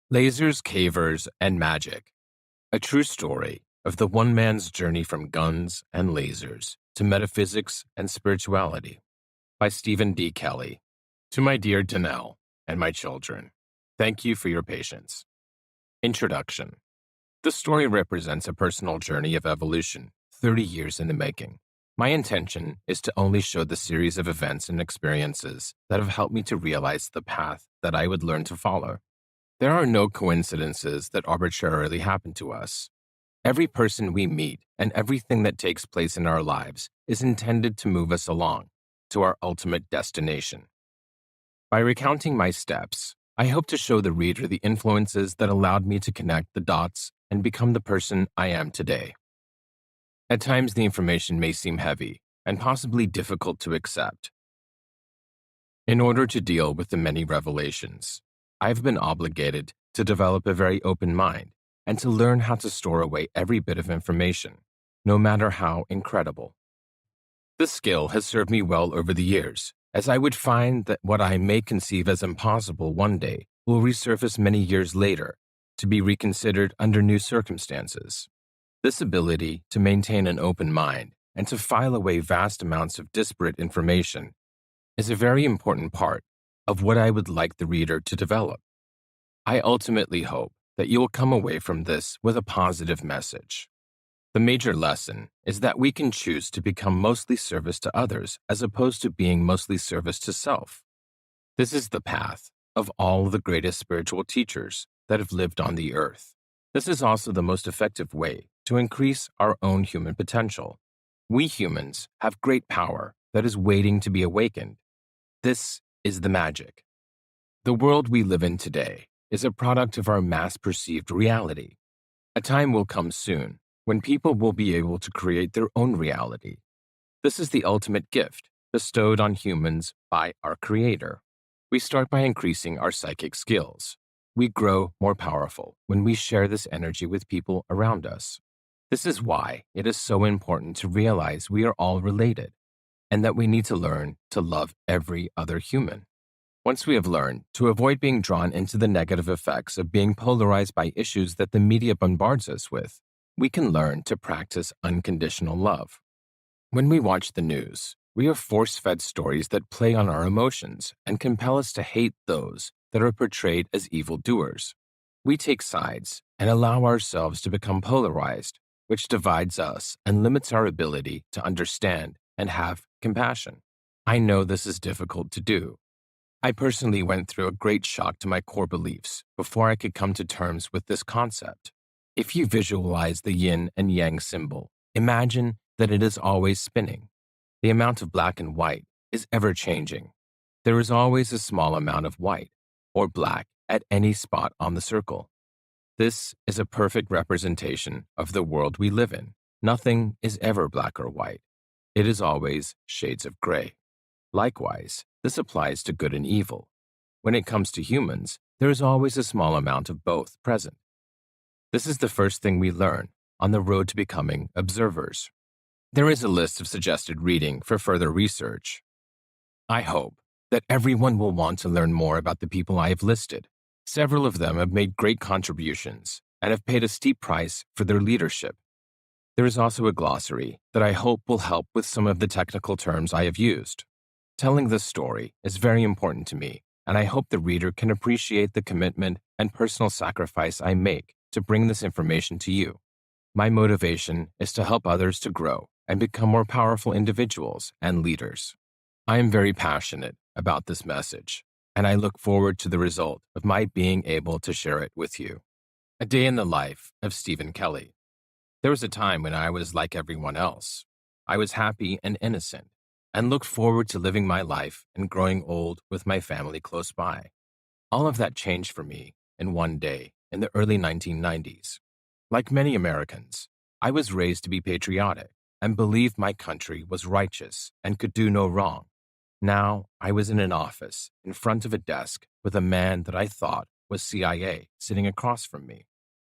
Lasers, Cavers, and Magic. A true story of the one man's journey from guns and lasers to metaphysics and spirituality by Stephen D. Kelly. To my dear Danelle and my children, thank you for your patience. Introduction. The story represents a personal journey of evolution, 30 years in the making. My intention is to only show the series of events and experiences that have helped me to realize the path that I would learn to follow. There are no coincidences that arbitrarily happen to us. Every person we meet and everything that takes place in our lives is intended to move us along to our ultimate destination. By recounting my steps, I hope to show the reader the influences that allowed me to connect the dots and become the person I am today. At times, the information may seem heavy and possibly difficult to accept. In order to deal with the many revelations, I've been obligated to develop a very open mind and to learn how to store away every bit of information, no matter how incredible. This skill has served me well over the years, as I would find that what I may conceive as impossible one day will resurface many years later to be reconsidered under new circumstances. This ability to maintain an open mind and to file away vast amounts of disparate information is a very important part of what I would like the reader to develop. I ultimately hope that you will come away from this with a positive message. The major lesson is that we can choose to become mostly service to others as opposed to being mostly service to self. This is the path of all the greatest spiritual teachers that have lived on the earth. This is also the most effective way to increase our own human potential. We humans have great power that is waiting to be awakened. This is the magic. The world we live in today is a product of our mass-perceived reality. A time will come soon when people will be able to create their own reality. This is the ultimate gift bestowed on humans by our Creator. We start by increasing our psychic skills. We grow more powerful when we share this energy with people around us. This is why it is so important to realize we are all related, and that we need to learn to love every other human. Once we have learned to avoid being drawn into the negative effects of being polarized by issues that the media bombards us with, we can learn to practice unconditional love. When we watch the news, we are force-fed stories that play on our emotions and compel us to hate those that are portrayed as evildoers. We take sides and allow ourselves to become polarized, which divides us and limits our ability to understand and have compassion. I know this is difficult to do. I personally went through a great shock to my core beliefs before I could come to terms with this concept. If you visualize the yin and yang symbol, imagine that it is always spinning. The amount of black and white is ever changing. There is always a small amount of white or black at any spot on the circle. This is a perfect representation of the world we live in. Nothing is ever black or white. It is always shades of gray. Likewise, this applies to good and evil. When it comes to humans, there is always a small amount of both present. This is the first thing we learn on the road to becoming observers. There is a list of suggested reading for further research. I hope that everyone will want to learn more about the people I have listed. Several of them have made great contributions and have paid a steep price for their leadership. There is also a glossary that I hope will help with some of the technical terms I have used. Telling this story is very important to me, and I hope the reader can appreciate the commitment and personal sacrifice I make to bring this information to you. My motivation is to help others to grow and become more powerful individuals and leaders. I am very passionate about this message, and I look forward to the result of my being able to share it with you. A day in the life of Stephen Kelly. There was a time when I was like everyone else. I was happy and innocent, and looked forward to living my life and growing old with my family close by. All of that changed for me in one day in the early 1990s. Like many Americans, I was raised to be patriotic and believed my country was righteous and could do no wrong. Now, I was in an office in front of a desk with a man that I thought was CIA sitting across from me.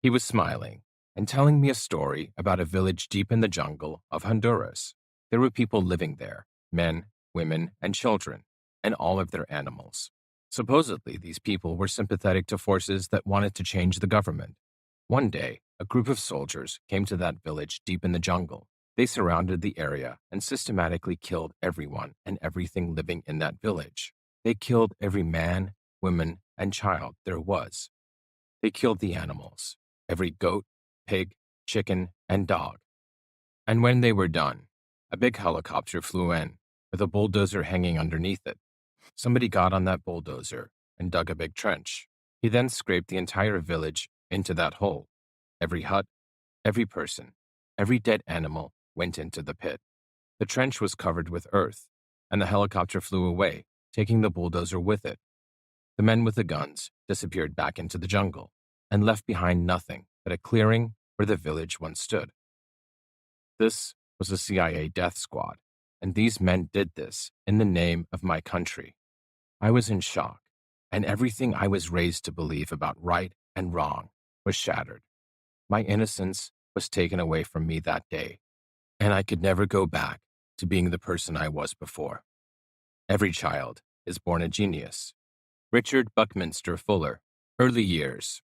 He was smiling and telling me a story about a village deep in the jungle of Honduras. There were people living there, men, women, and children, and all of their animals. Supposedly, these people were sympathetic to forces that wanted to change the government. One day, a group of soldiers came to that village deep in the jungle. They surrounded the area and systematically killed everyone and everything living in that village. They killed every man, woman, and child there was. They killed the animals, every goat, pig, chicken, and dog. And when they were done, a big helicopter flew in with a bulldozer hanging underneath it. Somebody got on that bulldozer and dug a big trench. He then scraped the entire village into that hole. Every hut, every person, every dead animal went into the pit. The trench was covered with earth, and the helicopter flew away, taking the bulldozer with it. The men with the guns disappeared back into the jungle and left behind nothing but a clearing where the village once stood. This was a CIA death squad, and these men did this in the name of my country. I was in shock, and everything I was raised to believe about right and wrong was shattered. My innocence was taken away from me that day, and I could never go back to being the person I was before. Every child is born a genius. Richard Buckminster Fuller. Early years.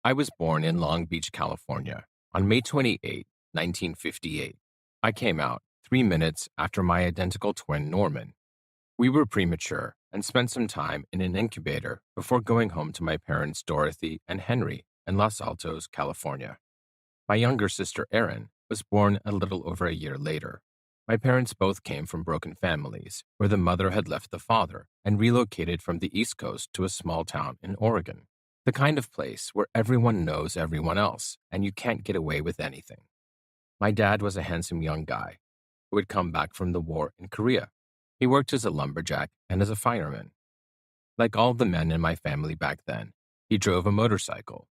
I was born in Long Beach, California, on May 28, 1958. I came out 3 minutes after my identical twin, Norman. We were premature and spent some time in an incubator before going home to my parents, Dorothy and Henry, in Los Altos, California. My younger sister, Erin, was born a little over a year later. My parents both came from broken families, where the mother had left the father and relocated from the East Coast to a small town in Oregon, the kind of place where everyone knows everyone else and you can't get away with anything. My dad was a handsome young guy who had come back from the war in Korea. He worked as a lumberjack and as a fireman. Like all the men in my family back then, he drove a motorcycle.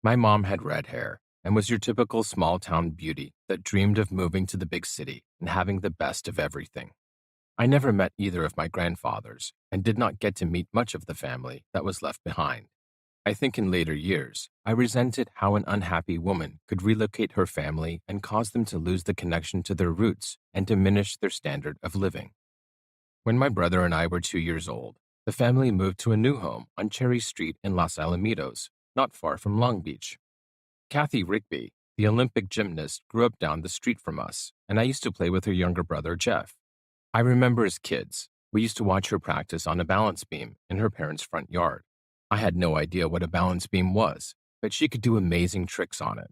My mom had red hair and was your typical small-town beauty that dreamed of moving to the big city and having the best of everything. I never met either of my grandfathers and did not get to meet much of the family that was left behind. I think in later years, I resented how an unhappy woman could relocate her family and cause them to lose the connection to their roots and diminish their standard of living. When my brother and I were 2 years old, the family moved to a new home on Cherry Street in Los Alamitos, not far from Long Beach. Kathy Rigby, the Olympic gymnast, grew up down the street from us, and I used to play with her younger brother, Jeff. I remember as kids, we used to watch her practice on a balance beam in her parents' front yard. I had no idea what a balance beam was, but she could do amazing tricks on it.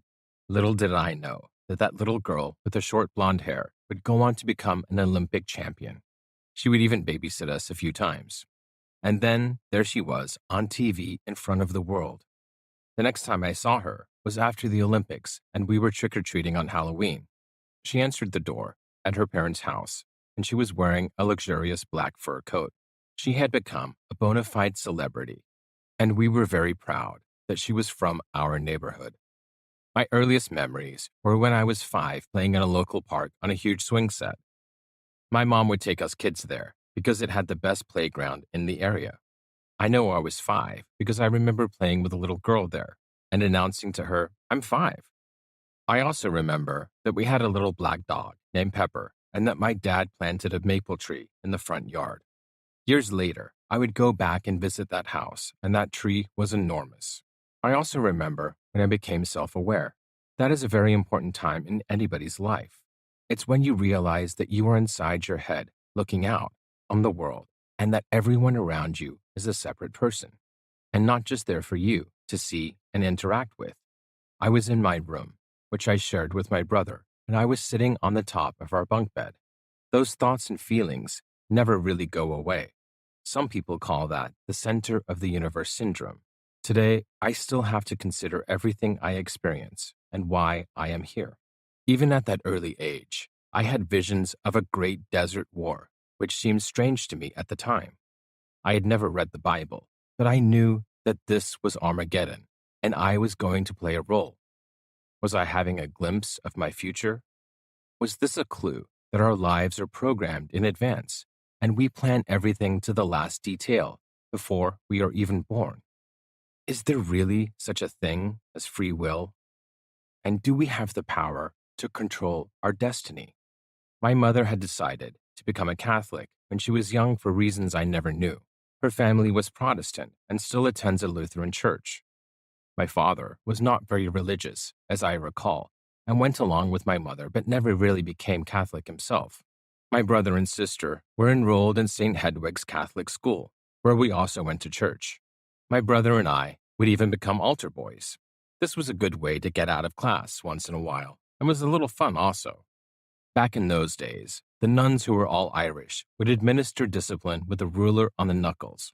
Little did I know that that little girl with the short blonde hair would go on to become an Olympic champion. She would even babysit us a few times. And then there she was on TV in front of the world. The next time I saw her was after the Olympics, and we were trick-or-treating on Halloween. She answered the door at her parents' house, and she was wearing a luxurious black fur coat. She had become a bona fide celebrity, and we were very proud that she was from our neighborhood. My earliest memories were when I was 5 playing in a local park on a huge swing set. My mom would take us kids there because it had the best playground in the area. I know I was 5 because I remember playing with a little girl there and announcing to her, "I'm 5." I also remember that we had a little black dog named Pepper and that my dad planted a maple tree in the front yard. Years later, I would go back and visit that house, and that tree was enormous. I also remember when I became self-aware. That is a very important time in anybody's life. It's when you realize that you are inside your head, looking out on the world, and that everyone around you is a separate person, and not just there for you to see and interact with. I was in my room, which I shared with my brother, and I was sitting on the top of our bunk bed. Those thoughts and feelings never really go away. Some people call that the center of the universe syndrome. Today, I still have to consider everything I experience and why I am here. Even at that early age, I had visions of a great desert war, which seemed strange to me at the time. I had never read the Bible, but I knew that this was Armageddon, and I was going to play a role. Was I having a glimpse of my future? Was this a clue that our lives are programmed in advance, and we plan everything to the last detail before we are even born? Is there really such a thing as free will? And do we have the power to control our destiny? My mother had decided to become a Catholic when she was young for reasons I never knew. Her family was Protestant and still attends a Lutheran church. My father was not very religious, as I recall, and went along with my mother but never really became Catholic himself. My brother and sister were enrolled in St. Hedwig's Catholic School, where we also went to church. My brother and I would even become altar boys. This was a good way to get out of class once in a while, and was a little fun also. Back in those days, the nuns who were all Irish would administer discipline with a ruler on the knuckles.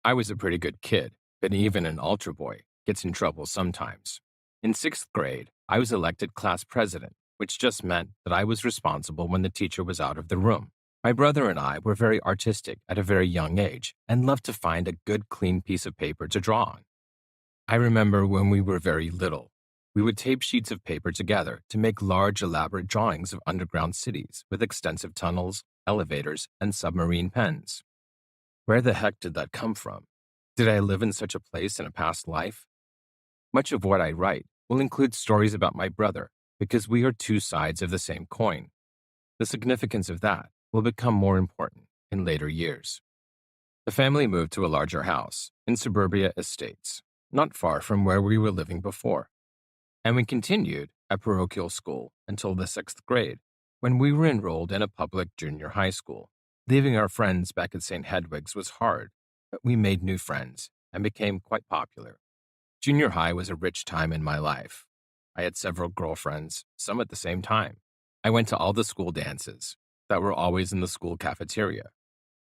I was a pretty good kid, but even an altar boy gets in trouble sometimes. In 6th grade, I was elected class president, which just meant that I was responsible when the teacher was out of the room. My brother and I were very artistic at a very young age and loved to find a good clean piece of paper to draw on. I remember when we were very little, we would tape sheets of paper together to make large elaborate drawings of underground cities with extensive tunnels, elevators, and submarine pens. Where the heck did that come from? Did I live in such a place in a past life? Much of what I write will include stories about my brother because we are two sides of the same coin. The significance of that will become more important in later years. The family moved to a larger house in Suburbia Estates, not far from where we were living before. And we continued at parochial school until the 6th grade, when we were enrolled in a public junior high school. Leaving our friends back at St. Hedwig's was hard, but we made new friends and became quite popular. Junior high was a rich time in my life. I had several girlfriends, some at the same time. I went to all the school dances that were always in the school cafeteria.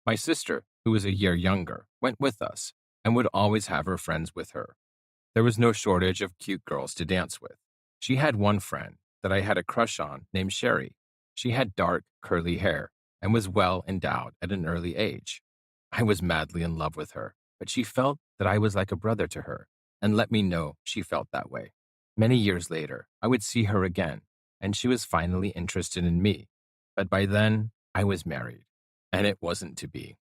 My sister, who was a year younger, went with us and would always have her friends with her. There was no shortage of cute girls to dance with. She had one friend that I had a crush on named Sherry. She had dark, curly hair and was well endowed at an early age. I was madly in love with her, but she felt that I was like a brother to her and let me know she felt that way. Many years later, I would see her again, and she was finally interested in me. But by then, I was married, and it wasn't to be.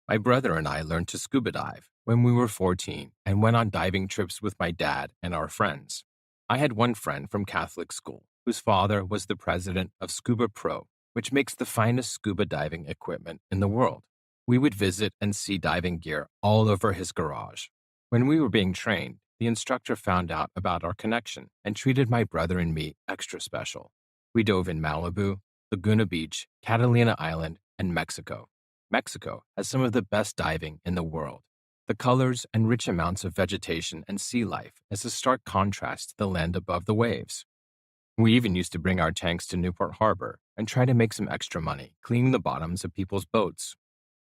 My brother and I learned to scuba dive when we were 14 and went on diving trips with my dad and our friends. I had one friend from Catholic school whose father was the president of Scuba Pro, which makes the finest scuba diving equipment in the world. We would visit and see diving gear all over his garage. When we were being trained, the instructor found out about our connection and treated my brother and me extra special. We dove in Malibu, Laguna Beach, Catalina Island, and Mexico. Mexico has some of the best diving in the world. The colors and rich amounts of vegetation and sea life is a stark contrast to the land above the waves. We even used to bring our tanks to Newport Harbor and try to make some extra money cleaning the bottoms of people's boats.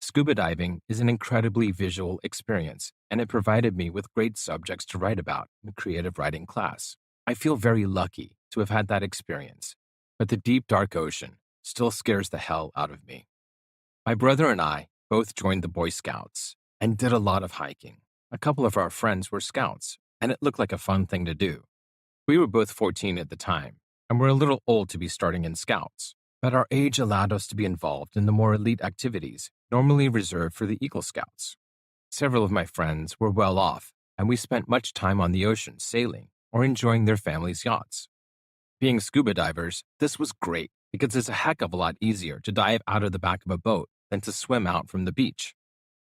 Scuba diving is an incredibly visual experience, and it provided me with great subjects to write about in creative writing class. I feel very lucky to have had that experience, but the deep, dark ocean still scares the hell out of me. My brother and I both joined the Boy Scouts and did a lot of hiking. A couple of our friends were scouts, and it looked like a fun thing to do. We were both 14 at the time, and were a little old to be starting in scouts, but our age allowed us to be involved in the more elite activities normally reserved for the Eagle Scouts. Several of my friends were well off, and we spent much time on the ocean sailing or enjoying their families' yachts. Being scuba divers, this was great because it's a heck of a lot easier to dive out of the back of a boat than to swim out from the beach.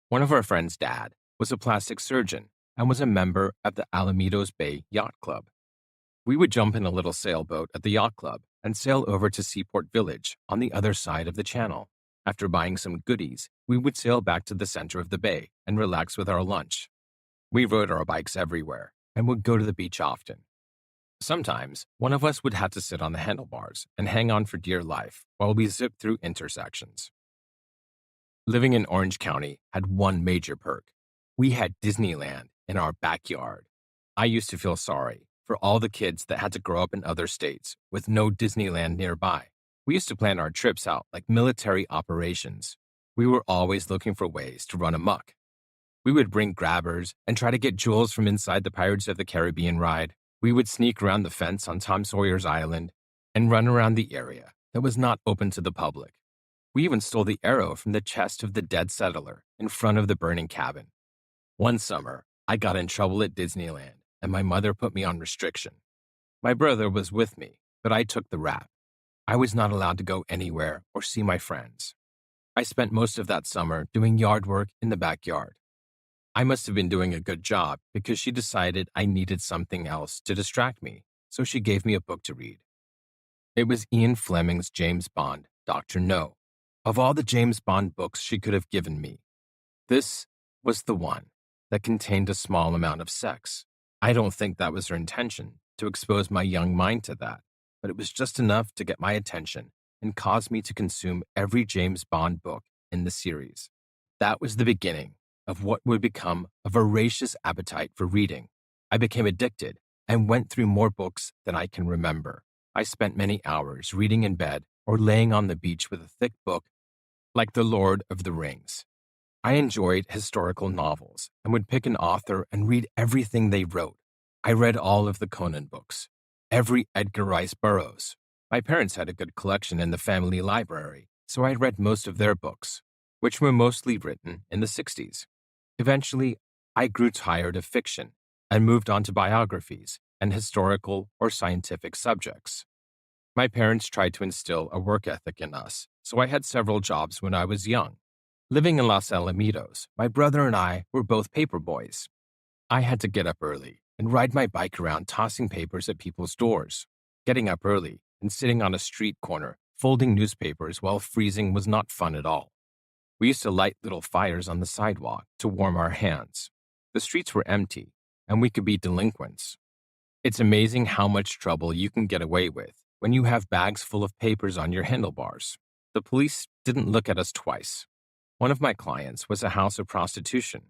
One of our friends' dad was a plastic surgeon and was a member of the Alamitos Bay Yacht Club. We would jump in a little sailboat at the yacht club and sail over to Seaport Village on the other side of the channel. After buying some goodies, we would sail back to the center of the bay and relax with our lunch. We rode our bikes everywhere and would go to the beach often. Sometimes, one of us would have to sit on the handlebars and hang on for dear life while we zipped through intersections. Living in Orange County had one major perk. We had Disneyland in our backyard. I used to feel sorry for all the kids that had to grow up in other states with no Disneyland nearby. We used to plan our trips out like military operations. We were always looking for ways to run amok. We would bring grabbers and try to get jewels from inside the Pirates of the Caribbean ride. We would sneak around the fence on Tom Sawyer's Island and run around the area that was not open to the public. We even stole the arrow from the chest of the dead settler in front of the burning cabin. One summer, I got in trouble at Disneyland, and my mother put me on restriction. My brother was with me, but I took the rap. I was not allowed to go anywhere or see my friends. I spent most of that summer doing yard work in the backyard. I must have been doing a good job because she decided I needed something else to distract me, so she gave me a book to read. It was Ian Fleming's James Bond, Dr. No. Of all the James Bond books she could have given me, this was the one that contained a small amount of sex. I don't think that was her intention, to expose my young mind to that, but it was just enough to get my attention and cause me to consume every James Bond book in the series. That was the beginning of what would become a voracious appetite for reading. I became addicted and went through more books than I can remember. I spent many hours reading in bed or laying on the beach with a thick book like The Lord of the Rings. I enjoyed historical novels and would pick an author and read everything they wrote. I read all of the Conan books, every Edgar Rice Burroughs. My parents had a good collection in the family library, so I read most of their books, which were mostly written in the 60s. Eventually, I grew tired of fiction and moved on to biographies and historical or scientific subjects. My parents tried to instill a work ethic in us, so I had several jobs when I was young. Living in Los Alamitos, my brother and I were both paper boys. I had to get up early and ride my bike around tossing papers at people's doors. Getting up early and sitting on a street corner folding newspapers while freezing was not fun at all. We used to light little fires on the sidewalk to warm our hands. The streets were empty, and we could be delinquents. It's amazing how much trouble you can get away with when you have bags full of papers on your handlebars. The police didn't look at us twice. One of my clients was a house of prostitution.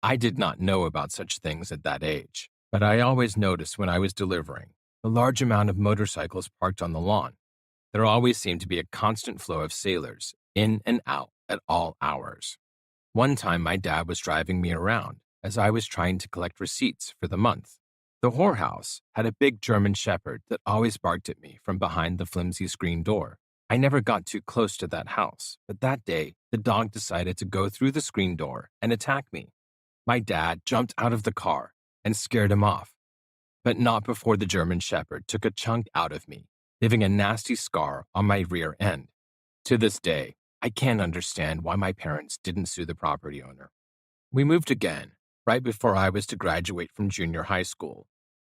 I did not know about such things at that age, but I always noticed when I was delivering the large amount of motorcycles parked on the lawn. There always seemed to be a constant flow of sailors in and out at all hours. One time my dad was driving me around as I was trying to collect receipts for the month. The whorehouse had a big German shepherd that always barked at me from behind the flimsy screen door. I never got too close to that house, but that day, the dog decided to go through the screen door and attack me. My dad jumped out of the car and scared him off, but not before the German shepherd took a chunk out of me, leaving a nasty scar on my rear end. To this day, I can't understand why my parents didn't sue the property owner. We moved again, right before I was to graduate from junior high school.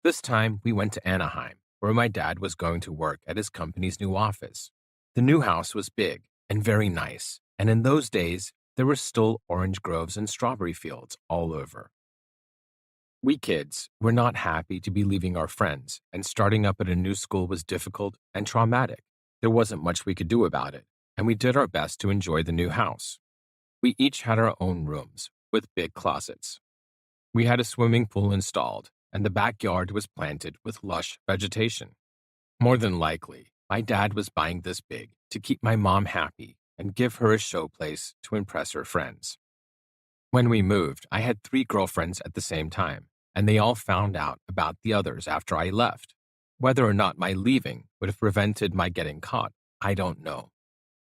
This time, we went to Anaheim, where my dad was going to work at his company's new office. The new house was big and very nice, and in those days, there were still orange groves and strawberry fields all over. We kids were not happy to be leaving our friends, and starting up at a new school was difficult and traumatic. There wasn't much we could do about it, and we did our best to enjoy the new house. We each had our own rooms with big closets. We had a swimming pool installed, and the backyard was planted with lush vegetation. More than likely, my dad was buying this big to keep my mom happy and give her a showplace to impress her friends. When we moved, I had 3 girlfriends at the same time, and they all found out about the others after I left. Whether or not my leaving would have prevented my getting caught, I don't know.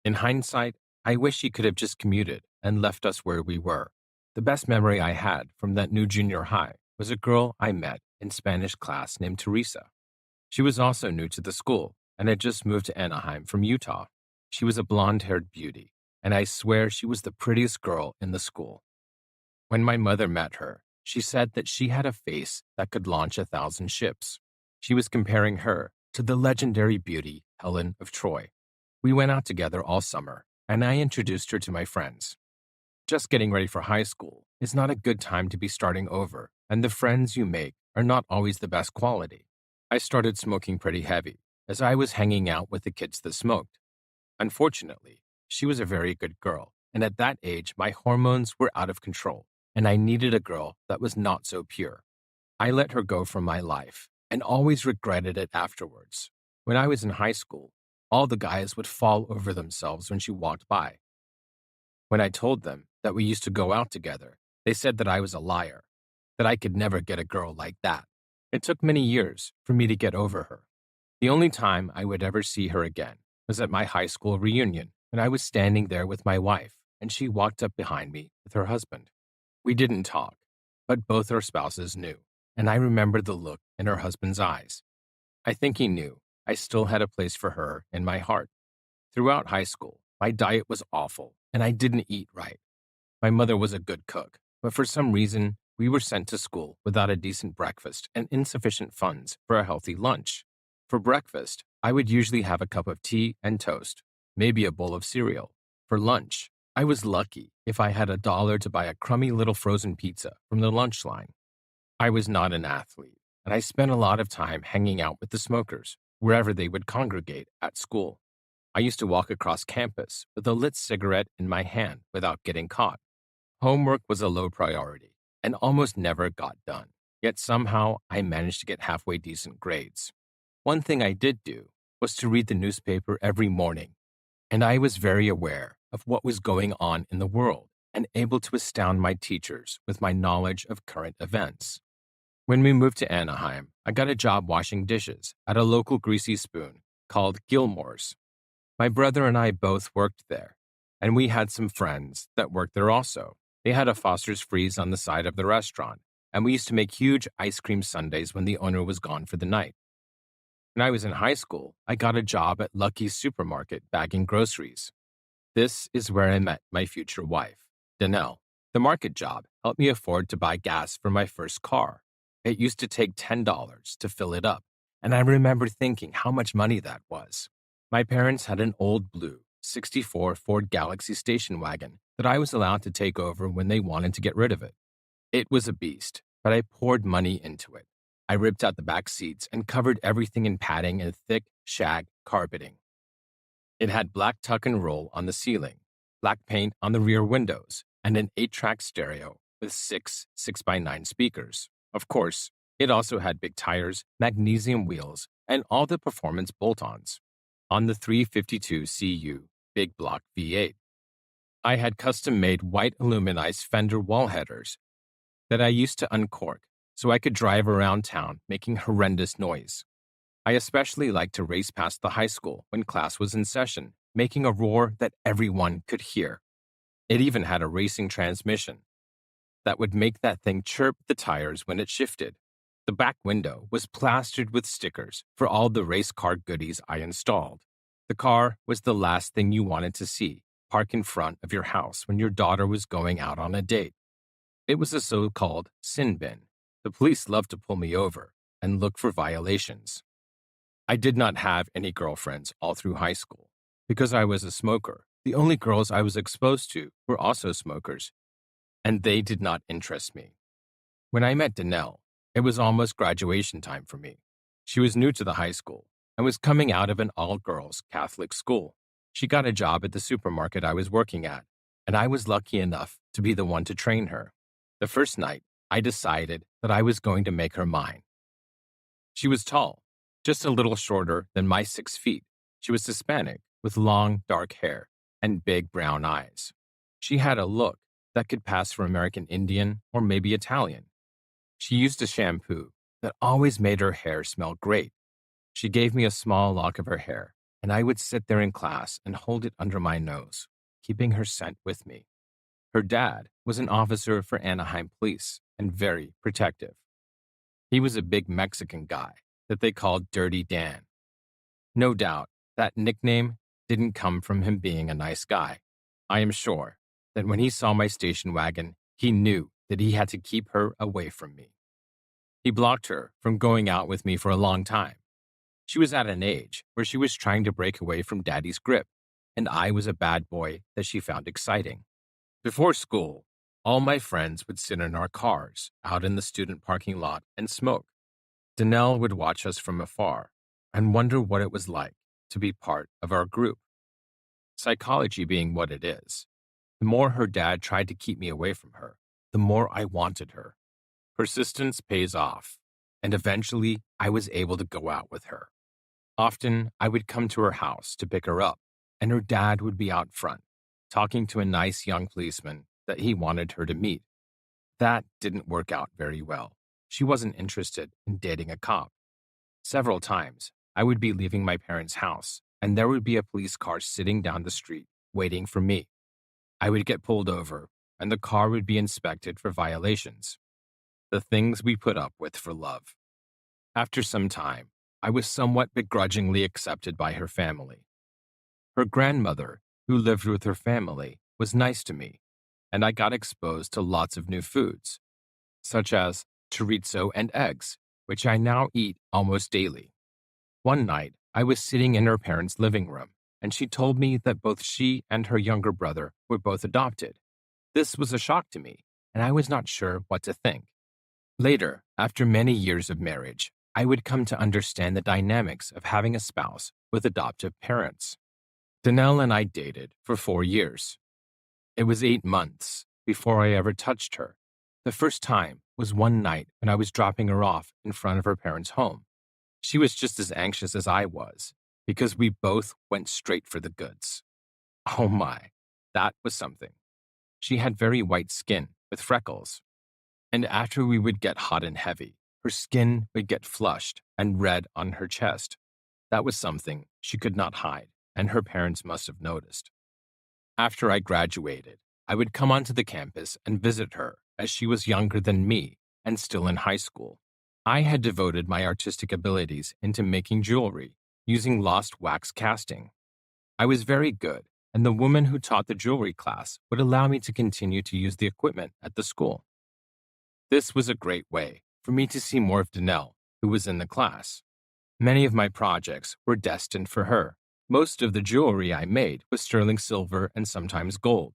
In hindsight, I wish he could have just commuted and left us where we were. The best memory I had from that new junior high was a girl I met in Spanish class named Teresa. She was also new to the school and had just moved to Anaheim from Utah. She was a blonde-haired beauty, and I swear she was the prettiest girl in the school. When my mother met her, she said that she had a face that could launch 1,000 ships. She was comparing her to the legendary beauty Helen of Troy. We went out together all summer, and I introduced her to my friends. Just getting ready for high school is not a good time to be starting over, and the friends you make are not always the best quality. I started smoking pretty heavy, as I was hanging out with the kids that smoked. Unfortunately, she was a very good girl, and at that age, my hormones were out of control, and I needed a girl that was not so pure. I let her go from my life, and always regretted it afterwards. When I was in high school, all the guys would fall over themselves when she walked by. When I told them that we used to go out together, they said that I was a liar, that I could never get a girl like that. It took many years for me to get over her. The only time I would ever see her again was at my high school reunion when I was standing there with my wife and she walked up behind me with her husband. We didn't talk, but both our spouses knew, and I remembered the look in her husband's eyes. I think he knew I still had a place for her in my heart. Throughout high school, my diet was awful and I didn't eat right. My mother was a good cook, but for some reason, we were sent to school without a decent breakfast and insufficient funds for a healthy lunch. For breakfast, I would usually have a cup of tea and toast, maybe a bowl of cereal. For lunch, I was lucky if I had $1 to buy a crummy little frozen pizza from the lunch line. I was not an athlete, and I spent a lot of time hanging out with the smokers, wherever they would congregate at school. I used to walk across campus with a lit cigarette in my hand without getting caught. Homework was a low priority and almost never got done, yet somehow I managed to get halfway decent grades. One thing I did do was to read the newspaper every morning, and I was very aware of what was going on in the world and able to astound my teachers with my knowledge of current events. When we moved to Anaheim, I got a job washing dishes at a local greasy spoon called Gilmore's. My brother and I both worked there, and we had some friends that worked there also. They had a Foster's Freeze on the side of the restaurant, and we used to make huge ice cream sundaes when the owner was gone for the night. When I was in high school, I got a job at Lucky's Supermarket bagging groceries. This is where I met my future wife, Danelle. The market job helped me afford to buy gas for my first car. It used to take $10 to fill it up, and I remember thinking how much money that was. My parents had an old blue '64 Ford Galaxy station wagon that I was allowed to take over when they wanted to get rid of it. It was a beast, but I poured money into it. I ripped out the back seats and covered everything in padding and thick shag carpeting. It had black tuck and roll on the ceiling, black paint on the rear windows, and an 8-track stereo with six 6x9 speakers. Of course, it also had big tires, magnesium wheels, and all the performance bolt-ons on the 352 CU big block V8. I had custom-made white aluminized fender wall headers that I used to uncork so I could drive around town making horrendous noise. I especially liked to race past the high school when class was in session, making a roar that everyone could hear. It even had a racing transmission that would make that thing chirp the tires when it shifted. The back window was plastered with stickers for all the race car goodies I installed. The car was the last thing you wanted to see park in front of your house when your daughter was going out on a date. It was a so-called sin bin. The police loved to pull me over and look for violations. I did not have any girlfriends all through high school. Because I was a smoker, the only girls I was exposed to were also smokers, and they did not interest me. When I met Danelle, it was almost graduation time for me. She was new to the high school and was coming out of an all-girls Catholic school. She got a job at the supermarket I was working at, and I was lucky enough to be the one to train her. The first night, I decided that I was going to make her mine. She was tall, just a little shorter than my 6 feet. She was Hispanic with long, dark hair and big brown eyes. She had a look that could pass for American Indian or maybe Italian. She used a shampoo that always made her hair smell great. She gave me a small lock of her hair, and I would sit there in class and hold it under my nose, keeping her scent with me. Her dad was an officer for Anaheim Police and very protective. He was a big Mexican guy that they called Dirty Dan. No doubt that nickname didn't come from him being a nice guy. I am sure that when he saw my station wagon, he knew that he had to keep her away from me. He blocked her from going out with me for a long time. She was at an age where she was trying to break away from daddy's grip, and I was a bad boy that she found exciting. Before school, all my friends would sit in our cars out in the student parking lot and smoke. Danelle would watch us from afar and wonder what it was like to be part of our group. Psychology being what it is, the more her dad tried to keep me away from her, the more I wanted her. Persistence pays off, and eventually I was able to go out with her. Often I would come to her house to pick her up, and her dad would be out front, talking to a nice young policeman that he wanted her to meet. That didn't work out very well. She wasn't interested in dating a cop. Several times, I would be leaving my parents' house, and there would be a police car sitting down the street, waiting for me. I would get pulled over, and the car would be inspected for violations. The things we put up with for love. After some time, I was somewhat begrudgingly accepted by her family. Her grandmother, who lived with her family, was nice to me. and I got exposed to lots of new foods, such as chorizo and eggs, which I now eat almost daily. One night, I was sitting in her parents' living room, and she told me that both she and her younger brother were both adopted. This was a shock to me, and I was not sure what to think. Later, after many years of marriage, I would come to understand the dynamics of having a spouse with adoptive parents. Danelle and I dated for 4 years. It was 8 months before I ever touched her. The first time was one night when I was dropping her off in front of her parents' home. She was just as anxious as I was because we both went straight for the goods. Oh my, that was something. She had very white skin with freckles, and after we would get hot and heavy, her skin would get flushed and red on her chest. That was something she could not hide, and her parents must have noticed. After I graduated, I would come onto the campus and visit her as she was younger than me and still in high school. I had devoted my artistic abilities into making jewelry using lost wax casting. I was very good, and the woman who taught the jewelry class would allow me to continue to use the equipment at the school. This was a great way for me to see more of Danelle, who was in the class. Many of my projects were destined for her. Most of the jewelry I made was sterling silver and sometimes gold.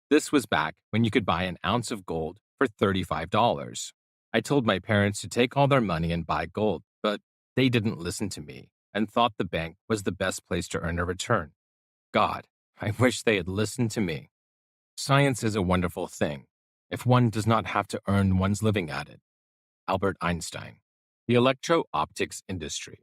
This was back when you could buy an ounce of gold for $35. I told my parents to take all their money and buy gold, but they didn't listen to me and thought the bank was the best place to earn a return. God, I wish they had listened to me. Science is a wonderful thing if one does not have to earn one's living at it. Albert Einstein. The electro-optics industry.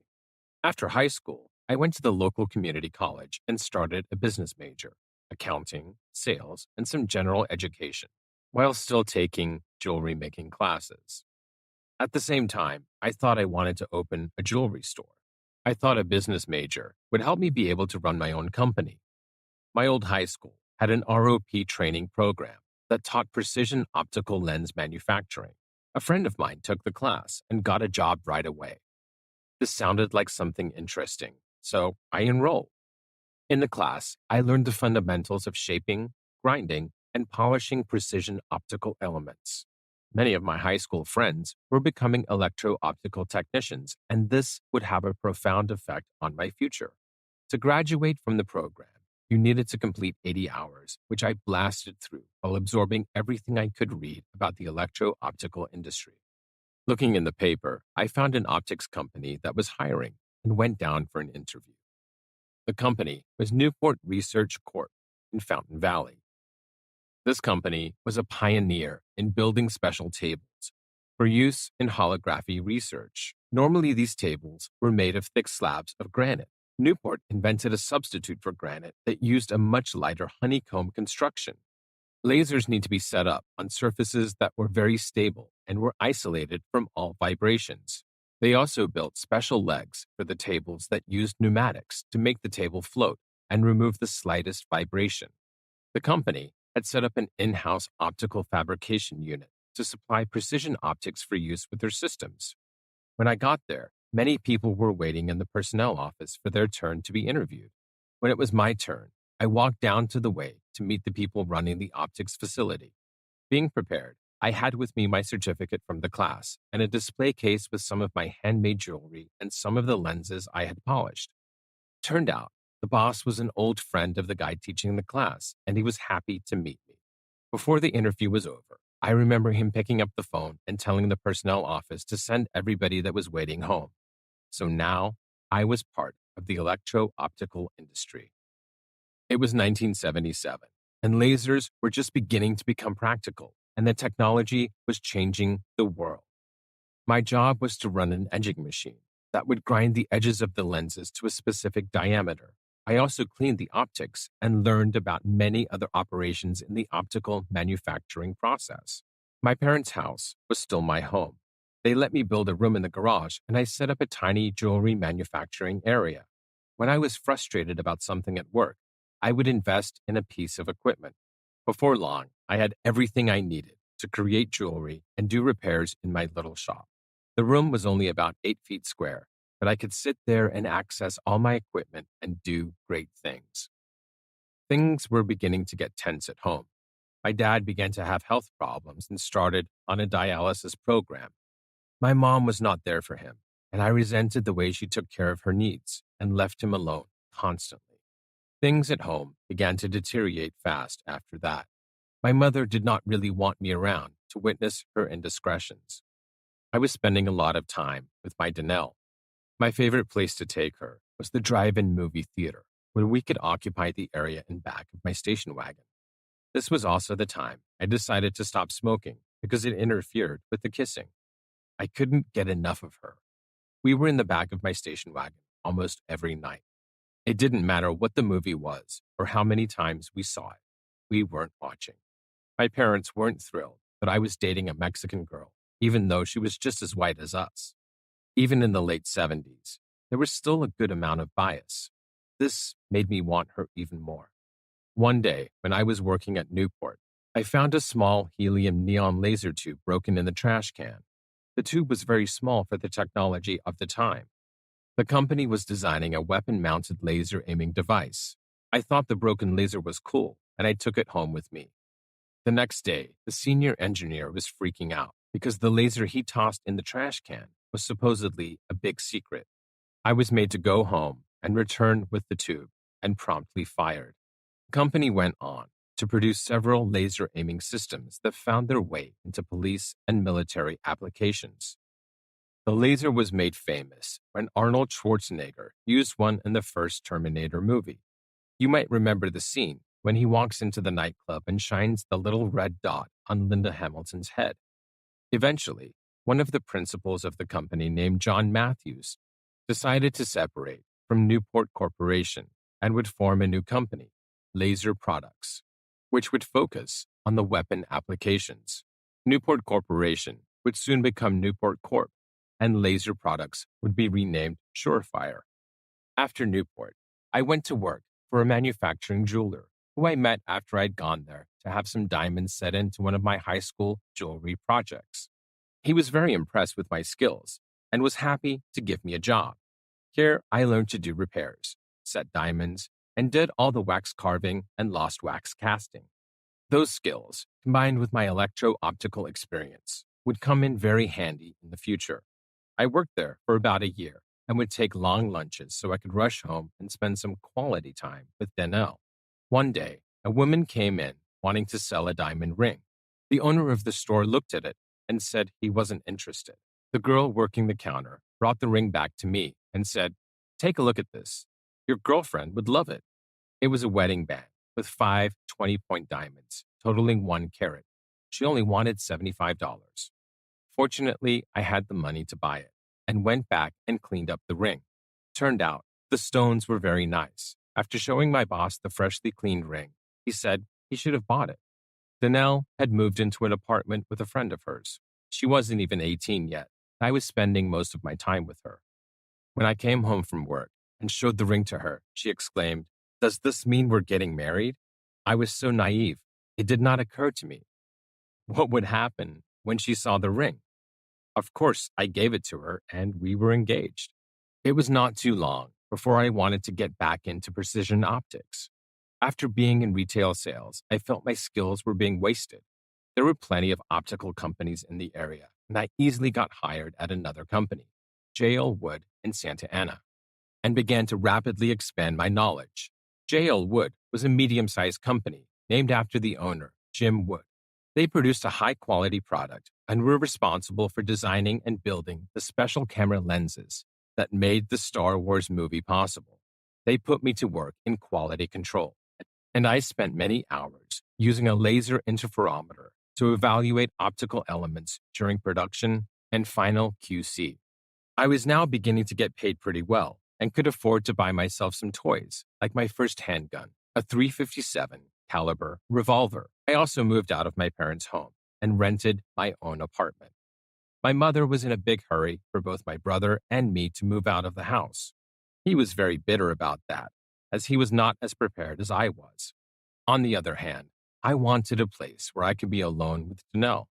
After high school, I went to the local community college and started a business major, accounting, sales, and some general education, while still taking jewelry making classes. At the same time, I thought I wanted to open a jewelry store. I thought a business major would help me be able to run my own company. My old high school had an ROP training program that taught precision optical lens manufacturing. A friend of mine took the class and got a job right away. This sounded like something interesting, so I enrolled. In the class, I learned the fundamentals of shaping, grinding, and polishing precision optical elements. Many of my high school friends were becoming electro-optical technicians, and this would have a profound effect on my future. To graduate from the program, you needed to complete 80 hours, which I blasted through while absorbing everything I could read about the electro-optical industry. Looking in the paper, I found an optics company that was hiring and went down for an interview. The company was Newport Research Corp in Fountain Valley. This company was a pioneer in building special tables for use in holography research. Normally, these tables were made of thick slabs of granite. Newport invented a substitute for granite that used a much lighter honeycomb construction. Lasers need to be set up on surfaces that were very stable and were isolated from all vibrations. They also built special legs for the tables that used pneumatics to make the table float and remove the slightest vibration. The company had set up an in-house optical fabrication unit to supply precision optics for use with their systems. When I got there, many people were waiting in the personnel office for their turn to be interviewed. When it was my turn, I walked down to the way to meet the people running the optics facility. Being prepared, I had with me my certificate from the class and a display case with some of my handmade jewelry and some of the lenses I had polished. Turned out, the boss was an old friend of the guy teaching the class, and he was happy to meet me. Before the interview was over, I remember him picking up the phone and telling the personnel office to send everybody that was waiting home. So now I was part of the electro-optical industry. It was 1977, and lasers were just beginning to become practical, and the technology was changing the world. My job was to run an edging machine that would grind the edges of the lenses to a specific diameter. I also cleaned the optics and learned about many other operations in the optical manufacturing process. My parents' house was still my home. They let me build a room in the garage, and I set up a tiny jewelry manufacturing area. When I was frustrated about something at work, I would invest in a piece of equipment. Before long, I had everything I needed to create jewelry and do repairs in my little shop. The room was only about 8 feet square, but I could sit there and access all my equipment and do great things. Things were beginning to get tense at home. My dad began to have health problems and started on a dialysis program. My mom was not there for him, and I resented the way she took care of her needs and left him alone constantly. Things at home began to deteriorate fast after that. My mother did not really want me around to witness her indiscretions. I was spending a lot of time with my Danelle. My favorite place to take her was the drive-in movie theater, where we could occupy the area in back of my station wagon. This was also the time I decided to stop smoking because it interfered with the kissing. I couldn't get enough of her. We were in the back of my station wagon almost every night. It didn't matter what the movie was or how many times we saw it. We weren't watching. My parents weren't thrilled that I was dating a Mexican girl, even though she was just as white as us. Even in the late 70s, there was still a good amount of bias. This made me want her even more. One day, when I was working at Newport, I found a small helium neon laser tube broken in the trash can. The tube was very small for the technology of the time. The company was designing a weapon-mounted laser aiming device. I thought the broken laser was cool, and I took it home with me. The next day, the senior engineer was freaking out because the laser he tossed in the trash can was supposedly a big secret. I was made to go home and return with the tube and promptly fired. The company went on to produce several laser aiming systems that found their way into police and military applications. The laser was made famous when Arnold Schwarzenegger used one in the first Terminator movie. You might remember the scene when he walks into the nightclub and shines the little red dot on Linda Hamilton's head. Eventually, one of the principals of the company named John Matthews decided to separate from Newport Corporation and would form a new company, Laser Products, which would focus on the weapon applications. Newport Corporation would soon become Newport Corp, and Laser Products would be renamed Surefire. After Newport, I went to work for a manufacturing jeweler who I met after I'd gone there to have some diamonds set into one of my high school jewelry projects. He was very impressed with my skills and was happy to give me a job. Here, I learned to do repairs, set diamonds, and did all the wax carving and lost wax casting. Those skills, combined with my electro-optical experience, would come in very handy in the future. I worked there for about a year and would take long lunches so I could rush home and spend some quality time with Danelle. One day, a woman came in wanting to sell a diamond ring. The owner of the store looked at it and said he wasn't interested. The girl working the counter brought the ring back to me and said, "Take a look at this. Your girlfriend would love it." It was a wedding band with 5 20-point diamonds, totaling 1 carat. She only wanted $75. Fortunately, I had the money to buy it and went back and cleaned up the ring. Turned out, the stones were very nice. After showing my boss the freshly cleaned ring, he said he should have bought it. Danelle had moved into an apartment with a friend of hers. She wasn't even 18 yet. I was spending most of my time with her. When I came home from work and showed the ring to her, she exclaimed, "Does this mean we're getting married?" I was so naive, it did not occur to me what would happen when she saw the ring. Of course, I gave it to her and we were engaged. It was not too long before I wanted to get back into precision optics. After being in retail sales, I felt my skills were being wasted. There were plenty of optical companies in the area, and I easily got hired at another company, J.L. Wood in Santa Ana, and began to rapidly expand my knowledge. J.L. Wood was a medium-sized company named after the owner, Jim Wood. They produced a high-quality product and were responsible for designing and building the special camera lenses that made the Star Wars movie possible. They put me to work in quality control, and I spent many hours using a laser interferometer to evaluate optical elements during production and final QC. I was now beginning to get paid pretty well and could afford to buy myself some toys, like my first handgun, a .357 caliber revolver. I also moved out of my parents' home and rented my own apartment. My mother was in a big hurry for both my brother and me to move out of the house. He was very bitter about that, as he was not as prepared as I was. On the other hand, I wanted a place where I could be alone with Danelle.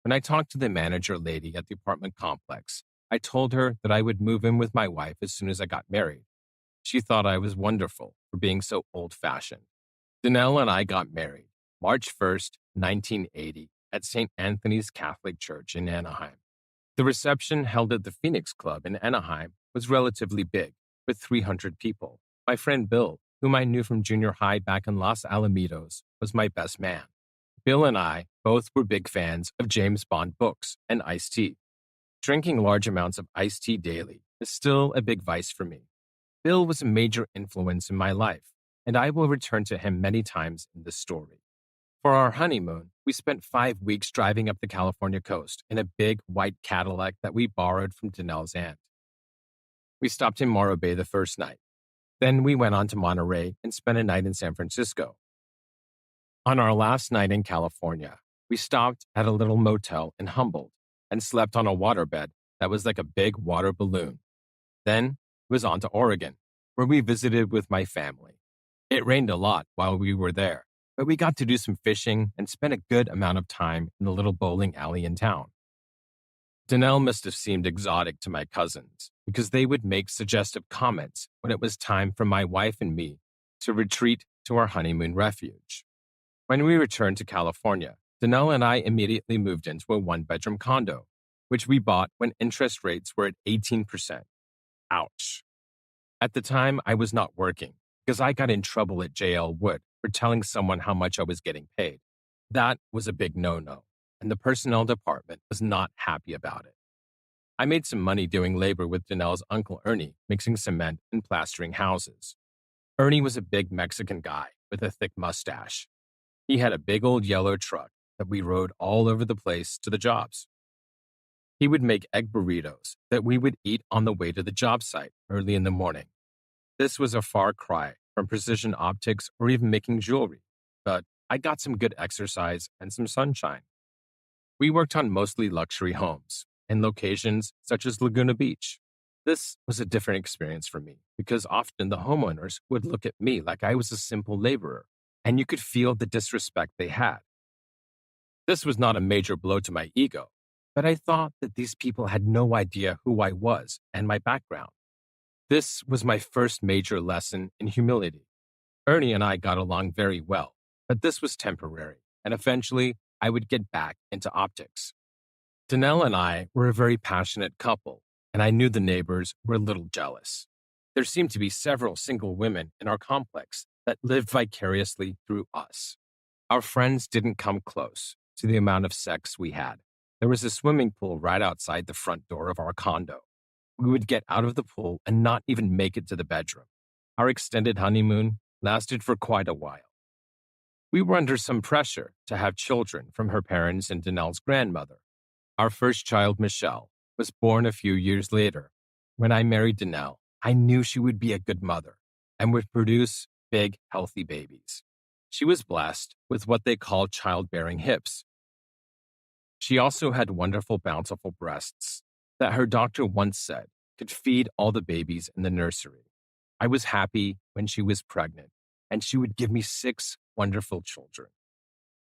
When I talked to the manager lady at the apartment complex, I told her that I would move in with my wife as soon as I got married. She thought I was wonderful for being so old-fashioned. Danelle and I got married, March 1st, 1980, at St. Anthony's Catholic Church in Anaheim. The reception held at the Phoenix Club in Anaheim was relatively big, with 300 people. My friend Bill, whom I knew from junior high back in Los Alamitos, was my best man. Bill and I both were big fans of James Bond books and iced tea. Drinking large amounts of iced tea daily is still a big vice for me. Bill was a major influence in my life, and I will return to him many times in this story. For our honeymoon, we spent 5 weeks driving up the California coast in a big white Cadillac that we borrowed from Danelle's aunt. We stopped in Morro Bay the first night. Then we went on to Monterey and spent a night in San Francisco. On our last night in California, we stopped at a little motel in Humboldt and slept on a waterbed that was like a big water balloon. Then it was on to Oregon, where we visited with my family. It rained a lot while we were there, but we got to do some fishing and spent a good amount of time in the little bowling alley in town. Danelle must have seemed exotic to my cousins because they would make suggestive comments when it was time for my wife and me to retreat to our honeymoon refuge. When we returned to California, Danelle and I immediately moved into a one-bedroom condo, which we bought when interest rates were at 18%. Ouch. At the time, I was not working because I got in trouble at JL Wood for telling someone how much I was getting paid. That was a big no-no, and the personnel department was not happy about it. I made some money doing labor with Danelle's uncle Ernie, mixing cement and plastering houses. Ernie was a big Mexican guy with a thick mustache. He had a big old yellow truck that we rode all over the place to the jobs. He would make egg burritos that we would eat on the way to the job site early in the morning. This was a far cry from precision optics or even making jewelry, but I got some good exercise and some sunshine. We worked on mostly luxury homes in locations such as Laguna Beach. This was a different experience for me because often the homeowners would look at me like I was a simple laborer, and you could feel the disrespect they had. This was not a major blow to my ego, but I thought that these people had no idea who I was and my background. This was my first major lesson in humility. Ernie and I got along very well, but this was temporary, and eventually I would get back into optics. Danelle and I were a very passionate couple, and I knew the neighbors were a little jealous. There seemed to be several single women in our complex that lived vicariously through us. Our friends didn't come close to the amount of sex we had. There was a swimming pool right outside the front door of our condo. We would get out of the pool and not even make it to the bedroom. Our extended honeymoon lasted for quite a while. We were under some pressure to have children from her parents and Danelle's grandmother. Our first child, Michelle, was born a few years later. When I married Danelle, I knew she would be a good mother and would produce big, healthy babies. She was blessed with what they call childbearing hips. She also had wonderful, bountiful breasts that her doctor once said could feed all the babies in the nursery. I was happy when she was pregnant, and she would give me 6 wonderful children.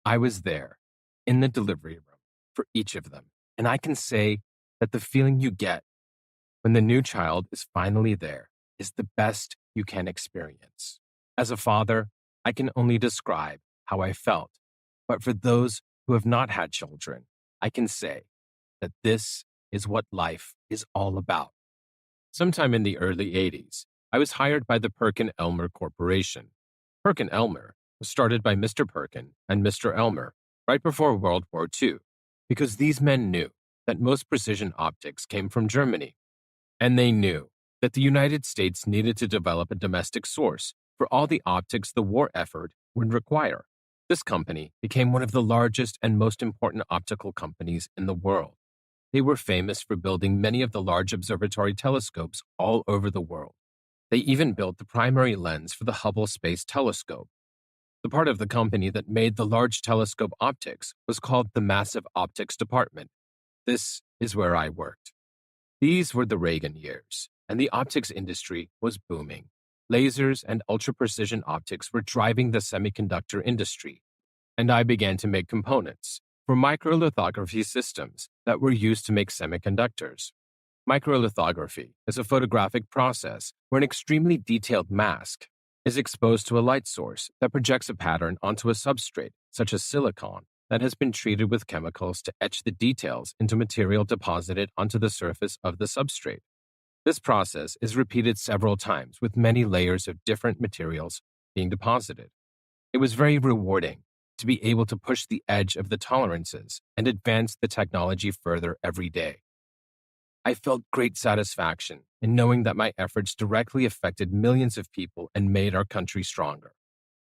I was there in the delivery room for each of them, and I can say that the feeling you get when the new child is finally there is the best you can experience. As a father, I can only describe how I felt, but for those who have not had children, I can say that this is what life is all about. Sometime in the early 80s, I was hired by the Perkin-Elmer Corporation. Perkin-Elmer was started by Mr. Perkin and Mr. Elmer right before World War II, because these men knew that most precision optics came from Germany, and they knew that the United States needed to develop a domestic source for all the optics the war effort would require. This company became one of the largest and most important optical companies in the world. They were famous for building many of the large observatory telescopes all over the world. They even built the primary lens for the Hubble Space Telescope. The part of the company that made the large telescope optics was called the Massive Optics Department. This is where I worked. These were the Reagan years, and the optics industry was booming. Lasers and ultra-precision optics were driving the semiconductor industry, and I began to make components for microlithography systems that were used to make semiconductors. Microlithography is a photographic process where an extremely detailed mask is exposed to a light source that projects a pattern onto a substrate such as silicon, that has been treated with chemicals to etch the details into material deposited onto the surface of the substrate. This process is repeated several times with many layers of different materials being deposited. It was very rewarding to be able to push the edge of the tolerances and advance the technology further every day. I felt great satisfaction in knowing that my efforts directly affected millions of people and made our country stronger.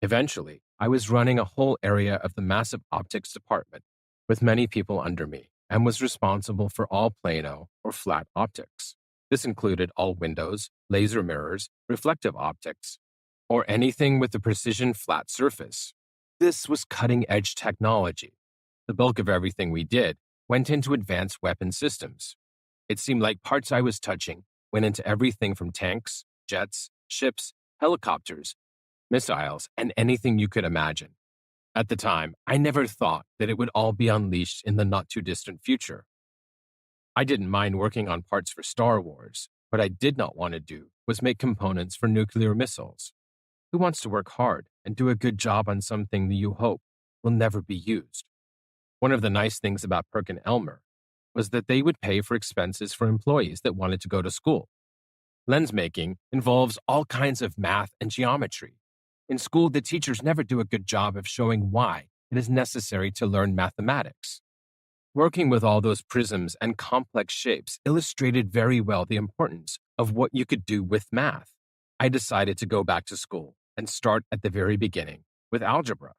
Eventually, I was running a whole area of the massive optics department with many people under me and was responsible for all plano or flat optics. This included all windows, laser mirrors, reflective optics, or anything with a precision flat surface. This was cutting-edge technology. The bulk of everything we did went into advanced weapon systems. It seemed like parts I was touching went into everything from tanks, jets, ships, helicopters, missiles, and anything you could imagine. At the time, I never thought that it would all be unleashed in the not-too-distant future. I didn't mind working on parts for Star Wars. What I did not want to do was make components for nuclear missiles. Who wants to work hard and do a good job on something that you hope will never be used? One of the nice things about PerkinElmer was that they would pay for expenses for employees that wanted to go to school. Lens making involves all kinds of math and geometry. In school, the teachers never do a good job of showing why it is necessary to learn mathematics. Working with all those prisms and complex shapes illustrated very well the importance of what you could do with math. I decided to go back to school and start at the very beginning with algebra.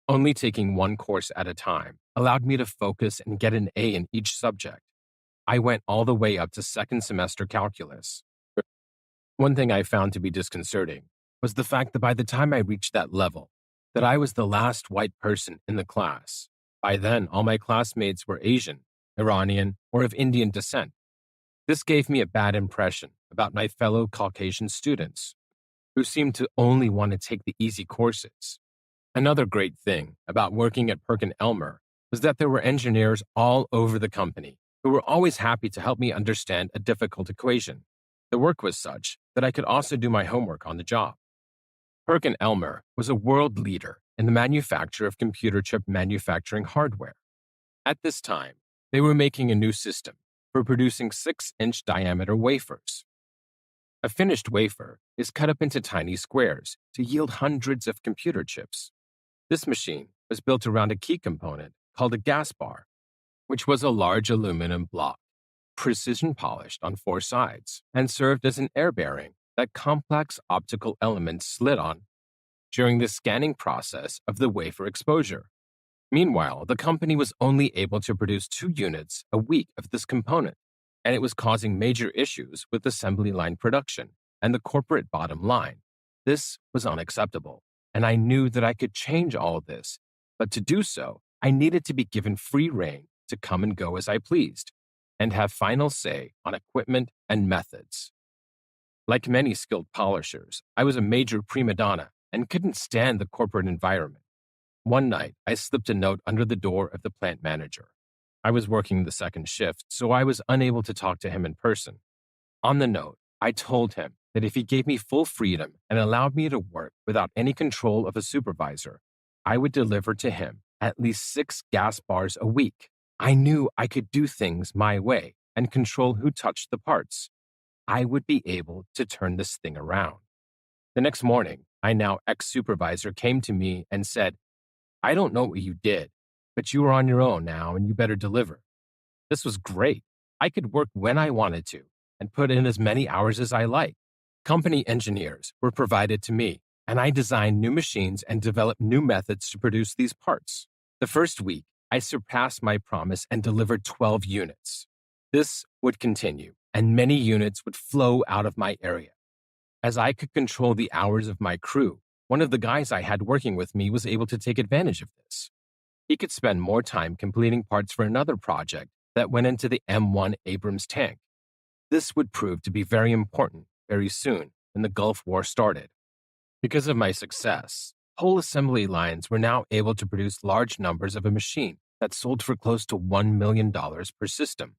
Only taking one course at a time allowed me to focus and get an A in each subject. I went all the way up to second semester calculus. One thing I found to be disconcerting was the fact that by the time I reached that level, that I was the last white person in the class. By then, all my classmates were Asian, Iranian, or of Indian descent. This gave me a bad impression about my fellow Caucasian students, who seemed to only want to take the easy courses. Another great thing about working at PerkinElmer was that there were engineers all over the company who were always happy to help me understand a difficult equation. The work was such that I could also do my homework on the job. PerkinElmer was a world leader in the manufacture of computer chip manufacturing hardware. At this time, they were making a new system for producing 6-inch diameter wafers. A finished wafer is cut up into tiny squares to yield hundreds of computer chips. This machine was built around a key component called a gas bar, which was a large aluminum block, precision polished on 4 sides, and served as an air bearing that complex optical elements slid on during the scanning process of the wafer exposure. Meanwhile, the company was only able to produce 2 units a week of this component, and it was causing major issues with assembly line production and the corporate bottom line. This was unacceptable, and I knew that I could change all of this, but to do so, I needed to be given free rein to come and go as I pleased, and have final say on equipment and methods. Like many skilled polishers, I was a major prima donna and couldn't stand the corporate environment. One night, I slipped a note under the door of the plant manager. I was working the second shift, so I was unable to talk to him in person. On the note, I told him that if he gave me full freedom and allowed me to work without any control of a supervisor, I would deliver to him at least 6 gas bars a week. I knew I could do things my way and control who touched the parts. I would be able to turn this thing around. The next morning, my now ex-supervisor came to me and said, "I don't know what you did, but you are on your own now and you better deliver." This was great. I could work when I wanted to and put in as many hours as I liked. Company engineers were provided to me, and I designed new machines and developed new methods to produce these parts. The first week, I surpassed my promise and delivered 12 units. This would continue, and many units would flow out of my area. As I could control the hours of my crew, one of the guys I had working with me was able to take advantage of this. He could spend more time completing parts for another project that went into the M1 Abrams tank. This would prove to be very important very soon when the Gulf War started. Because of my success, whole assembly lines were now able to produce large numbers of a machine that sold for close to $1 million per system.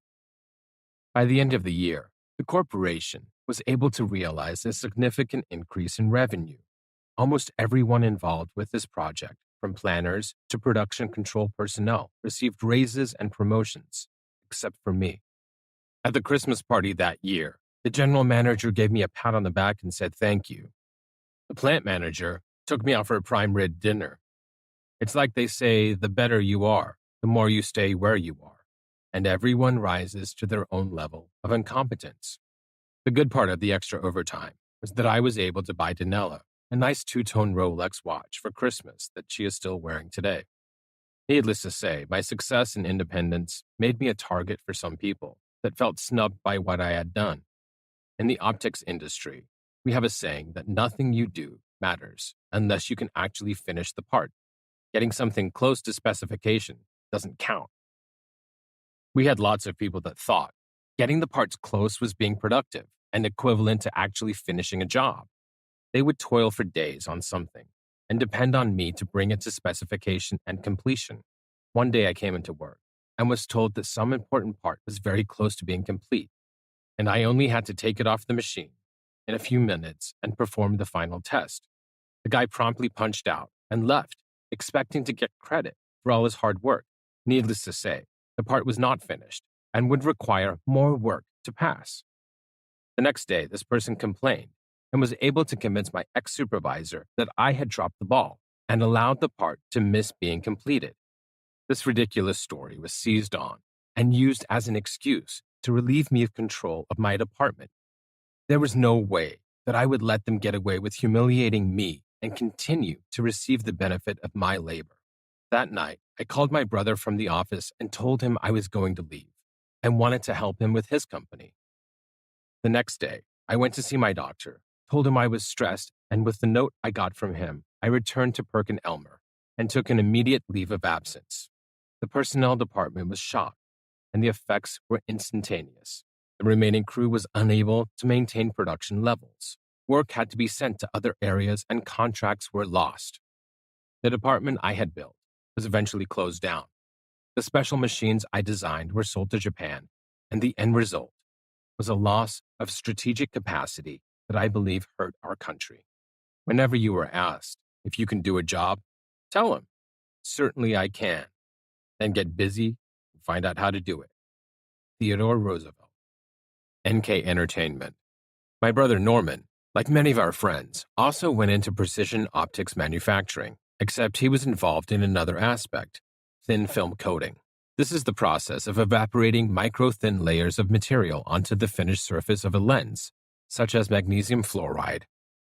By the end of the year, the corporation was able to realize a significant increase in revenue. Almost everyone involved with this project from planners to production control personnel, received raises and promotions, except for me. At the Christmas party that year, the general manager gave me a pat on the back and said thank you. The plant manager took me out for a prime rib dinner. It's like they say, the better you are, the more you stay where you are, and everyone rises to their own level of incompetence. The good part of the extra overtime was that I was able to buy Danella a nice two-tone Rolex watch for Christmas that she is still wearing today. Needless to say, my success and independence made me a target for some people that felt snubbed by what I had done. In the optics industry, we have a saying that nothing you do matters unless you can actually finish the part. Getting something close to specification doesn't count. We had lots of people that thought getting the parts close was being productive and equivalent to actually finishing a job. They would toil for days on something and depend on me to bring it to specification and completion. One day I came into work and was told that some important part was very close to being complete, and I only had to take it off the machine in a few minutes and perform the final test. The guy promptly punched out and left, expecting to get credit for all his hard work. Needless to say, the part was not finished and would require more work to pass. The next day, this person complained and was able to convince my ex-supervisor that I had dropped the ball and allowed the part to miss being completed. This ridiculous story was seized on and used as an excuse to relieve me of control of my department. There was no way that I would let them get away with humiliating me and continue to receive the benefit of my labor. That night, I called my brother from the office and told him I was going to leave and wanted to help him with his company. The next day, I went to see my doctor, told him I was stressed, and with the note I got from him, I returned to PerkinElmer and took an immediate leave of absence. The personnel department was shocked, and the effects were instantaneous. The remaining crew was unable to maintain production levels. Work had to be sent to other areas, and contracts were lost. The department I had built was eventually closed down. The special machines I designed were sold to Japan, and the end result was a loss of strategic capacity that I believe hurt our country. Whenever you are asked if you can do a job, tell them, certainly I can. Then get busy and find out how to do it. Theodore Roosevelt. NK Entertainment. My brother Norman, like many of our friends, also went into precision optics manufacturing, except he was involved in another aspect, thin film coating. This is the process of evaporating micro-thin layers of material onto the finished surface of a lens, such as magnesium fluoride,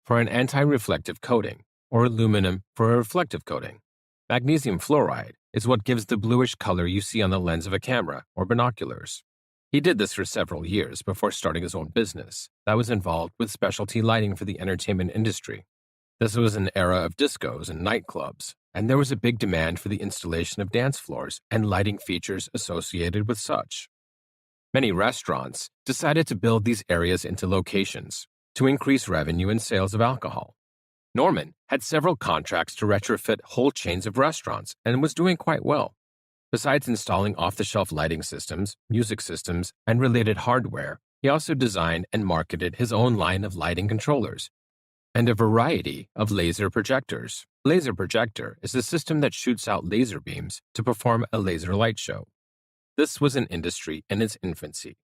for an anti-reflective coating, or aluminum for a reflective coating. Magnesium fluoride is what gives the bluish color you see on the lens of a camera or binoculars. He did this for several years before starting his own business that was involved with specialty lighting for the entertainment industry. This was an era of discos and nightclubs, and there was a big demand for the installation of dance floors and lighting features associated with such. Many restaurants decided to build these areas into locations to increase revenue and sales of alcohol. Norman had several contracts to retrofit whole chains of restaurants and was doing quite well. Besides installing off-the-shelf lighting systems, music systems, and related hardware, he also designed and marketed his own line of lighting controllers and a variety of laser projectors. Laser projector is a system that shoots out laser beams to perform a laser light show. This was an industry in its infancy,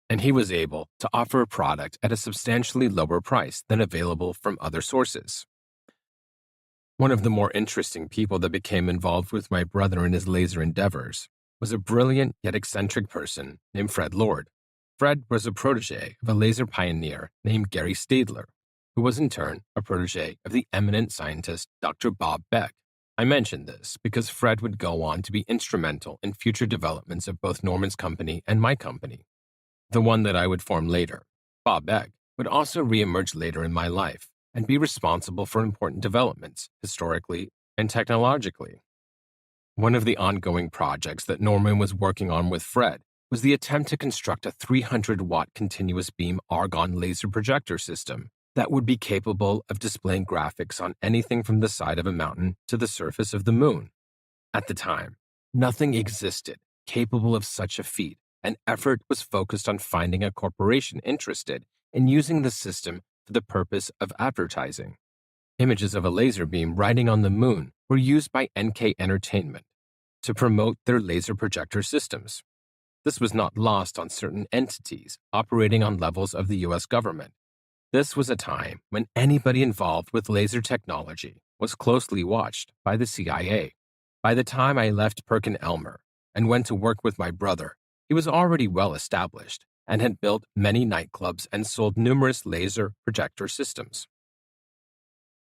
and he was able to offer a product at a substantially lower price than available from other sources. One of the more interesting people that became involved with my brother in his laser endeavors was a brilliant yet eccentric person named Fred Lord. Fred was a protege of a laser pioneer named Gary Stadler, who was in turn a protege of the eminent scientist Dr. Bob Beck. I mention this because Fred would go on to be instrumental in future developments of both Norman's company and my company, the one that I would form later. Bob Beck would also reemerge later in my life and be responsible for important developments, historically and technologically. One of the ongoing projects that Norman was working on with Fred was the attempt to construct a 300-watt continuous beam argon laser projector system that would be capable of displaying graphics on anything from the side of a mountain to the surface of the moon. At the time, nothing existed capable of such a feat, and effort was focused on finding a corporation interested in using the system for the purpose of advertising. Images of a laser beam riding on the moon were used by NK Entertainment to promote their laser projector systems. This was not lost on certain entities operating on levels of the U.S. government. This was a time when anybody involved with laser technology was closely watched by the CIA. By the time I left PerkinElmer and went to work with my brother, he was already well established and had built many nightclubs and sold numerous laser projector systems.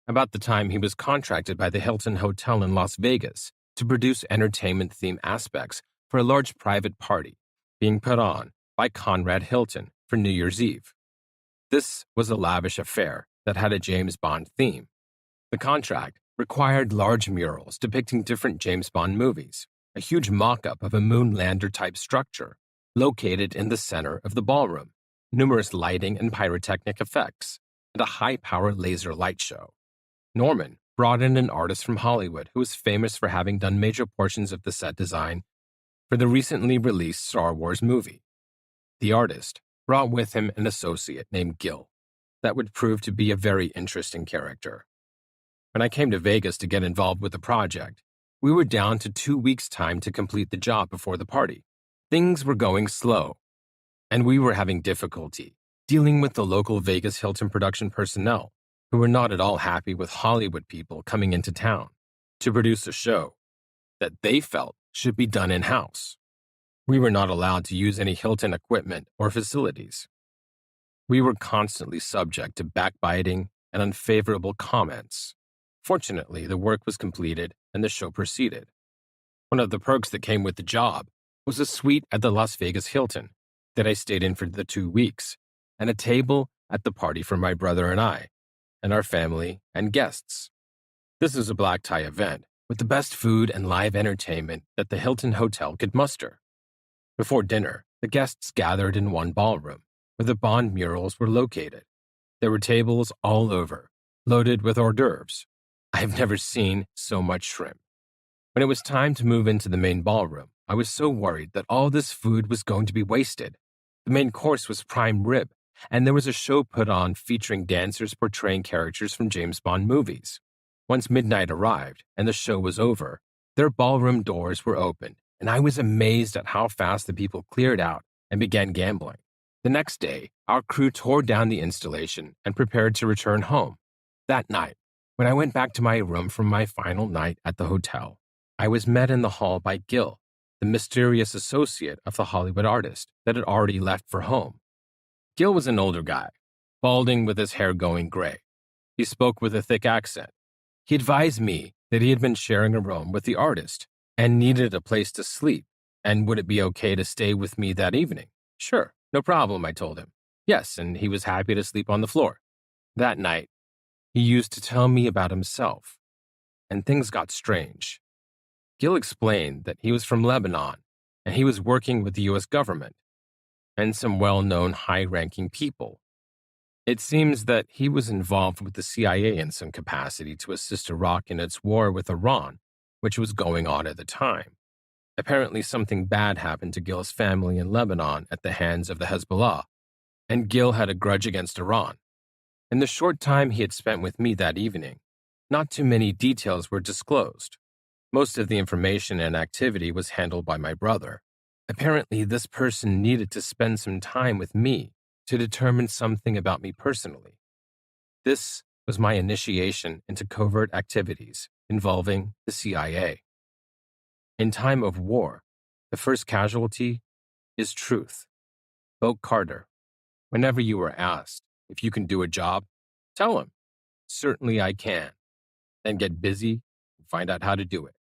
About the time he was contracted by the Hilton Hotel in Las Vegas to produce entertainment-themed aspects for a large private party being put on by Conrad Hilton for New Year's Eve. This was a lavish affair that had a James Bond theme. The contract required large murals depicting different James Bond movies, a huge mock-up of a moonlander-type structure located in the center of the ballroom, numerous lighting and pyrotechnic effects, and a high-power laser light show. Norman brought in an artist from Hollywood who was famous for having done major portions of the set design for the recently released Star Wars movie. The artist brought with him an associate named Gil that would prove to be a very interesting character. When I came to Vegas to get involved with the project, we were down to 2 weeks' time to complete the job before the party. Things were going slow, and we were having difficulty dealing with the local Vegas Hilton production personnel who were not at all happy with Hollywood people coming into town to produce a show that they felt should be done in-house. We were not allowed to use any Hilton equipment or facilities. We were constantly subject to backbiting and unfavorable comments. Fortunately, the work was completed and the show proceeded. One of the perks that came with the job was a suite at the Las Vegas Hilton that I stayed in for the 2 weeks, and a table at the party for my brother and I, and our family and guests. This is a black tie event with the best food and live entertainment that the Hilton Hotel could muster. Before dinner, the guests gathered in one ballroom where the Bond murals were located. There were tables all over, loaded with hors d'oeuvres. I have never seen so much shrimp. When it was time to move into the main ballroom, I was so worried that all this food was going to be wasted. The main course was prime rib, and there was a show put on featuring dancers portraying characters from James Bond movies. Once midnight arrived and the show was over, their ballroom doors were opened, and I was amazed at how fast the people cleared out and began gambling. The next day, our crew tore down the installation and prepared to return home. That night, when I went back to my room from my final night at the hotel, I was met in the hall by Gil, the mysterious associate of the Hollywood artist that had already left for home. Gil was an older guy, balding with his hair going gray. He spoke with a thick accent. He advised me that he had been sharing a room with the artist and needed a place to sleep, and would it be okay to stay with me that evening? Sure, no problem, I told him. Yes, and he was happy to sleep on the floor. That night, he used to tell me about himself, and things got strange. Gil explained that he was from Lebanon, and he was working with the U.S. government and some well-known high-ranking people. It seems that he was involved with the CIA in some capacity to assist Iraq in its war with Iran, which was going on at the time. Apparently, something bad happened to Gil's family in Lebanon at the hands of the Hezbollah, and Gil had a grudge against Iran. In the short time he had spent with me that evening, not too many details were disclosed. Most of the information and activity was handled by my brother. Apparently, this person needed to spend some time with me to determine something about me personally. This was my initiation into covert activities involving the CIA. In time of war, the first casualty is truth. Bill Carter, whenever you are asked if you can do a job, tell him, certainly I can. Then get busy and find out how to do it.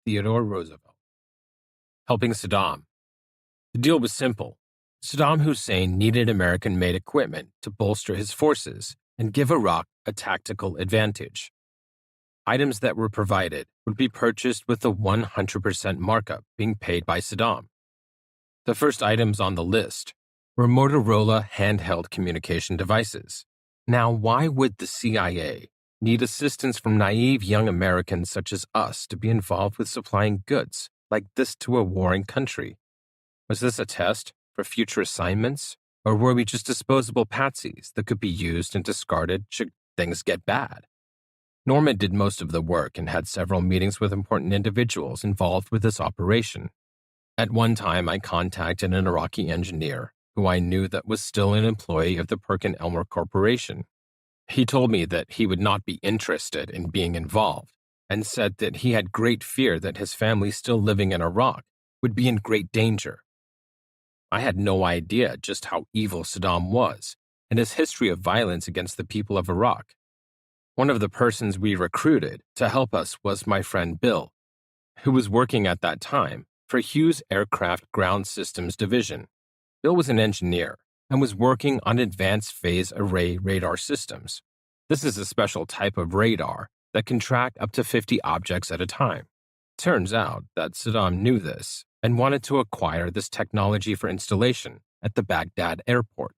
Theodore Roosevelt. Helping Saddam. The deal was simple. Saddam Hussein needed American-made equipment to bolster his forces and give Iraq a tactical advantage. Items that were provided would be purchased with a 100% markup being paid by Saddam. The first items on the list were Motorola handheld communication devices. Now, why would the CIA need assistance from naive young Americans such as us to be involved with supplying goods like this to a warring country? Was this a test for future assignments, or were we just disposable patsies that could be used and discarded should things get bad? Norma did most of the work and had several meetings with important individuals involved with this operation. At one time, I contacted an Iraqi engineer who I knew that was still an employee of the Perkin-Elmer Corporation. He told me that he would not be interested in being involved and said that he had great fear that his family still living in Iraq would be in great danger. I had no idea just how evil Saddam was and his history of violence against the people of Iraq. One of the persons we recruited to help us was my friend Bill, who was working at that time for Hughes Aircraft Ground Systems Division. Bill was an engineer and was working on advanced phase array radar systems. This is a special type of radar that can track up to 50 objects at a time. Turns out that Saddam knew this and wanted to acquire this technology for installation at the Baghdad airport.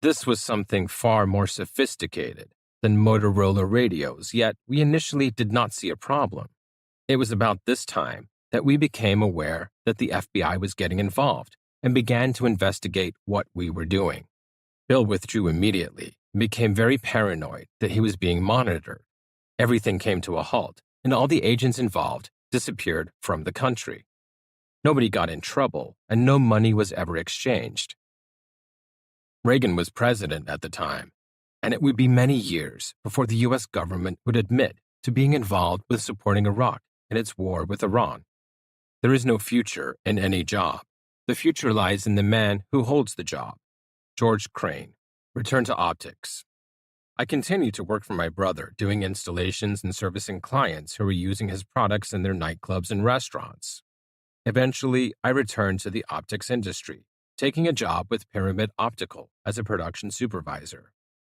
This was something far more sophisticated than Motorola radios, yet we initially did not see a problem. It was about this time that we became aware that the FBI was getting involved and began to investigate what we were doing. Bill withdrew immediately and became very paranoid that he was being monitored. Everything came to a halt, and all the agents involved disappeared from the country. Nobody got in trouble, and no money was ever exchanged. Reagan was president at the time, and it would be many years before the U.S. government would admit to being involved with supporting Iraq in its war with Iran. There is no future in any job. The future lies in the man who holds the job. George Crane. Return to optics. I continued to work for my brother, doing installations and servicing clients who were using his products in their nightclubs and restaurants. Eventually, I returned to the optics industry, taking a job with Pyramid Optical as a production supervisor.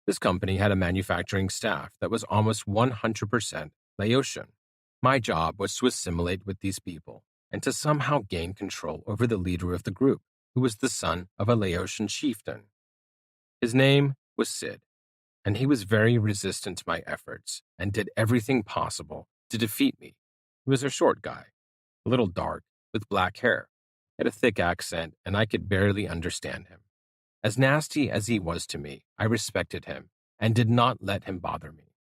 This company had a manufacturing staff that was almost 100% Laotian. My job was to assimilate with these people and to somehow gain control over the leader of the group, who was the son of a Laotian chieftain. His name was Sid, and he was very resistant to my efforts and did everything possible to defeat me. He was a short guy, a little dark, with black hair, had a thick accent, and I could barely understand him. As nasty as he was to me, I respected him and did not let him bother me.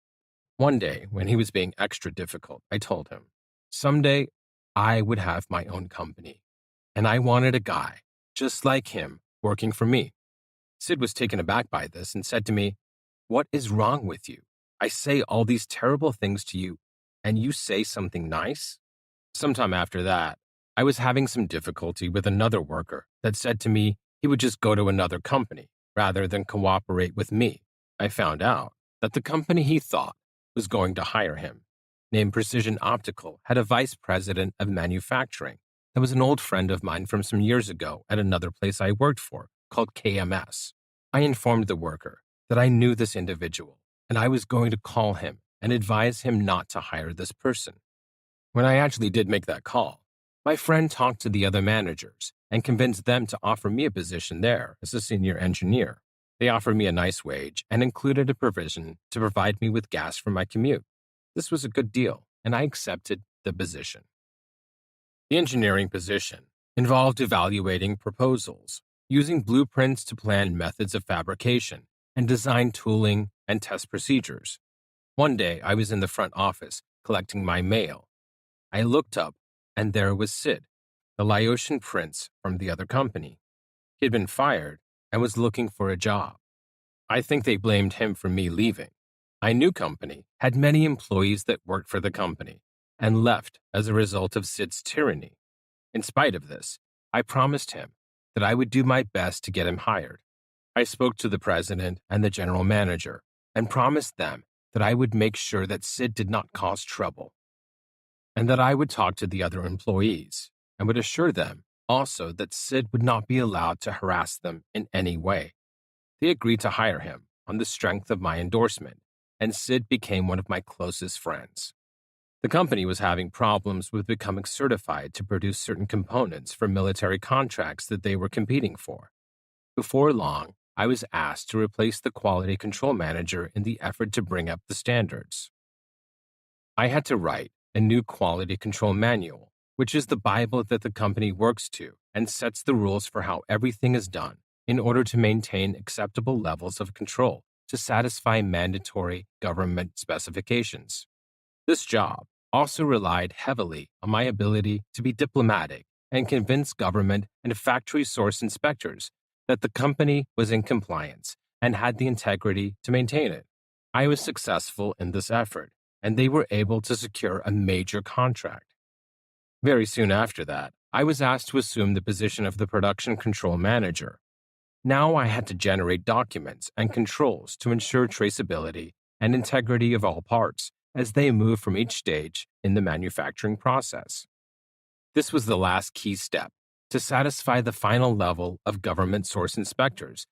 One day, when he was being extra difficult, I told him, someday I would have my own company, and I wanted a guy just like him working for me. Sid was taken aback by this and said to me, "What is wrong with you? I say all these terrible things to you, and you say something nice?" Sometime after that, I was having some difficulty with another worker that said to me he would just go to another company rather than cooperate with me. I found out that the company he thought was going to hire him, named Precision Optical, had a vice president of manufacturing that was an old friend of mine from some years ago at another place I worked for called KMS. I informed the worker that I knew this individual and I was going to call him and advise him not to hire this person. When I actually did make that call, my friend talked to the other managers and convinced them to offer me a position there as a senior engineer. They offered me a nice wage and included a provision to provide me with gas for my commute. This was a good deal, and I accepted the position. The engineering position involved evaluating proposals, using blueprints to plan methods of fabrication, and design tooling and test procedures. One day, I was in the front office collecting my mail. I looked up, and there was Sid, the Laotian prince from the other company. He had been fired and was looking for a job. I think they blamed him for me leaving. My new company had many employees that worked for the company and left as a result of Sid's tyranny. In spite of this, I promised him that I would do my best to get him hired. I spoke to the president and the general manager and promised them that I would make sure that Sid did not cause trouble, and that I would talk to the other employees and would assure them also that Sid would not be allowed to harass them in any way. They agreed to hire him on the strength of my endorsement, and Sid became one of my closest friends. The company was having problems with becoming certified to produce certain components for military contracts that they were competing for. Before long, I was asked to replace the quality control manager in the effort to bring up the standards. I had to write a new quality control manual, which is the Bible that the company works to and sets the rules for how everything is done in order to maintain acceptable levels of control to satisfy mandatory government specifications. This job also relied heavily on my ability to be diplomatic and convince government and factory source inspectors that the company was in compliance and had the integrity to maintain it. I was successful in this effort, and they were able to secure a major contract. Very soon after that, I was asked to assume the position of the production control manager. Now I had to generate documents and controls to ensure traceability and integrity of all parts as they move from each stage in the manufacturing process. This was the last key step to satisfy the final level of government source inspectors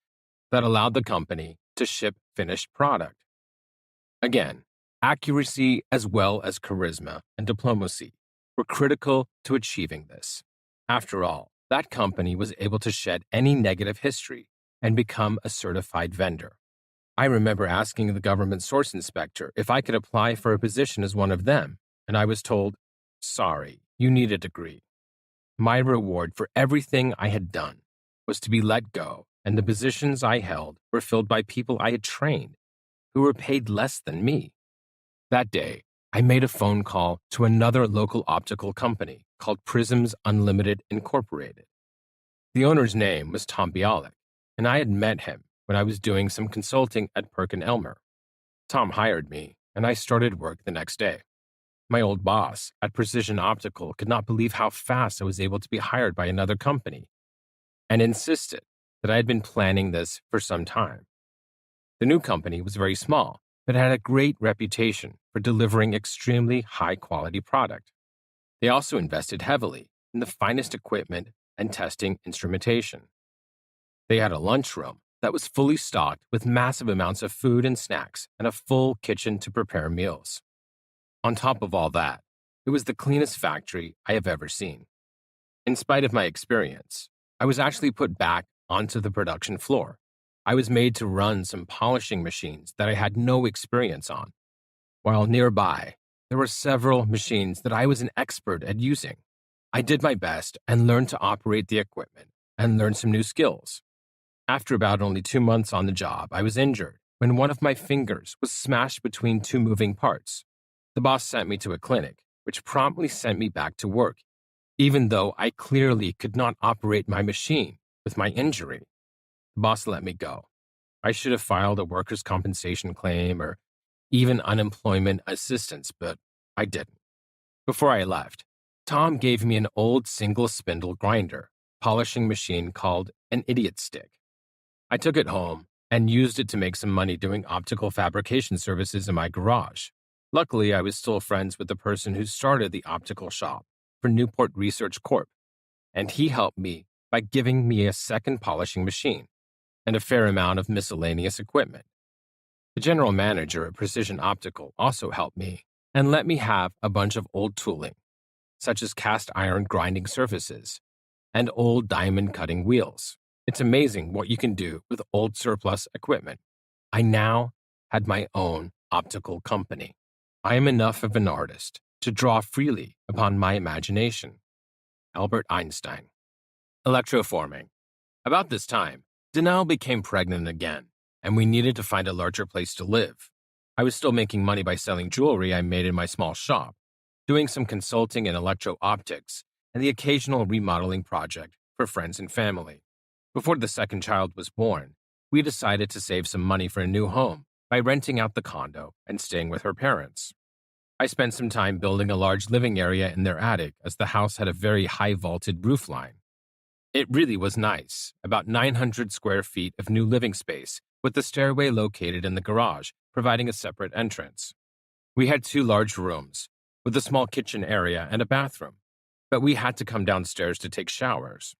that allowed the company to ship finished product. Again, accuracy as well as charisma and diplomacy were critical to achieving this. After all, that company was able to shed any negative history and become a certified vendor. I remember asking the government source inspector if I could apply for a position as one of them, and I was told, "Sorry, you need a degree." My reward for everything I had done was to be let go, and the positions I held were filled by people I had trained who were paid less than me. That day, I made a phone call to another local optical company called Prisms Unlimited Incorporated. The owner's name was Tom Bialik, and I had met him when I was doing some consulting at Perkin-Elmer. Tom hired me, and I started work the next day. My old boss at Precision Optical could not believe how fast I was able to be hired by another company, and insisted that I had been planning this for some time. The new company was very small, but had a great reputation for delivering extremely high-quality product. They also invested heavily in the finest equipment and testing instrumentation. They had a lunchroom that was fully stocked with massive amounts of food and snacks and a full kitchen to prepare meals. On top of all that, it was the cleanest factory I have ever seen. In spite of my experience, I was actually put back onto the production floor. I was made to run some polishing machines that I had no experience on, while nearby, there were several machines that I was an expert at using. I did my best and learned to operate the equipment and learn some new skills. After about only 2 months on the job, I was injured when one of my fingers was smashed between two moving parts. The boss sent me to a clinic, which promptly sent me back to work, even though I clearly could not operate my machine with my injury. The boss let me go. I should have filed a workers' compensation claim or even unemployment assistance, but I didn't. Before I left, Tom gave me an old single spindle grinder polishing machine called an idiot stick. I took it home and used it to make some money doing optical fabrication services in my garage. Luckily, I was still friends with the person who started the optical shop for Newport Research Corp, and he helped me by giving me a second polishing machine and a fair amount of miscellaneous equipment. The general manager at Precision Optical also helped me and let me have a bunch of old tooling, such as cast iron grinding surfaces and old diamond cutting wheels. It's amazing what you can do with old surplus equipment. I now had my own optical company. I am enough of an artist to draw freely upon my imagination. Albert Einstein. Electroforming. About this time, Danelle became pregnant again, and we needed to find a larger place to live. I was still making money by selling jewelry I made in my small shop, doing some consulting in electro-optics, and the occasional remodeling project for friends and family. Before the second child was born, we decided to save some money for a new home by renting out the condo and staying with her parents. I spent some time building a large living area in their attic as the house had a very high vaulted roofline. It really was nice, about 900 square feet of new living space, with the stairway located in the garage, providing a separate entrance. We had 2 large rooms, with a small kitchen area and a bathroom, but we had to come downstairs to take showers.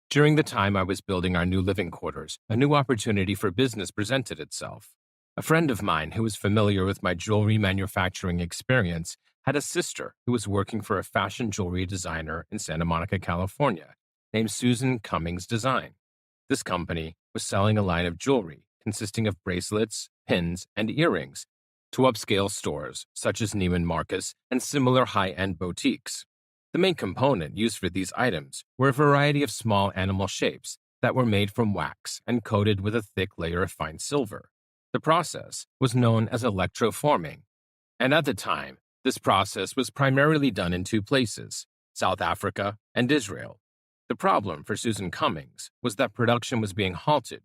During the time I was building our new living quarters, a new opportunity for business presented itself. A friend of mine who was familiar with my jewelry manufacturing experience had a sister who was working for a fashion jewelry designer in Santa Monica, California, named Susan Cummings Design. This company was selling a line of jewelry consisting of bracelets, pins, and earrings to upscale stores such as Neiman Marcus and similar high-end boutiques. The main component used for these items were a variety of small animal shapes that were made from wax and coated with a thick layer of fine silver. The process was known as electroforming, and at the time, this process was primarily done in two places, South Africa and Israel. The problem for Susan Cummings was that production was being halted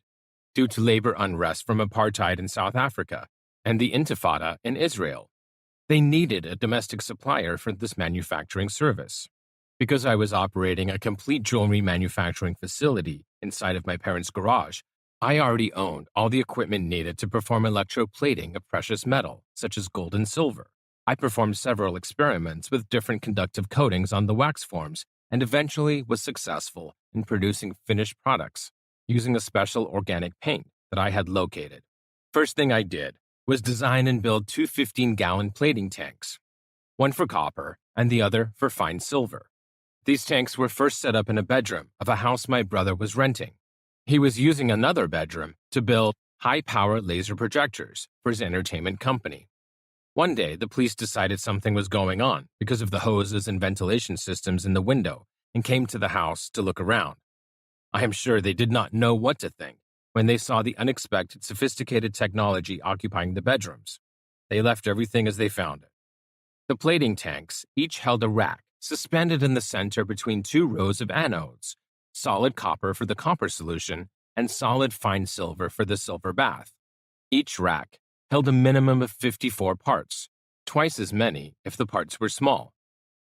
due to labor unrest from apartheid in South Africa and the Intifada in Israel. They needed a domestic supplier for this manufacturing service. Because I was operating a complete jewelry manufacturing facility inside of my parents' garage, I already owned all the equipment needed to perform electroplating of precious metal, such as gold and silver. I performed several experiments with different conductive coatings on the wax forms and eventually was successful in producing finished products using a special organic paint that I had located. First thing I did was design and build two 15-gallon plating tanks, one for copper and the other for fine silver. These tanks were first set up in a bedroom of a house my brother was renting. He was using another bedroom to build high-power laser projectors for his entertainment company. One day, the police decided something was going on because of the hoses and ventilation systems in the window and came to the house to look around. I am sure they did not know what to think when they saw the unexpected sophisticated technology occupying the bedrooms. They left everything as they found it. The plating tanks each held a rack suspended in the center between two rows of anodes, solid copper for the copper solution and solid fine silver for the silver bath. Each rack held a minimum of 54 parts, twice as many if the parts were small.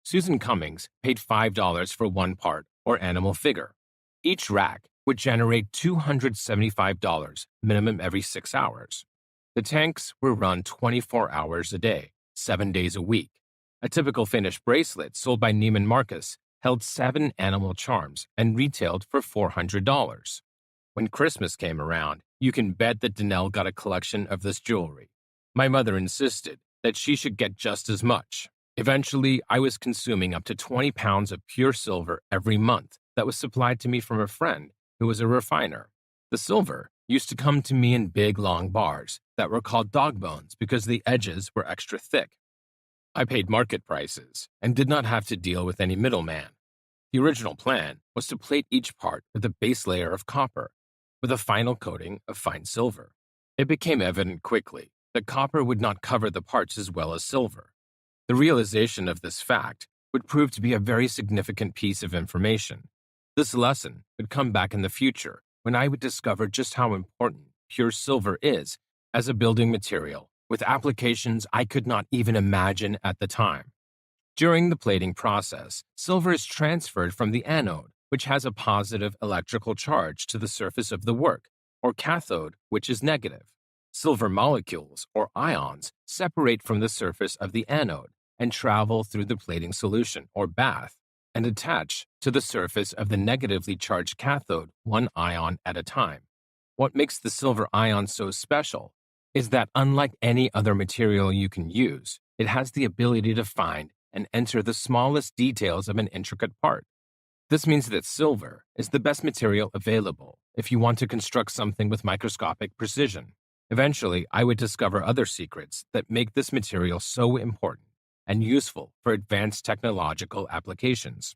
Susan Cummings paid $5 for one part or animal figure. Each rack would generate $275 minimum every 6 hours. The tanks were run 24 hours a day, 7 days a week. A typical finished bracelet sold by Neiman Marcus held 7 animal charms and retailed for $400. When Christmas came around, you can bet that Danelle got a collection of this jewelry. My mother insisted that she should get just as much. Eventually, I was consuming up to 20 pounds of pure silver every month that was supplied to me from a friend who was a refiner. The silver used to come to me in big, long bars that were called dog bones because the edges were extra thick. I paid market prices and did not have to deal with any middleman. The original plan was to plate each part with a base layer of copper with a final coating of fine silver. It became evident quickly that copper would not cover the parts as well as silver. The realization of this fact would prove to be a very significant piece of information. This lesson would come back in the future when I would discover just how important pure silver is as a building material with applications I could not even imagine at the time. During the plating process, silver is transferred from the anode, which has a positive electrical charge to the surface of the work, or cathode, which is negative. Silver molecules, or ions, separate from the surface of the anode and travel through the plating solution, or bath, and attach to the surface of the negatively charged cathode one ion at a time. What makes the silver ion so special is that unlike any other material you can use, it has the ability to find and enter the smallest details of an intricate part. This means that silver is the best material available if you want to construct something with microscopic precision. Eventually, I would discover other secrets that make this material so important and useful for advanced technological applications.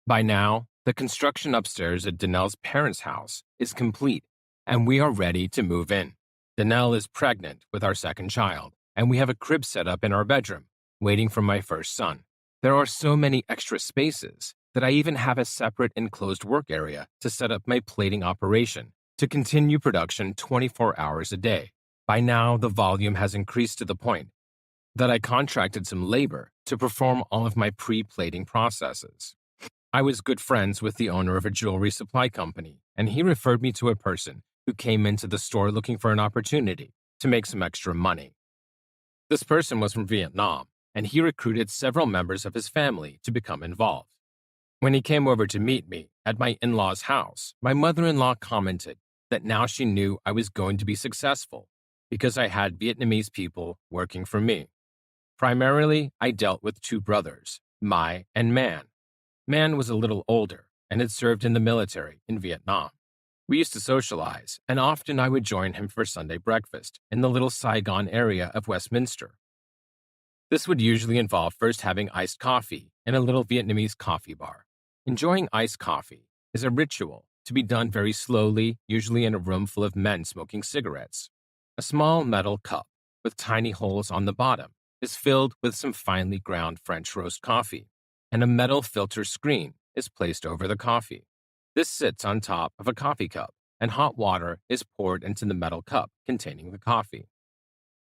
By now, the construction upstairs at Danelle's parents' house is complete, and we are ready to move in. Danelle is pregnant with our second child, and we have a crib set up in our bedroom, waiting for my first son. There are so many extra spaces that I even have a separate enclosed work area to set up my plating operation to continue production 24 hours a day. By now, the volume has increased to the point that I contracted some labor to perform all of my pre-plating processes. I was good friends with the owner of a jewelry supply company, and he referred me to a person who came into the store looking for an opportunity to make some extra money. This person was from Vietnam, and he recruited several members of his family to become involved. When he came over to meet me at my in-laws' house, my mother-in-law commented that now she knew I was going to be successful because I had Vietnamese people working for me. Primarily, I dealt with two brothers, Mai and Man. Man was a little older and had served in the military in Vietnam. We used to socialize, and often I would join him for Sunday breakfast in the little Saigon area of Westminster. This would usually involve first having iced coffee in a little Vietnamese coffee bar. Enjoying iced coffee is a ritual to be done very slowly, usually in a room full of men smoking cigarettes. A small metal cup with tiny holes on the bottom is filled with some finely ground French roast coffee, and a metal filter screen is placed over the coffee. This sits on top of a coffee cup, and hot water is poured into the metal cup containing the coffee.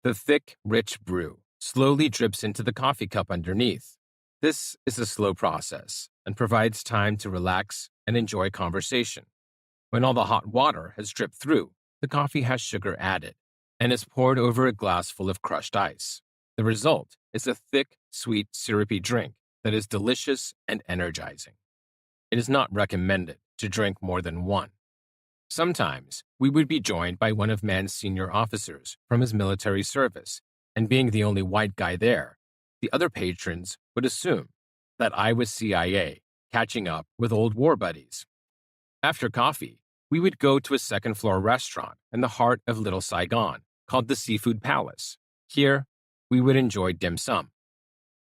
The thick, rich brew slowly drips into the coffee cup underneath. This is a slow process and provides time to relax and enjoy conversation. When all the hot water has dripped through, the coffee has sugar added and is poured over a glass full of crushed ice. The result is a thick, sweet, syrupy drink that is delicious and energizing. It is not recommended to drink more than one. Sometimes we would be joined by one of man's senior officers from his military service, and being the only white guy there, the other patrons would assume that I was CIA catching up with old war buddies. After coffee, we would go to a second-floor restaurant in the heart of Little Saigon called the Seafood Palace. Here, we would enjoy dim sum.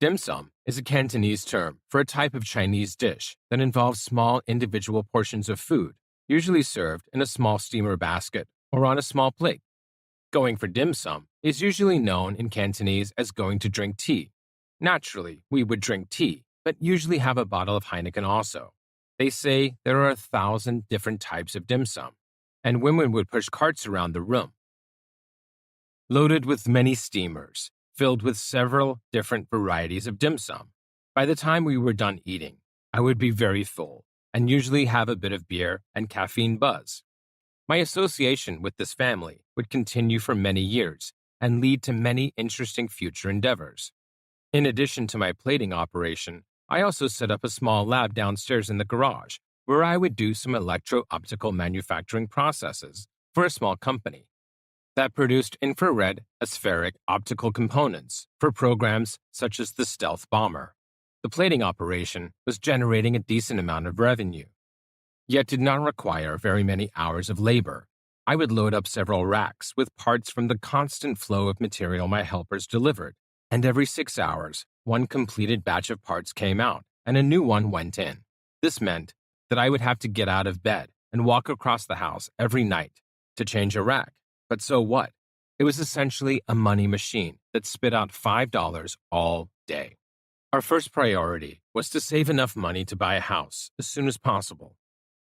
Dim sum is a Cantonese term for a type of Chinese dish that involves small individual portions of food, usually served in a small steamer basket or on a small plate. Going for dim sum is usually known in Cantonese as going to drink tea. Naturally, we would drink tea, but usually have a bottle of Heineken also. They say there are 1,000 different types of dim sum, and women would push carts around the room, loaded with many steamers, filled with several different varieties of dim sum. By the time we were done eating, I would be very full and usually have a bit of beer and caffeine buzz. My association with this family would continue for many years and lead to many interesting future endeavors. In addition to my plating operation, I also set up a small lab downstairs in the garage where I would do some electro-optical manufacturing processes for a small company that produced infrared aspheric optical components for programs such as the stealth bomber. The plating operation was generating a decent amount of revenue, yet did not require very many hours of labor. I would load up several racks with parts from the constant flow of material my helpers delivered, and every 6 hours, one completed batch of parts came out and a new one went in. This meant that I would have to get out of bed and walk across the house every night to change a rack. But so what? It was essentially a money machine that spit out $5 all day. Our first priority was to save enough money to buy a house as soon as possible.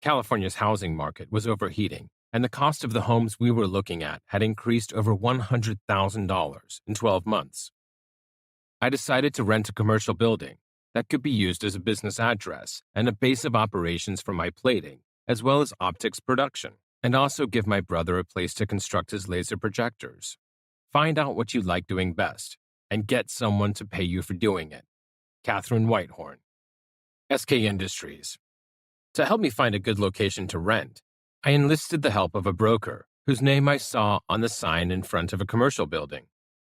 California's housing market was overheating, and the cost of the homes we were looking at had increased over $100,000 in 12 months. I decided to rent a commercial building that could be used as a business address and a base of operations for my plating, as well as optics production, and also give my brother a place to construct his laser projectors. Find out what you like doing best, and get someone to pay you for doing it. Catherine Whitehorn. SK Industries. To help me find a good location to rent, I enlisted the help of a broker whose name I saw on the sign in front of a commercial building.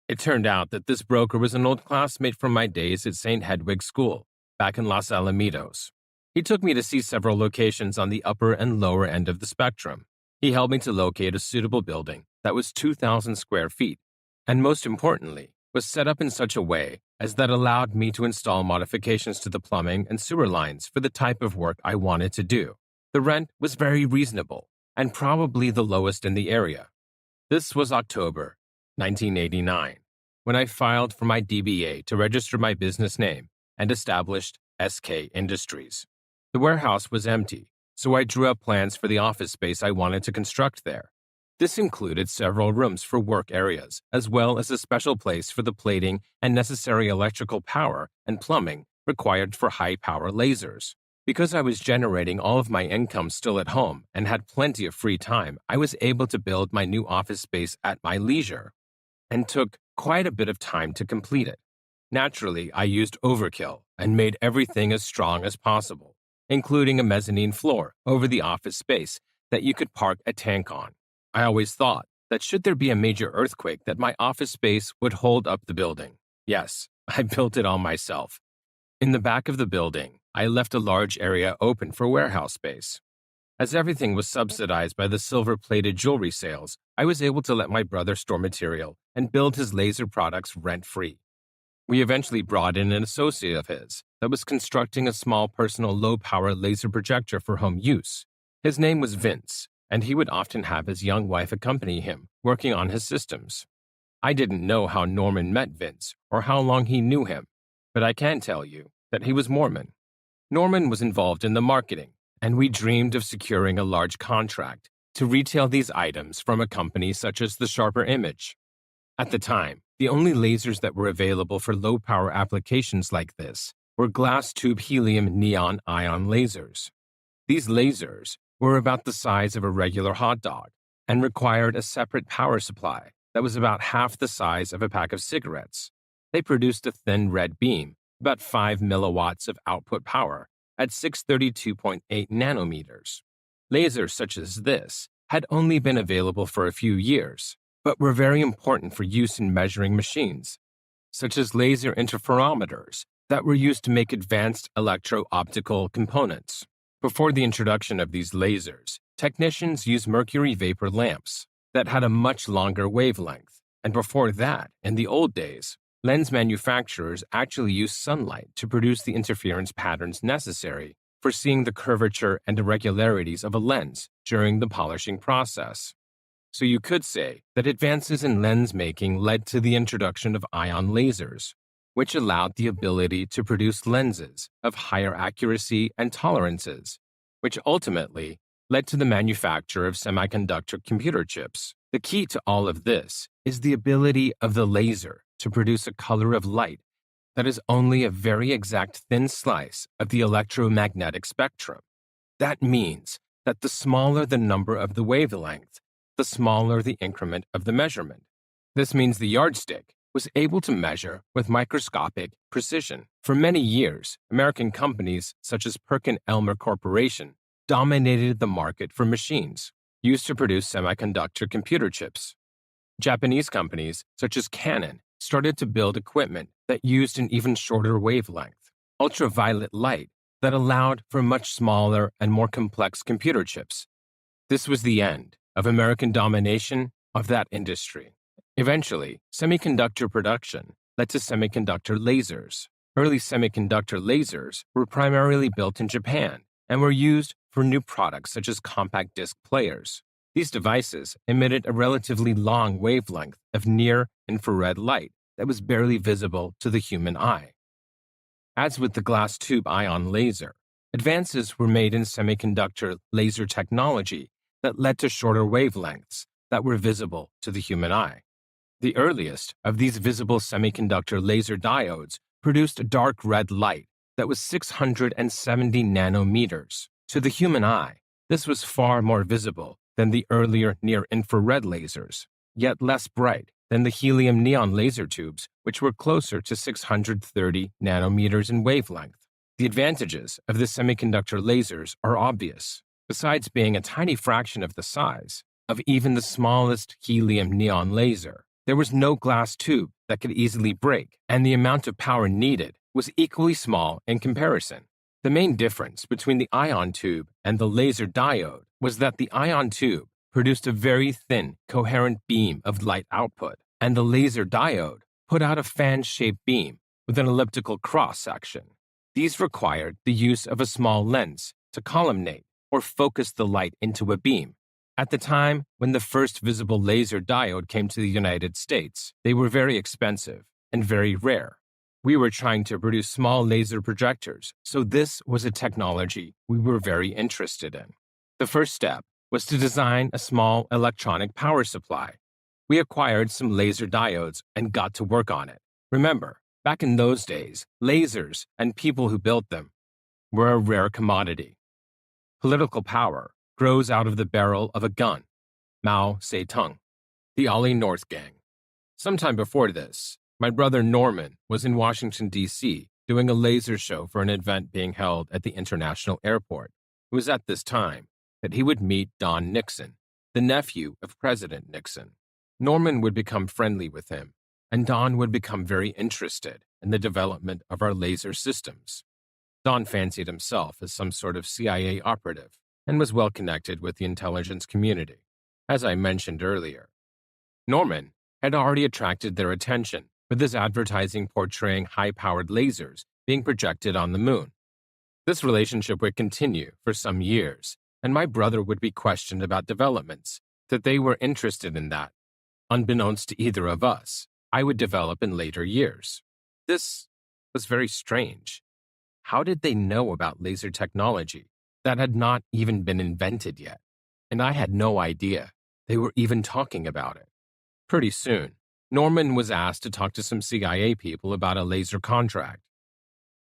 It turned out that this broker was an old classmate from my days at St. Hedwig School, back in Los Alamitos. He took me to see several locations on the upper and lower end of the spectrum. He helped me to locate a suitable building that was 2,000 square feet, and most importantly, was set up in such a way as that allowed me to install modifications to the plumbing and sewer lines for the type of work I wanted to do. The rent was very reasonable, and probably the lowest in the area. This was October 1989, when I filed for my DBA to register my business name and established SK Industries. The warehouse was empty, so I drew up plans for the office space I wanted to construct there. This included several rooms for work areas, as well as a special place for the plating and necessary electrical power and plumbing required for high-power lasers. Because I was generating all of my income still at home and had plenty of free time, I was able to build my new office space at my leisure, and took quite a bit of time to complete it. Naturally, I used overkill and made everything as strong as possible, including a mezzanine floor over the office space that you could park a tank on. I always thought that should there be a major earthquake that my office space would hold up the building. Yes, I built it all myself. In the back of the building, I left a large area open for warehouse space. As everything was subsidized by the silver-plated jewelry sales, I was able to let my brother store material and build his laser products rent-free. We eventually brought in an associate of his that was constructing a small personal low-power laser projector for home use. His name was Vince, and he would often have his young wife accompany him, working on his systems. I didn't know how Norman met Vince or how long he knew him, but I can tell you that he was Mormon. Norman was involved in the marketing, and we dreamed of securing a large contract to retail these items from a company such as the Sharper Image. At the time, the only lasers that were available for low-power applications like this were glass tube helium neon ion lasers. These lasers were about the size of a regular hot dog and required a separate power supply that was about half the size of a pack of cigarettes. They produced a thin red beam, about 5 milliwatts of output power at 632.8 nanometers. Lasers such as this had only been available for a few years, but were very important for use in measuring machines, such as laser interferometers that were used to make advanced electro-optical components. Before the introduction of these lasers, technicians used mercury vapor lamps that had a much longer wavelength, and before that, in the old days, lens manufacturers actually used sunlight to produce the interference patterns necessary for seeing the curvature and irregularities of a lens during the polishing process. So you could say that advances in lens making led to the introduction of ion lasers, which allowed the ability to produce lenses of higher accuracy and tolerances, which ultimately led to the manufacture of semiconductor computer chips. The key to all of this is the ability of the laser to produce a color of light that is only a very exact thin slice of the electromagnetic spectrum. That means that the smaller the number of the wavelength, the smaller the increment of the measurement. This means the yardstick was able to measure with microscopic precision. For many years, American companies such as Perkin-Elmer Corporation dominated the market for machines used to produce semiconductor computer chips. Japanese companies such as Canon started to build equipment that used an even shorter wavelength, ultraviolet light, that allowed for much smaller and more complex computer chips. This was the end of American domination of that industry. Eventually, semiconductor production led to semiconductor lasers. Early semiconductor lasers were primarily built in Japan and were used for new products such as compact disc players. These devices emitted a relatively long wavelength of near-infrared light that was barely visible to the human eye. As with the glass tube ion laser, advances were made in semiconductor laser technology that led to shorter wavelengths that were visible to the human eye. The earliest of these visible semiconductor laser diodes produced a dark red light that was 670 nanometers. To the human eye, this was far more visible than the earlier near-infrared lasers, yet less bright than the helium neon laser tubes, which were closer to 630 nanometers in wavelength. The advantages of the semiconductor lasers are obvious. Besides being a tiny fraction of the size of even the smallest helium neon laser, there was no glass tube that could easily break, and the amount of power needed was equally small in comparison. The main difference between the ion tube and the laser diode was that the ion tube produced a very thin, coherent beam of light output, and the laser diode put out a fan-shaped beam with an elliptical cross-section. These required the use of a small lens to collimate or focus the light into a beam. At the time when the first visible laser diode came to the United States, they were very expensive and very rare. We were trying to produce small laser projectors, so this was a technology we were very interested in. The first step was to design a small electronic power supply. We acquired some laser diodes and got to work on it. Remember, back in those days, lasers and people who built them were a rare commodity. Political power grows out of the barrel of a gun. Mao Zedong, the Ollie North Gang. Sometime before this, my brother Norman was in Washington, D.C., doing a laser show for an event being held at the International Airport. It was at this time that he would meet Don Nixon, the nephew of President Nixon. Norman would become friendly with him, and Don would become very interested in the development of our laser systems. Don fancied himself as some sort of CIA operative and was well connected with the intelligence community, as I mentioned earlier. Norman had already attracted their attention with his advertising portraying high-powered lasers being projected on the moon. This relationship would continue for some years, and my brother would be questioned about developments that they were interested in that, unbeknownst to either of us, I would develop in later years. This was very strange. How did they know about laser technology that had not even been invented yet? And I had no idea they were even talking about it. Pretty soon, Norman was asked to talk to some CIA people about a laser contract.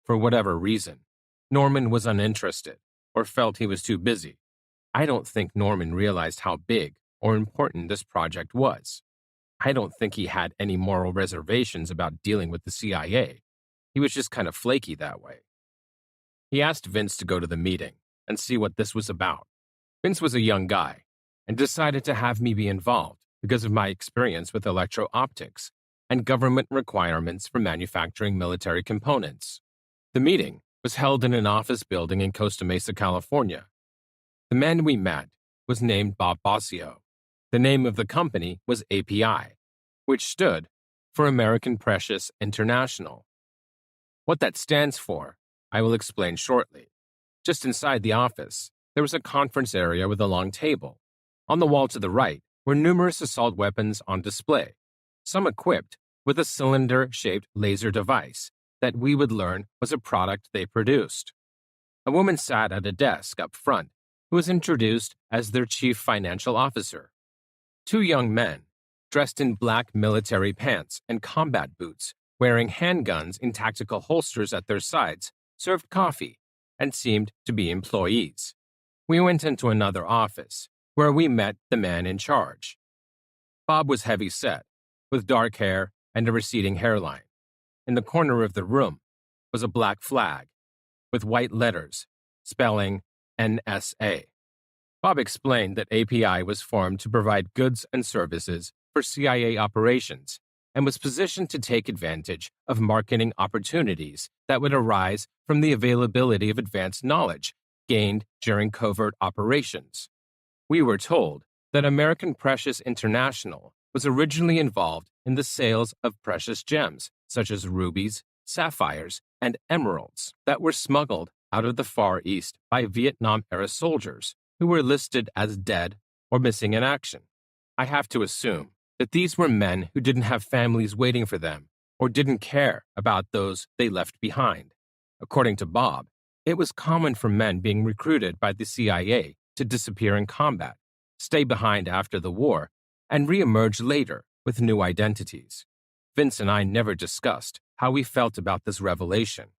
For whatever reason, Norman was uninterested or felt he was too busy. I don't think Norman realized how big or important this project was. I don't think he had any moral reservations about dealing with the CIA. He was just kind of flaky that way. He asked Vince to go to the meeting and see what this was about. Vince was a young guy and decided to have me be involved because of my experience with electro-optics and government requirements for manufacturing military components. The meeting was held in an office building in Costa Mesa, California. The man we met was named Bob Bosio. The name of the company was API, which stood for American Precious International. What that stands for, I will explain shortly. Just inside the office, there was a conference area with a long table. On the wall to the right were numerous assault weapons on display, some equipped with a cylinder-shaped laser device that we would learn was a product they produced. A woman sat at a desk up front who was introduced as their chief financial officer. Two young men, dressed in black military pants and combat boots, wearing handguns in tactical holsters at their sides, served coffee and seemed to be employees. We went into another office, where we met the man in charge. Bob was heavy-set, with dark hair and a receding hairline. In the corner of the room was a black flag, with white letters, spelling NSA. Bob explained that API was formed to provide goods and services for CIA operations and was positioned to take advantage of marketing opportunities that would arise from the availability of advanced knowledge gained during covert operations. We were told that American Precious International was originally involved in the sales of precious gems such as rubies, sapphires, and emeralds that were smuggled out of the Far East by Vietnam-era soldiers who were listed as dead or missing in action. I have to assume that these were men who didn't have families waiting for them or didn't care about those they left behind. According to Bob, it was common for men being recruited by the CIA to disappear in combat, stay behind after the war, and reemerge later with new identities. Vince and I never discussed how we felt about this revelation.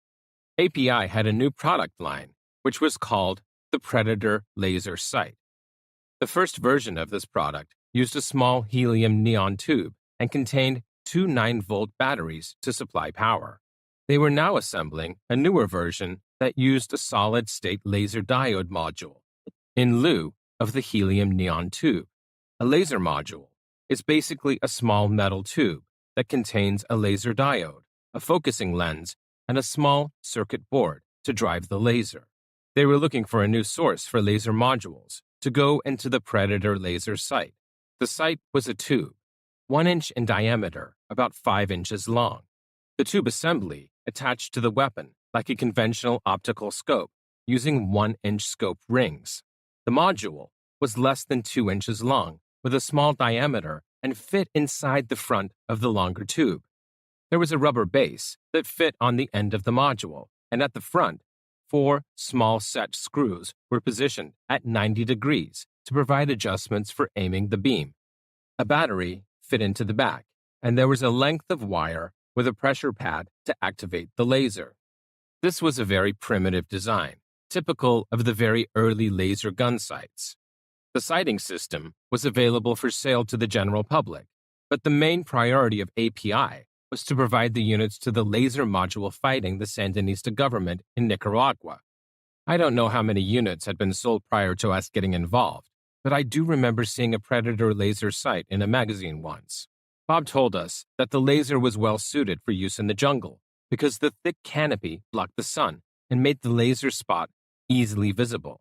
API had a new product line, which was called the Predator Laser Sight. The first version of this product used a small helium neon tube and contained two 9-volt batteries to supply power. They were now assembling a newer version that used a solid-state laser diode module in lieu of the helium neon tube. A laser module is basically a small metal tube that contains a laser diode, a focusing lens, and a small circuit board to drive the laser. They were looking for a new source for laser modules to go into the Predator Laser Sight. The sight was a tube, 1 inch in diameter, about 5 inches long. The tube assembly attached to the weapon like a conventional optical scope using 1-inch scope rings. The module was less than 2 inches long with a small diameter and fit inside the front of the longer tube. There was a rubber base that fit on the end of the module, and at the front, 4 small set screws were positioned at 90 degrees to provide adjustments for aiming the beam. A battery fit into the back, and there was a length of wire with a pressure pad to activate the laser. This was a very primitive design, typical of the very early laser gun sights. The sighting system was available for sale to the general public, but the main priority of API was to provide the units to the laser module fighting the Sandinista government in Nicaragua. I don't know how many units had been sold prior to us getting involved, but I do remember seeing a Predator laser sight in a magazine once. Bob told us that the laser was well suited for use in the jungle because the thick canopy blocked the sun and made the laser spot easily visible.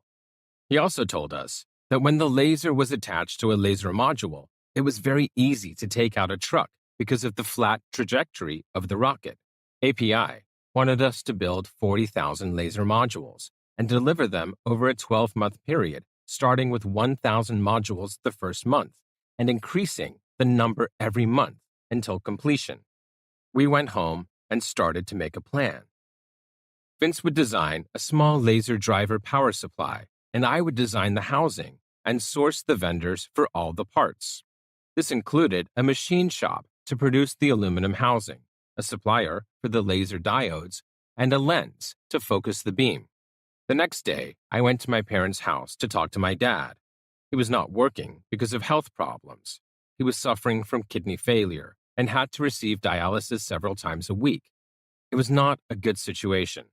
He also told us that when the laser was attached to a laser module, it was very easy to take out a truck because of the flat trajectory of the rocket. API wanted us to build 40,000 laser modules and deliver them over a 12-month period starting with 1,000 modules the first month and increasing the number every month until completion. We went home and started to make a plan. Vince would design a small laser driver power supply, and I would design the housing and source the vendors for all the parts. This included a machine shop to produce the aluminum housing, a supplier for the laser diodes, and a lens to focus the beam. The next day, I went to my parents' house to talk to my dad. He was not working because of health problems. He was suffering from kidney failure and had to receive dialysis several times a week. It was not a good situation.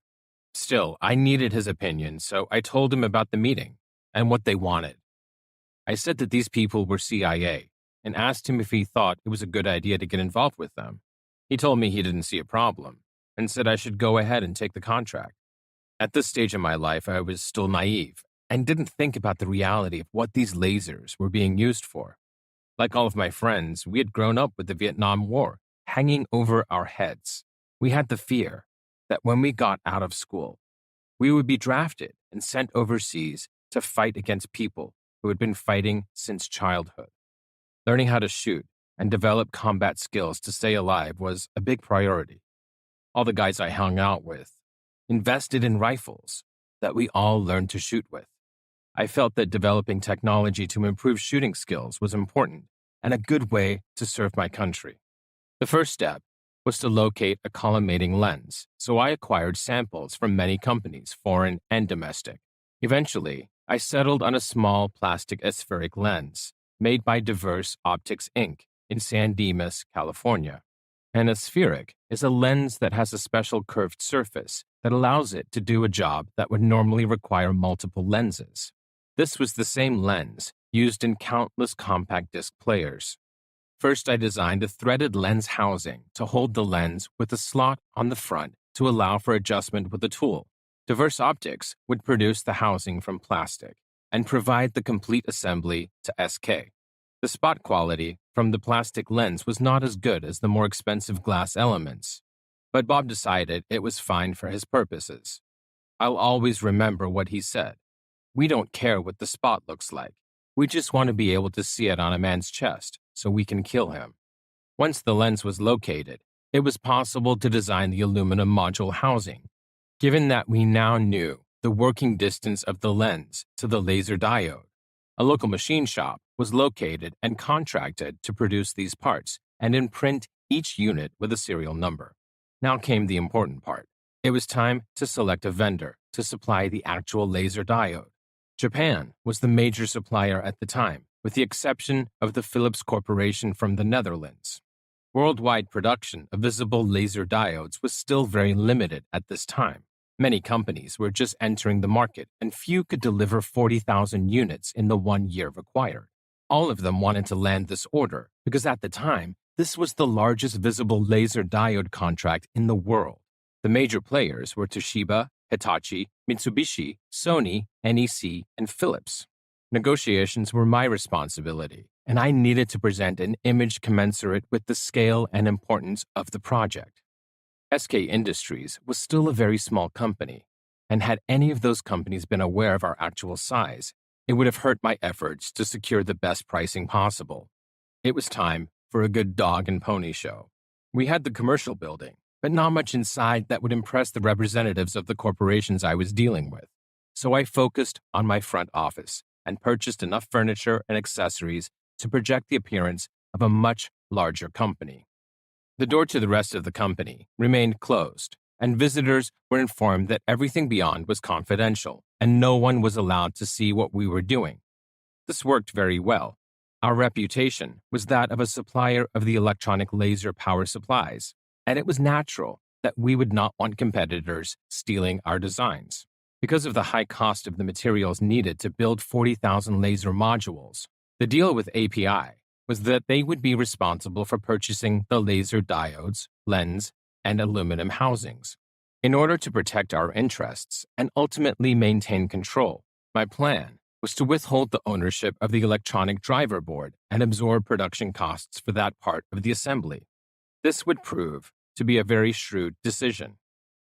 Still, I needed his opinion, so I told him about the meeting and what they wanted. I said that these people were CIA and asked him if he thought it was a good idea to get involved with them. He told me he didn't see a problem and said I should go ahead and take the contract. At this stage in my life, I was still naive and didn't think about the reality of what these lasers were being used for. Like all of my friends, we had grown up with the Vietnam War hanging over our heads. We had the fear that when we got out of school, we would be drafted and sent overseas to fight against people who had been fighting since childhood. Learning how to shoot and develop combat skills to stay alive was a big priority. All the guys I hung out with invested in rifles that we all learned to shoot with. I felt that developing technology to improve shooting skills was important and a good way to serve my country. The first step was to locate a collimating lens, so I acquired samples from many companies, foreign and domestic. Eventually, I settled on a small plastic aspheric lens made by Diverse Optics Inc. in San Dimas, California. An aspheric is a lens that has a special curved surface that allows it to do a job that would normally require multiple lenses. This was the same lens used in countless compact disc players. First, I designed a threaded lens housing to hold the lens with a slot on the front to allow for adjustment with a tool. Diverse Optics would produce the housing from plastic and provide the complete assembly to SK. The spot quality from the plastic lens was not as good as the more expensive glass elements, but Bob decided it was fine for his purposes. I'll always remember what he said. We don't care what the spot looks like. We just want to be able to see it on a man's chest so we can kill him. Once the lens was located, it was possible to design the aluminum module housing. Given that we now knew the working distance of the lens to the laser diode, a local machine shop was located and contracted to produce these parts and imprint each unit with a serial number. Now came the important part. It was time to select a vendor to supply the actual laser diode. Japan was the major supplier at the time, with the exception of the Philips Corporation from the Netherlands. Worldwide production of visible laser diodes was still very limited at this time. Many companies were just entering the market, and few could deliver 40,000 units in the 1 year required. All of them wanted to land this order because at the time, this was the largest visible laser diode contract in the world. The major players were Toshiba, Hitachi, Mitsubishi, Sony, NEC, and Philips. Negotiations were my responsibility, and I needed to present an image commensurate with the scale and importance of the project. SK Industries was still a very small company, and had any of those companies been aware of our actual size, it would have hurt my efforts to secure the best pricing possible. It was time for a good dog and pony show. We had the commercial building, but not much inside that would impress the representatives of the corporations I was dealing with. So I focused on my front office and purchased enough furniture and accessories to project the appearance of a much larger company. The door to the rest of the company remained closed, and visitors were informed that everything beyond was confidential, and no one was allowed to see what we were doing. This worked very well. Our reputation was that of a supplier of the electronic laser power supplies, and it was natural that we would not want competitors stealing our designs. Because of the high cost of the materials needed to build 40,000 laser modules, the deal with API was that they would be responsible for purchasing the laser diodes, lens, and aluminum housings. In order to protect our interests and ultimately maintain control, my plan was to withhold the ownership of the electronic driver board and absorb production costs for that part of the assembly. This would prove to be a very shrewd decision.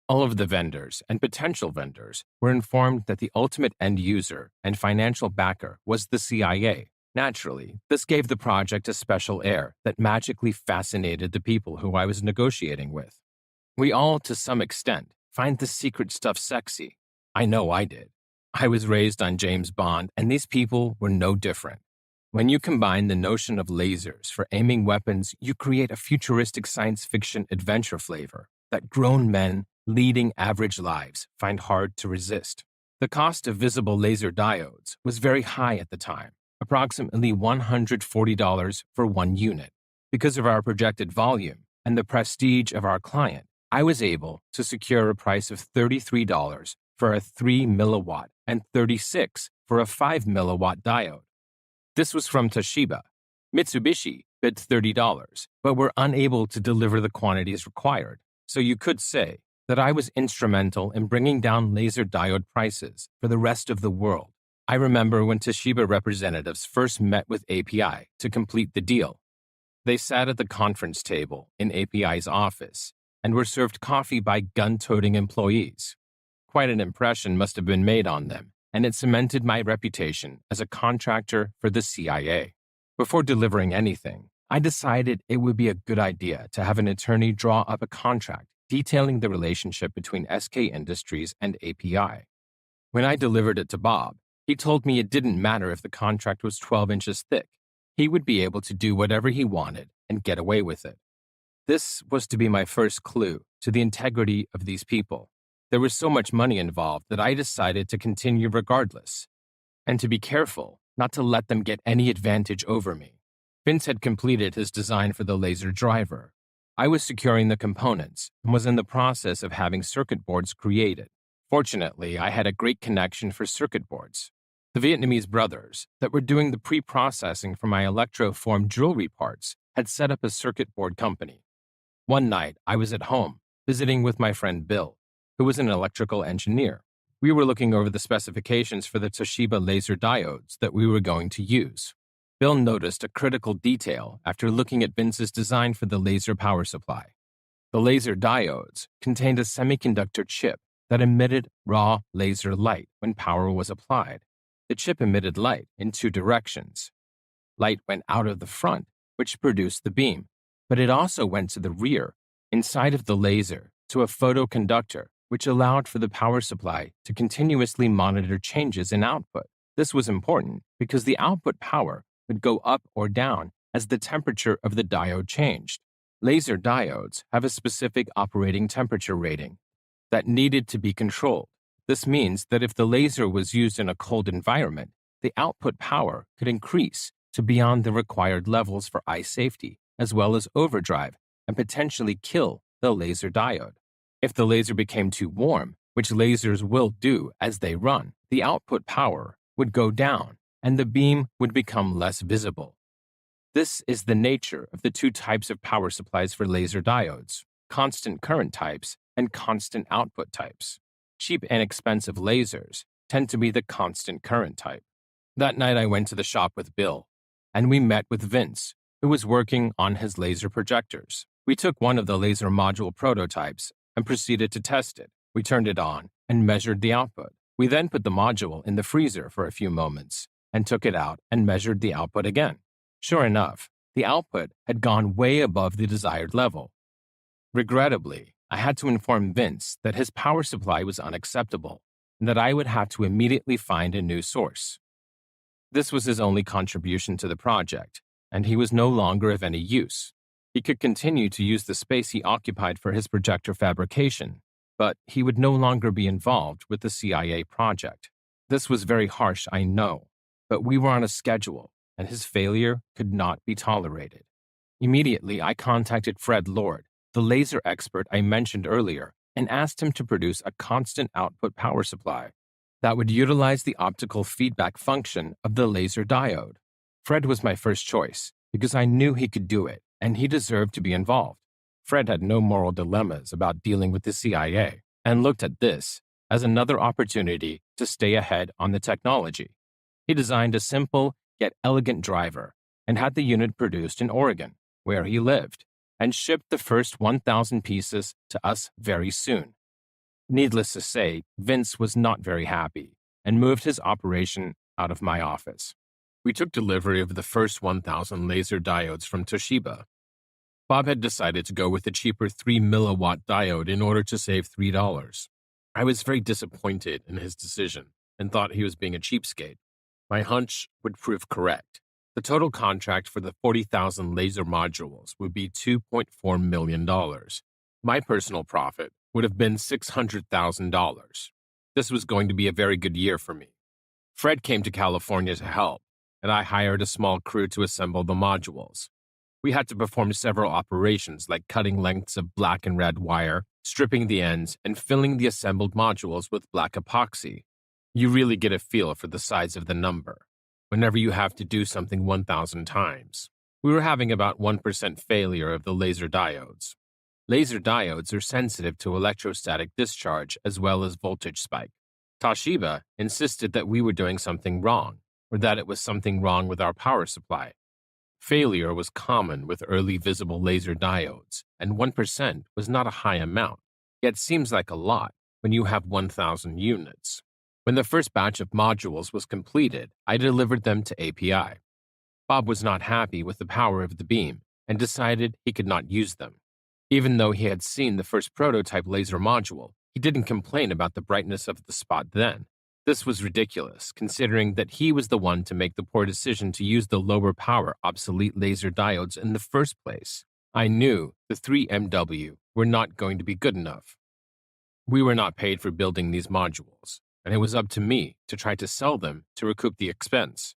All of the vendors and potential vendors were informed that the ultimate end user and financial backer was the CIA. Naturally, this gave the project a special air that magically fascinated the people who I was negotiating with. We all, to some extent, find the secret stuff sexy. I know I did. I was raised on James Bond, and these people were no different. When you combine the notion of lasers for aiming weapons, you create a futuristic science fiction adventure flavor that grown men leading average lives find hard to resist. The cost of visible laser diodes was very high at the time, approximately $140 for one unit. Because of our projected volume and the prestige of our client, I was able to secure a price of $33 for a 3 milliwatt and $36 for a 5 milliwatt diode. This was from Toshiba. Mitsubishi bid $30, but were unable to deliver the quantities required. So you could say that I was instrumental in bringing down laser diode prices for the rest of the world. I remember when Toshiba representatives first met with API to complete the deal. They sat at the conference table in API's office and were served coffee by gun-toting employees. Quite an impression must have been made on them, and it cemented my reputation as a contractor for the CIA. Before delivering anything, I decided it would be a good idea to have an attorney draw up a contract detailing the relationship between SK Industries and API. When I delivered it to Bob, he told me it didn't matter if the contract was 12 inches thick. He would be able to do whatever he wanted and get away with it. This was to be my first clue to the integrity of these people. There was so much money involved that I decided to continue regardless, and to be careful not to let them get any advantage over me. Vince had completed his design for the laser driver. I was securing the components and was in the process of having circuit boards created. Fortunately, I had a great connection for circuit boards. The Vietnamese brothers that were doing the pre-processing for my electroformed jewelry parts had set up a circuit board company. One night, I was at home, visiting with my friend Bill, who was an electrical engineer. We were looking over the specifications for the Toshiba laser diodes that we were going to use. Bill noticed a critical detail after looking at Vince's design for the laser power supply. The laser diodes contained a semiconductor chip that emitted raw laser light when power was applied. The chip emitted light in two directions. Light went out of the front, which produced the beam, but it also went to the rear, inside of the laser, to a photoconductor, which allowed for the power supply to continuously monitor changes in output. This was important because the output power would go up or down as the temperature of the diode changed. Laser diodes have a specific operating temperature rating that needed to be controlled. This means that if the laser was used in a cold environment, the output power could increase to beyond the required levels for eye safety, as well as overdrive, and potentially kill the laser diode. If the laser became too warm, which lasers will do as they run, the output power would go down and the beam would become less visible. This is the nature of the two types of power supplies for laser diodes: constant current types and constant output types. Cheap and expensive lasers tend to be the constant current type. That night I went to the shop with Bill, and we met with Vince, who was working on his laser projectors. We took one of the laser module prototypes and proceeded to test it. We turned it on and measured the output. We then put the module in the freezer for a few moments and took it out and measured the output again. Sure enough, the output had gone way above the desired level. Regrettably, I had to inform Vince that his power supply was unacceptable and that I would have to immediately find a new source. This was his only contribution to the project, and he was no longer of any use. He could continue to use the space he occupied for his projector fabrication, but he would no longer be involved with the CIA project. This was very harsh, I know, but we were on a schedule, and his failure could not be tolerated. Immediately, I contacted Fred Lord, the laser expert I mentioned earlier, and asked him to produce a constant output power supply that would utilize the optical feedback function of the laser diode. Fred was my first choice because I knew he could do it, and he deserved to be involved. Fred had no moral dilemmas about dealing with the CIA and looked at this as another opportunity to stay ahead on the technology. He designed a simple yet elegant driver and had the unit produced in Oregon, where he lived, and shipped the first 1,000 pieces to us very soon. Needless to say, Vince was not very happy and moved his operation out of my office. We took delivery of the first 1,000 laser diodes from Toshiba. Bob had decided to go with the cheaper 3 milliwatt diode in order to save $3. I was very disappointed in his decision and thought he was being a cheapskate. My hunch would prove correct. The total contract for the 40,000 laser modules would be $2.4 million. My personal profit would have been $600,000. This was going to be a very good year for me. Fred came to California to help, and I hired a small crew to assemble the modules. We had to perform several operations like cutting lengths of black and red wire, stripping the ends, and filling the assembled modules with black epoxy. You really get a feel for the size of the number whenever you have to do something 1,000 times. We were having about 1% failure of the laser diodes. Laser diodes are sensitive to electrostatic discharge as well as voltage spike. Toshiba insisted that we were doing something wrong, or that it was something wrong with our power supply. Failure was common with early visible laser diodes, and 1% was not a high amount, yet seems like a lot when you have 1,000 units. When the first batch of modules was completed, I delivered them to API. Bob was not happy with the power of the beam and decided he could not use them. Even though he had seen the first prototype laser module, he didn't complain about the brightness of the spot then. This was ridiculous, considering that he was the one to make the poor decision to use the lower power obsolete laser diodes in the first place. I knew the 3MW were not going to be good enough. We were not paid for building these modules, and it was up to me to try to sell them to recoup the expense.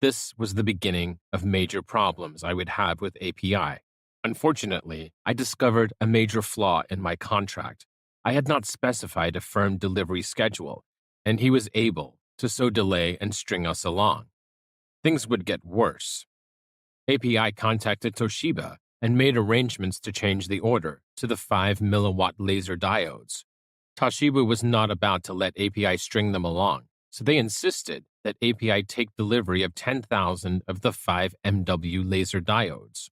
This was the beginning of major problems I would have with API. Unfortunately, I discovered a major flaw in my contract. I had not specified a firm delivery schedule, and he was able to so delay and string us along. Things would get worse. API contacted Toshiba and made arrangements to change the order to the 5 milliwatt laser diodes. Toshiba was not about to let API string them along, so they insisted that API take delivery of 10,000 of the 5 MW laser diodes.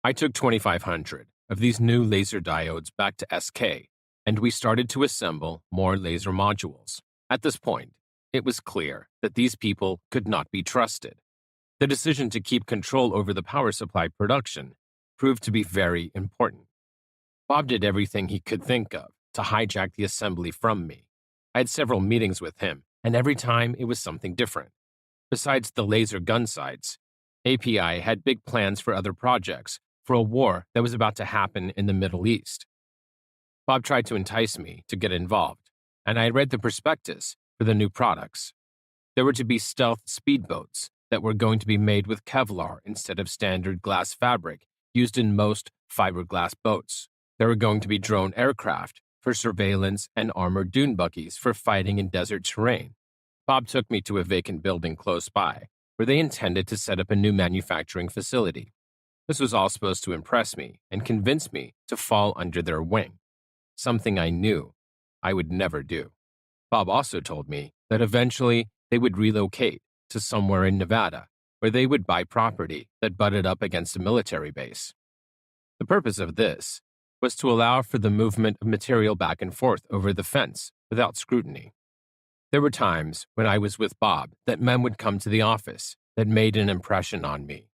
I took 2,500 of these new laser diodes back to SK, and we started to assemble more laser modules. At this point, it was clear that these people could not be trusted. The decision to keep control over the power supply production proved to be very important. Bob did everything he could think of to hijack the assembly from me. I had several meetings with him, and every time it was something different. Besides the laser gun sights, API had big plans for other projects for a war that was about to happen in the Middle East. Bob tried to entice me to get involved, and I read the prospectus for the new products. There were to be stealth speedboats that were going to be made with Kevlar instead of standard glass fabric used in most fiberglass boats. There were going to be drone aircraft for surveillance and armored dune buggies for fighting in desert terrain. Bob took me to a vacant building close by, where they intended to set up a new manufacturing facility. This was all supposed to impress me and convince me to fall under their wing, something I knew I would never do. Bob also told me that eventually they would relocate to somewhere in Nevada, where they would buy property that butted up against a military base. The purpose of this was to allow for the movement of material back and forth over the fence without scrutiny. There were times when I was with Bob that men would come to the office that made an impression on me.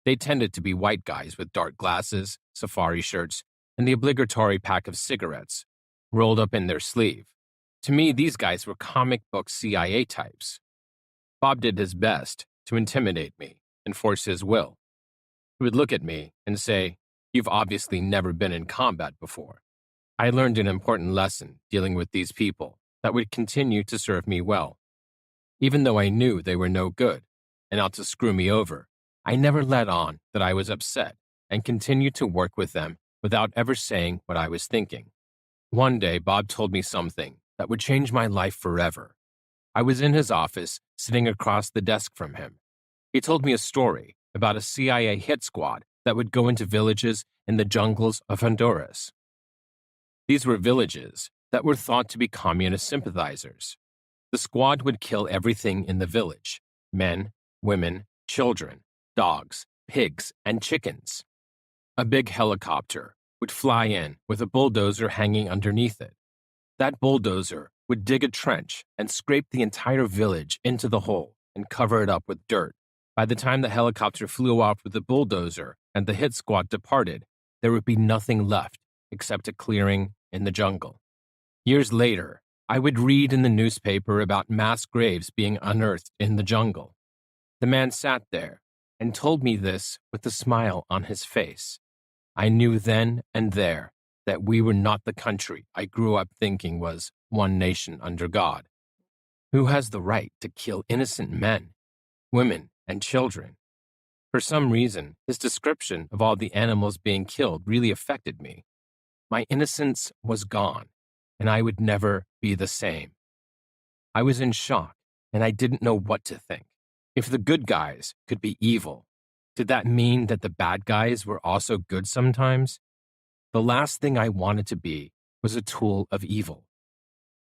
They tended to be white guys with dark glasses, safari shirts, and the obligatory pack of cigarettes rolled up in their sleeve. To me, these guys were comic book CIA types. Bob did his best to intimidate me and force his will. He would look at me and say, "You've obviously never been in combat before." I learned an important lesson dealing with these people that would continue to serve me well. Even though I knew they were no good and out to screw me over, I never let on that I was upset and continued to work with them without ever saying what I was thinking. One day, Bob told me something that would change my life forever. I was in his office, sitting across the desk from him. He told me a story about a CIA hit squad that would go into villages in the jungles of Honduras. These were villages that were thought to be communist sympathizers. The squad would kill everything in the village: men, women, children, dogs, pigs, and chickens. A big helicopter would fly in with a bulldozer hanging underneath it. That bulldozer would dig a trench and scrape the entire village into the hole and cover it up with dirt. By the time the helicopter flew off with the bulldozer and the hit squad departed, there would be nothing left except a clearing in the jungle. Years later, I would read in the newspaper about mass graves being unearthed in the jungle. The man sat there and told me this with a smile on his face. I knew then and there that we were not the country I grew up thinking was one nation under God. Who has the right to kill innocent men, women, and children? For some reason, his description of all the animals being killed really affected me. My innocence was gone, and I would never be the same. I was in shock, and I didn't know what to think. If the good guys could be evil, did that mean that the bad guys were also good sometimes? The last thing I wanted to be was a tool of evil.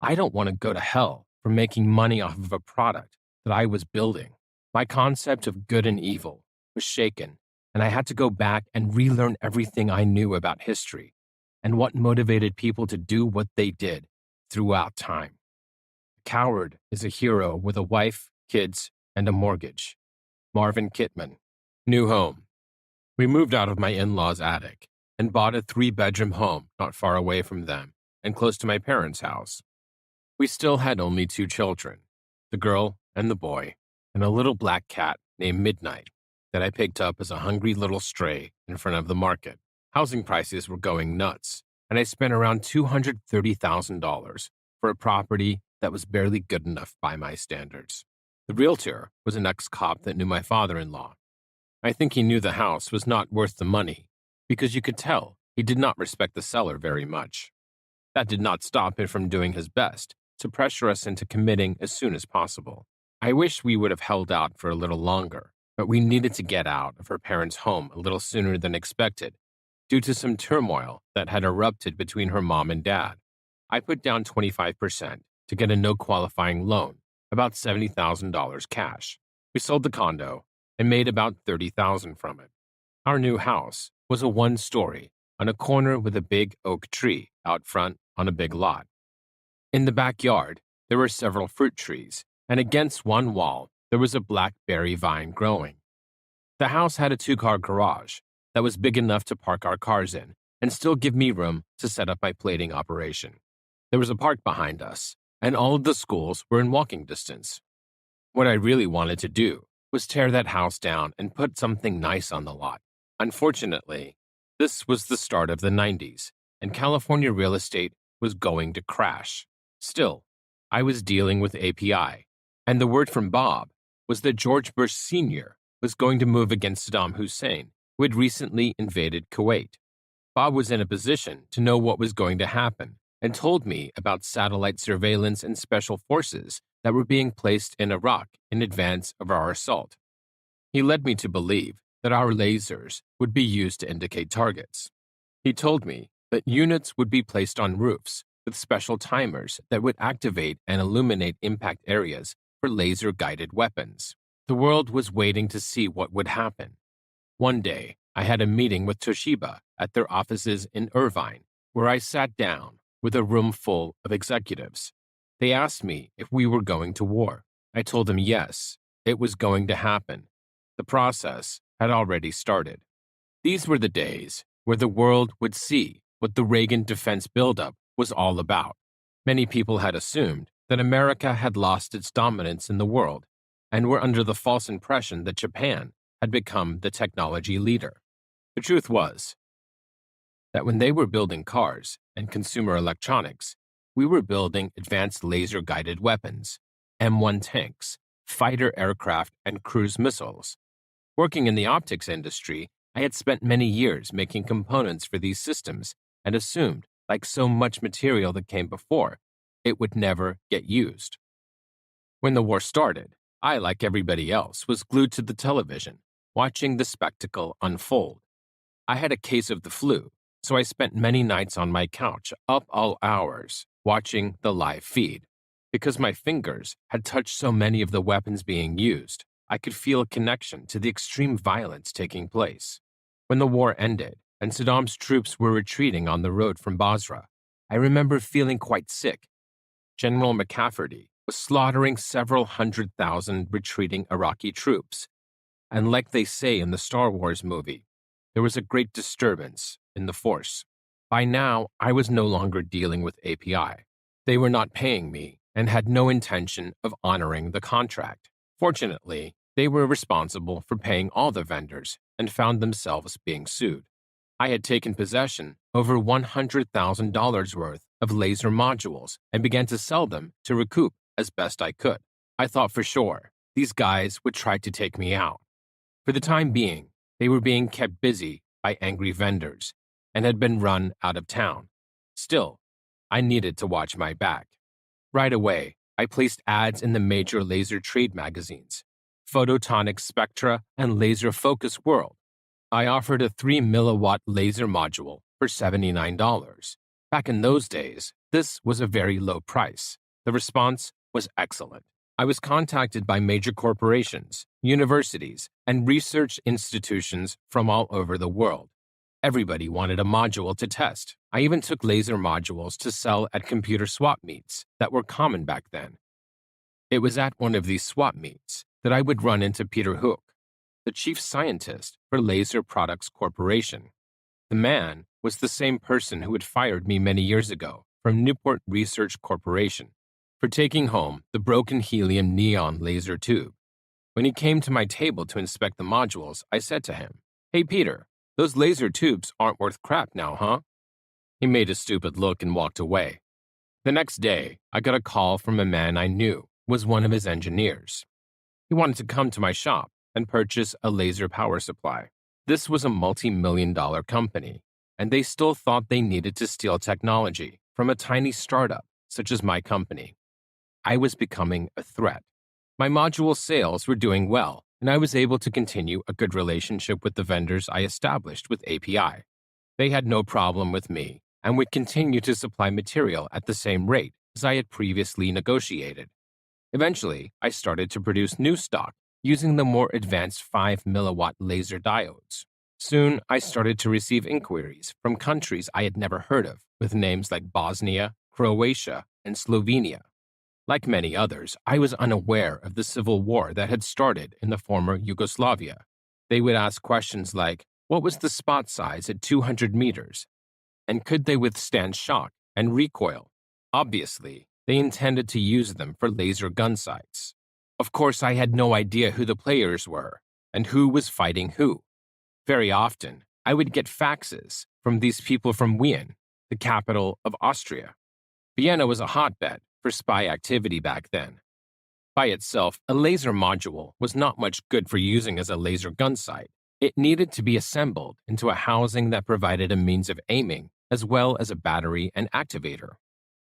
I don't want to go to hell for making money off of a product that I was building. My concept of good and evil was shaken, and I had to go back and relearn everything I knew about history and what motivated people to do what they did throughout time. A coward is a hero with a wife, kids, and a mortgage. Marvin Kittman. New home. We moved out of my in-laws' attic and bought a 3-bedroom home not far away from them and close to my parents' house. We still had only 2 children, the girl and the boy, and a little black cat named Midnight that I picked up as a hungry little stray in front of the market. Housing prices were going nuts, and I spent around $230,000 for a property that was barely good enough by my standards. The realtor was an ex-cop that knew my father-in-law. I think he knew the house was not worth the money because you could tell he did not respect the seller very much. That did not stop him from doing his best to pressure us into committing as soon as possible. I wish we would have held out for a little longer, but we needed to get out of her parents' home a little sooner than expected due to some turmoil that had erupted between her mom and dad. I put down 25% to get a no-qualifying loan, about $70,000 cash. We sold the condo and made about $30,000 from it. Our new house was a 1-story on a corner with a big oak tree out front on a big lot. In the backyard, there were several fruit trees, and against one wall, there was a blackberry vine growing. The house had a 2-car garage that was big enough to park our cars in and still give me room to set up my plating operation. There was a park behind us, and all of the schools were in walking distance. What I really wanted to do was tear that house down and put something nice on the lot. Unfortunately, this was the start of the 90s, and California real estate was going to crash. Still, I was dealing with API, and the word from Bob was that George Bush Sr. was going to move against Saddam Hussein, who had recently invaded Kuwait. Bob was in a position to know what was going to happen and told me about satellite surveillance and special forces that were being placed in Iraq in advance of our assault. He led me to believe that our lasers would be used to indicate targets. He told me that units would be placed on roofs with special timers that would activate and illuminate impact areas for laser-guided weapons. The world was waiting to see what would happen. One day, I had a meeting with Toshiba at their offices in Irvine, where I sat down with a room full of executives. They asked me if we were going to war. I told them yes, it was going to happen. The process had already started. These were the days where the world would see what the Reagan defense buildup was all about. Many people had assumed that America had lost its dominance in the world and were under the false impression that Japan had become the technology leader. The truth was that when they were building cars and consumer electronics, we were building advanced laser-guided weapons, M1 tanks, fighter aircraft, and cruise missiles. Working in the optics industry, I had spent many years making components for these systems and assumed, like so much material that came before, it would never get used. When the war started, I, like everybody else, was glued to the television, watching the spectacle unfold. I had a case of the flu, so I spent many nights on my couch, up all hours, watching the live feed. Because my fingers had touched so many of the weapons being used, I could feel a connection to the extreme violence taking place. When the war ended and Saddam's troops were retreating on the road from Basra, I remember feeling quite sick. General McCafferty was slaughtering several 100,000 retreating Iraqi troops, and like they say in the Star Wars movie, there was a great disturbance in the force. By now, I was no longer dealing with API. They were not paying me and had no intention of honoring the contract. Fortunately, they were responsible for paying all the vendors and found themselves being sued. I had taken possession over $100,000 worth of laser modules and began to sell them to recoup as best I could. I thought for sure these guys would try to take me out. For the time being, they were being kept busy by angry vendors and had been run out of town. Still, I needed to watch my back. Right away, I placed ads in the major laser trade magazines, Photonic Spectra and Laser Focus World. I offered a 3 milliwatt laser module for $79. Back in those days, this was a very low price. The response was excellent. I was contacted by major corporations, universities, and research institutions from all over the world. Everybody wanted a module to test. I even took laser modules to sell at computer swap meets that were common back then. It was at one of these swap meets that I would run into Peter Hook, the chief scientist for Laser Products Corporation. The man was the same person who had fired me many years ago from Newport Research Corporation for taking home the broken helium neon laser tube. When he came to my table to inspect the modules, I said to him, "Hey Peter, those laser tubes aren't worth crap now, huh?" He made a stupid look and walked away. The next day, I got a call from a man I knew was one of his engineers. He wanted to come to my shop and purchase a laser power supply. This was a multi-million-dollar company, and they still thought they needed to steal technology from a tiny startup such as my company. I was becoming a threat. My module sales were doing well, and I was able to continue a good relationship with the vendors I established with API. They had no problem with me and would continue to supply material at the same rate as I had previously negotiated. Eventually, I started to produce new stock using the more advanced 5 milliwatt laser diodes. Soon, I started to receive inquiries from countries I had never heard of, with names like Bosnia, Croatia, and Slovenia. Like many others, I was unaware of the civil war that had started in the former Yugoslavia. They would ask questions like, what was the spot size at 200 meters? And could they withstand shock and recoil? Obviously, they intended to use them for laser gun sights. Of course, I had no idea who the players were and who was fighting who. Very often, I would get faxes from these people from Wien, the capital of Austria. Vienna was a hotbed for spy activity back then. By itself, a laser module was not much good for using as a laser gun sight. It needed to be assembled into a housing that provided a means of aiming as well as a battery and activator.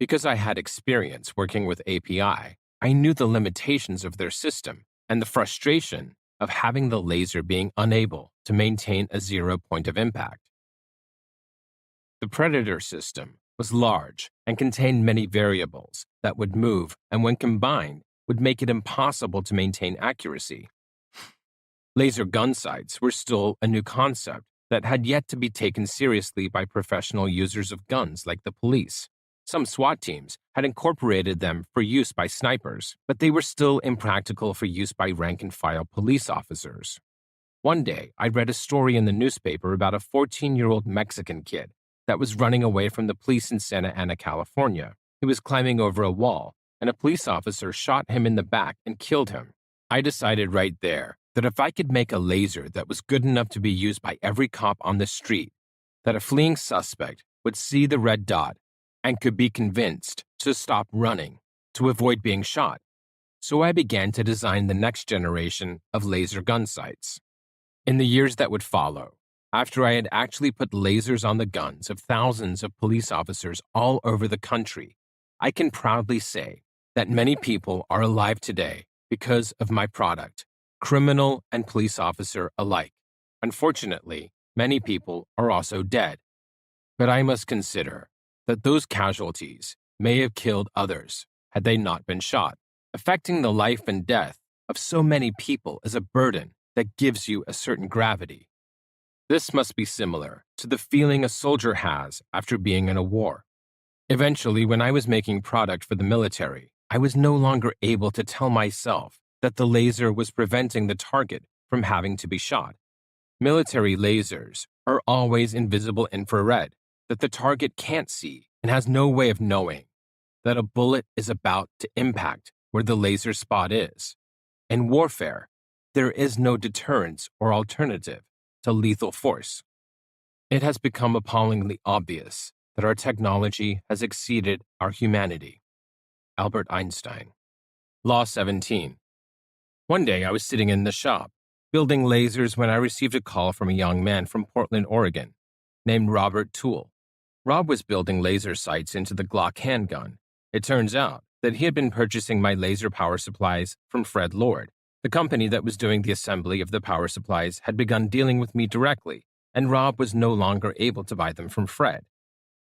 Because I had experience working with API, I knew the limitations of their system and the frustration of having the laser being unable to maintain a 0 point of impact. The Predator system was large and contained many variables that would move and when combined would make it impossible to maintain accuracy. Laser gun sights were still a new concept that had yet to be taken seriously by professional users of guns like the police. Some SWAT teams had incorporated them for use by snipers, but they were still impractical for use by rank-and-file police officers. One day, I read a story in the newspaper about a 14-year-old Mexican kid that was running away from the police in Santa Ana, California. He was climbing over a wall, and a police officer shot him in the back and killed him. I decided right there that if I could make a laser that was good enough to be used by every cop on the street, that a fleeing suspect would see the red dot and could be convinced to stop running to avoid being shot. So I began to design the next generation of laser gun sights. In the years that would follow, after I had actually put lasers on the guns of thousands of police officers all over the country, I can proudly say that many people are alive today because of my product, criminal and police officer alike. Unfortunately, many people are also dead. But I must consider that those casualties may have killed others had they not been shot. Affecting the life and death of so many people is a burden that gives you a certain gravity. This must be similar to the feeling a soldier has after being in a war. Eventually, when I was making product for the military, I was no longer able to tell myself that the laser was preventing the target from having to be shot. Military lasers are always invisible infrared that the target can't see and has no way of knowing that a bullet is about to impact where the laser spot is. In warfare, there is no deterrence or alternative to lethal force. It has become appallingly obvious that our technology has exceeded our humanity. Albert Einstein. Law 17. One day I was sitting in the shop, building lasers when I received a call from a young man from Portland, Oregon, named Robert Toole. Rob was building laser sights into the Glock handgun. It turns out that he had been purchasing my laser power supplies from Fred Lord. The company that was doing the assembly of the power supplies had begun dealing with me directly, and Rob was no longer able to buy them from Fred.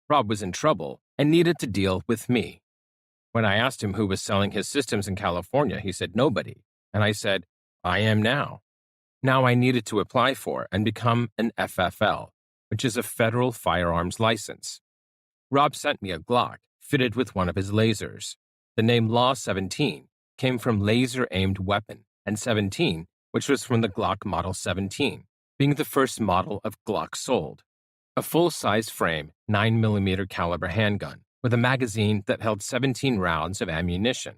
Rob was in trouble and needed to deal with me. When I asked him who was selling his systems in California, he said nobody, and I said, I am now. Now I needed to apply for and become an FFL, which is a federal firearms license. Rob sent me a Glock fitted with one of his lasers. The name Law 17 came from laser-aimed weapon, and 17, which was from the Glock Model 17, being the first model of Glock sold. A full-size frame, 9mm caliber handgun, with a magazine that held 17 rounds of ammunition.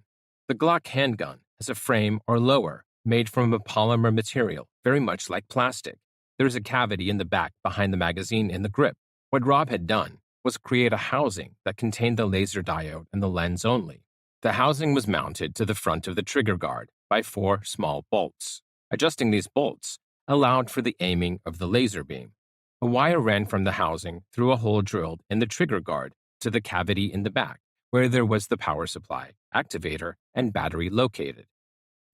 The Glock handgun has a frame or lower made from a polymer material, very much like plastic. There is a cavity in the back behind the magazine in the grip. What Rob had done was create a housing that contained the laser diode and the lens only. The housing was mounted to the front of the trigger guard by 4 small bolts. Adjusting these bolts allowed for the aiming of the laser beam. A wire ran from the housing through a hole drilled in the trigger guard to the cavity in the back, where there was the power supply, activator, and battery located.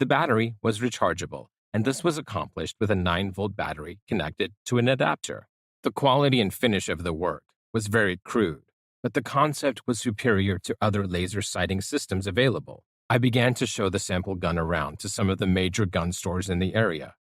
The battery was rechargeable, and this was accomplished with a 9-volt battery connected to an adapter. The quality and finish of the work was very crude, but the concept was superior to other laser sighting systems available. I began to show the sample gun around to some of the major gun stores in the area.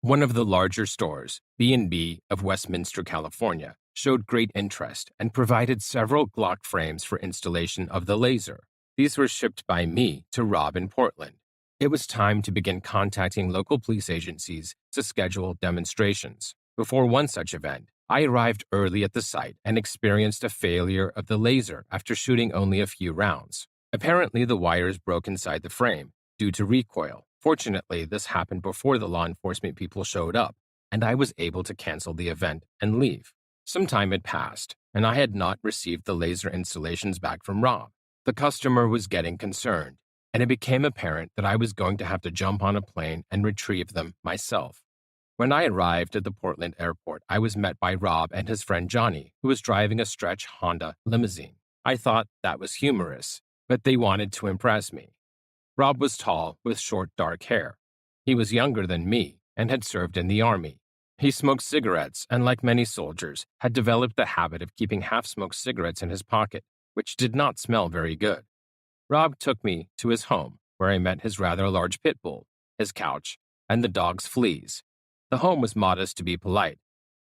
One of the larger stores, B&B of Westminster, California, showed great interest and provided several Glock frames for installation of the laser. These were shipped by me to Rob in Portland. It was time to begin contacting local police agencies to schedule demonstrations. Before one such event, I arrived early at the site and experienced a failure of the laser after shooting only a few rounds. Apparently, the wires broke inside the frame due to recoil. Fortunately, this happened before the law enforcement people showed up, and I was able to cancel the event and leave. Some time had passed, and I had not received the laser installations back from Rob. The customer was getting concerned, and it became apparent that I was going to have to jump on a plane and retrieve them myself. When I arrived at the Portland airport, I was met by Rob and his friend Johnny, who was driving a stretch Honda limousine. I thought that was humorous, but they wanted to impress me. Rob was tall, with short, dark hair. He was younger than me and had served in the army. He smoked cigarettes and, like many soldiers, had developed the habit of keeping half-smoked cigarettes in his pocket, which did not smell very good. Rob took me to his home, where I met his rather large pit bull, his couch, and the dog's fleas. The home was modest to be polite,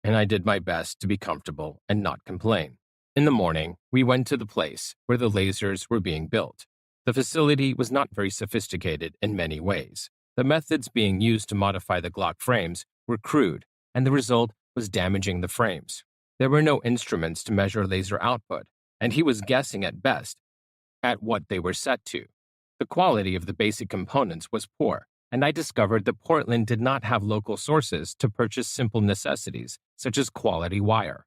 and I did my best to be comfortable and not complain. In the morning, we went to the place where the lasers were being built. The facility was not very sophisticated in many ways. The methods being used to modify the Glock frames were crude, and the result was damaging the frames. There were no instruments to measure laser output, and he was guessing at best at what they were set to. The quality of the basic components was poor, and I discovered that Portland did not have local sources to purchase simple necessities, such as quality wire.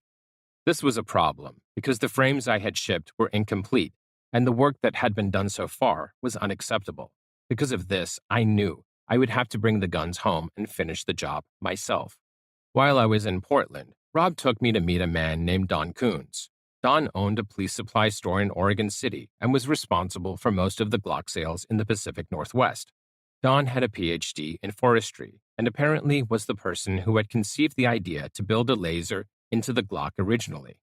This was a problem, because the frames I had shipped were incomplete, and the work that had been done so far was unacceptable. Because of this, I knew I would have to bring the guns home and finish the job myself. While I was in Portland, Rob took me to meet a man named Don Coons. Don owned a police supply store in Oregon City and was responsible for most of the Glock sales in the Pacific Northwest. Don had a PhD in forestry and apparently was the person who had conceived the idea to build a laser into the Glock originally.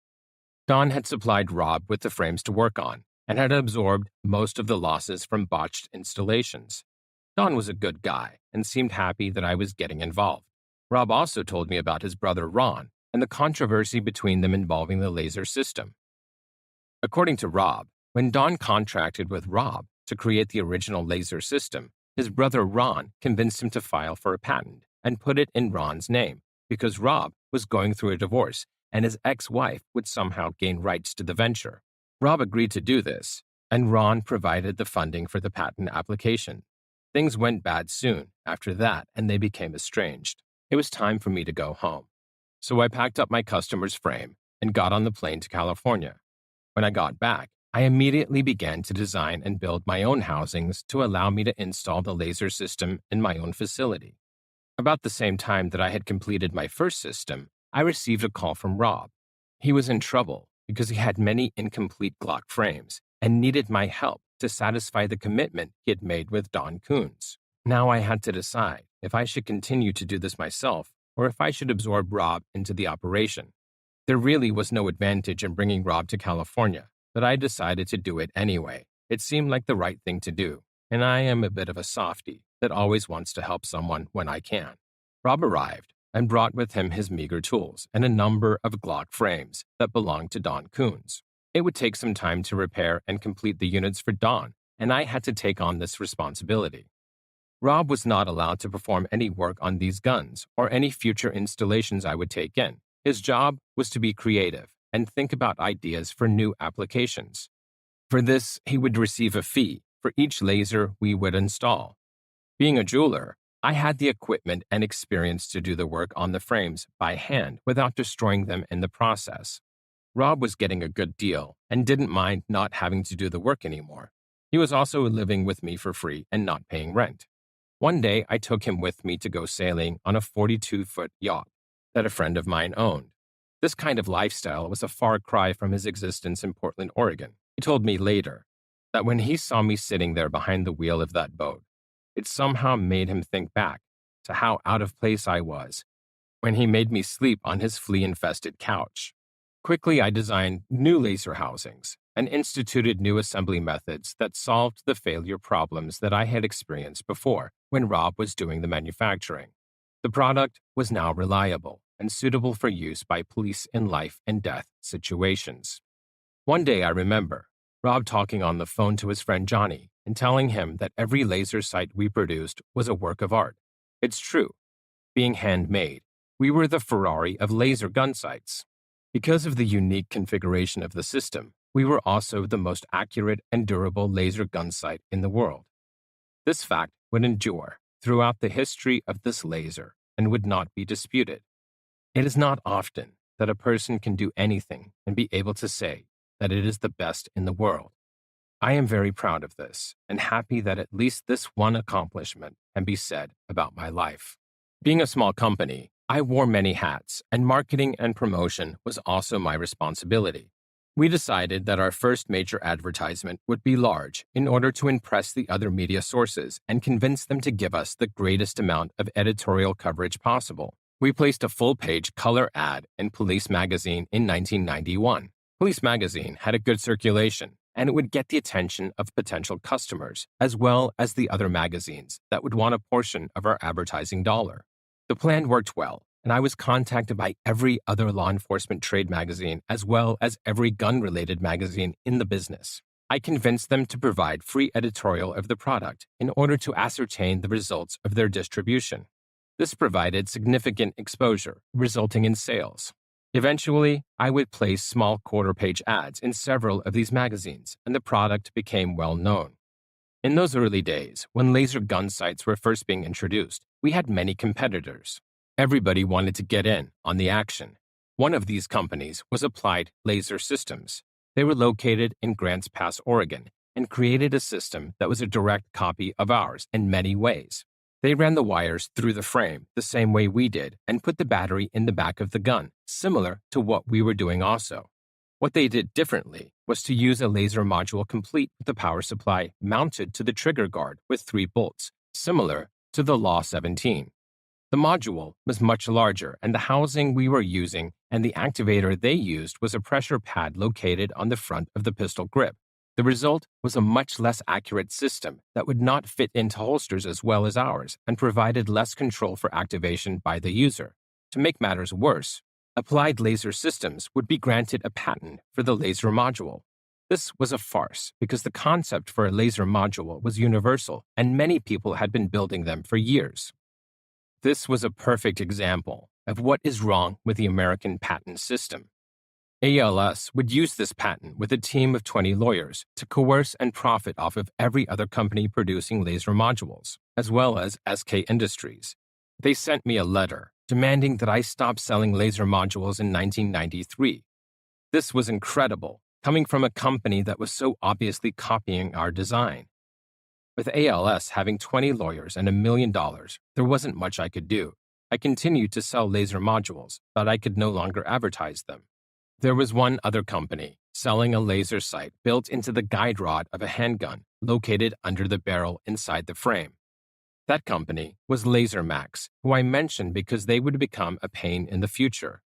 Don had supplied Rob with the frames to work on and had absorbed most of the losses from botched installations. Don was a good guy and seemed happy that I was getting involved. Rob also told me about his brother Ron and the controversy between them involving the laser system. According to Rob, when Don contracted with Rob to create the original laser system, his brother Ron convinced him to file for a patent and put it in Ron's name because Rob was going through a divorce and his ex-wife would somehow gain rights to the venture. Rob agreed to do this, and Ron provided the funding for the patent application. Things went bad soon after that, and they became estranged. It was time for me to go home. So I packed up my customer's frame and got on the plane to California. When I got back, I immediately began to design and build my own housings to allow me to install the laser system in my own facility. About the same time that I had completed my first system, I received a call from Rob. He was in trouble because he had many incomplete Glock frames and needed my help to satisfy the commitment he had made with Don Coons. Now I had to decide if I should continue to do this myself or if I should absorb Rob into the operation. There really was no advantage in bringing Rob to California, but I decided to do it anyway. It seemed like the right thing to do, and I am a bit of a softie that always wants to help someone when I can. Rob arrived and brought with him his meager tools and a number of Glock frames that belonged to Don Coons. It would take some time to repair and complete the units for Don, and I had to take on this responsibility. Rob was not allowed to perform any work on these guns or any future installations I would take in. His job was to be creative and think about ideas for new applications. For this, he would receive a fee for each laser we would install. Being a jeweler, I had the equipment and experience to do the work on the frames by hand without destroying them in the process. Rob was getting a good deal and didn't mind not having to do the work anymore. He was also living with me for free and not paying rent. One day, I took him with me to go sailing on a 42-foot yacht that a friend of mine owned. This kind of lifestyle was a far cry from his existence in Portland, Oregon. He told me later that when he saw me sitting there behind the wheel of that boat, it somehow made him think back to how out of place I was when he made me sleep on his flea-infested couch. Quickly, I designed new laser housings and instituted new assembly methods that solved the failure problems that I had experienced before when Rob was doing the manufacturing. The product was now reliable and suitable for use by police in life and death situations. One day, I remember Rob talking on the phone to his friend Johnny and telling him that every laser sight we produced was a work of art. It's true. Being handmade, we were the Ferrari of laser gun sights. Because of the unique configuration of the system, we were also the most accurate and durable laser gun sight in the world. This fact would endure throughout the history of this laser and would not be disputed. It is not often that a person can do anything and be able to say that it is the best in the world. I am very proud of this and happy that at least this one accomplishment can be said about my life. Being a small company, I wore many hats, and marketing and promotion was also my responsibility. We decided that our first major advertisement would be large in order to impress the other media sources and convince them to give us the greatest amount of editorial coverage possible. We placed a full-page color ad in Police Magazine in 1991. Police Magazine had a good circulation, and it would get the attention of potential customers, as well as the other magazines that would want a portion of our advertising dollar. The plan worked well, and I was contacted by every other law enforcement trade magazine as well as every gun-related magazine in the business. I convinced them to provide free editorial of the product in order to ascertain the results of their distribution. This provided significant exposure, resulting in sales. Eventually, I would place small quarter-page ads in several of these magazines, and the product became well known. In those early days, when laser gun sights were first being introduced, we had many competitors. Everybody wanted to get in on the action. One of these companies was Applied Laser Systems. They were located in Grants Pass, Oregon, and created a system that was a direct copy of ours in many ways. They ran the wires through the frame the same way we did and put the battery in the back of the gun, similar to what we were doing also. What they did differently was to use a laser module complete with the power supply mounted to the trigger guard with 3 bolts, similar to the Law 17. The module was much larger, and the housing we were using and the activator they used was a pressure pad located on the front of the pistol grip. The result was a much less accurate system that would not fit into holsters as well as ours and provided less control for activation by the user. To make matters worse, Applied Laser Systems would be granted a patent for the laser module. This was a farce because the concept for a laser module was universal and many people had been building them for years. This was a perfect example of what is wrong with the American patent system. ALS would use this patent with a team of 20 lawyers to coerce and profit off of every other company producing laser modules, as well as SK Industries. They sent me a letter demanding that I stop selling laser modules in 1993. This was incredible, coming from a company that was so obviously copying our design. With ALS having 20 lawyers and $1 million, there wasn't much I could do. I continued to sell laser modules, but I could no longer advertise them. There was one other company selling a laser sight built into the guide rod of a handgun located under the barrel inside the frame. That company was LaserMax, who I mentioned because they would become a pain in the future.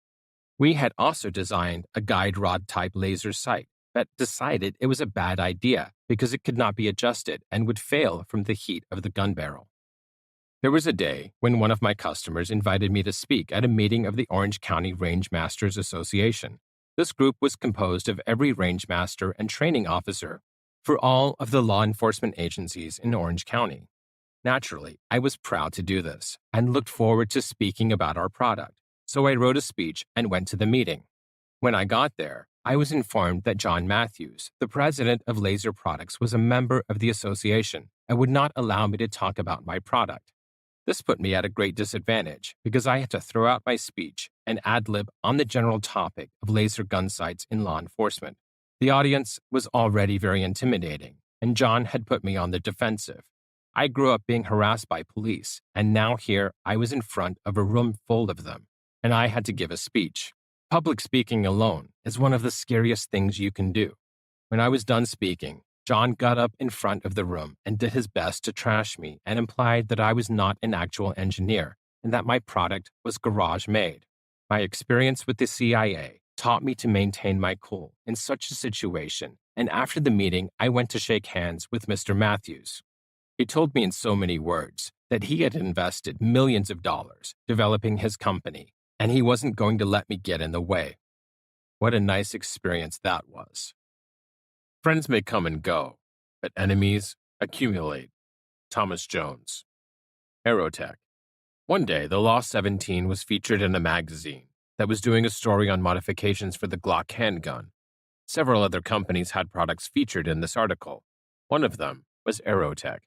We had also designed a guide rod type laser sight, but decided it was a bad idea because it could not be adjusted and would fail from the heat of the gun barrel. There was a day when one of my customers invited me to speak at a meeting of the Orange County Range Masters Association. This group was composed of every range master and training officer for all of the law enforcement agencies in Orange County. Naturally, I was proud to do this and looked forward to speaking about our product, so I wrote a speech and went to the meeting. When I got there, I was informed that John Matthews, the president of Laser Products, was a member of the association and would not allow me to talk about my product. This put me at a great disadvantage because I had to throw out my speech and ad-lib on the general topic of laser gun sights in law enforcement. The audience was already very intimidating, and John had put me on the defensive. I grew up being harassed by police, and now here I was in front of a room full of them, and I had to give a speech. Public speaking alone is one of the scariest things you can do. When I was done speaking, John got up in front of the room and did his best to trash me and implied that I was not an actual engineer and that my product was garage-made. My experience with the CIA taught me to maintain my cool in such a situation, and after the meeting, I went to shake hands with Mr. Matthews. He told me in so many words that he had invested millions of dollars developing his company, and he wasn't going to let me get in the way. What a nice experience that was. Friends may come and go, but enemies accumulate. Thomas Jones. Aerotech. One day, the Law 17 was featured in a magazine that was doing a story on modifications for the Glock handgun. Several other companies had products featured in this article. One of them was Aerotech.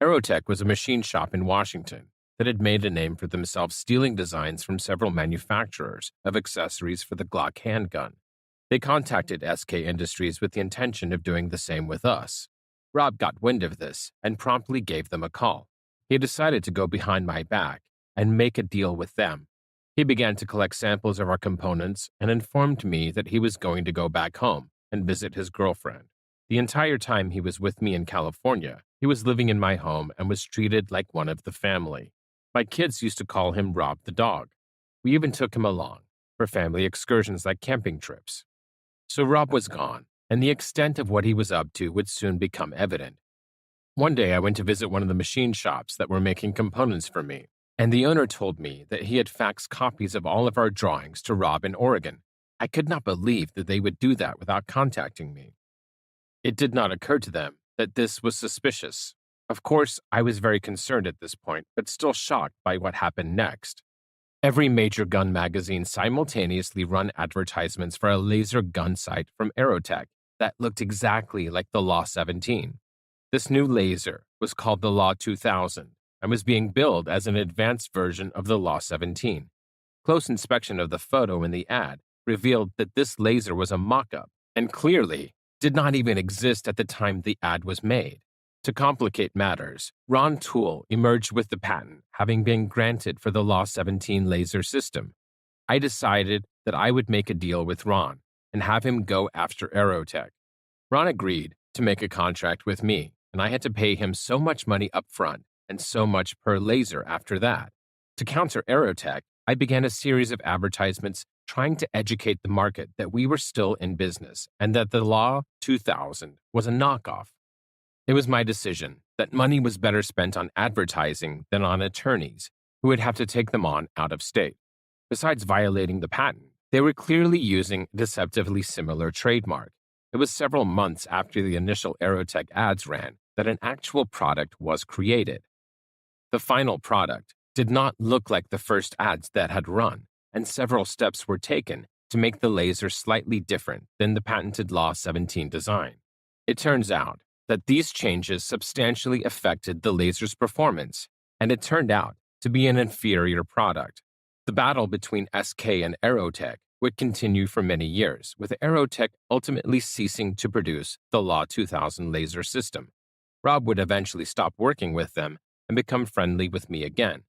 Aerotech was a machine shop in Washington that had made a name for themselves stealing designs from several manufacturers of accessories for the Glock handgun. They contacted SK Industries with the intention of doing the same with us. Rob got wind of this and promptly gave them a call. He decided to go behind my back and make a deal with them. He began to collect samples of our components and informed me that he was going to go back home and visit his girlfriend. The entire time he was with me in California, he was living in my home and was treated like one of the family. My kids used to call him Rob the dog. We even took him along for family excursions like camping trips. So Rob was gone, and the extent of what he was up to would soon become evident. One day I went to visit one of the machine shops that were making components for me, and the owner told me that he had faxed copies of all of our drawings to Rob in Oregon. I could not believe that they would do that without contacting me. It did not occur to them that this was suspicious. Of course, I was very concerned at this point, but still shocked by what happened next. Every major gun magazine simultaneously run advertisements for a laser gun sight from Aerotech that looked exactly like the Law 17. This new laser was called the Law 2000 and was being billed as an advanced version of the Law 17. Close inspection of the photo in the ad revealed that this laser was a mock-up and clearly did not even exist at the time the ad was made. To complicate matters, Ron Toole emerged with the patent, having been granted for the Law 17 laser system. I decided that I would make a deal with Ron and have him go after Aerotech. Ron agreed to make a contract with me, and I had to pay him so much money up front and so much per laser after that. To counter Aerotech, I began a series of advertisements trying to educate the market that we were still in business and that the Law 2000 was a knockoff. It was my decision that money was better spent on advertising than on attorneys who would have to take them on out of state. Besides violating the patent, they were clearly using a deceptively similar trademark. It was several months after the initial Aerotech ads ran that an actual product was created. The final product did not look like the first ads that had run, and several steps were taken to make the laser slightly different than the patented Law 17 design. It turns out that these changes substantially affected the laser's performance, and it turned out to be an inferior product. The battle between SK and Aerotech would continue for many years, with Aerotech ultimately ceasing to produce the Law 2000 laser system. Rob would eventually stop working with them and become friendly with me again.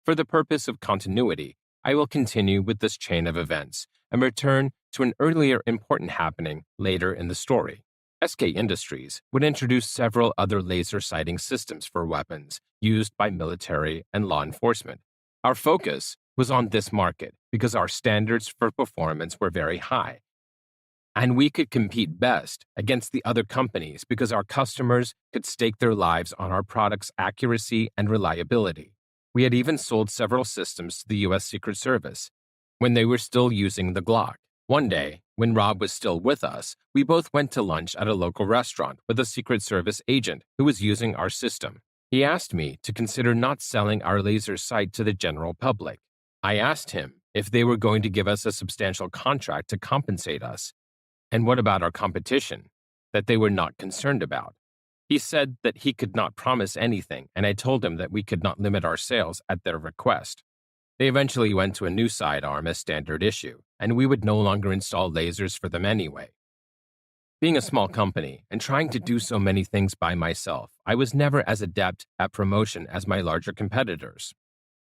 For the purpose of continuity, I will continue with this chain of events and return to an earlier important happening later in the story. SK Industries would introduce several other laser sighting systems for weapons used by military and law enforcement. Our focus was on this market because our standards for performance were very high, and we could compete best against the other companies because our customers could stake their lives on our product's accuracy and reliability. We had even sold several systems to the U.S. Secret Service when they were still using the Glock. One day, when Rob was still with us, we both went to lunch at a local restaurant with a Secret Service agent who was using our system. He asked me to consider not selling our laser sight to the general public. I asked him if they were going to give us a substantial contract to compensate us, and what about our competition that they were not concerned about. He said that he could not promise anything, and I told him that we could not limit our sales at their request. They eventually went to a new sidearm as standard issue, and we would no longer install lasers for them anyway. Being a small company and trying to do so many things by myself, I was never as adept at promotion as my larger competitors.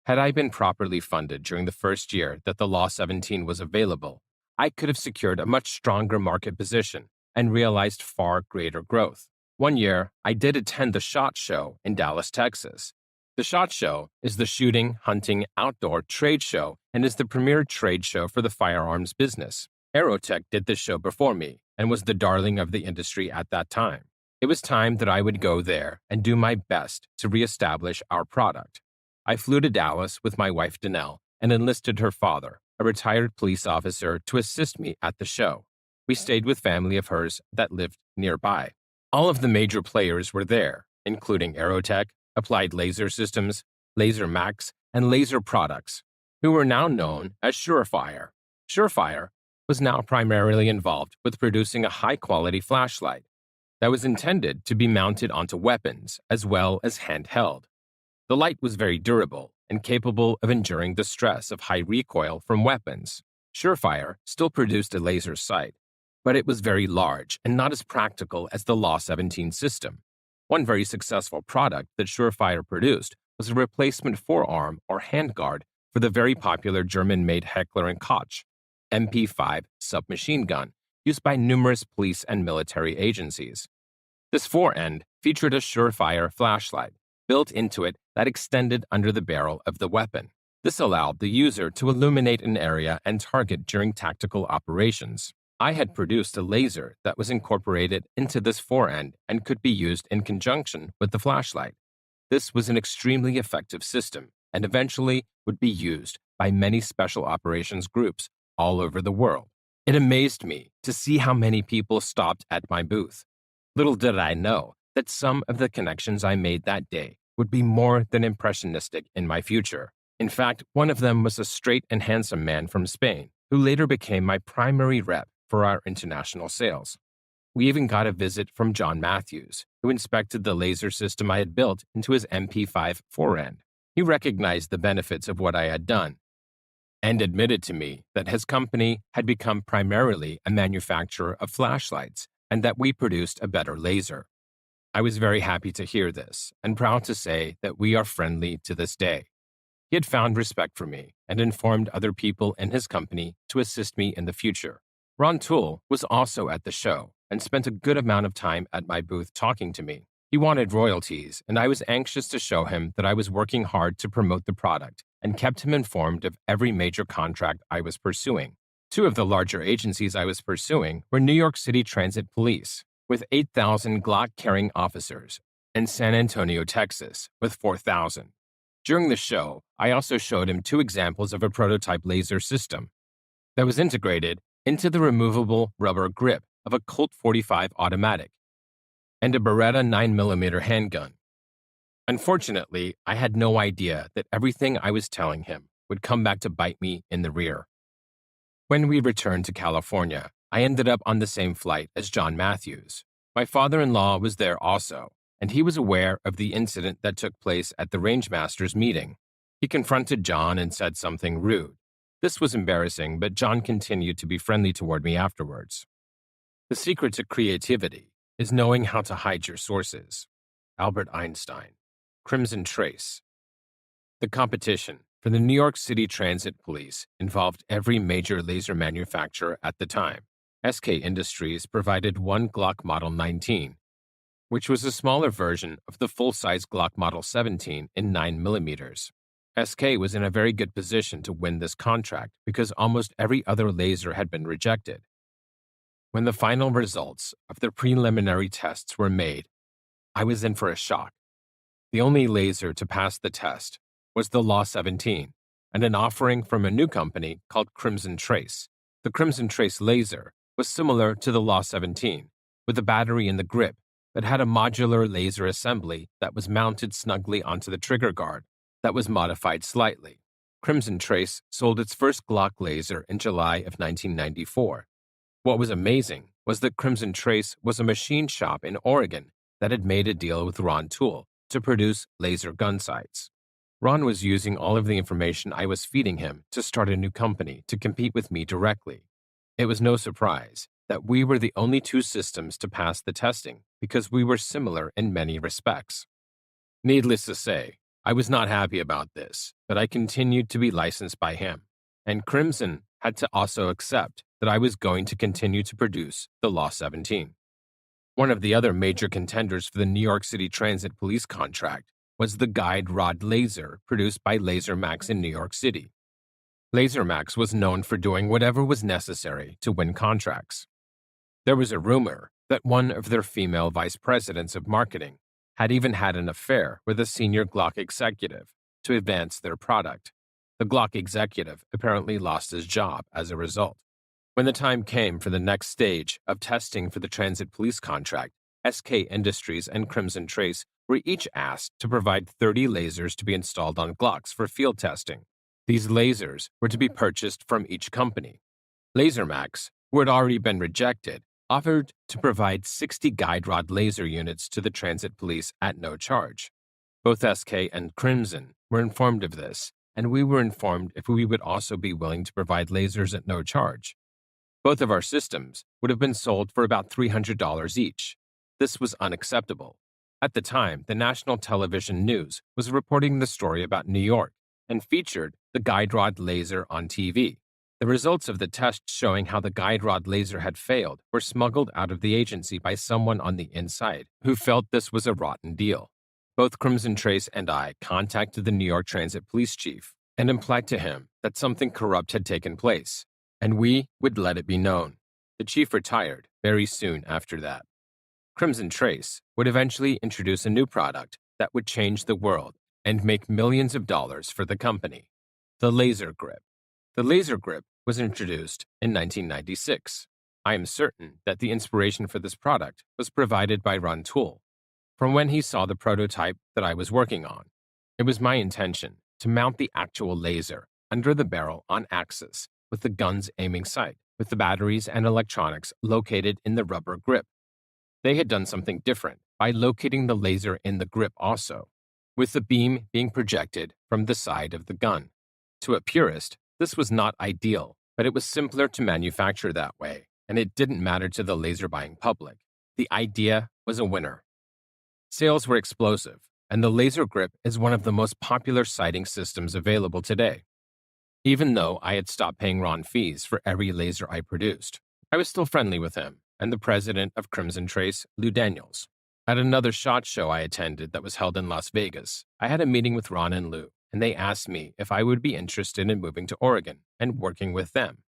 Had I been properly funded during the first year that the Law 17 was available, I could have secured a much stronger market position and realized far greater growth. One year, I did attend the SHOT Show in Dallas, Texas. The SHOT Show is the shooting, hunting, outdoor trade show and is the premier trade show for the firearms business. Aerotech did this show before me and was the darling of the industry at that time. It was time that I would go there and do my best to reestablish our product. I flew to Dallas with my wife Danelle and enlisted her father, a retired police officer, to assist me at the show. We stayed with family of hers that lived nearby. All of the major players were there, including Aerotech, Applied Laser Systems, Laser Max, and Laser Products, who were now known as Surefire. Surefire was now primarily involved with producing a high-quality flashlight that was intended to be mounted onto weapons as well as handheld. The light was very durable and capable of enduring the stress of high recoil from weapons. Surefire still produced a laser sight, but it was very large and not as practical as the Law 17 system. One very successful product that Surefire produced was a replacement forearm or handguard for the very popular German-made Heckler & Koch MP5 submachine gun used by numerous police and military agencies. This forend featured a Surefire flashlight built into it that extended under the barrel of the weapon. This allowed the user to illuminate an area and target during tactical operations. I had produced a laser that was incorporated into this forend and could be used in conjunction with the flashlight. This was an extremely effective system and eventually would be used by many special operations groups all over the world. It amazed me to see how many people stopped at my booth. Little did I know that some of the connections I made that day would be more than impressionistic in my future. In fact, one of them was a straight and handsome man from Spain who later became my primary rep for our international sales. We even got a visit from John Matthews, who inspected the laser system I had built into his MP5 forend. He recognized the benefits of what I had done and admitted to me that his company had become primarily a manufacturer of flashlights and that we produced a better laser. I was very happy to hear this and proud to say that we are friendly to this day. He had found respect for me and informed other people in his company to assist me in the future. Ron Toole was also at the show and spent a good amount of time at my booth talking to me. He wanted royalties, and I was anxious to show him that I was working hard to promote the product and kept him informed of every major contract I was pursuing. Two of the larger agencies I was pursuing were New York City Transit Police, with 8,000 Glock-carrying officers, and San Antonio, Texas, with 4,000. During the show, I also showed him two examples of a prototype laser system that was integrated into the removable rubber grip of a Colt 45 automatic and a Beretta 9mm handgun. Unfortunately, I had no idea that everything I was telling him would come back to bite me in the rear. When we returned to California, I ended up on the same flight as John Matthews. My father-in-law was there also, and he was aware of the incident that took place at the Rangemaster's meeting. He confronted John and said something rude. This was embarrassing, but John continued to be friendly toward me afterwards. The secret to creativity is knowing how to hide your sources. Albert Einstein. Crimson Trace. The competition for the New York City Transit Police involved every major laser manufacturer at the time. SK Industries provided one Glock Model 19, which was a smaller version of the full-size Glock Model 17 in 9mm. SK was in a very good position to win this contract because almost every other laser had been rejected. When the final results of the preliminary tests were made, I was in for a shock. The only laser to pass the test was the Law 17, and an offering from a new company called Crimson Trace. The Crimson Trace laser was similar to the Law 17, with a battery in the grip, but had a modular laser assembly that was mounted snugly onto the trigger guard that was modified slightly. Crimson Trace sold its first Glock laser in July of 1994. What was amazing was that Crimson Trace was a machine shop in Oregon that had made a deal with Ron Tool to produce laser gun sights. Ron was using all of the information I was feeding him to start a new company to compete with me directly. It was no surprise that we were the only two systems to pass the testing because we were similar in many respects. Needless to say, I was not happy about this, but I continued to be licensed by him, and Crimson had to also accept that I was going to continue to produce the Law 17. One of the other major contenders for the New York City Transit Police contract was the guide rod laser produced by LaserMax in New York City. LaserMax was known for doing whatever was necessary to win contracts. There was a rumor that one of their female vice presidents of marketing had even had an affair with a senior Glock executive to advance their product. The Glock executive apparently lost his job as a result. When the time came for the next stage of testing for the Transit Police contract, SK Industries and Crimson Trace were each asked to provide 30 lasers to be installed on Glocks for field testing. These lasers were to be purchased from each company. LaserMax, who had already been rejected, offered to provide 60 guide rod laser units to the Transit Police at no charge. Both SK and Crimson were informed of this, and we were informed if we would also be willing to provide lasers at no charge. Both of our systems would have been sold for about $300 each. This was unacceptable. At the time, the national television news was reporting the story about New York and featured the guide rod laser on TV. The results of the test showing how the guide rod laser had failed were smuggled out of the agency by someone on the inside who felt this was a rotten deal. Both Crimson Trace and I contacted the New York Transit Police chief and implied to him that something corrupt had taken place, and we would let it be known. The chief retired very soon after that. Crimson Trace would eventually introduce a new product that would change the world and make millions of dollars for the company: the Laser Grip. The Laser Grip was introduced in 1996. I am certain that the inspiration for this product was provided by Ron Tool. From when he saw the prototype that I was working on, it was my intention to mount the actual laser under the barrel on axis with the gun's aiming sight, with the batteries and electronics located in the rubber grip. They had done something different by locating the laser in the grip also, with the beam being projected from the side of the gun. To a purist, this was not ideal, but it was simpler to manufacture that way, and it didn't matter to the laser buying public. The idea was a winner. Sales were explosive, and the Laser Grip is one of the most popular sighting systems available today. Even though I had stopped paying Ron fees for every laser I produced, I was still friendly with him and the president of Crimson Trace, Lou Daniels. At another SHOT Show I attended that was held in Las Vegas, I had a meeting with Ron and Lou, and they asked me if I would be interested in moving to Oregon and working with them.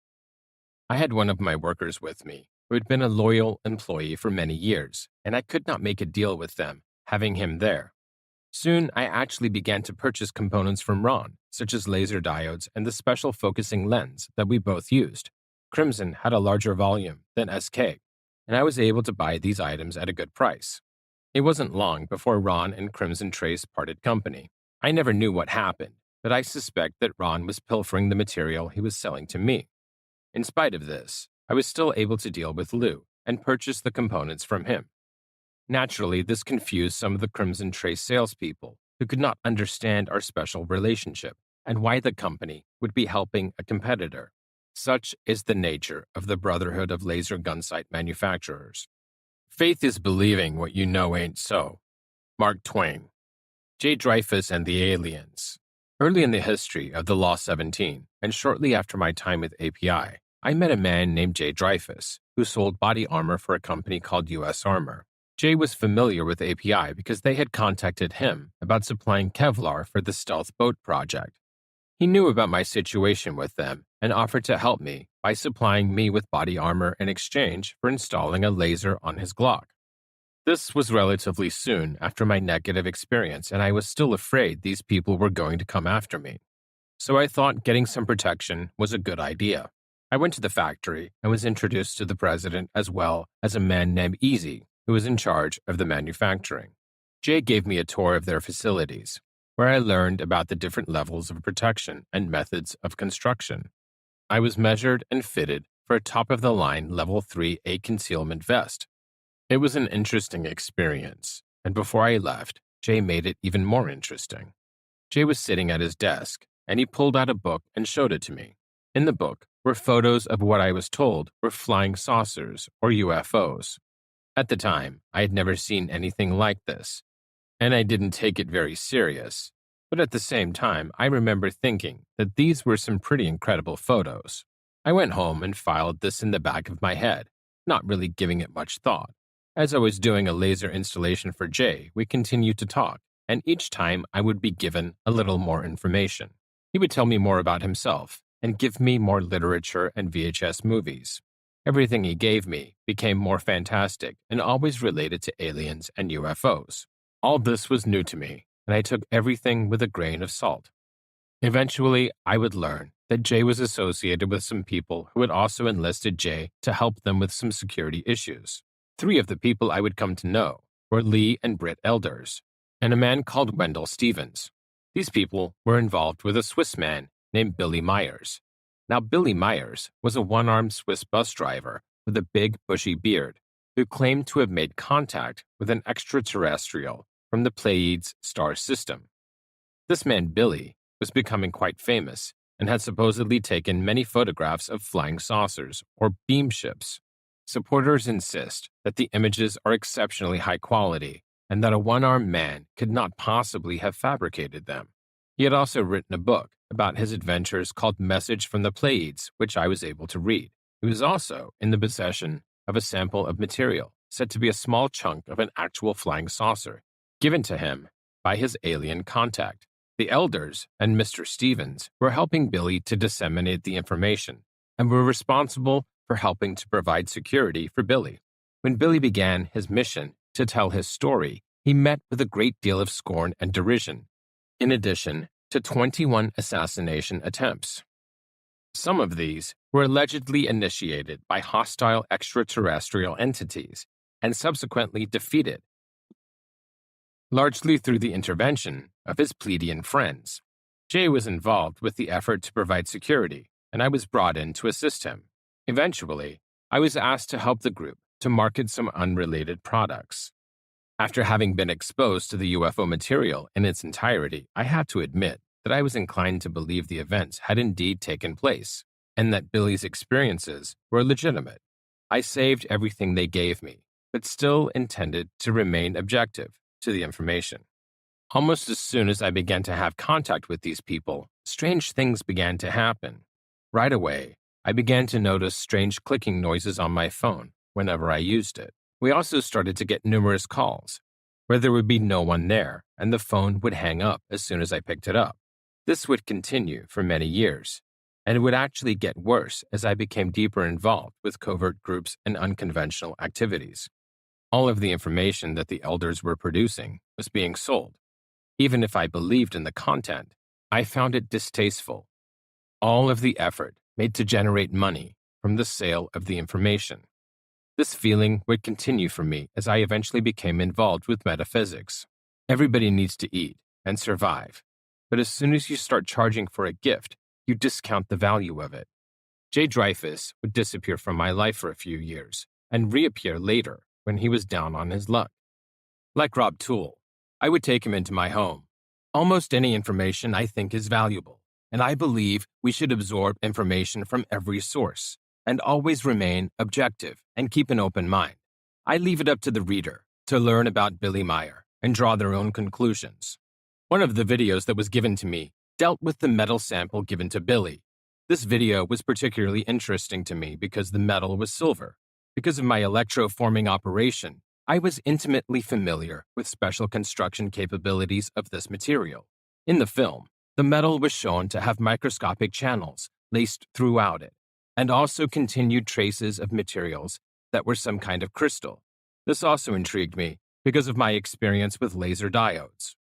I had one of my workers with me who had been a loyal employee for many years, and I could not make a deal with them, having him there. Soon, I actually began to purchase components from Ron, such as laser diodes and the special focusing lens that we both used. Crimson had a larger volume than SK. and I was able to buy these items at a good price. It wasn't long before Ron and Crimson Trace parted company. I never knew what happened, but I suspect that Ron was pilfering the material he was selling to me. In spite of this, I was still able to deal with Lou and purchase the components from him. Naturally, this confused some of the Crimson Trace salespeople who could not understand our special relationship and why the company would be helping a competitor. Such is the nature of the Brotherhood of Laser Gunsight Manufacturers. Faith is believing what you know ain't so. Mark Twain. J. Dreyfus and the Aliens. Early in the history of the Law 17, and shortly after my time with API, I met a man named J. Dreyfus, who sold body armor for a company called U.S. Armor. Jay was familiar with API because they had contacted him about supplying Kevlar for the stealth boat project. He knew about my situation with them and offered to help me by supplying me with body armor in exchange for installing a laser on his Glock. This was relatively soon after my negative experience, and I was still afraid these people were going to come after me. So I thought getting some protection was a good idea. I went to the factory and was introduced to the president as well as a man named Easy, who was in charge of the manufacturing. Jay gave me a tour of their facilities, where I learned about the different levels of protection and methods of construction. I was measured and fitted for a top-of-the-line Level 3A concealment vest. It was an interesting experience, and before I left, Jay made it even more interesting. Jay was sitting at his desk, and he pulled out a book and showed it to me. In the book were photos of what I was told were flying saucers or UFOs. At the time, I had never seen anything like this, and I didn't take it very serious. But at the same time, I remember thinking that these were some pretty incredible photos. I went home and filed this in the back of my head, not really giving it much thought. As I was doing a laser installation for Jay, we continued to talk, and each time I would be given a little more information. He would tell me more about himself and give me more literature and VHS movies. Everything he gave me became more fantastic and always related to aliens and UFOs. All this was new to me, and I took everything with a grain of salt. Eventually, I would learn that Jay was associated with some people who had also enlisted Jay to help them with some security issues. 3 of the people I would come to know were Lee and Britt Elders, and a man called Wendell Stevens. These people were involved with a Swiss man named Billy Myers. Now, Billy Myers was a one-armed Swiss bus driver with a big, bushy beard who claimed to have made contact with an extraterrestrial from the Pleiades star system. This man, Billy, was becoming quite famous and had supposedly taken many photographs of flying saucers or beam ships. Supporters insist that the images are exceptionally high quality and that a one-armed man could not possibly have fabricated them. He had also written a book about his adventures called Message from the Pleiades, which I was able to read. He was also in the possession of a sample of material said to be a small chunk of an actual flying saucer, given to him by his alien contact. The Elders and Mr. Stevens were helping Billy to disseminate the information and were responsible for helping to provide security for Billy. When Billy began his mission to tell his story, he met with a great deal of scorn and derision, in addition to 21 assassination attempts. Some of these were allegedly initiated by hostile extraterrestrial entities and subsequently defeated, largely through the intervention of his Pleiadian friends. Jay was involved with the effort to provide security, and I was brought in to assist him. Eventually, I was asked to help the group to market some unrelated products. After having been exposed to the UFO material in its entirety, I have to admit that I was inclined to believe the events had indeed taken place, and that Billy's experiences were legitimate. I saved everything they gave me, but still intended to remain objective to the information. Almost as soon as I began to have contact with these people, strange things began to happen. Right away, I began to notice strange clicking noises on my phone whenever I used it. We also started to get numerous calls, where there would be no one there, and the phone would hang up as soon as I picked it up. This would continue for many years, and it would actually get worse as I became deeper involved with covert groups and unconventional activities. All of the information that the Elders were producing was being sold. Even if I believed in the content, I found it distasteful. All of the effort made to generate money from the sale of the information. This feeling would continue for me as I eventually became involved with metaphysics. Everybody needs to eat and survive, but as soon as you start charging for a gift, you discount the value of it. Jay Dreyfus would disappear from my life for a few years and reappear later when he was down on his luck. Like Rob Toole, I would take him into my home. Almost any information I think is valuable, and I believe we should absorb information from every source and always remain objective and keep an open mind. I leave it up to the reader to learn about Billy Meier and draw their own conclusions. One of the videos that was given to me dealt with the metal sample given to Billy. This video was particularly interesting to me because the metal was silver. Because of my electroforming operation, I was intimately familiar with special construction capabilities of this material. In the film, the metal was shown to have microscopic channels laced throughout it, and also continued traces of materials that were some kind of crystal. This also intrigued me because of my experience with laser diodes.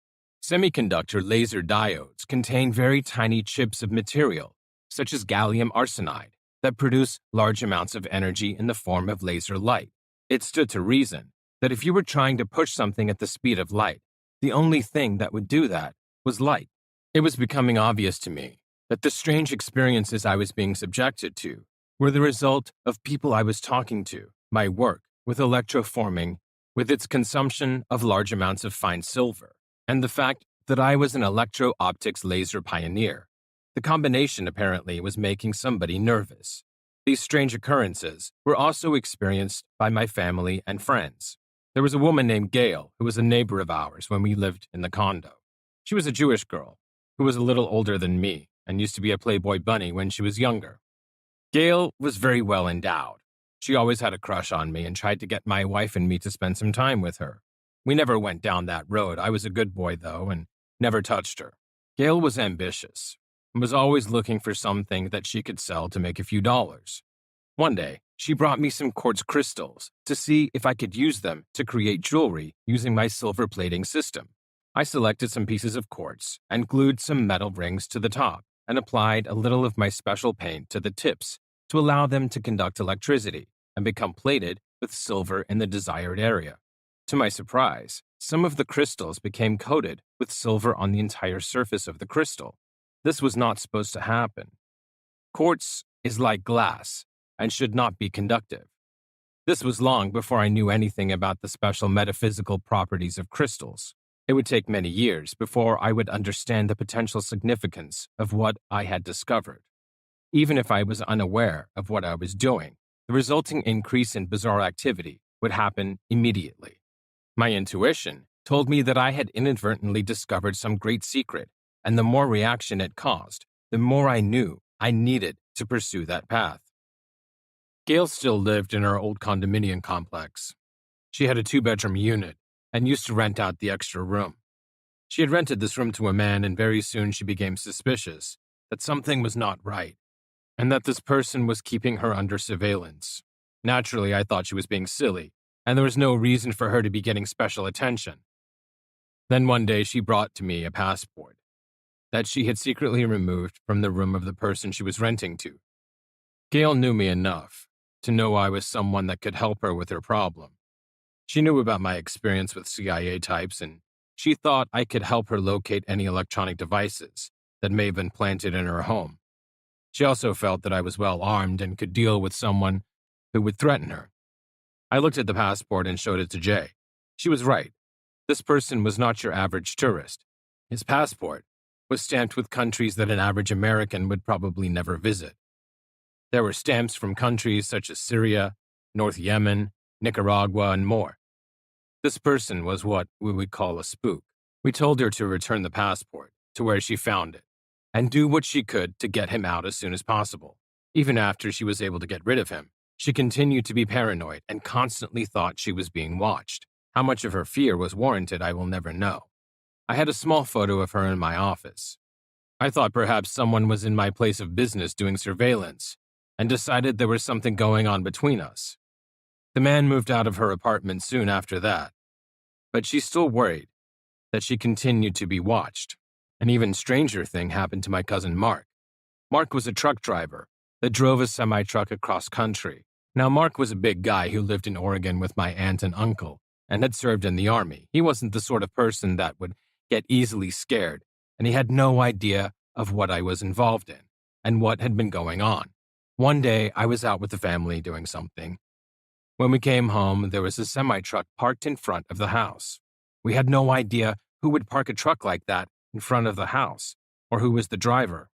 Semiconductor laser diodes contain very tiny chips of material, such as gallium arsenide, that produce large amounts of energy in the form of laser light. It stood to reason that if you were trying to push something at the speed of light, the only thing that would do that was light. It was becoming obvious to me that the strange experiences I was being subjected to were the result of people I was talking to, my work with electroforming, with its consumption of large amounts of fine silver, and the fact that I was an electro-optics laser pioneer. The combination apparently was making somebody nervous. These strange occurrences were also experienced by my family and friends. There was a woman named Gail who was a neighbor of ours when we lived in the condo. She was a Jewish girl who was a little older than me and used to be a Playboy bunny when she was younger. Gail was very well endowed. She always had a crush on me and tried to get my wife and me to spend some time with her. We never went down that road. I was a good boy, though, and never touched her. Gail was ambitious and was always looking for something that she could sell to make a few dollars. One day, she brought me some quartz crystals to see if I could use them to create jewelry using my silver plating system. I selected some pieces of quartz and glued some metal rings to the top and applied a little of my special paint to the tips to allow them to conduct electricity and become plated with silver in the desired area. To my surprise, some of the crystals became coated with silver on the entire surface of the crystal. This was not supposed to happen. Quartz is like glass and should not be conductive. This was long before I knew anything about the special metaphysical properties of crystals. It would take many years before I would understand the potential significance of what I had discovered. Even if I was unaware of what I was doing, the resulting increase in bizarre activity would happen immediately. My intuition told me that I had inadvertently discovered some great secret, and the more reaction it caused, the more I knew I needed to pursue that path. Gail still lived in her old condominium complex. She had a 2-bedroom unit and used to rent out the extra room. She had rented this room to a man, and very soon she became suspicious that something was not right, and that this person was keeping her under surveillance. Naturally, I thought she was being silly, and there was no reason for her to be getting special attention. Then one day she brought to me a passport that she had secretly removed from the room of the person she was renting to. Gail knew me enough to know I was someone that could help her with her problem. She knew about my experience with CIA types, and she thought I could help her locate any electronic devices that may have been planted in her home. She also felt that I was well armed and could deal with someone who would threaten her. I looked at the passport and showed it to Jay. She was right. This person was not your average tourist. His passport was stamped with countries that an average American would probably never visit. There were stamps from countries such as Syria, North Yemen, Nicaragua, and more. This person was what we would call a spook. We told her to return the passport to where she found it and do what she could to get him out as soon as possible. Even after she was able to get rid of him, she continued to be paranoid and constantly thought she was being watched. How much of her fear was warranted, I will never know. I had a small photo of her in my office. I thought perhaps someone was in my place of business doing surveillance and decided there was something going on between us. The man moved out of her apartment soon after that, but she still worried that she continued to be watched. An even stranger thing happened to my cousin Mark. Mark was a truck driver that drove a semi-truck across country Now, Mark was a big guy who lived in Oregon with my aunt and uncle and had served in the army. He wasn't the sort of person that would get easily scared, and he had no idea of what I was involved in and what had been going on. One day, I was out with the family doing something. When we came home, there was a semi-truck parked in front of the house. We had no idea who would park a truck like that in front of the house, or who was the driver.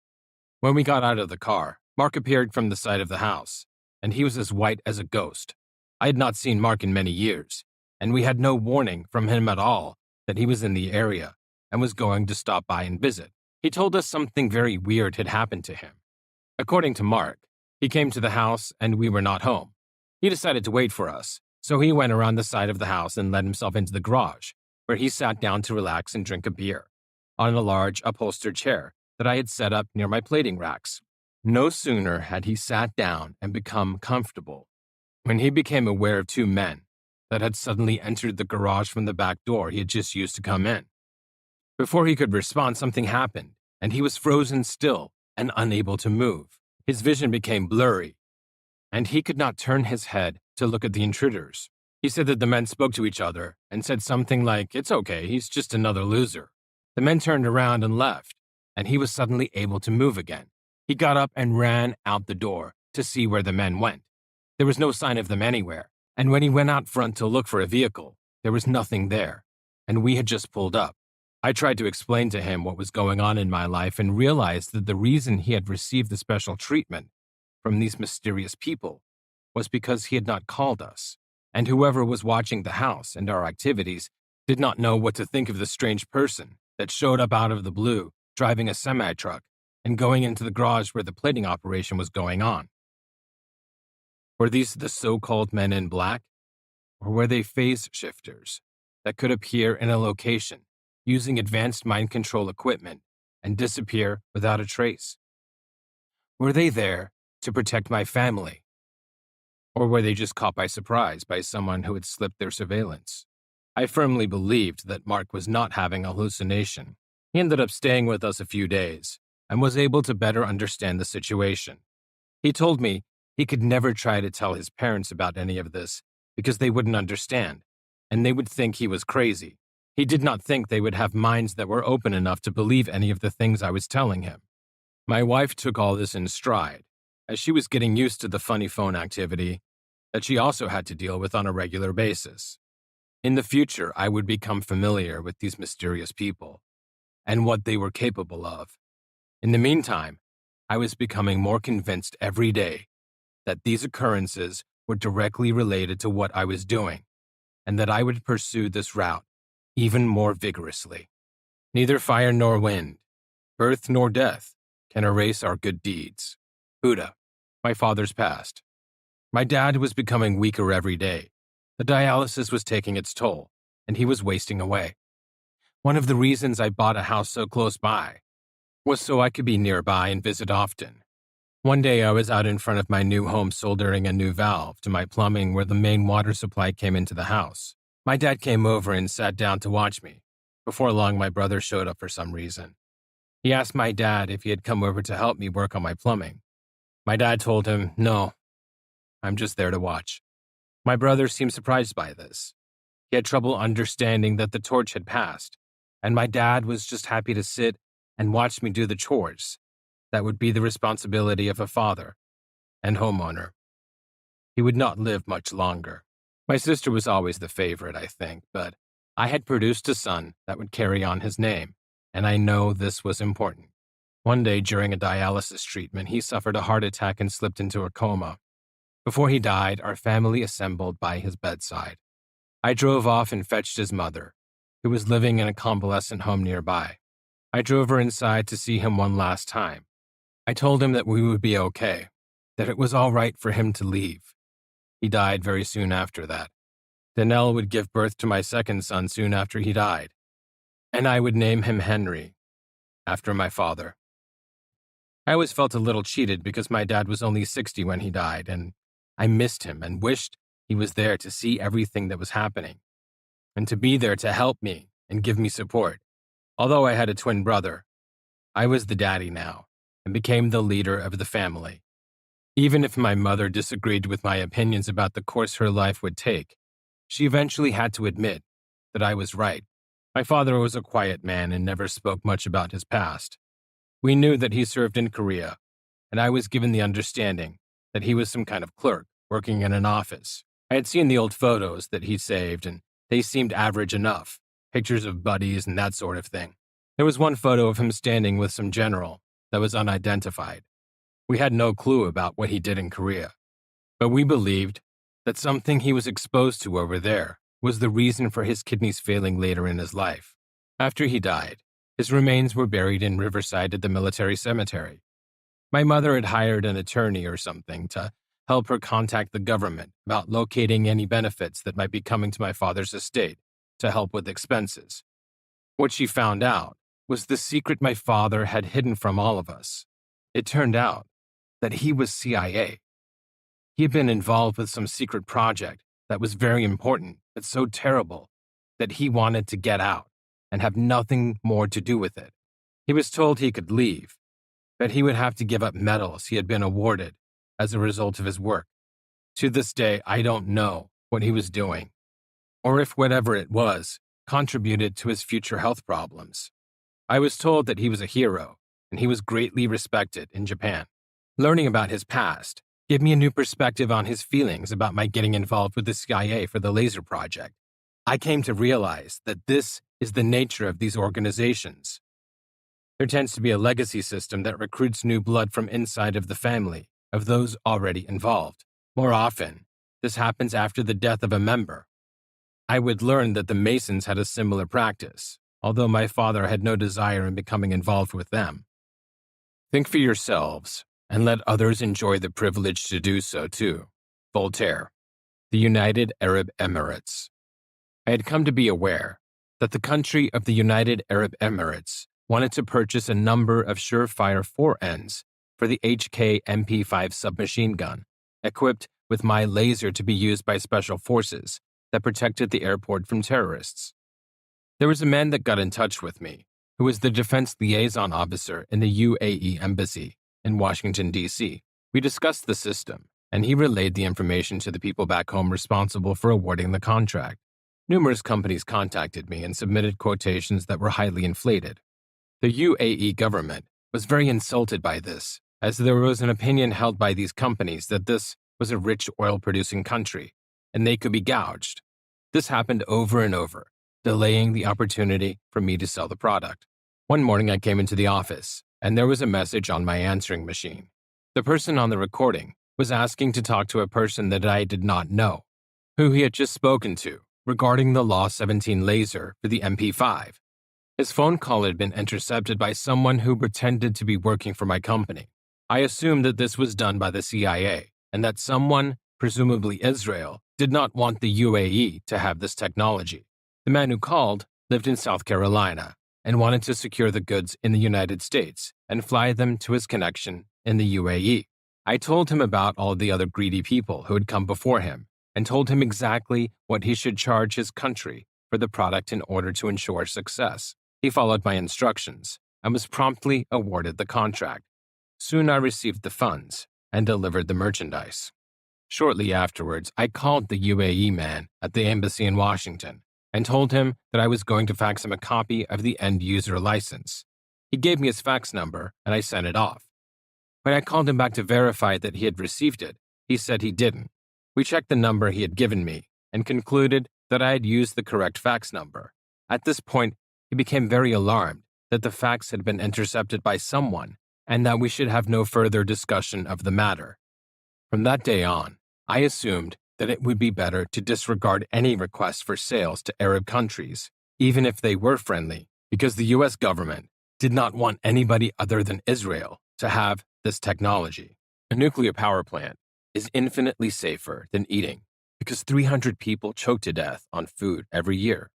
When we got out of the car, Mark appeared from the side of the house, and he was as white as a ghost. I had not seen Mark in many years, and we had no warning from him at all that he was in the area and was going to stop by and visit. He told us something very weird had happened to him. According to Mark, he came to the house and we were not home. He decided to wait for us, so he went around the side of the house and let himself into the garage, where he sat down to relax and drink a beer, on a large upholstered chair that I had set up near my plating racks. No sooner had he sat down and become comfortable when he became aware of two men that had suddenly entered the garage from the back door he had just used to come in. Before he could respond, something happened, and he was frozen still and unable to move. His vision became blurry, and he could not turn his head to look at the intruders. He said that the men spoke to each other and said something like, "It's okay, he's just another loser." The men turned around and left, and he was suddenly able to move again. He got up and ran out the door to see where the men went. There was no sign of them anywhere, and when he went out front to look for a vehicle, there was nothing there, and we had just pulled up. I tried to explain to him what was going on in my life and realized that the reason he had received the special treatment from these mysterious people was because he had not called us, and whoever was watching the house and our activities did not know what to think of the strange person that showed up out of the blue, driving a semi-truck and going into the garage where the plating operation was going on. Were these the so-called men in black, or were they phase shifters that could appear in a location using advanced mind control equipment and disappear without a trace? Were they there to protect my family, or were they just caught by surprise by someone who had slipped their surveillance? I firmly believed that Mark was not having a hallucination. He ended up staying with us a few days and was able to better understand the situation. He told me he could never try to tell his parents about any of this because they wouldn't understand, and they would think he was crazy. He did not think they would have minds that were open enough to believe any of the things I was telling him. My wife took all this in stride, as she was getting used to the funny phone activity that she also had to deal with on a regular basis. In the future, I would become familiar with these mysterious people and what they were capable of. In the meantime, I was becoming more convinced every day that these occurrences were directly related to what I was doing, and that I would pursue this route even more vigorously. Neither fire nor wind, birth nor death can erase our good deeds. Buddha, my father's passed. My dad was becoming weaker every day. The dialysis was taking its toll, and he was wasting away. One of the reasons I bought a house so close by was so I could be nearby and visit often. One day I was out in front of my new home soldering a new valve to my plumbing where the main water supply came into the house. My dad came over and sat down to watch me. Before long, my brother showed up for some reason. He asked my dad if he had come over to help me work on my plumbing. My dad told him, "No, I'm just there to watch." My brother seemed surprised by this. He had trouble understanding that the torch had passed, and my dad was just happy to sit and watch me do the chores. That would be the responsibility of a father and homeowner. He would not live much longer. My sister was always the favorite, I think, but I had produced a son that would carry on his name, and I know this was important. One day during a dialysis treatment, he suffered a heart attack and slipped into a coma. Before he died, our family assembled by his bedside. I drove off and fetched his mother, who was living in a convalescent home nearby. I drove her inside to see him one last time. I told him that we would be okay, that it was all right for him to leave. He died very soon after that. Danelle would give birth to my second son soon after he died, and I would name him Henry, after my father. I always felt a little cheated because my dad was only 60 when he died, and I missed him and wished he was there to see everything that was happening, and to be there to help me and give me support. Although I had a twin brother, I was the daddy now and became the leader of the family. Even if my mother disagreed with my opinions about the course her life would take, she eventually had to admit that I was right. My father was a quiet man and never spoke much about his past. We knew that he served in Korea, and I was given the understanding that he was some kind of clerk working in an office. I had seen the old photos that he saved, and they seemed average enough, pictures of buddies and that sort of thing. There was one photo of him standing with some general that was unidentified. We had no clue about what he did in Korea, but we believed that something he was exposed to over there was the reason for his kidneys failing later in his life. After he died, his remains were buried in Riverside at the military cemetery. My mother had hired an attorney or something to help her contact the government about locating any benefits that might be coming to my father's estate to help with expenses. What she found out was the secret my father had hidden from all of us. It turned out that he was CIA. He had been involved with some secret project that was very important but so terrible that he wanted to get out and have nothing more to do with it. He was told he could leave, but he would have to give up medals he had been awarded as a result of his work. To this day, I don't know what he was doing, or if whatever it was contributed to his future health problems. I was told that he was a hero, and he was greatly respected in Japan. Learning about his past gave me a new perspective on his feelings about my getting involved with the CIA for the laser project. I came to realize that this is the nature of these organizations. There tends to be a legacy system that recruits new blood from inside of the family of those already involved. More often, this happens after the death of a member. I would learn that the Masons had a similar practice, although my father had no desire in becoming involved with them. Think for yourselves, and let others enjoy the privilege to do so too. Voltaire. The United Arab Emirates. I had come to be aware that the country of the United Arab Emirates wanted to purchase a number of Surefire 4Ns for the HK MP5 submachine gun, equipped with my laser to be used by special forces that protected the airport from terrorists. There was a man that got in touch with me, who was the defense liaison officer in the UAE embassy in Washington, D.C. We discussed the system, and he relayed the information to the people back home responsible for awarding the contract. Numerous companies contacted me and submitted quotations that were highly inflated. The UAE government was very insulted by this, as there was an opinion held by these companies that this was a rich oil-producing country, and they could be gouged. This happened over and over, delaying the opportunity for me to sell the product. One morning I came into the office, and there was a message on my answering machine. The person on the recording was asking to talk to a person that I did not know, who he had just spoken to regarding the Law 17 laser for the MP5. His phone call had been intercepted by someone who pretended to be working for my company. I assumed that this was done by the CIA, and that someone, presumably Israel, did not want the UAE to have this technology. The man who called lived in South Carolina and wanted to secure the goods in the United States and fly them to his connection in the UAE. I told him about all the other greedy people who had come before him and told him exactly what he should charge his country for the product in order to ensure success. He followed my instructions and was promptly awarded the contract. Soon I received the funds and delivered the merchandise. Shortly afterwards, I called the UAE man at the embassy in Washington and told him that I was going to fax him a copy of the end-user license. He gave me his fax number, and I sent it off. When I called him back to verify that he had received it, he said he didn't. We checked the number he had given me and concluded that I had used the correct fax number. At this point, he became very alarmed that the fax had been intercepted by someone and that we should have no further discussion of the matter. From that day on, I assumed that it would be better to disregard any requests for sales to Arab countries, even if they were friendly, because the U.S. government did not want anybody other than Israel to have this technology. A nuclear power plant is infinitely safer than eating because 300 people choke to death on food every year.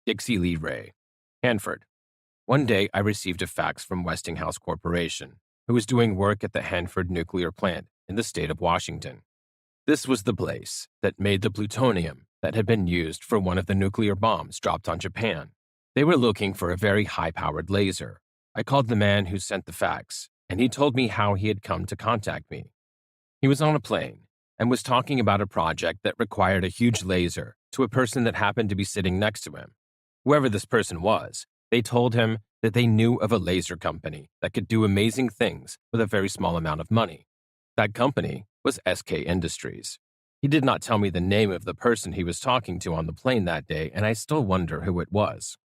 Dixie Lee Ray, Hanford. One day I received a fax from Westinghouse Corporation, who was doing work at the Hanford nuclear plant in the state of Washington. This was the place that made the plutonium that had been used for one of the nuclear bombs dropped on Japan. They were looking for a very high-powered laser. I called the man who sent the fax, and he told me how he had come to contact me. He was on a plane and was talking about a project that required a huge laser to a person that happened to be sitting next to him. Whoever this person was, they told him that they knew of a laser company that could do amazing things with a very small amount of money. That company was SK Industries. He did not tell me the name of the person he was talking to on the plane that day, and I still wonder who it was.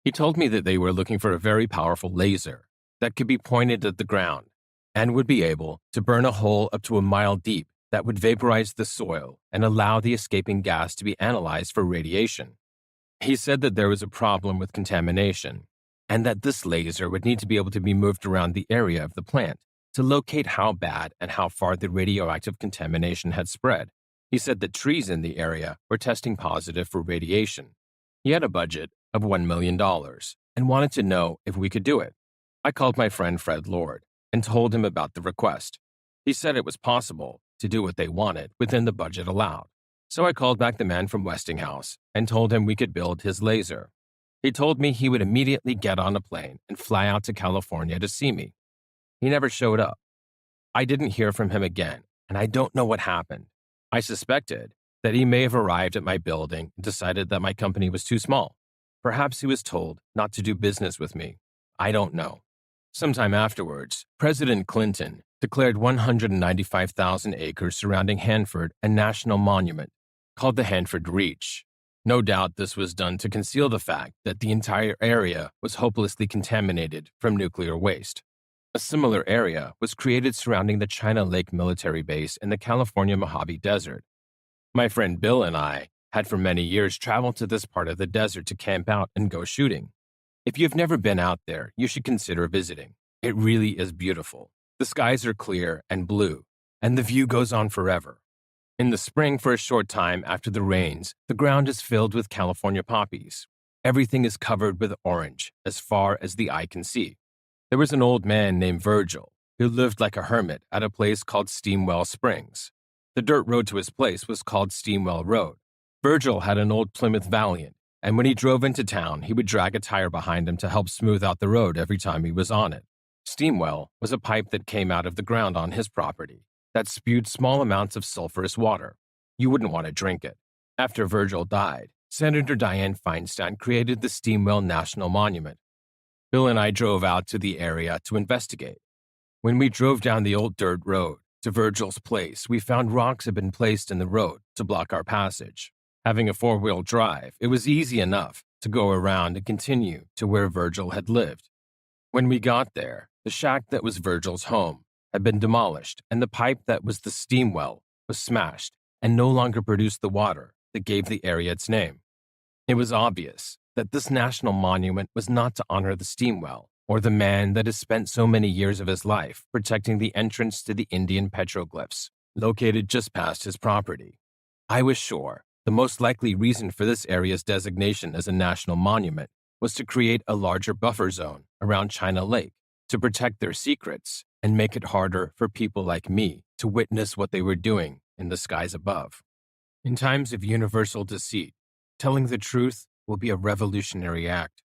He told me that they were looking for a very powerful laser that could be pointed at the ground and would be able to burn a hole up to a mile deep that would vaporize the soil and allow the escaping gas to be analyzed for radiation. He said that there was a problem with contamination and that this laser would need to be able to be moved around the area of the plant to locate how bad and how far the radioactive contamination had spread. He said that trees in the area were testing positive for radiation. He had a budget of $1 million and wanted to know if we could do it. I called my friend Fred Lord and told him about the request. He said it was possible to do what they wanted within the budget allowed. So I called back the man from Westinghouse and told him we could build his laser. He told me he would immediately get on a plane and fly out to California to see me. He never showed up. I didn't hear from him again, and I don't know what happened. I suspected that he may have arrived at my building and decided that my company was too small. Perhaps he was told not to do business with me. I don't know. Sometime afterwards, President Clinton declared 195,000 acres surrounding Hanford a national monument called the Hanford Reach. No doubt this was done to conceal the fact that the entire area was hopelessly contaminated from nuclear waste. A similar area was created surrounding the China Lake military base in the California Mojave Desert. My friend Bill and I had for many years traveled to this part of the desert to camp out and go shooting. If you've never been out there, you should consider visiting. It really is beautiful. The skies are clear and blue, and the view goes on forever. In the spring, for a short time after the rains, the ground is filled with California poppies. Everything is covered with orange as far as the eye can see. There was an old man named Virgil who lived like a hermit at a place called Steamwell Springs. The dirt road to his place was called Steamwell Road. Virgil had an old Plymouth Valiant, and when he drove into town, he would drag a tire behind him to help smooth out the road every time he was on it. Steamwell was a pipe that came out of the ground on his property that spewed small amounts of sulfurous water. You wouldn't want to drink it. After Virgil died, Senator Dianne Feinstein created the Steamwell National Monument. Bill and I drove out to the area to investigate. When we drove down the old dirt road to Virgil's place, we found rocks had been placed in the road to block our passage. Having a four-wheel drive, it was easy enough to go around and continue to where Virgil had lived. When we got there, the shack that was Virgil's home had been demolished, and the pipe that was the steam well was smashed and no longer produced the water that gave the area its name. It was obvious that this national monument was not to honor the steam well or the man that has spent so many years of his life protecting the entrance to the Indian petroglyphs located just past his property. I was sure the most likely reason for this area's designation as a national monument was to create a larger buffer zone around China Lake to protect their secrets and make it harder for people like me to witness what they were doing in the skies above. In times of universal deceit, telling the truth will be a revolutionary act.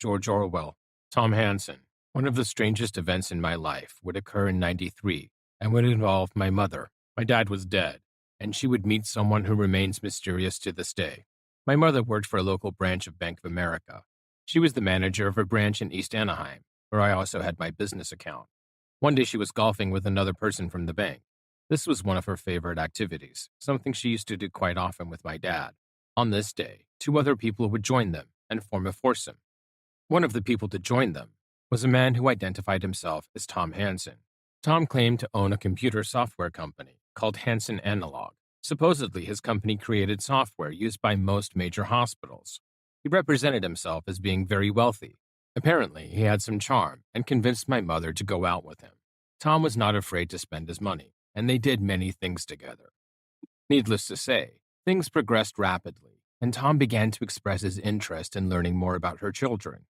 George Orwell. Tom Hansen. One of the strangest events in my life would occur in '93 and would involve my mother. My dad was dead, and she would meet someone who remains mysterious to this day. My mother worked for a local branch of Bank of America. She was the manager of a branch in East Anaheim, where I also had my business account. One day she was golfing with another person from the bank. This was one of her favorite activities, something she used to do quite often with my dad. On this day, two other people would join them and form a foursome. One of the people to join them was a man who identified himself as Tom Hansen. Tom claimed to own a computer software company called Hansen Analog. Supposedly, his company created software used by most major hospitals. He represented himself as being very wealthy. Apparently, he had some charm and convinced my mother to go out with him. Tom was not afraid to spend his money, and they did many things together. Needless to say, things progressed rapidly, and Tom began to express his interest in learning more about her children.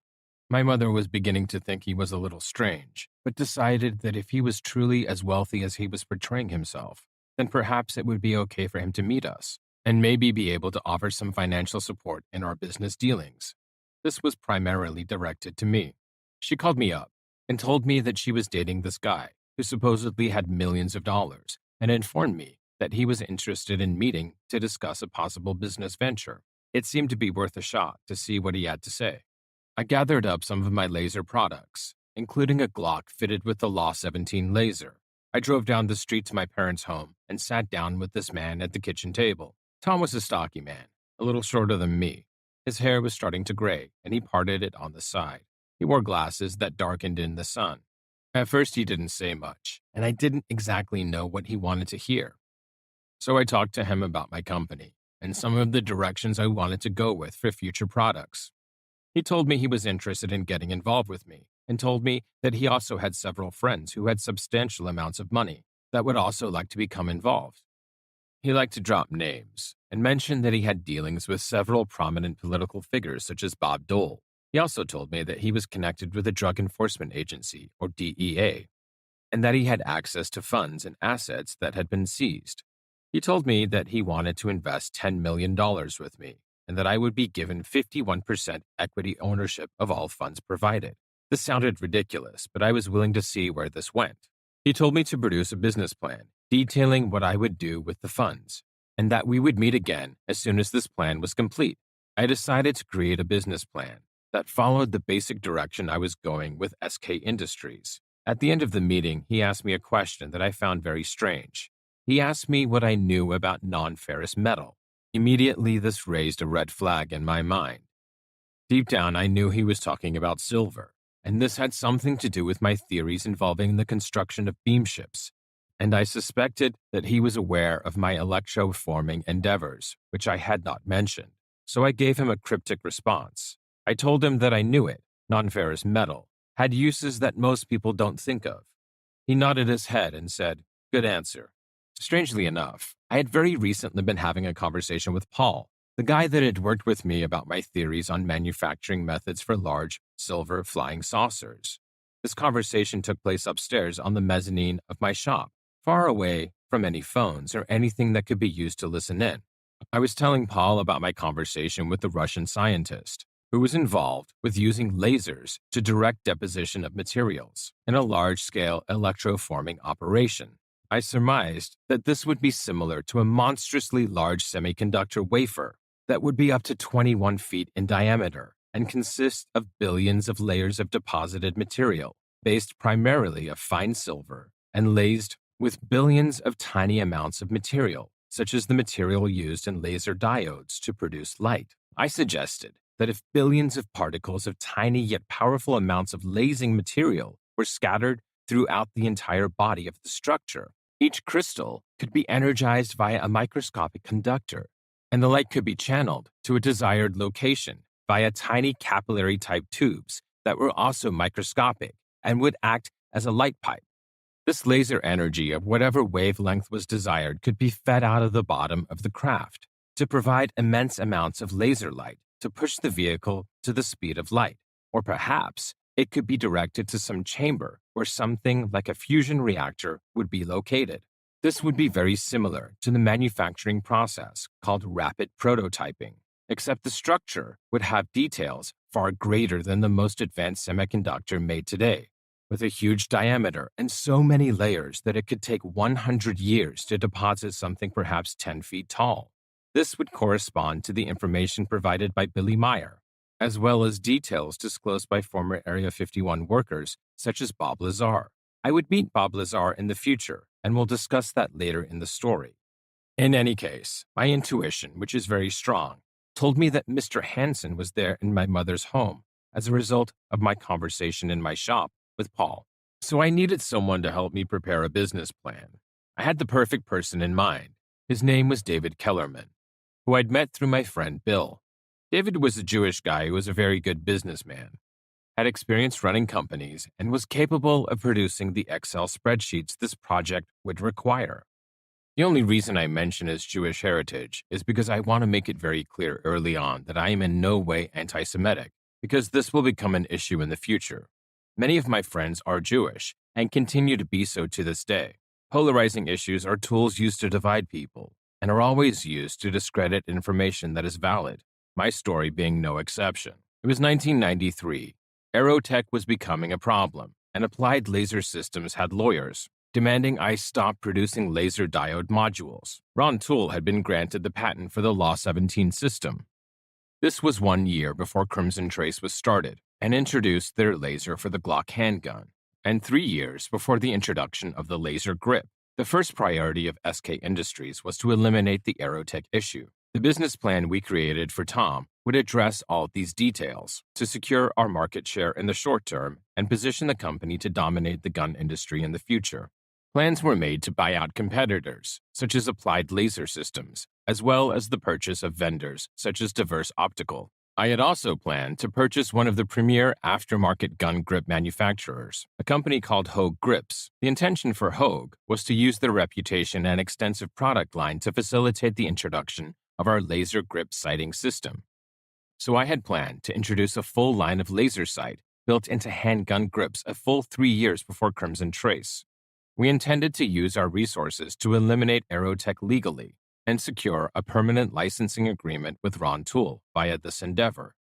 My mother was beginning to think he was a little strange, but decided that if he was truly as wealthy as he was portraying himself, then perhaps it would be okay for him to meet us, and maybe be able to offer some financial support in our business dealings. This was primarily directed to me. She called me up and told me that she was dating this guy, who supposedly had millions of dollars and informed me that he was interested in meeting to discuss a possible business venture. It seemed to be worth a shot to see what he had to say. I gathered up some of my laser products, including a Glock fitted with the Law 17 laser. I drove down the street to my parents' home and sat down with this man at the kitchen table. Tom was a stocky man, a little shorter than me. His hair was starting to gray, and he parted it on the side. He wore glasses that darkened in the sun. At first, he didn't say much, and I didn't exactly know what he wanted to hear. So I talked to him about my company and some of the directions I wanted to go with for future products. He told me he was interested in getting involved with me and told me that he also had several friends who had substantial amounts of money that would also like to become involved. He liked to drop names and mentioned that he had dealings with several prominent political figures such as Bob Dole. He also told me that he was connected with the Drug Enforcement Agency, or DEA, and that he had access to funds and assets that had been seized. He told me that he wanted to invest $10 million with me and that I would be given 51% equity ownership of all funds provided. This sounded ridiculous, but I was willing to see where this went. He told me to produce a business plan detailing what I would do with the funds, and that we would meet again as soon as this plan was complete. I decided to create a business plan that followed the basic direction I was going with SK Industries. At the end of the meeting, he asked me a question that I found very strange. He asked me what I knew about non-ferrous metal. Immediately, this raised a red flag in my mind. Deep down, I knew he was talking about silver, and this had something to do with my theories involving the construction of beam ships, and I suspected that he was aware of my electroforming endeavors, which I had not mentioned. So I gave him a cryptic response. I told him that I knew it, non-ferrous metal, had uses that most people don't think of. He nodded his head and said, "Good answer." Strangely enough, I had very recently been having a conversation with Paul, the guy that had worked with me about my theories on manufacturing methods for large, silver flying saucers. This conversation took place upstairs on the mezzanine of my shop, far away from any phones or anything that could be used to listen in. I was telling Paul about my conversation with the Russian scientist, who was involved with using lasers to direct deposition of materials in a large-scale electroforming operation. I surmised that this would be similar to a monstrously large semiconductor wafer that would be up to 21 feet in diameter and consist of billions of layers of deposited material, based primarily of fine silver and laced with billions of tiny amounts of material, such as the material used in laser diodes to produce light. I suggested that if billions of particles of tiny yet powerful amounts of lasing material were scattered throughout the entire body of the structure, each crystal could be energized via a microscopic conductor, and the light could be channeled to a desired location via tiny capillary-type tubes that were also microscopic and would act as a light pipe. This laser energy of whatever wavelength was desired could be fed out of the bottom of the craft to provide immense amounts of laser light to push the vehicle to the speed of light, or perhaps it could be directed to some chamber where something like a fusion reactor would be located. This would be very similar to the manufacturing process called rapid prototyping, except the structure would have details far greater than the most advanced semiconductor made today, with a huge diameter and so many layers that it could take 100 years to deposit something perhaps 10 feet tall. This would correspond to the information provided by Billy Meyer, as well as details disclosed by former Area 51 workers such as Bob Lazar. I would meet Bob Lazar in the future, and we'll discuss that later in the story. In any case, my intuition, which is very strong, told me that Mr. Hansen was there in my mother's home as a result of my conversation in my shop with Paul. So I needed someone to help me prepare a business plan. I had the perfect person in mind. His name was David Kellerman, who I'd met through my friend Bill. David was a Jewish guy who was a very good businessman, had experience running companies, and was capable of producing the Excel spreadsheets this project would require. The only reason I mention his Jewish heritage is because I want to make it very clear early on that I am in no way anti-Semitic, because this will become an issue in the future. Many of my friends are Jewish and continue to be so to this day. Polarizing issues are tools used to divide people and are always used to discredit information that is valid, my story being no exception. It was 1993. Aerotech was becoming a problem, and Applied Laser Systems had lawyers demanding I stop producing laser diode modules. Ron Tool had been granted the patent for the Law 17 system. This was 1 year before Crimson Trace was started and introduced their laser for the Glock handgun, and 3 years before the introduction of the laser grip. The first priority of SK Industries was to eliminate the Aerotech issue. The business plan we created for Tom would address all these details to secure our market share in the short term and position the company to dominate the gun industry in the future. Plans were made to buy out competitors, such as Applied Laser Systems, as well as the purchase of vendors, such as Diverse Optical. I had also planned to purchase one of the premier aftermarket gun grip manufacturers, a company called Hogue Grips. The intention for Hogue was to use their reputation and extensive product line to facilitate the introduction of our laser grip sighting system. So I had planned to introduce a full line of laser sight built into handgun grips a full 3 years before Crimson Trace. We intended to use our resources to eliminate Aerotech legally and secure a permanent licensing agreement with Ron Tool via this endeavor.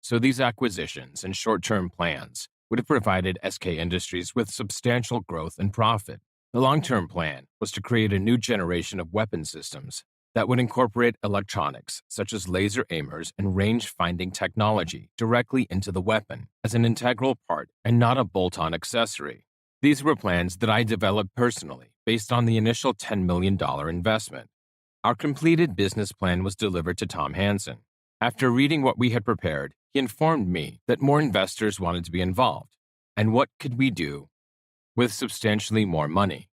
So these acquisitions and short-term plans would have provided SK Industries with substantial growth and profit. The long-term plan was to create a new generation of weapon systems that would incorporate electronics such as laser aimers and range-finding technology directly into the weapon as an integral part and not a bolt-on accessory. These were plans that I developed personally based on the initial $10 million investment. Our completed business plan was delivered to Tom Hansen. After reading what we had prepared, he informed me that more investors wanted to be involved, and what could we do with substantially more money.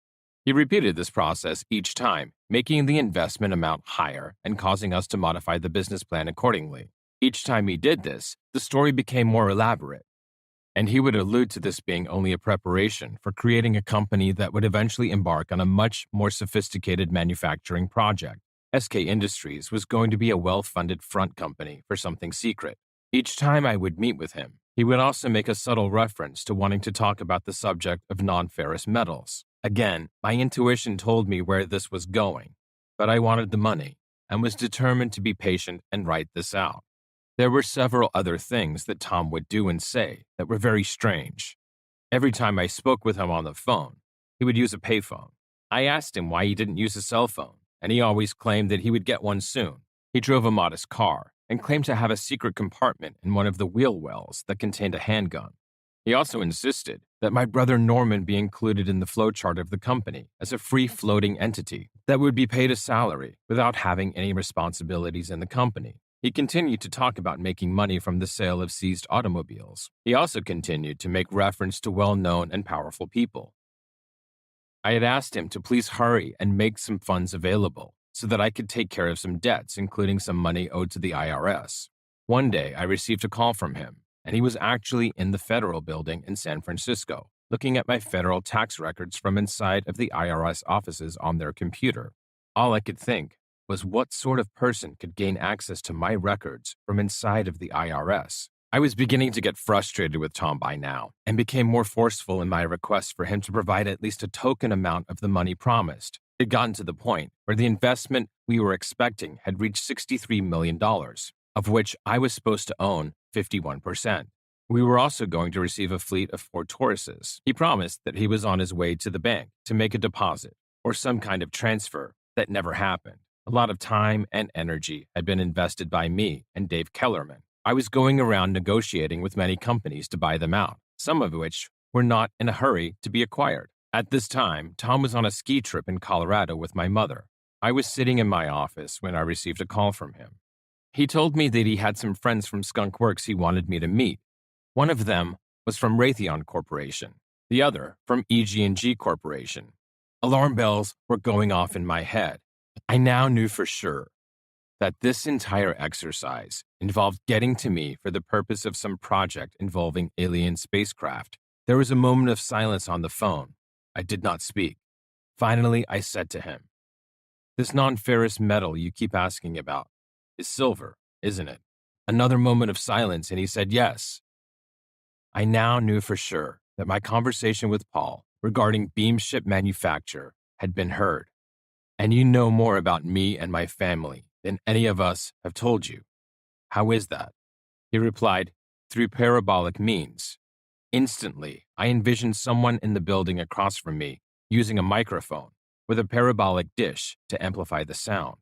He repeated this process each time, making the investment amount higher and causing us to modify the business plan accordingly. Each time he did this, the story became more elaborate, and he would allude to this being only a preparation for creating a company that would eventually embark on a much more sophisticated manufacturing project. SK Industries was going to be a well-funded front company for something secret. Each time I would meet with him, he would also make a subtle reference to wanting to talk about the subject of non-ferrous metals. Again, my intuition told me where this was going, but I wanted the money and was determined to be patient and write this out. There were several other things that Tom would do and say that were very strange. Every time I spoke with him on the phone, he would use a payphone. I asked him why he didn't use a cell phone, and he always claimed that he would get one soon. He drove a modest car and claimed to have a secret compartment in one of the wheel wells that contained a handgun. He also insisted that my brother Norman be included in the flowchart of the company as a free-floating entity that would be paid a salary without having any responsibilities in the company. He continued to talk about making money from the sale of seized automobiles. He also continued to make reference to well-known and powerful people. I had asked him to please hurry and make some funds available so that I could take care of some debts, including some money owed to the IRS. One day, I received a call from him, and he was actually in the federal building in San Francisco, looking at my federal tax records from inside of the IRS offices on their computer. All I could think was what sort of person could gain access to my records from inside of the IRS. I was beginning to get frustrated with Tom by now and became more forceful in my request for him to provide at least a token amount of the money promised. It had gotten to the point where the investment we were expecting had reached $63 million, of which I was supposed to own 51%. We were also going to receive a fleet of 4 Tauruses. He promised that he was on his way to the bank to make a deposit or some kind of transfer that never happened. A lot of time and energy had been invested by me and Dave Kellerman. I was going around negotiating with many companies to buy them out, some of which were not in a hurry to be acquired. At this time, Tom was on a ski trip in Colorado with my mother. I was sitting in my office when I received a call from him. He told me that he had some friends from Skunk Works he wanted me to meet. One of them was from Raytheon Corporation, the other from EG&G Corporation. Alarm bells were going off in my head. I now knew for sure that this entire exercise involved getting to me for the purpose of some project involving alien spacecraft. There was a moment of silence on the phone. I did not speak. Finally, I said to him, "This non-ferrous metal you keep asking about is silver, isn't it?" Another moment of silence, and he said yes. I now knew for sure that my conversation with Paul regarding beam ship manufacture had been heard. "And you know more about me and my family than any of us have told you. How is that?" He replied, "Through parabolic means." Instantly, I envisioned someone in the building across from me using a microphone with a parabolic dish to amplify the sound.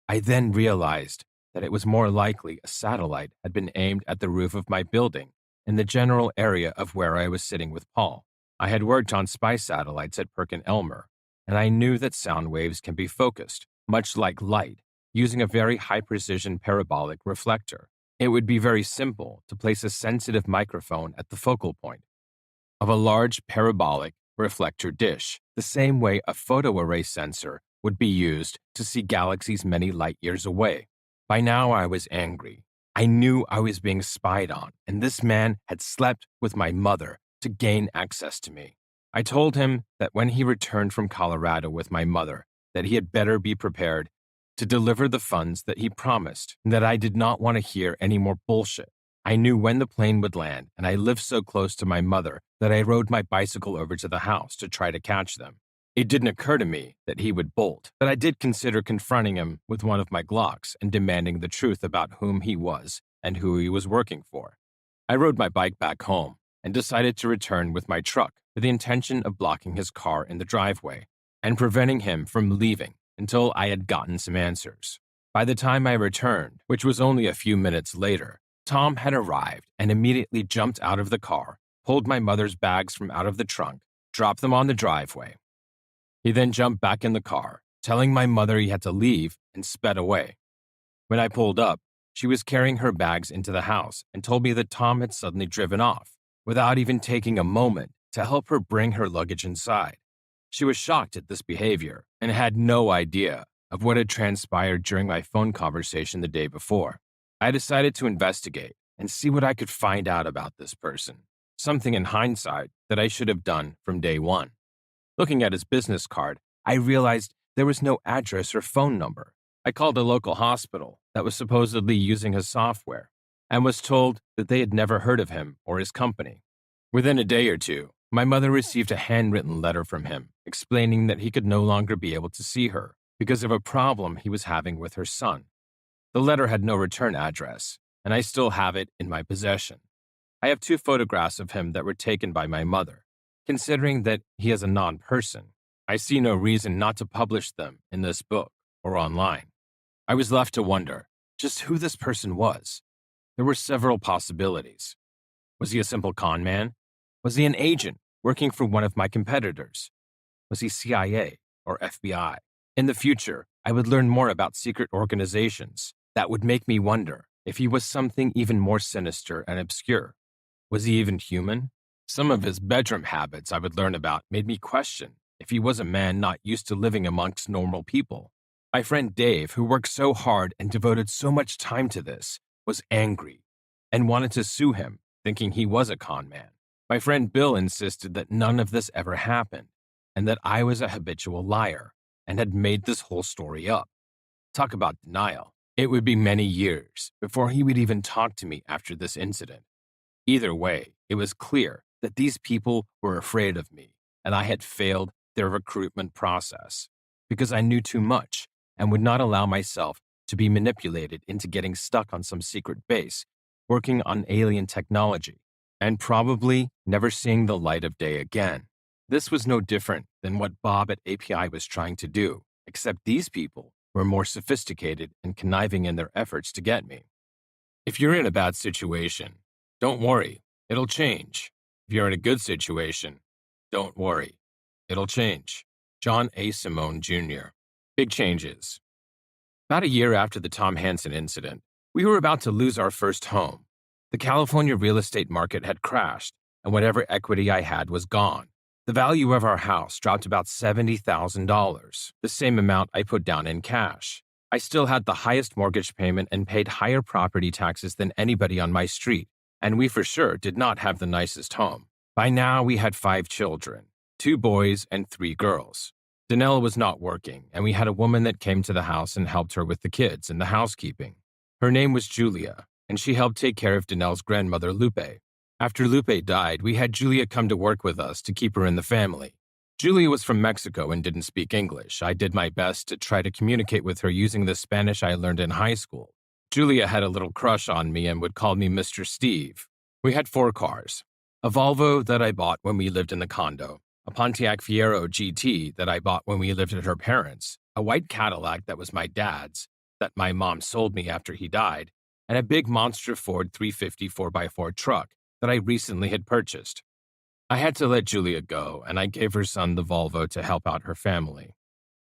I then realized that it was more likely a satellite had been aimed at the roof of my building in the general area of where I was sitting with Paul. I had worked on spy satellites at Perkin-Elmer, and I knew that sound waves can be focused, much like light, using a very high-precision parabolic reflector. It would be very simple to place a sensitive microphone at the focal point of a large parabolic reflector dish, the same way a photoarray sensor would be used to see galaxies many light years away. By now, I was angry. I knew I was being spied on, and this man had slept with my mother to gain access to me. I told him that when he returned from Colorado with my mother, that he had better be prepared to deliver the funds that he promised, and that I did not want to hear any more bullshit. I knew when the plane would land, and I lived so close to my mother that I rode my bicycle over to the house to try to catch them. It didn't occur to me that he would bolt, but I did consider confronting him with one of my Glocks and demanding the truth about whom he was and who he was working for. I rode my bike back home and decided to return with my truck with the intention of blocking his car in the driveway and preventing him from leaving until I had gotten some answers. By the time I returned, which was only a few minutes later, Tom had arrived and immediately jumped out of the car, pulled my mother's bags from out of the trunk, dropped them on the driveway. He then jumped back in the car, telling my mother he had to leave, and sped away. When I pulled up, she was carrying her bags into the house and told me that Tom had suddenly driven off, without even taking a moment to help her bring her luggage inside. She was shocked at this behavior and had no idea of what had transpired during my phone conversation the day before. I decided to investigate and see what I could find out about this person, something in hindsight that I should have done from day one. Looking at his business card, I realized there was no address or phone number. I called a local hospital that was supposedly using his software and was told that they had never heard of him or his company. Within a day or two, my mother received a handwritten letter from him explaining that he could no longer be able to see her because of a problem he was having with her son. The letter had no return address, and I still have it in my possession. I have 2 photographs of him that were taken by my mother. Considering that he is a non-person, I see no reason not to publish them in this book or online. I was left to wonder just who this person was. There were several possibilities. Was he a simple con man? Was he an agent working for one of my competitors? Was he CIA or FBI? In the future, I would learn more about secret organizations that would make me wonder if he was something even more sinister and obscure. Was he even human? Some of his bedroom habits I would learn about made me question if he was a man not used to living amongst normal people. My friend Dave, who worked so hard and devoted so much time to this, was angry and wanted to sue him, thinking he was a con man. My friend Bill insisted that none of this ever happened and that I was a habitual liar and had made this whole story up. Talk about denial. It would be many years before he would even talk to me after this incident. Either way, it was clear that these people were afraid of me, and I had failed their recruitment process because I knew too much and would not allow myself to be manipulated into getting stuck on some secret base, working on alien technology, and probably never seeing the light of day again. This was no different than what Bob at API was trying to do, except these people were more sophisticated and conniving in their efforts to get me. If you're in a bad situation, don't worry, it'll change. If you're in a good situation, don't worry, it'll change. John A. Simone, Jr. Big changes. About a year after the Tom Hansen incident, we were about to lose our first home. The California real estate market had crashed, and whatever equity I had was gone. The value of our house dropped about $70,000, the same amount I put down in cash. I still had the highest mortgage payment and paid higher property taxes than anybody on my street, and we for sure did not have the nicest home. By now, we had 5 children, 2 boys and 3 girls. Danelle was not working, and we had a woman that came to the house and helped her with the kids and the housekeeping. Her name was Julia, and she helped take care of Danelle's grandmother, Lupe. After Lupe died, we had Julia come to work with us to keep her in the family. Julia was from Mexico and didn't speak English. I did my best to try to communicate with her using the Spanish I learned in high school. Julia had a little crush on me and would call me Mr. Steve. We had 4 cars. A Volvo that I bought when we lived in the condo, a Pontiac Fiero GT that I bought when we lived at her parents', a white Cadillac that was my dad's, that my mom sold me after he died, and a big monster Ford 350 4x4 truck that I recently had purchased. I had to let Julia go, and I gave her son the Volvo to help out her family.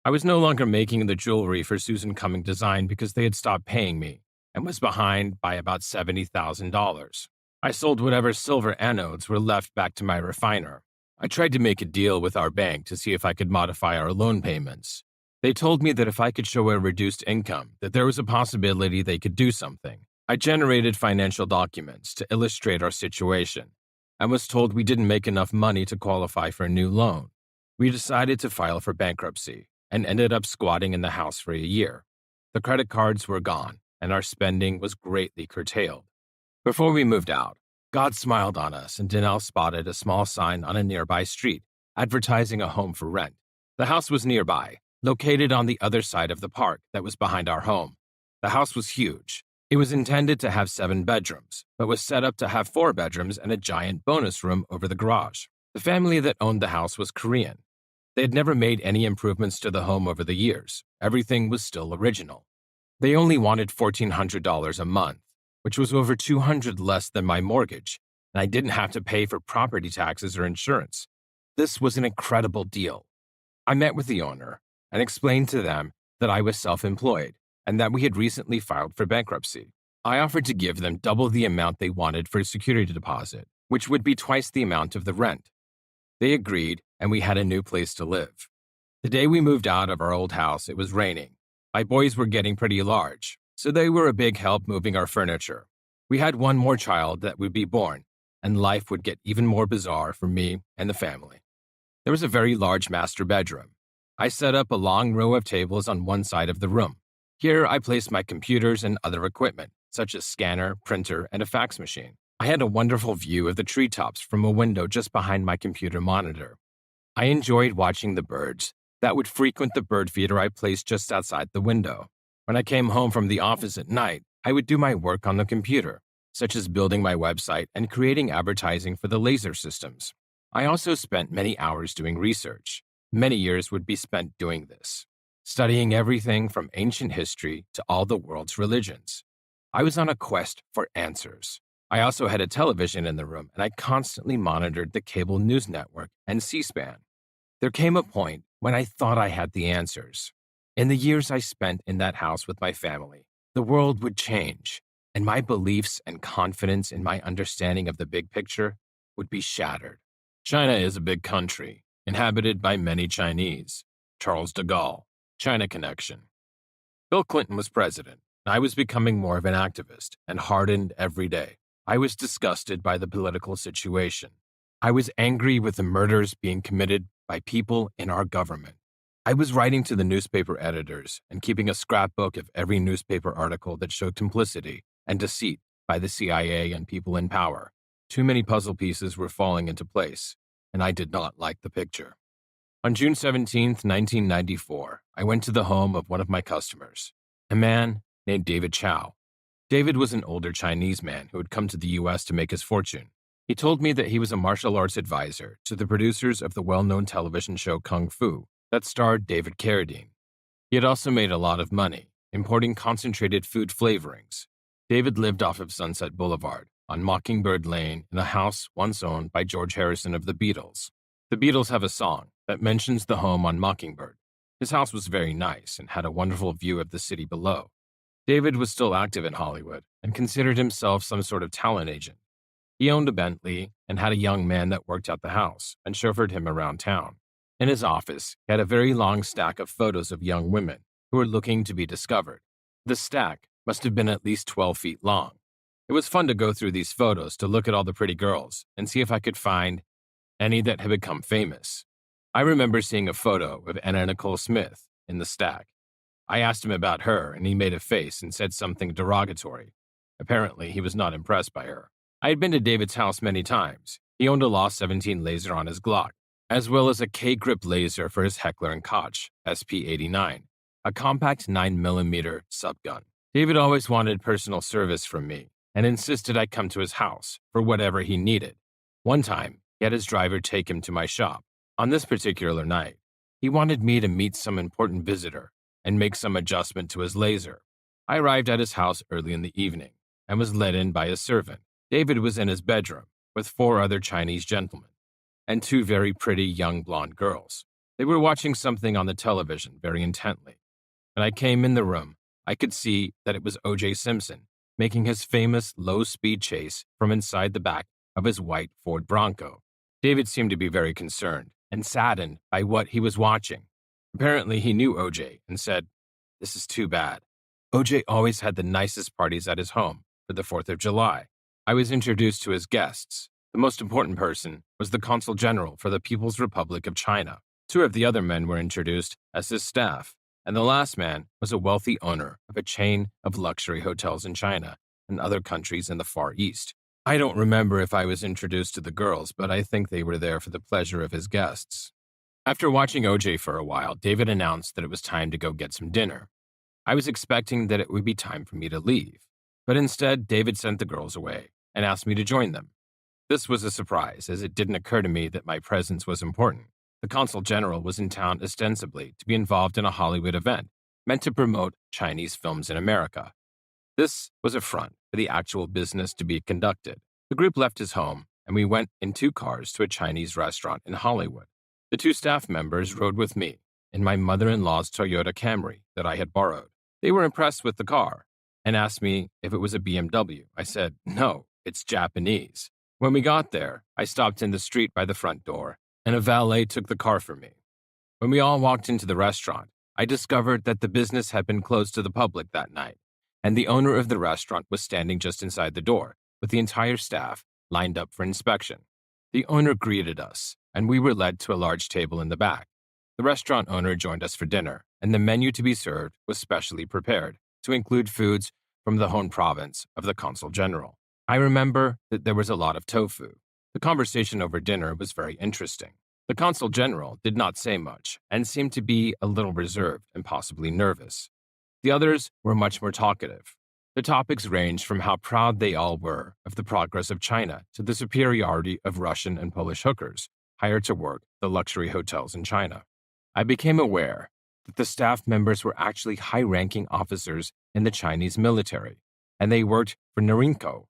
I was no longer making the jewelry for Susan Cumming Design because they had stopped paying me and was behind by about $70,000. I sold whatever silver anodes were left back to my refiner. I tried to make a deal with our bank to see if I could modify our loan payments. They told me that if I could show a reduced income, that there was a possibility they could do something. I generated financial documents to illustrate our situation and was told we didn't make enough money to qualify for a new loan. We decided to file for bankruptcy and ended up squatting in the house for a year. The credit cards were gone, and our spending was greatly curtailed. Before we moved out, God smiled on us, and Danelle spotted a small sign on a nearby street advertising a home for rent. The house was nearby, located on the other side of the park that was behind our home. The house was huge. It was intended to have 7 bedrooms, but was set up to have 4 bedrooms and a giant bonus room over the garage. The family that owned the house was Korean. They had never made any improvements to the home over the years. Everything was still original. They only wanted $1,400 a month, which was over $200 less than my mortgage, and I didn't have to pay for property taxes or insurance. This was an incredible deal. I met with the owner and explained to them that I was self-employed and that we had recently filed for bankruptcy. I offered to give them double the amount they wanted for a security deposit, which would be twice the amount of the rent. They agreed, and we had a new place to live. The day we moved out of our old house, it was raining. My boys were getting pretty large, so they were a big help moving our furniture. We had one more child that would be born, and life would get even more bizarre for me and the family. There was a very large master bedroom. I set up a long row of tables on one side of the room. Here, I placed my computers and other equipment, such as scanner, printer, and a fax machine. I had a wonderful view of the treetops from a window just behind my computer monitor. I enjoyed watching the birds that would frequent the bird feeder I placed just outside the window. When I came home from the office at night, I would do my work on the computer, such as building my website and creating advertising for the laser systems. I also spent many hours doing research. Many years would be spent doing this, studying everything from ancient history to all the world's religions. I was on a quest for answers. I also had a television in the room, and I constantly monitored the cable news network and C-SPAN. There came a point when I thought I had the answers. In the years I spent in that house with my family, the world would change, and my beliefs and confidence in my understanding of the big picture would be shattered. China is a big country, inhabited by many Chinese. Charles de Gaulle, China Connection. Bill Clinton was president, and I was becoming more of an activist and hardened every day. I was disgusted by the political situation. I was angry with the murders being committed by people in our government. I was writing to the newspaper editors and keeping a scrapbook of every newspaper article that showed complicity and deceit by the CIA and people in power. Too many puzzle pieces were falling into place, and I did not like the picture. On June 17, 1994, I went to the home of one of my customers, a man named David Chow. David was an older Chinese man who had come to the U.S. to make his fortune. He told me that he was a martial arts advisor to the producers of the well-known television show Kung Fu that starred David Carradine. He had also made a lot of money importing concentrated food flavorings. David lived off of Sunset Boulevard on Mockingbird Lane in a house once owned by George Harrison of the Beatles. The Beatles have a song that mentions the home on Mockingbird. His house was very nice and had a wonderful view of the city below. David was still active in Hollywood and considered himself some sort of talent agent. He owned a Bentley and had a young man that worked at the house and chauffeured him around town. In his office, he had a very long stack of photos of young women who were looking to be discovered. The stack must have been at least 12 feet long. It was fun to go through these photos to look at all the pretty girls and see if I could find any that had become famous. I remember seeing a photo of Anna Nicole Smith in the stack. I asked him about her, and he made a face and said something derogatory. Apparently, he was not impressed by her. I had been to David's house many times. He owned a Lost 17 laser on his Glock, as well as a K-grip laser for his Heckler & Koch SP-89, a compact 9mm subgun. David always wanted personal service from me and insisted I come to his house for whatever he needed. One time, he had his driver take him to my shop. On this particular night, he wanted me to meet some important visitor and make some adjustment to his laser. I arrived at his house early in the evening and was let in by his servant. David was in his bedroom with four other Chinese gentlemen and two very pretty young blonde girls. They were watching something on the television very intently. When I came in the room, I could see that it was O.J. Simpson making his famous low-speed chase from inside the back of his white Ford Bronco. David seemed to be very concerned and saddened by what he was watching. Apparently, he knew O.J. and said, "This is too bad." O.J. always had the nicest parties at his home for the 4th of July. I was introduced to his guests. The most important person was the Consul General for the People's Republic of China. Two of the other men were introduced as his staff, and the last man was a wealthy owner of a chain of luxury hotels in China and other countries in the Far East. I don't remember if I was introduced to the girls, but I think they were there for the pleasure of his guests. After watching O.J. for a while, David announced that it was time to go get some dinner. I was expecting that it would be time for me to leave, but instead, David sent the girls away and asked me to join them. This was a surprise, as it didn't occur to me that my presence was important. The Consul General was in town ostensibly to be involved in a Hollywood event meant to promote Chinese films in America. This was a front for the actual business to be conducted. The group left his home, and we went in two cars to a Chinese restaurant in Hollywood. The two staff members rode with me in my mother-in-law's Toyota Camry that I had borrowed. They were impressed with the car and asked me if it was a BMW. I said, "No, it's Japanese." When we got there, I stopped in the street by the front door, and a valet took the car for me. When we all walked into the restaurant, I discovered that the business had been closed to the public that night, and the owner of the restaurant was standing just inside the door, with the entire staff lined up for inspection. The owner greeted us, and we were led to a large table in the back. The restaurant owner joined us for dinner, and the menu to be served was specially prepared to include foods from the Hon province of the Consul General. I remember that there was a lot of tofu. The conversation over dinner was very interesting. The Consul General did not say much and seemed to be a little reserved and possibly nervous. The others were much more talkative. The topics ranged from how proud they all were of the progress of China to the superiority of Russian and Polish hookers hired to work the luxury hotels in China. I became aware that the staff members were actually high-ranking officers in the Chinese military, and they worked for Norinco.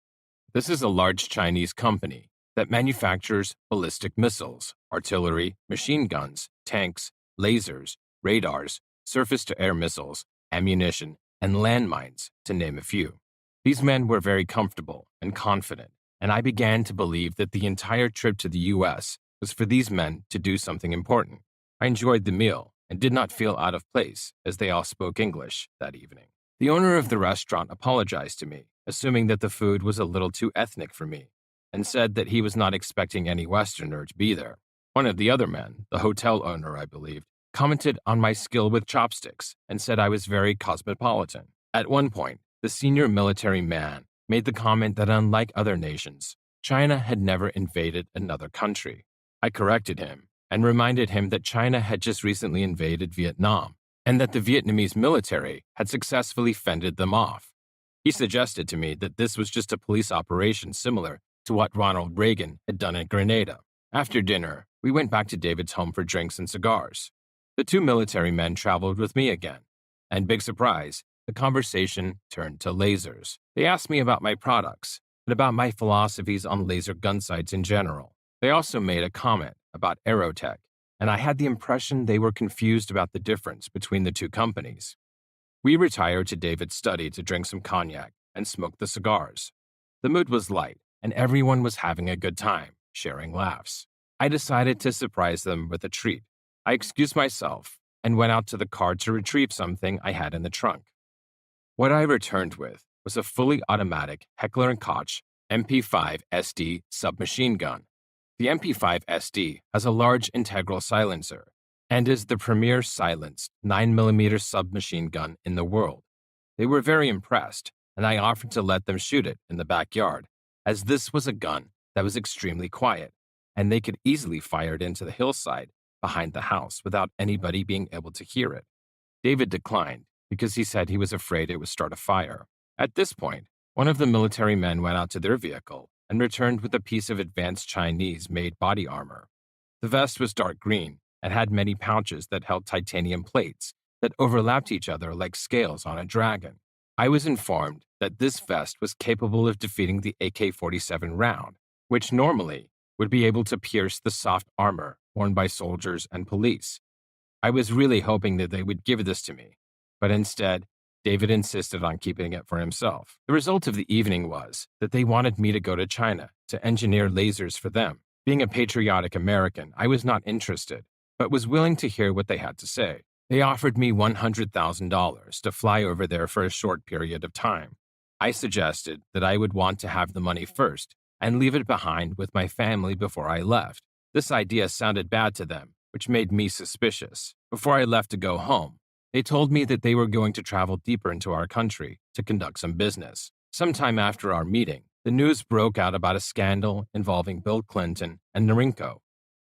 This is a large Chinese company that manufactures ballistic missiles, artillery, machine guns, tanks, lasers, radars, surface-to-air missiles, ammunition, and landmines, to name a few. These men were very comfortable and confident, and I began to believe that the entire trip to the U.S. was for these men to do something important. I enjoyed the meal and did not feel out of place as they all spoke English that evening. The owner of the restaurant apologized to me, assuming that the food was a little too ethnic for me, and said that he was not expecting any Westerner to be there. One of the other men, the hotel owner, I believed, commented on my skill with chopsticks and said I was very cosmopolitan. At one point, the senior military man made the comment that unlike other nations, China had never invaded another country. I corrected him and reminded him that China had just recently invaded Vietnam and that the Vietnamese military had successfully fended them off. He suggested to me that this was just a police operation similar to what Ronald Reagan had done in Grenada. After dinner, we went back to David's home for drinks and cigars. The two military men traveled with me again, and big surprise, the conversation turned to lasers. They asked me about my products and about my philosophies on laser gun sights in general. They also made a comment about Aerotech, and I had the impression they were confused about the difference between the two companies. We retired to David's study to drink some cognac and smoke the cigars. The mood was light, and everyone was having a good time, sharing laughs. I decided to surprise them with a treat. I excused myself and went out to the car to retrieve something I had in the trunk. What I returned with was a fully automatic Heckler & Koch MP5 SD submachine gun. The MP5 SD has a large integral silencer and is the premier silenced 9mm submachine gun in the world. They were very impressed, and I offered to let them shoot it in the backyard, as this was a gun that was extremely quiet, and they could easily fire it into the hillside behind the house without anybody being able to hear it. David declined because he said he was afraid it would start a fire. At this point, one of the military men went out to their vehicle and returned with a piece of advanced Chinese-made body armor. The vest was dark green and had many pouches that held titanium plates that overlapped each other like scales on a dragon. I was informed that this vest was capable of defeating the AK-47 round, which normally would be able to pierce the soft armor worn by soldiers and police. I was really hoping that they would give this to me, but instead, David insisted on keeping it for himself. The result of the evening was that they wanted me to go to China to engineer lasers for them. Being a patriotic American, I was not interested, but was willing to hear what they had to say. They offered me $100,000 to fly over there for a short period of time. I suggested that I would want to have the money first and leave it behind with my family before I left. This idea sounded bad to them, which made me suspicious. Before I left to go home, they told me that they were going to travel deeper into our country to conduct some business. Sometime after our meeting, the news broke out about a scandal involving Bill Clinton and Norinco.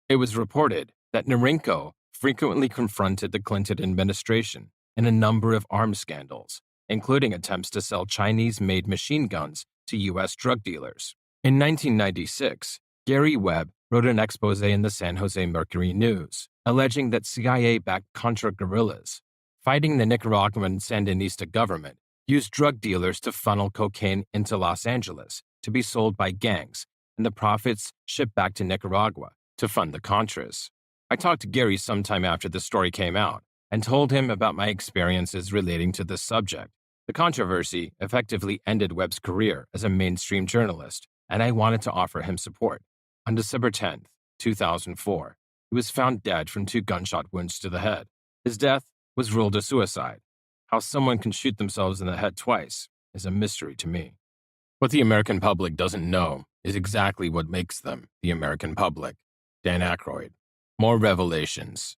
It was reported that Norinco frequently confronted the Clinton administration in a number of arms scandals, including attempts to sell Chinese-made machine guns to U.S. drug dealers. In 1996, Gary Webb wrote an expose in the San Jose Mercury News, alleging that CIA-backed Contra guerrillas fighting the Nicaraguan Sandinista government used drug dealers to funnel cocaine into Los Angeles to be sold by gangs, and the profits shipped back to Nicaragua to fund the Contras. I talked to Gary sometime after the story came out and told him about my experiences relating to this subject. The controversy effectively ended Webb's career as a mainstream journalist, and I wanted to offer him support. On December 10, 2004, he was found dead from 2 gunshot wounds to the head. His death was ruled a suicide. How someone can shoot themselves in the head twice is a mystery to me. What the American public doesn't know is exactly what makes them the American public. Dan Aykroyd. More revelations.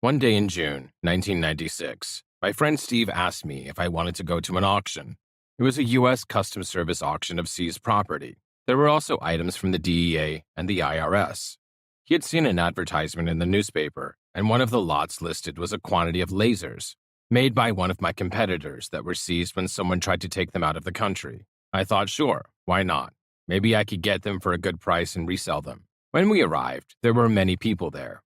One day in June 1996, my friend Steve asked me if I wanted to go to an auction. It was a U.S. Customs Service auction of seized property. There were also items from the DEA and the IRS. He had seen an advertisement in the newspaper, and one of the lots listed was a quantity of lasers made by one of my competitors that were seized when someone tried to take them out of the country. I thought, sure, why not? Maybe I could get them for a good price and resell them. When we arrived, there were many people there.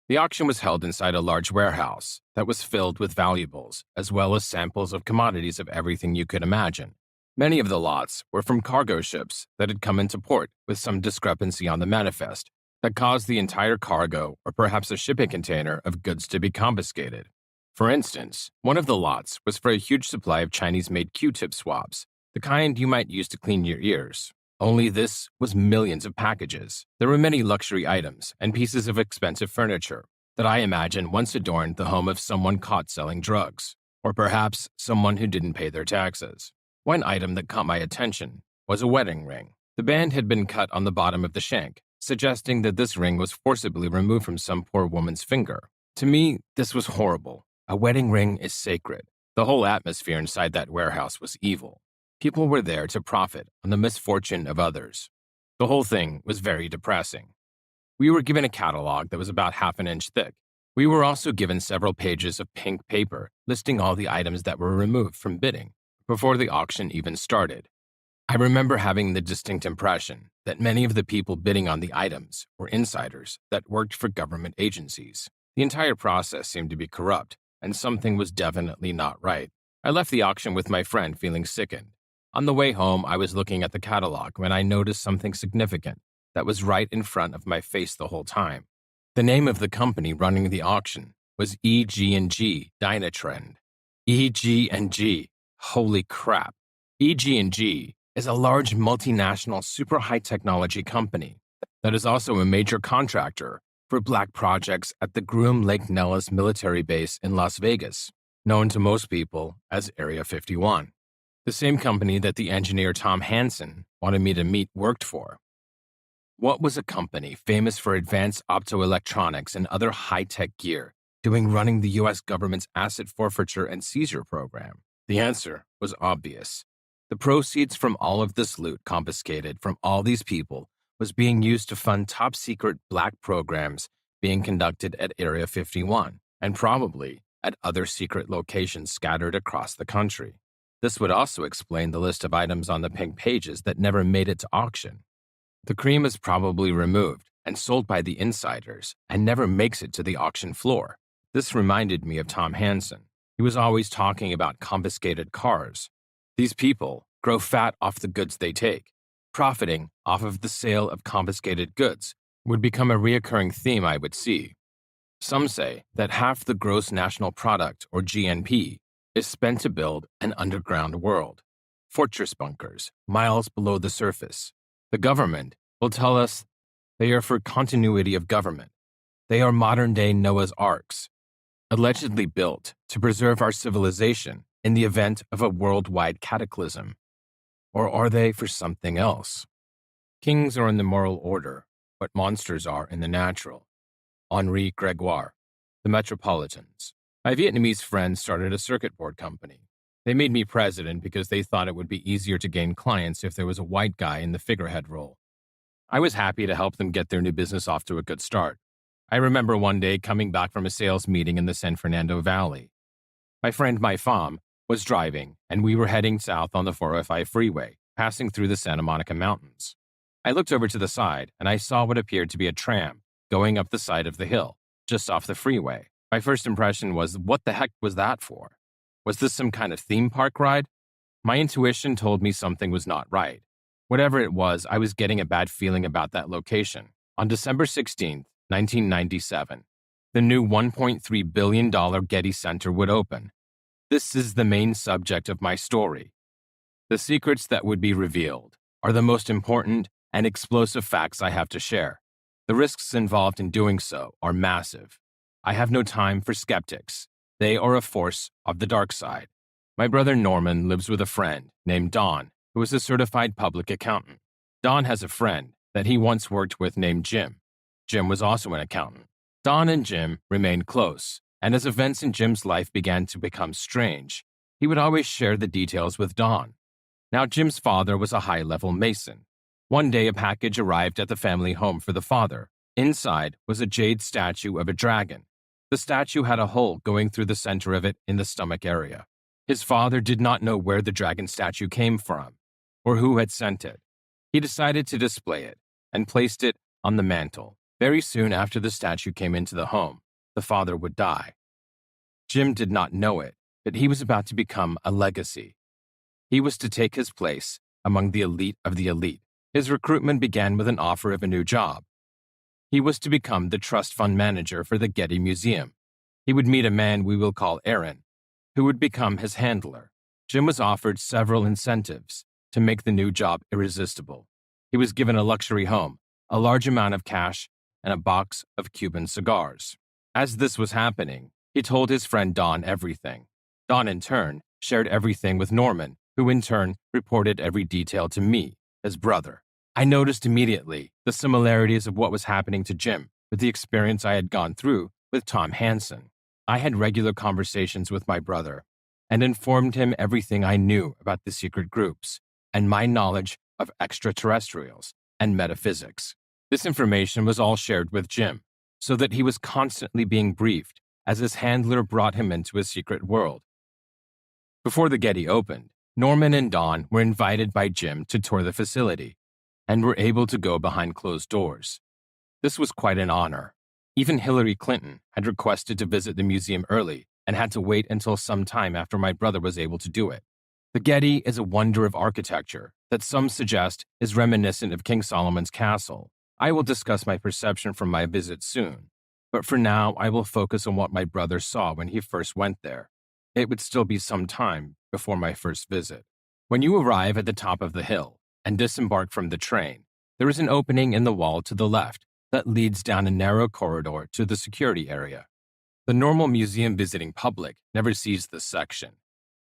The auction was held inside a large warehouse that was filled with valuables, as well as samples of commodities of everything you could imagine. Many of the lots were from cargo ships that had come into port with some discrepancy on the manifest that caused the entire cargo or perhaps a shipping container of goods to be confiscated. For instance, one of the lots was for a huge supply of Chinese-made Q-tip swabs, the kind you might use to clean your ears. Only this was millions of packages. There were many luxury items and pieces of expensive furniture that I imagine once adorned the home of someone caught selling drugs, or perhaps someone who didn't pay their taxes. One item that caught my attention was a wedding ring. The band had been cut on the bottom of the shank, suggesting that this ring was forcibly removed from some poor woman's finger. To me, this was horrible. A wedding ring is sacred. The whole atmosphere inside that warehouse was evil. People were there to profit on the misfortune of others. The whole thing was very depressing. We were given a catalog that was about half an inch thick. We were also given several pages of pink paper listing all the items that were removed from bidding before the auction even started. I remember having the distinct impression that many of the people bidding on the items were insiders that worked for government agencies. The entire process seemed to be corrupt, and something was definitely not right. I left the auction with my friend feeling sickened. On the way home, I was looking at the catalog when I noticed something significant that was right in front of my face the whole time. The name of the company running the auction was EG&G Dynatrend. EG&G. Holy crap. EG&G is a large multinational super high technology company that is also a major contractor for black projects at the Groom Lake Nellis military base in Las Vegas, known to most people as Area 51. The same company that the engineer Tom Hansen wanted me to meet worked for. What was a company famous for advanced optoelectronics and other high-tech gear doing running the U.S. government's asset forfeiture and seizure program? The answer was obvious. The proceeds from all of this loot confiscated from all these people was being used to fund top-secret black programs being conducted at Area 51 and probably at other secret locations scattered across the country. This would also explain the list of items on the pink pages that never made it to auction. The cream is probably removed and sold by the insiders and never makes it to the auction floor. This reminded me of Tom Hansen. He was always talking about confiscated cars. These people grow fat off the goods they take. Profiting off of the sale of confiscated goods would become a reoccurring theme I would see. Some say that half the gross national product, or GNP, is spent to build an underground world. Fortress bunkers, miles below the surface. The government will tell us they are for continuity of government. They are modern-day Noah's Arks, allegedly built to preserve our civilization in the event of a worldwide cataclysm. Or are they for something else? Kings are in the moral order, what monsters are in the natural. Henri Gregoire, The Metropolitans. My Vietnamese friends started a circuit board company. They made me president because they thought it would be easier to gain clients if there was a white guy in the figurehead role. I was happy to help them get their new business off to a good start. I remember one day coming back from a sales meeting in the San Fernando Valley. My friend Mai Pham was driving, and we were heading south on the 405 freeway, passing through the Santa Monica Mountains. I looked over to the side, and I saw what appeared to be a tram going up the side of the hill, just off the freeway. My first impression was, what the heck was that for? Was this some kind of theme park ride? My intuition told me something was not right. Whatever it was, I was getting a bad feeling about that location. On December 16, 1997, the new $1.3 billion Getty Center would open. This is the main subject of my story. The secrets that would be revealed are the most important and explosive facts I have to share. The risks involved in doing so are massive. I have no time for skeptics. They are a force of the dark side. My brother Norman lives with a friend named Don, who is a certified public accountant. Don has a friend that he once worked with named Jim. Jim was also an accountant. Don and Jim remained close, and as events in Jim's life began to become strange, he would always share the details with Don. Now, Jim's father was a high-level Mason. One day, a package arrived at the family home for the father. Inside was a jade statue of a dragon. The statue had a hole going through the center of it in the stomach area. His father did not know where the dragon statue came from or who had sent it. He decided to display it and placed it on the mantle. Very soon after the statue came into the home, the father would die. Jim did not know it, but he was about to become a legacy. He was to take his place among the elite of the elite. His recruitment began with an offer of a new job. He was to become the trust fund manager for the Getty Museum. He would meet a man we will call Aaron, who would become his handler. Jim was offered several incentives to make the new job irresistible. He was given a luxury home, a large amount of cash, and a box of Cuban cigars. As this was happening, he told his friend Don everything. Don, in turn, shared everything with Norman, who in turn reported every detail to me, his brother. I noticed immediately the similarities of what was happening to Jim with the experience I had gone through with Tom Hansen. I had regular conversations with my brother and informed him everything I knew about the secret groups and my knowledge of extraterrestrials and metaphysics. This information was all shared with Jim, so that he was constantly being briefed as his handler brought him into his secret world. Before the Getty opened, Norman and Don were invited by Jim to tour the facility and were able to go behind closed doors. This was quite an honor. Even Hillary Clinton had requested to visit the museum early and had to wait until some time after my brother was able to do it. The Getty is a wonder of architecture that some suggest is reminiscent of King Solomon's castle. I will discuss my perception from my visit soon, but for now I will focus on what my brother saw when he first went there. It would still be some time before my first visit. When you arrive at the top of the hill and disembark from the train, there is an opening in the wall to the left that leads down a narrow corridor to the security area. The normal museum visiting public never sees this section.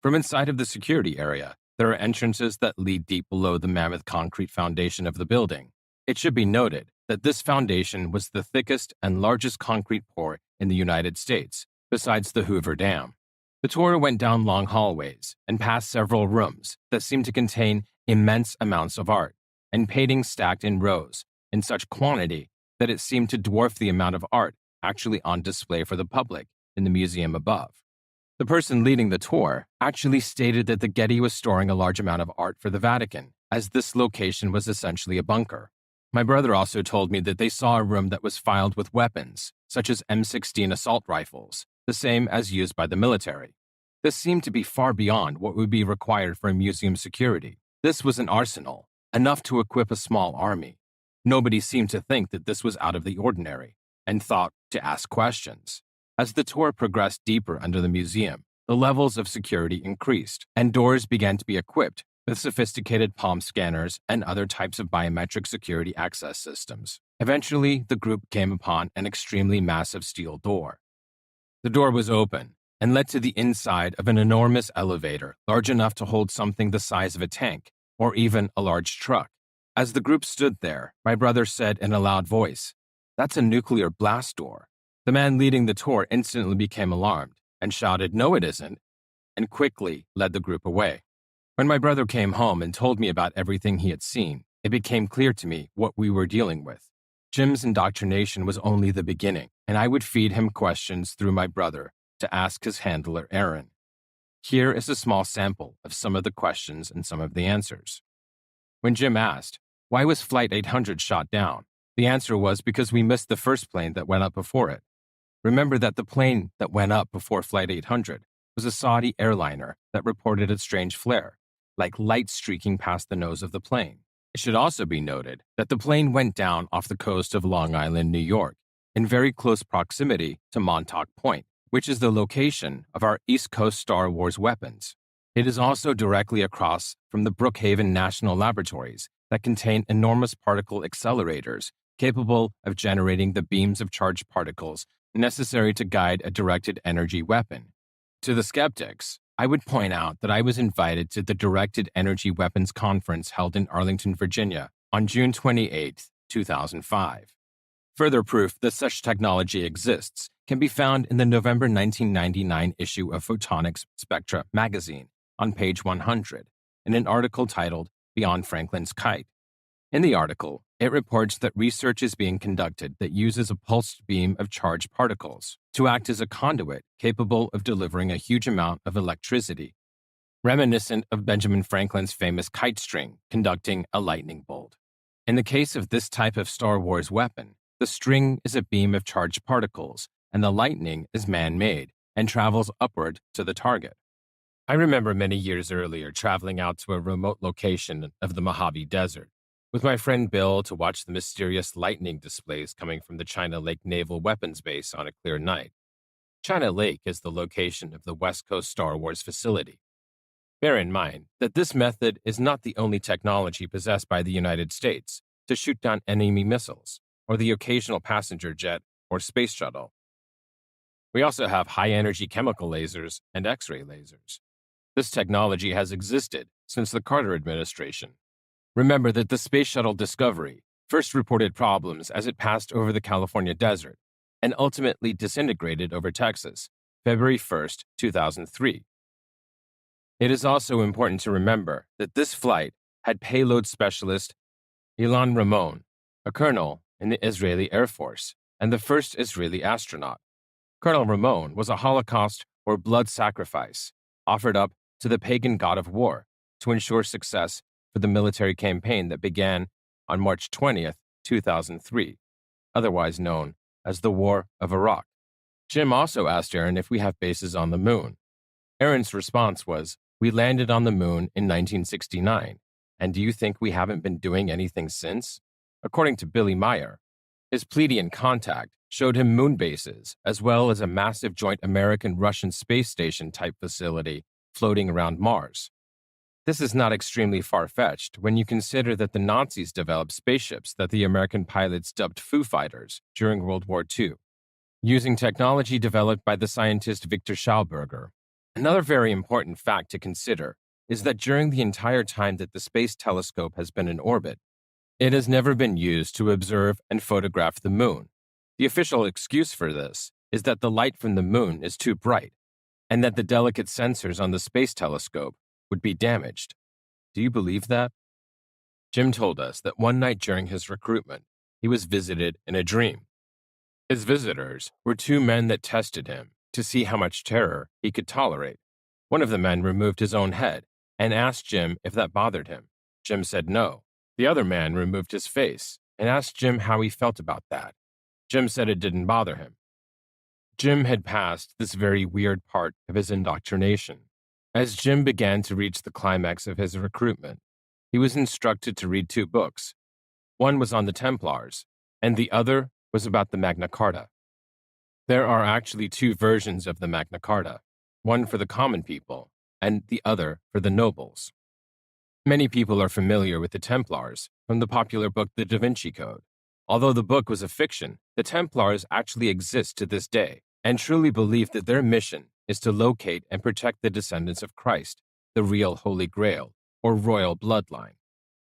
From inside of the security area, there are entrances that lead deep below the mammoth concrete foundation of the building. It should be noted that this foundation was the thickest and largest concrete pour in the United States, besides the Hoover Dam. The tour went down long hallways and past several rooms that seemed to contain immense amounts of art and paintings stacked in rows in such quantity that it seemed to dwarf the amount of art actually on display for the public in the museum above. The person leading the tour actually stated that the Getty was storing a large amount of art for the Vatican, as this location was essentially a bunker. My brother also told me that they saw a room that was filled with weapons, such as M16 assault rifles, the same as used by the military. This seemed to be far beyond what would be required for a museum security. This was an arsenal, enough to equip a small army. Nobody seemed to think that this was out of the ordinary, and thought to ask questions. As the tour progressed deeper under the museum, the levels of security increased, and doors began to be equipped with sophisticated palm scanners and other types of biometric security access systems. Eventually, the group came upon an extremely massive steel door. The door was open and led to the inside of an enormous elevator large enough to hold something the size of a tank or even a large truck. As the group stood there, my brother said in a loud voice, "That's a nuclear blast door." The man leading the tour instantly became alarmed and shouted, "No, it isn't," and quickly led the group away. When my brother came home and told me about everything he had seen, it became clear to me what we were dealing with. Jim's indoctrination was only the beginning, and I would feed him questions through my brother to ask his handler, Aaron. Here is a small sample of some of the questions and some of the answers. When Jim asked, "Why was Flight 800 shot down?" the answer was because we missed the first plane that went up before it. Remember that the plane that went up before Flight 800 was a Saudi airliner that reported a strange flare, like light streaking past the nose of the plane. It should also be noted that the plane went down off the coast of Long Island, New York, in very close proximity to Montauk Point, which is the location of our East Coast Star Wars weapons. It is also directly across from the Brookhaven National Laboratories that contain enormous particle accelerators capable of generating the beams of charged particles necessary to guide a directed energy weapon. To the skeptics, I would point out that I was invited to the Directed Energy Weapons Conference held in Arlington, Virginia on June 28, 2005. Further proof that such technology exists can be found in the November 1999 issue of Photonics Spectra magazine on page 100 in an article titled Beyond Franklin's Kite. In the article, it reports that research is being conducted that uses a pulsed beam of charged particles to act as a conduit capable of delivering a huge amount of electricity, reminiscent of Benjamin Franklin's famous kite string conducting a lightning bolt. In the case of this type of Star Wars weapon, the string is a beam of charged particles, and the lightning is man-made and travels upward to the target. I remember many years earlier traveling out to a remote location of the Mojave Desert with my friend Bill to watch the mysterious lightning displays coming from the China Lake Naval Weapons Base on a clear night. China Lake is the location of the West Coast Star Wars facility. Bear in mind that this method is not the only technology possessed by the United States to shoot down enemy missiles or the occasional passenger jet or space shuttle. We also have high-energy chemical lasers and X-ray lasers. This technology has existed since the Carter administration. Remember that the Space Shuttle Discovery first reported problems as it passed over the California desert and ultimately disintegrated over Texas, February 1, 2003. It is also important to remember that this flight had payload specialist Ilan Ramon, a colonel in the Israeli Air Force and the first Israeli astronaut. Colonel Ramon was a Holocaust or blood sacrifice offered up to the pagan god of war to ensure success for the military campaign that began on March 20th, 2003, otherwise known as the War of Iraq. Jim also asked Aaron if we have bases on the moon. Aaron's response was, "We landed on the moon in 1969, and do you think we haven't been doing anything since?" According to Billy Meyer, his Pleiadian contact showed him moon bases as well as a massive joint American-Russian space station type facility floating around Mars. This is not extremely far-fetched when you consider that the Nazis developed spaceships that the American pilots dubbed Foo Fighters during World War II, using technology developed by the scientist Victor Schauberger. Another very important fact to consider is that during the entire time that the Space Telescope has been in orbit, it has never been used to observe and photograph the moon. The official excuse for this is that the light from the moon is too bright, and that the delicate sensors on the Space Telescope would be damaged. Do you believe that? Jim told us that one night during his recruitment, he was visited in a dream. His visitors were two men that tested him to see how much terror he could tolerate. One of the men removed his own head and asked Jim if that bothered him. Jim said no. The other man removed his face and asked Jim how he felt about that. Jim said it didn't bother him. Jim had passed this very weird part of his indoctrination. As Jim began to reach the climax of his recruitment, he was instructed to read two books. One was on the Templars, and the other was about the Magna Carta. There are actually two versions of the Magna Carta, one for the common people and the other for the nobles. Many people are familiar with the Templars from the popular book The Da Vinci Code. Although the book was a fiction, the Templars actually exist to this day and truly believe that their mission is to locate and protect the descendants of Christ, the real Holy Grail, or royal bloodline.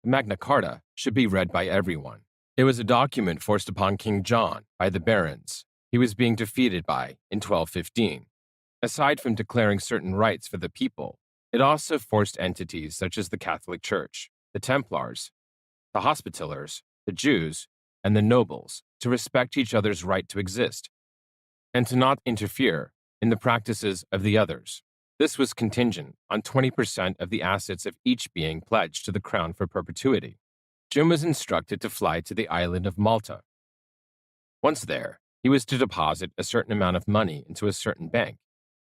The Magna Carta should be read by everyone. It was a document forced upon King John by the barons he was being defeated by in 1215. Aside from declaring certain rights for the people, it also forced entities such as the Catholic Church, the Templars, the Hospitallers, the Jews, and the nobles to respect each other's right to exist and to not interfere in the practices of the others. This was contingent on 20% of the assets of each being pledged to the crown for perpetuity. Jim was instructed to fly to the island of Malta. Once there, he was to deposit a certain amount of money into a certain bank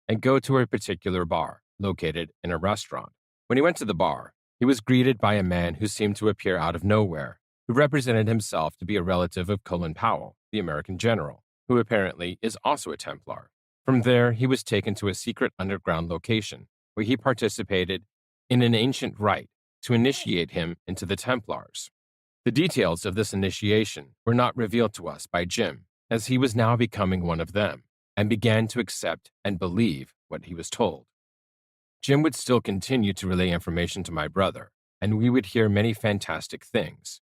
and go to a particular bar located in a restaurant. When he went to the bar, he was greeted by a man who seemed to appear out of nowhere, who represented himself to be a relative of Colin Powell, the American general, who apparently is also a Templar. From there, he was taken to a secret underground location where he participated in an ancient rite to initiate him into the Templars. The details of this initiation were not revealed to us by Jim, as he was now becoming one of them and began to accept and believe what he was told. Jim would still continue to relay information to my brother, and we would hear many fantastic things.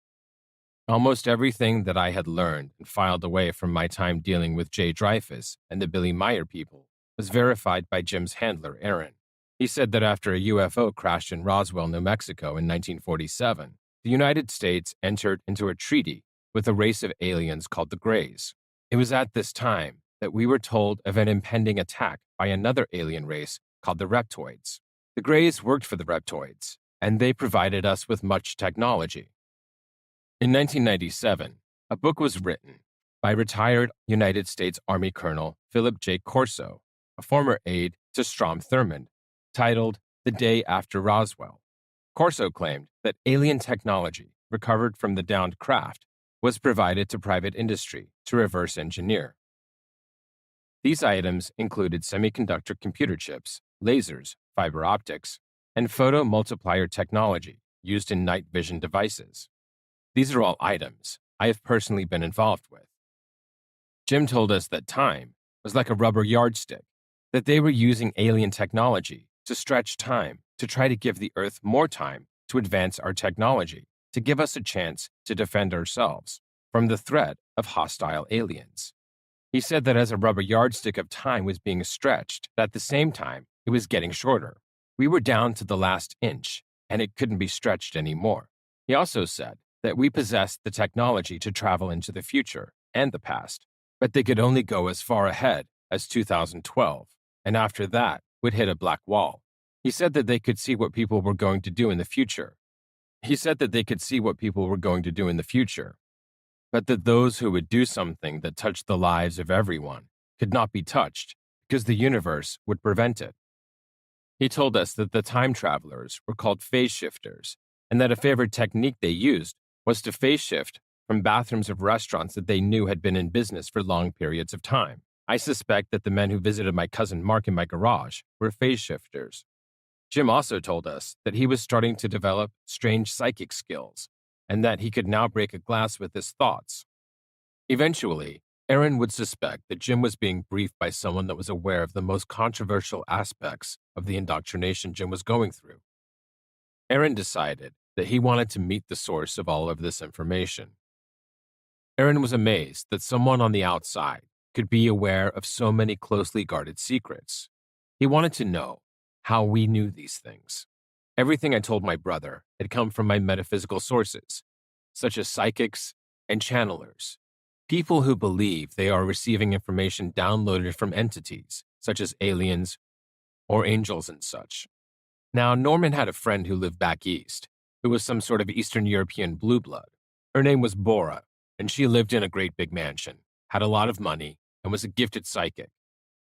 Almost everything that I had learned and filed away from my time dealing with Jay Dreyfus and the Billy Meyer people was verified by Jim's handler, Aaron. He said that after a UFO crashed in Roswell, New Mexico in 1947, the United States entered into a treaty with a race of aliens called the Greys. It was at this time that we were told of an impending attack by another alien race called the Reptoids. The Greys worked for the Reptoids, and they provided us with much technology. In 1997, a book was written by retired United States Army Colonel Philip J. Corso, a former aide to Strom Thurmond, titled The Day After Roswell. Corso claimed that alien technology recovered from the downed craft was provided to private industry to reverse engineer. These items included semiconductor computer chips, lasers, fiber optics, and photomultiplier technology used in night vision devices. These are all items I have personally been involved with. Jim told us that time was like a rubber yardstick, that they were using alien technology to stretch time to try to give the Earth more time to advance our technology, to give us a chance to defend ourselves from the threat of hostile aliens. He said that as a rubber yardstick of time was being stretched, at the same time, it was getting shorter. We were down to the last inch, and it couldn't be stretched anymore. He also said that we possessed the technology to travel into the future and the past, but they could only go as far ahead as 2012, and after that would hit a black wall. He said that they could see what people were going to do in the future. But that those who would do something that touched the lives of everyone could not be touched because the universe would prevent it. He told us that the time travelers were called phase shifters, and that a favorite technique they used was to phase shift from bathrooms of restaurants that they knew had been in business for long periods of time. I suspect that the men who visited my cousin Mark in my garage were phase shifters. Jim also told us that he was starting to develop strange psychic skills, and that he could now break a glass with his thoughts. Eventually, Aaron would suspect that Jim was being briefed by someone that was aware of the most controversial aspects of the indoctrination Jim was going through. Aaron decided that he wanted to meet the source of all of this information. Aaron was amazed that someone on the outside could be aware of so many closely guarded secrets. He wanted to know how we knew these things. Everything I told my brother had come from my metaphysical sources, such as psychics and channelers, people who believe they are receiving information downloaded from entities, such as aliens or angels and such. Now, Norman had a friend who lived back east, who was some sort of Eastern European blue blood. Her name was Bora, and she lived in a great big mansion, had a lot of money, and was a gifted psychic.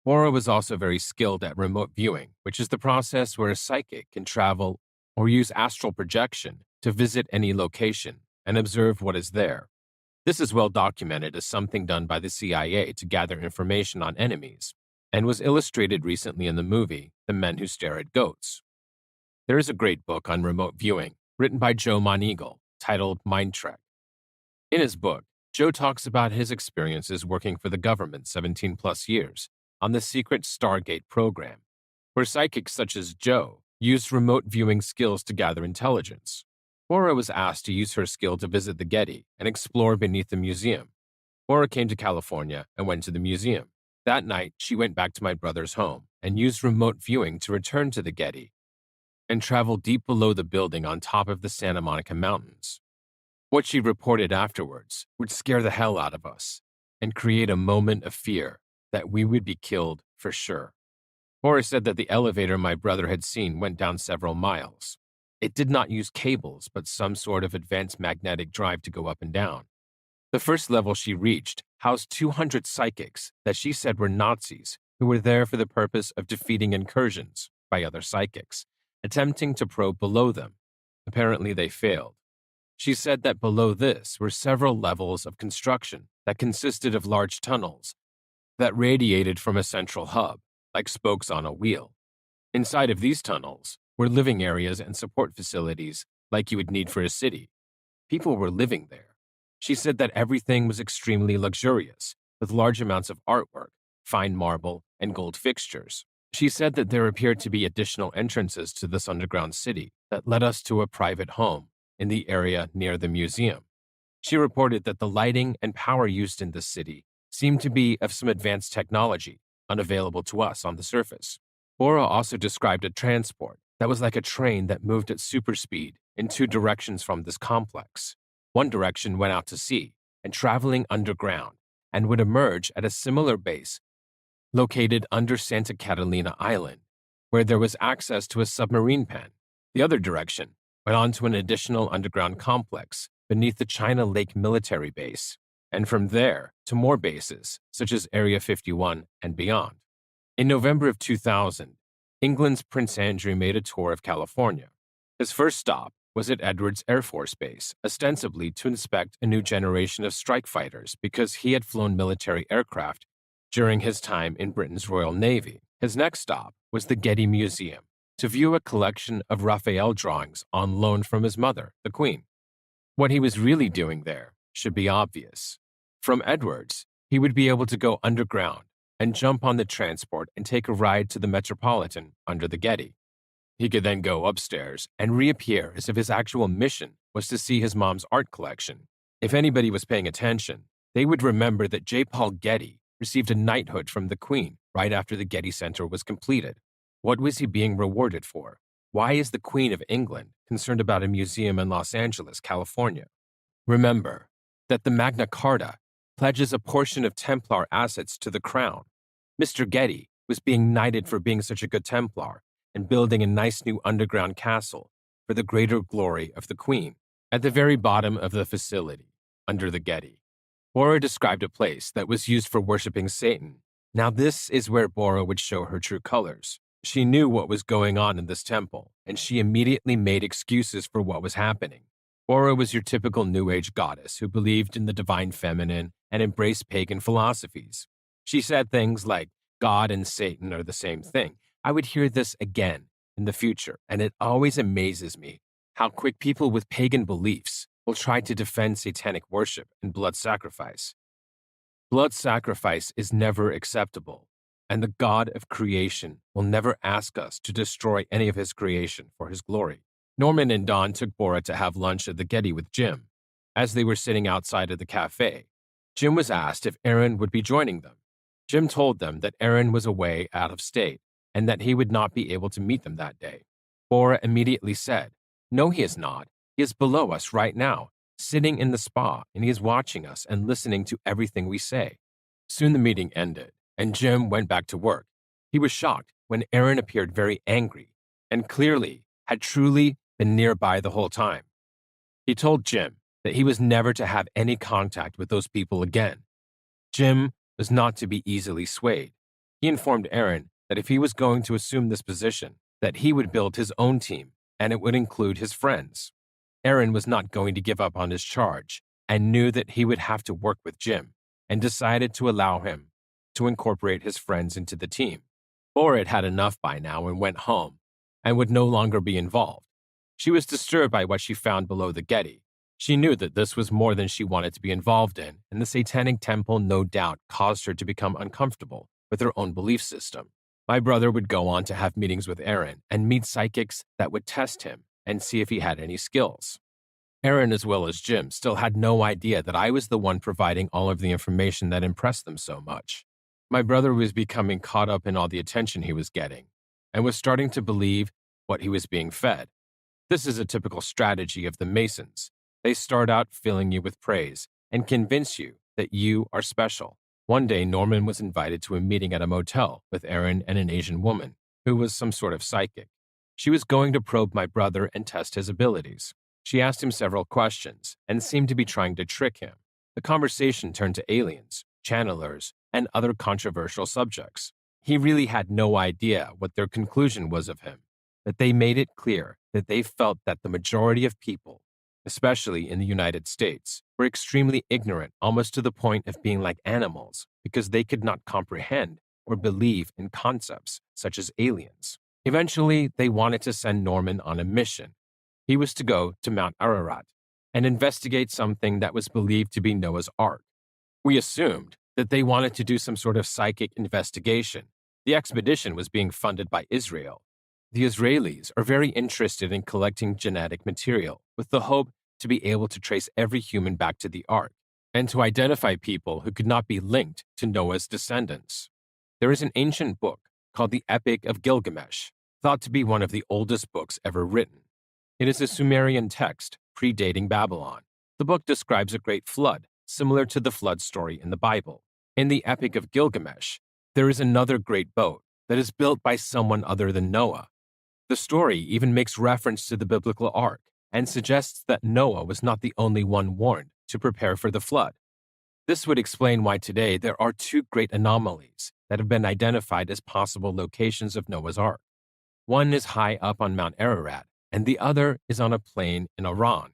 Bora was also very skilled at remote viewing, which is the process where a psychic can travel or use astral projection to visit any location and observe what is there. This is well documented as something done by the CIA to gather information on enemies, and was illustrated recently in the movie The Men Who Stare at Goats. There is a great book on remote viewing written by Joe Moneagle titled Mind Trek. In his book, Joe talks about his experiences working for the government 17 plus years on the secret Stargate program, where psychics such as Joe used remote viewing skills to gather intelligence. Bora was asked to use her skill to visit the Getty and explore beneath the museum. Bora came to California and went to the museum. That night, she went back to my brother's home and used remote viewing to return to the Getty and travel deep below the building on top of the Santa Monica Mountains. What she reported afterwards would scare the hell out of us and create a moment of fear that we would be killed for sure. Bora said that the elevator my brother had seen went down several miles. It did not use cables, but some sort of advanced magnetic drive to go up and down. The first level she reached housed 200 psychics that she said were Nazis who were there for the purpose of defeating incursions by other psychics, attempting to probe below them. Apparently, they failed. She said that below this were several levels of construction that consisted of large tunnels that radiated from a central hub, like spokes on a wheel. Inside of these tunnels were living areas and support facilities like you would need for a city. People were living there. She said that everything was extremely luxurious, with large amounts of artwork, fine marble, and gold fixtures. She said that there appeared to be additional entrances to this underground city that led us to a private home in the area near the museum. She reported that the lighting and power used in this city seemed to be of some advanced technology unavailable to us on the surface. Bora also described a transport that was like a train that moved at super speed in two directions from this complex. One direction went out to sea and traveling underground and would emerge at a similar base located under Santa Catalina Island, where there was access to a submarine pen. The other direction went on to an additional underground complex beneath the China Lake military base, and from there to more bases, such as Area 51 and beyond. In November of 2000, England's Prince Andrew made a tour of California. His first stop was at Edwards Air Force Base, ostensibly to inspect a new generation of strike fighters because he had flown military aircraft during his time in Britain's Royal Navy. His next stop was the Getty Museum to view a collection of Raphael drawings on loan from his mother, the Queen. What he was really doing there should be obvious. From Edwards, he would be able to go underground and jump on the transport and take a ride to the Metropolitan under the Getty. He could then go upstairs and reappear as if his actual mission was to see his mom's art collection. If anybody was paying attention, they would remember that J. Paul Getty received a knighthood from the Queen right after the Getty Center was completed. What was he being rewarded for? Why is the Queen of England concerned about a museum in Los Angeles, California? Remember that the Magna Carta pledges a portion of Templar assets to the crown. Mr. Getty was being knighted for being such a good Templar and building a nice new underground castle for the greater glory of the Queen. At the very bottom of the facility, under the Getty, Bora described a place that was used for worshiping Satan. Now this is where Bora would show her true colors. She knew what was going on in this temple, and she immediately made excuses for what was happening. Bora was your typical New Age goddess who believed in the divine feminine and embraced pagan philosophies. She said things like, God and Satan are the same thing. I would hear this again in the future, and it always amazes me how quick people with pagan beliefs will try to defend satanic worship and blood sacrifice. Blood sacrifice is never acceptable, and the God of creation will never ask us to destroy any of his creation for his glory. Norman and Dawn took Bora to have lunch at the Getty with Jim. As they were sitting outside of the cafe, Jim was asked if Aaron would be joining them. Jim told them that Aaron was away out of state and that he would not be able to meet them that day. Bora immediately said, "No, he is not. He is below us right now, sitting in the spa, and he is watching us and listening to everything we say." Soon the meeting ended, and Jim went back to work. He was shocked when Aaron appeared very angry and clearly had truly been nearby the whole time. He told Jim that he was never to have any contact with those people again. Jim was not to be easily swayed. He informed Aaron that if he was going to assume this position, that he would build his own team, and it would include his friends. Aaron was not going to give up on his charge and knew that he would have to work with Jim, and decided to allow him to incorporate his friends into the team. Laura had had enough by now and went home, and would no longer be involved. She was disturbed by what she found below the Getty. She knew that this was more than she wanted to be involved in, and the Satanic Temple no doubt caused her to become uncomfortable with her own belief system. My brother would go on to have meetings with Aaron and meet psychics that would test him and see if he had any skills. Aaron, as well as Jim, still had no idea that I was the one providing all of the information that impressed them so much. My brother was becoming caught up in all the attention he was getting, and was starting to believe what he was being fed. This is a typical strategy of the Masons. They start out filling you with praise and convince you that you are special. One day, Norman was invited to a meeting at a motel with Aaron and an Asian woman, who was some sort of psychic. She was going to probe my brother and test his abilities. She asked him several questions and seemed to be trying to trick him. The conversation turned to aliens, channelers, and other controversial subjects. He really had no idea what their conclusion was of him, but they made it clear that they felt that the majority of people, especially in the United States, were extremely ignorant, almost to the point of being like animals, because they could not comprehend or believe in concepts such as aliens. Eventually, they wanted to send Norman on a mission. He was to go to Mount Ararat and investigate something that was believed to be Noah's Ark. We assumed that they wanted to do some sort of psychic investigation. The expedition was being funded by Israel. The Israelis are very interested in collecting genetic material with the hope to be able to trace every human back to the Ark and to identify people who could not be linked to Noah's descendants. There is an ancient book called the Epic of Gilgamesh, thought to be one of the oldest books ever written. It is a Sumerian text predating Babylon. The book describes a great flood, similar to the flood story in the Bible. In the Epic of Gilgamesh, there is another great boat that is built by someone other than Noah. The story even makes reference to the biblical ark and suggests that Noah was not the only one warned to prepare for the flood. This would explain why today there are two great anomalies that have been identified as possible locations of Noah's Ark. One is high up on Mount Ararat, and the other is on a plain in Iran.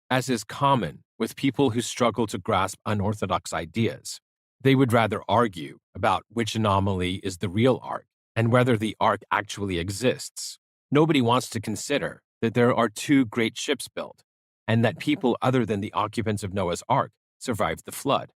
As is common with people who struggle to grasp unorthodox ideas, they would rather argue about which anomaly is the real ark and whether the ark actually exists. Nobody wants to consider that there are two great ships built, and that people other than the occupants of Noah's Ark survived the flood.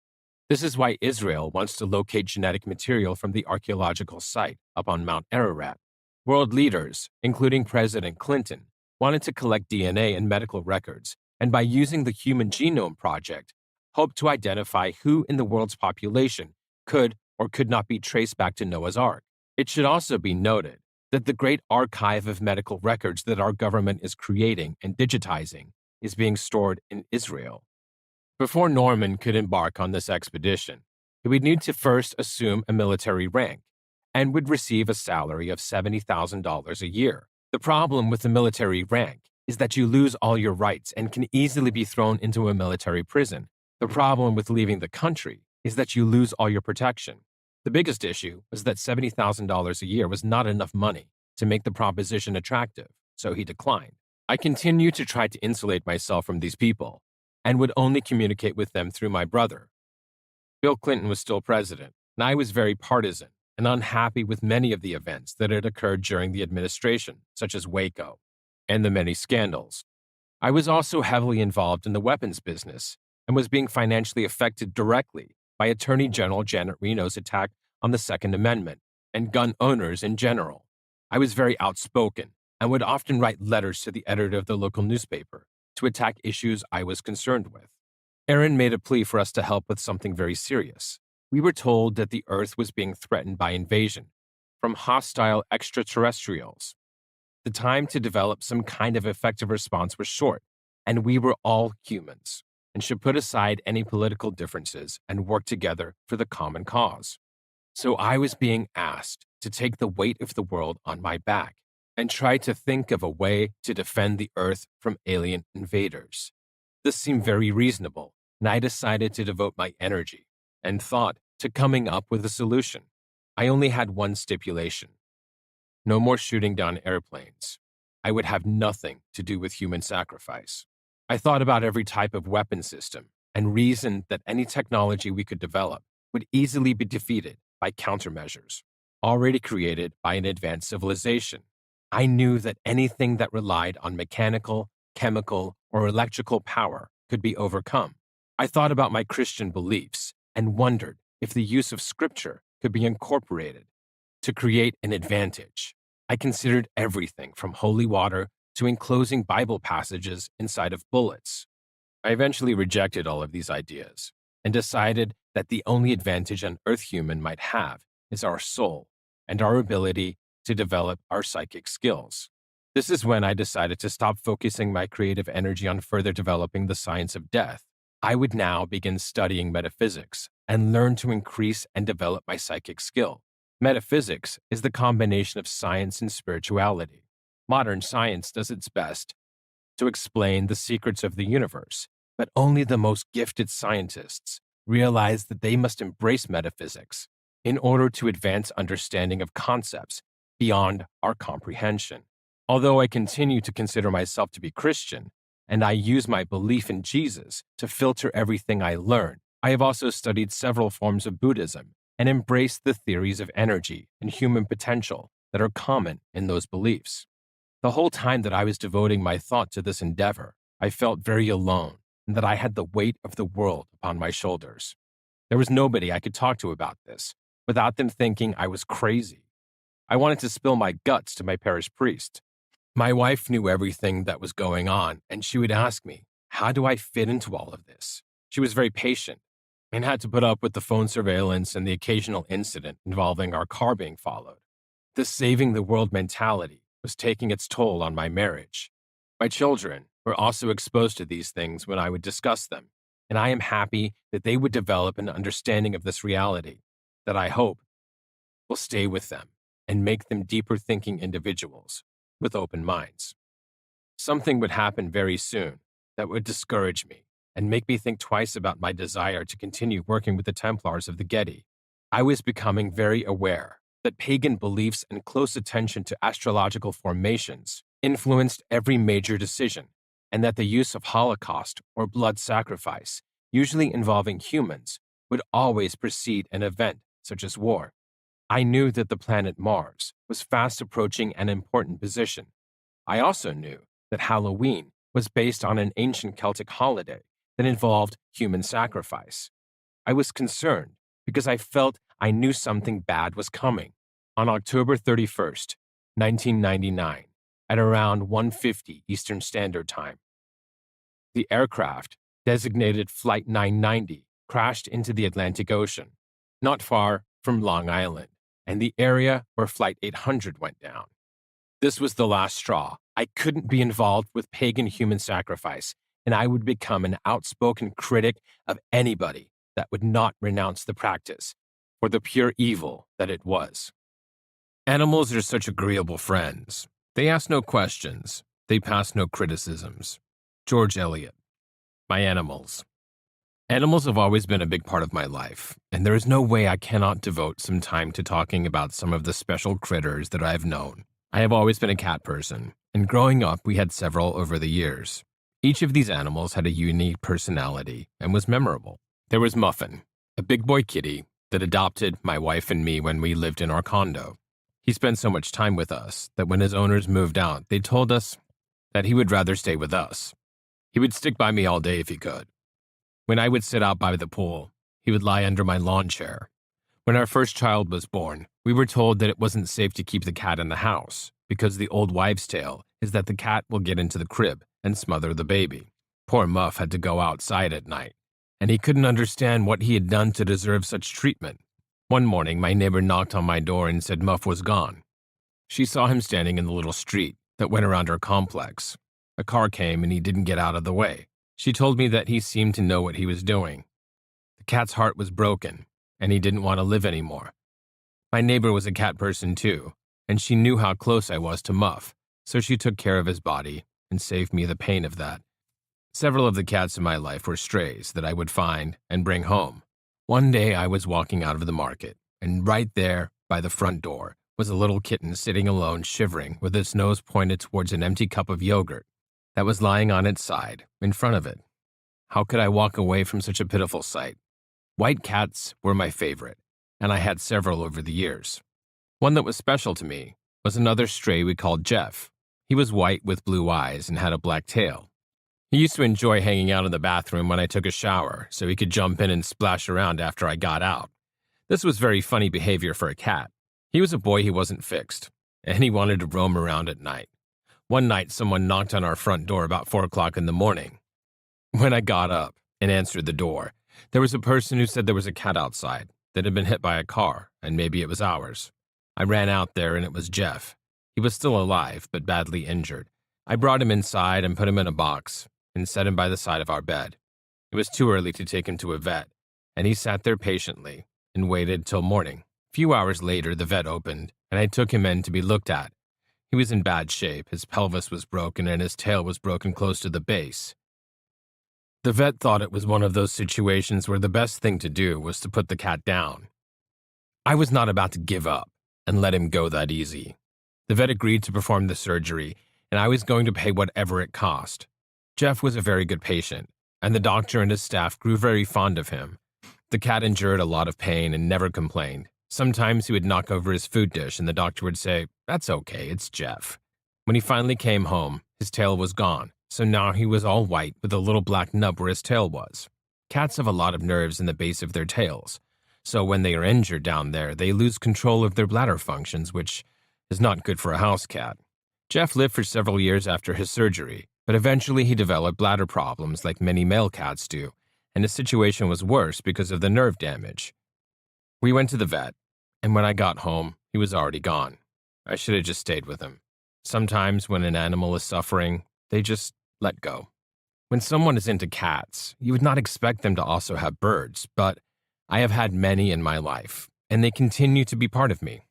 This is why Israel wants to locate genetic material from the archaeological site up on Mount Ararat. World leaders, including President Clinton, wanted to collect DNA and medical records, and by using the Human Genome Project, hoped to identify who in the world's population could or could not be traced back to Noah's Ark. It should also be noted that the great archive of medical records that our government is creating and digitizing is being stored in Israel. Before Norman could embark on this expedition, he would need to first assume a military rank and would receive a salary of $70,000 a year. The problem with the military rank is that you lose all your rights and can easily be thrown into a military prison. The problem with leaving the country is that you lose all your protection. The biggest issue was that $70,000 a year was not enough money to make the proposition attractive, so he declined. I continued to try to insulate myself from these people and would only communicate with them through my brother. Bill Clinton was still president, and I was very partisan and unhappy with many of the events that had occurred during the administration, such as Waco and the many scandals. I was also heavily involved in the weapons business and was being financially affected directly by Attorney General Janet Reno's attack on the Second Amendment and gun owners in general. I was very outspoken and would often write letters to the editor of the local newspaper to attack issues I was concerned with. Aaron made a plea for us to help with something very serious. We were told that the Earth was being threatened by invasion from hostile extraterrestrials. The time to develop some kind of effective response was short, and we were all humans and should put aside any political differences and work together for the common cause. So I was being asked to take the weight of the world on my back and try to think of a way to defend the Earth from alien invaders. This seemed very reasonable, and I decided to devote my energy and thought to coming up with a solution. I only had one stipulation: no more shooting down airplanes. I would have nothing to do with human sacrifice. I thought about every type of weapon system and reasoned that any technology we could develop would easily be defeated by countermeasures already created by an advanced civilization. I knew that anything that relied on mechanical, chemical, or electrical power could be overcome. I thought about my Christian beliefs and wondered if the use of scripture could be incorporated to create an advantage. I considered everything from holy water to enclosing Bible passages inside of bullets. I eventually rejected all of these ideas and decided that the only advantage an Earth human might have is our soul and our ability to develop our psychic skills. This is when I decided to stop focusing my creative energy on further developing the science of death. I would now begin studying metaphysics and learn to increase and develop my psychic skill. Metaphysics is the combination of science and spirituality. Modern science does its best to explain the secrets of the universe, but only the most gifted scientists realize that they must embrace metaphysics in order to advance understanding of concepts beyond our comprehension. Although I continue to consider myself to be Christian, and I use my belief in Jesus to filter everything I learn, I have also studied several forms of Buddhism and embraced the theories of energy and human potential that are common in those beliefs. The whole time that I was devoting my thought to this endeavor, I felt very alone and that I had the weight of the world upon my shoulders. There was nobody I could talk to about this without them thinking I was crazy. I wanted to spill my guts to my parish priest. My wife knew everything that was going on, and she would ask me, how do I fit into all of this? She was very patient and had to put up with the phone surveillance and the occasional incident involving our car being followed. This saving the world mentality was taking its toll on my marriage. My children were also exposed to these things when I would discuss them, and I am happy that they would develop an understanding of this reality that I hope will stay with them and make them deeper thinking individuals with open minds. Something would happen very soon that would discourage me and make me think twice about my desire to continue working with the Templars of the Getty. I was becoming very aware that pagan beliefs and close attention to astrological formations influenced every major decision, and that the use of Holocaust or blood sacrifice, usually involving humans, would always precede an event such as war. I knew that the planet Mars was fast approaching an important position. I also knew that Halloween was based on an ancient Celtic holiday that involved human sacrifice. I was concerned because I felt I knew something bad was coming. On October 31st, 1999, at around 1:50 Eastern Standard Time, the aircraft, designated Flight 990, crashed into the Atlantic Ocean, not far from Long Island, and the area where Flight 800 went down. This was the last straw. I couldn't be involved with pagan human sacrifice, and I would become an outspoken critic of anybody that would not renounce the practice for the pure evil that it was. Animals are such agreeable friends. They ask no questions. They pass no criticisms. George Eliot. My animals. Animals have always been a big part of my life, and there is no way I cannot devote some time to talking about some of the special critters that I have known. I have always been a cat person, and growing up we had several over the years. Each of these animals had a unique personality and was memorable. There was Muffin, a big boy kitty that adopted my wife and me when we lived in our condo. He spent so much time with us that when his owners moved out, they told us that he would rather stay with us. He would stick by me all day if he could. When I would sit out by the pool, he would lie under my lawn chair. When our first child was born, we were told that it wasn't safe to keep the cat in the house because the old wives' tale is that the cat will get into the crib and smother the baby. Poor Muff had to go outside at night, and he couldn't understand what he had done to deserve such treatment. One morning, my neighbor knocked on my door and said Muff was gone. She saw him standing in the little street that went around our complex. A car came and he didn't get out of the way. She told me that he seemed to know what he was doing. The cat's heart was broken, and he didn't want to live anymore. My neighbor was a cat person too, and she knew how close I was to Muff, so she took care of his body and saved me the pain of that. Several of the cats in my life were strays that I would find and bring home. One day I was walking out of the market, and right there, by the front door, was a little kitten sitting alone, shivering, with its nose pointed towards an empty cup of yogurt that was lying on its side, in front of it. How could I walk away from such a pitiful sight? White cats were my favorite, and I had several over the years. One that was special to me was another stray we called Jeff. He was white with blue eyes and had a black tail. He used to enjoy hanging out in the bathroom when I took a shower, so he could jump in and splash around after I got out. This was very funny behavior for a cat. He was a boy who wasn't fixed, and he wanted to roam around at night. One night, someone knocked on our front door about 4 o'clock in the morning. When I got up and answered the door, there was a person who said there was a cat outside that had been hit by a car, and maybe it was ours. I ran out there, and it was Jeff. He was still alive, but badly injured. I brought him inside and put him in a box and set him by the side of our bed. It was too early to take him to a vet, and he sat there patiently and waited till morning. A few hours later, the vet opened, and I took him in to be looked at. He was in bad shape. His pelvis was broken, and his tail was broken close to the base. The vet thought it was one of those situations where the best thing to do was to put the cat down. I was not about to give up and let him go that easy. The vet agreed to perform the surgery, and I was going to pay whatever it cost. Jeff was a very good patient, and the doctor and his staff grew very fond of him. The cat endured a lot of pain and never complained. Sometimes he would knock over his food dish, and the doctor would say, "That's okay, it's Jeff." When he finally came home, his tail was gone, so now he was all white with a little black nub where his tail was. Cats have a lot of nerves in the base of their tails, so when they are injured down there, they lose control of their bladder functions, which is not good for a house cat. Jeff lived for several years after his surgery, but eventually he developed bladder problems like many male cats do, and his situation was worse because of the nerve damage. We went to the vet, and when I got home, he was already gone. I should have just stayed with him. Sometimes when an animal is suffering, they just let go. When someone is into cats, you would not expect them to also have birds, but I have had many in my life, and they continue to be part of me.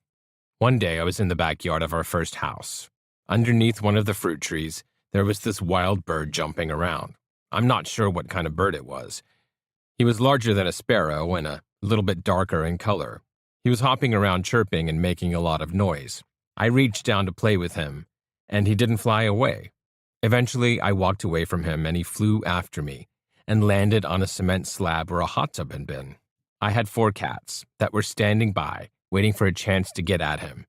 One day I was in the backyard of our first house. Underneath one of the fruit trees, there was this wild bird jumping around. I'm not sure what kind of bird it was. He was larger than a sparrow and a little bit darker in color. He was hopping around chirping and making a lot of noise. I reached down to play with him, and he didn't fly away. Eventually, I walked away from him, and he flew after me and landed on a cement slab where a hot tub had been. I had 4 cats that were standing by, waiting for a chance to get at him.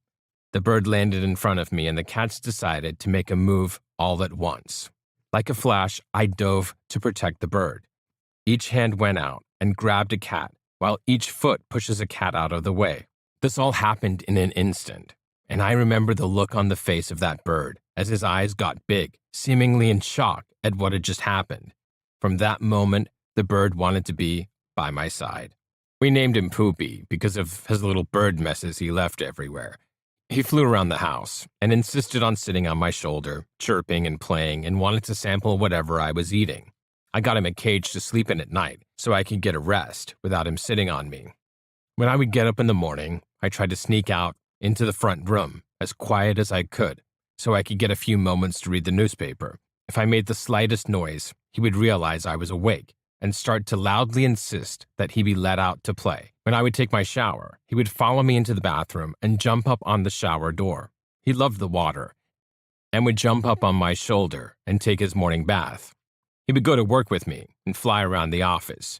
The bird landed in front of me, and the cats decided to make a move all at once. Like a flash, I dove to protect the bird. Each hand went out and grabbed a cat, while each foot pushes a cat out of the way. This all happened in an instant, and I remember the look on the face of that bird as his eyes got big, seemingly in shock at what had just happened. From that moment, the bird wanted to be by my side. We named him Poopy because of his little bird messes he left everywhere. He flew around the house and insisted on sitting on my shoulder, chirping and playing, and wanted to sample whatever I was eating. I got him a cage to sleep in at night so I could get a rest without him sitting on me. When I would get up in the morning, I tried to sneak out into the front room as quiet as I could so I could get a few moments to read the newspaper. If I made the slightest noise, he would realize I was awake and start to loudly insist that he be let out to play. When I would take my shower, he would follow me into the bathroom and jump up on the shower door. He loved the water and would jump up on my shoulder and take his morning bath. He would go to work with me and fly around the office.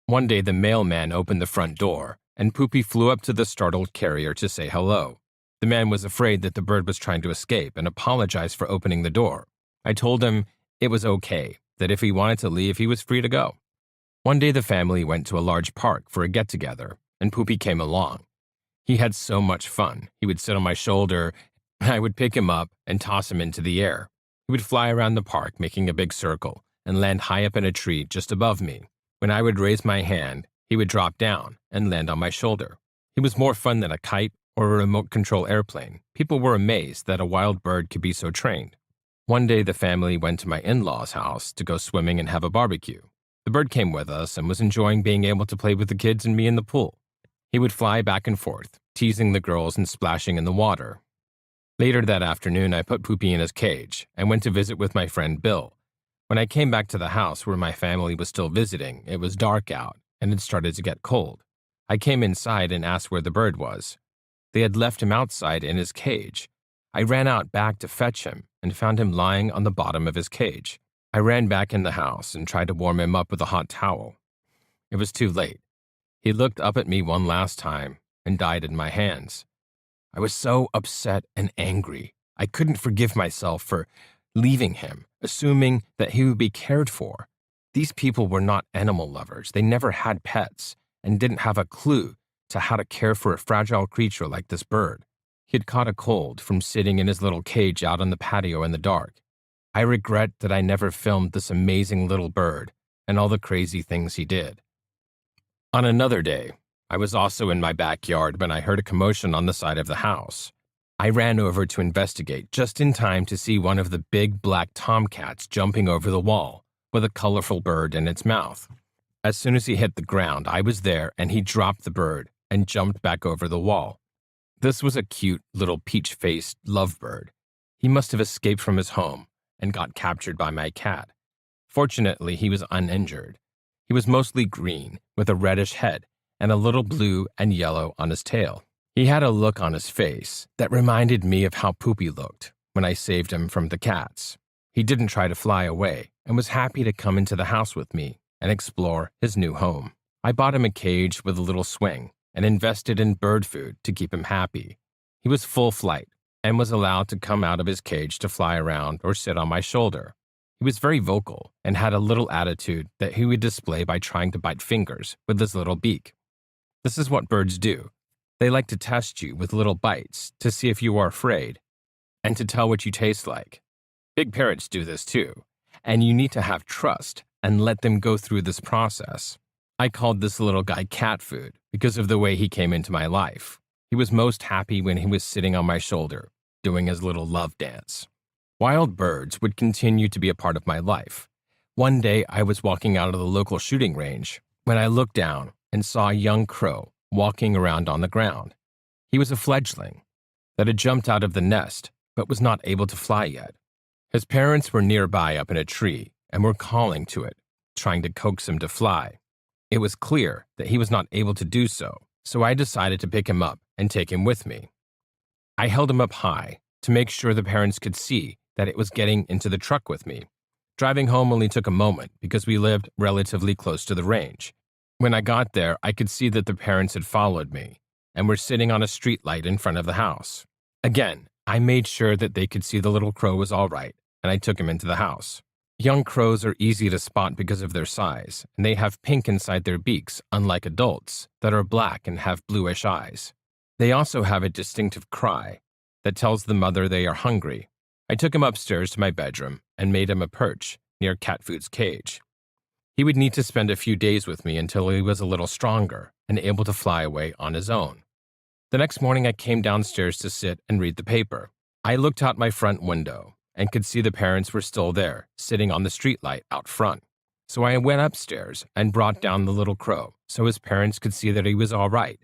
One day, the mailman opened the front door, and Poopy flew up to the startled carrier to say hello. The man was afraid that the bird was trying to escape and apologized for opening the door. I told him it was okay, that if he wanted to leave, he was free to go. One day, the family went to a large park for a get-together, and Poopy came along. He had so much fun. He would sit on my shoulder, and I would pick him up and toss him into the air. He would fly around the park, making a big circle, and land high up in a tree just above me. When I would raise my hand, he would drop down and land on my shoulder. He was more fun than a kite or a remote-control airplane. People were amazed that a wild bird could be so trained. One day, the family went to my in-laws' house to go swimming and have a barbecue. The bird came with us and was enjoying being able to play with the kids and me in the pool. He would fly back and forth, teasing the girls and splashing in the water. Later that afternoon, I put Poopy in his cage and went to visit with my friend Bill. When I came back to the house where my family was still visiting, it was dark out and it started to get cold. I came inside and asked where the bird was. They had left him outside in his cage. I ran out back to fetch him and found him lying on the bottom of his cage. I ran back in the house and tried to warm him up with a hot towel. It was too late. He looked up at me one last time and died in my hands. I was so upset and angry. I couldn't forgive myself for leaving him, assuming that he would be cared for. These people were not animal lovers. They never had pets and didn't have a clue to how to care for a fragile creature like this bird. He had caught a cold from sitting in his little cage out on the patio in the dark. I regret that I never filmed this amazing little bird and all the crazy things he did. On another day, I was also in my backyard when I heard a commotion on the side of the house. I ran over to investigate just in time to see one of the big black tomcats jumping over the wall with a colorful bird in its mouth. As soon as he hit the ground, I was there and he dropped the bird and jumped back over the wall. This was a cute little peach-faced lovebird. He must have escaped from his home and got captured by my cat. Fortunately, he was uninjured. He was mostly green with a reddish head and a little blue and yellow on his tail. He had a look on his face that reminded me of how Poopy looked when I saved him from the cats. He didn't try to fly away and was happy to come into the house with me and explore his new home. I bought him a cage with a little swing and invested in bird food to keep him happy. He was full flight and was allowed to come out of his cage to fly around or sit on my shoulder. He was very vocal and had a little attitude that he would display by trying to bite fingers with his little beak. This is what birds do. They like to test you with little bites to see if you are afraid and to tell what you taste like. Big parrots do this too, and you need to have trust and let them go through this process. I called this little guy cat food because of the way he came into my life. He was most happy when he was sitting on my shoulder, doing his little love dance. Wild birds would continue to be a part of my life. One day I was walking out of the local shooting range when I looked down and saw a young crow walking around on the ground. He was a fledgling that had jumped out of the nest but was not able to fly yet. His parents were nearby up in a tree and were calling to it, trying to coax him to fly. It was clear that he was not able to do so, so I decided to pick him up and take him with me. I held him up high to make sure the parents could see that it was getting into the truck with me. Driving home only took a moment because we lived relatively close to the range. When I got there, I could see that the parents had followed me and were sitting on a street light in front of the house. Again, I made sure that they could see the little crow was all right, and I took him into the house. Young crows are easy to spot because of their size, and they have pink inside their beaks, unlike adults, that are black and have bluish eyes. They also have a distinctive cry that tells the mother they are hungry. I took him upstairs to my bedroom and made him a perch near Cat Food's cage. He would need to spend a few days with me until he was a little stronger and able to fly away on his own. The next morning, I came downstairs to sit and read the paper. I looked out my front window and could see the parents were still there, sitting on the streetlight out front. So I went upstairs and brought down the little crow so his parents could see that he was all right.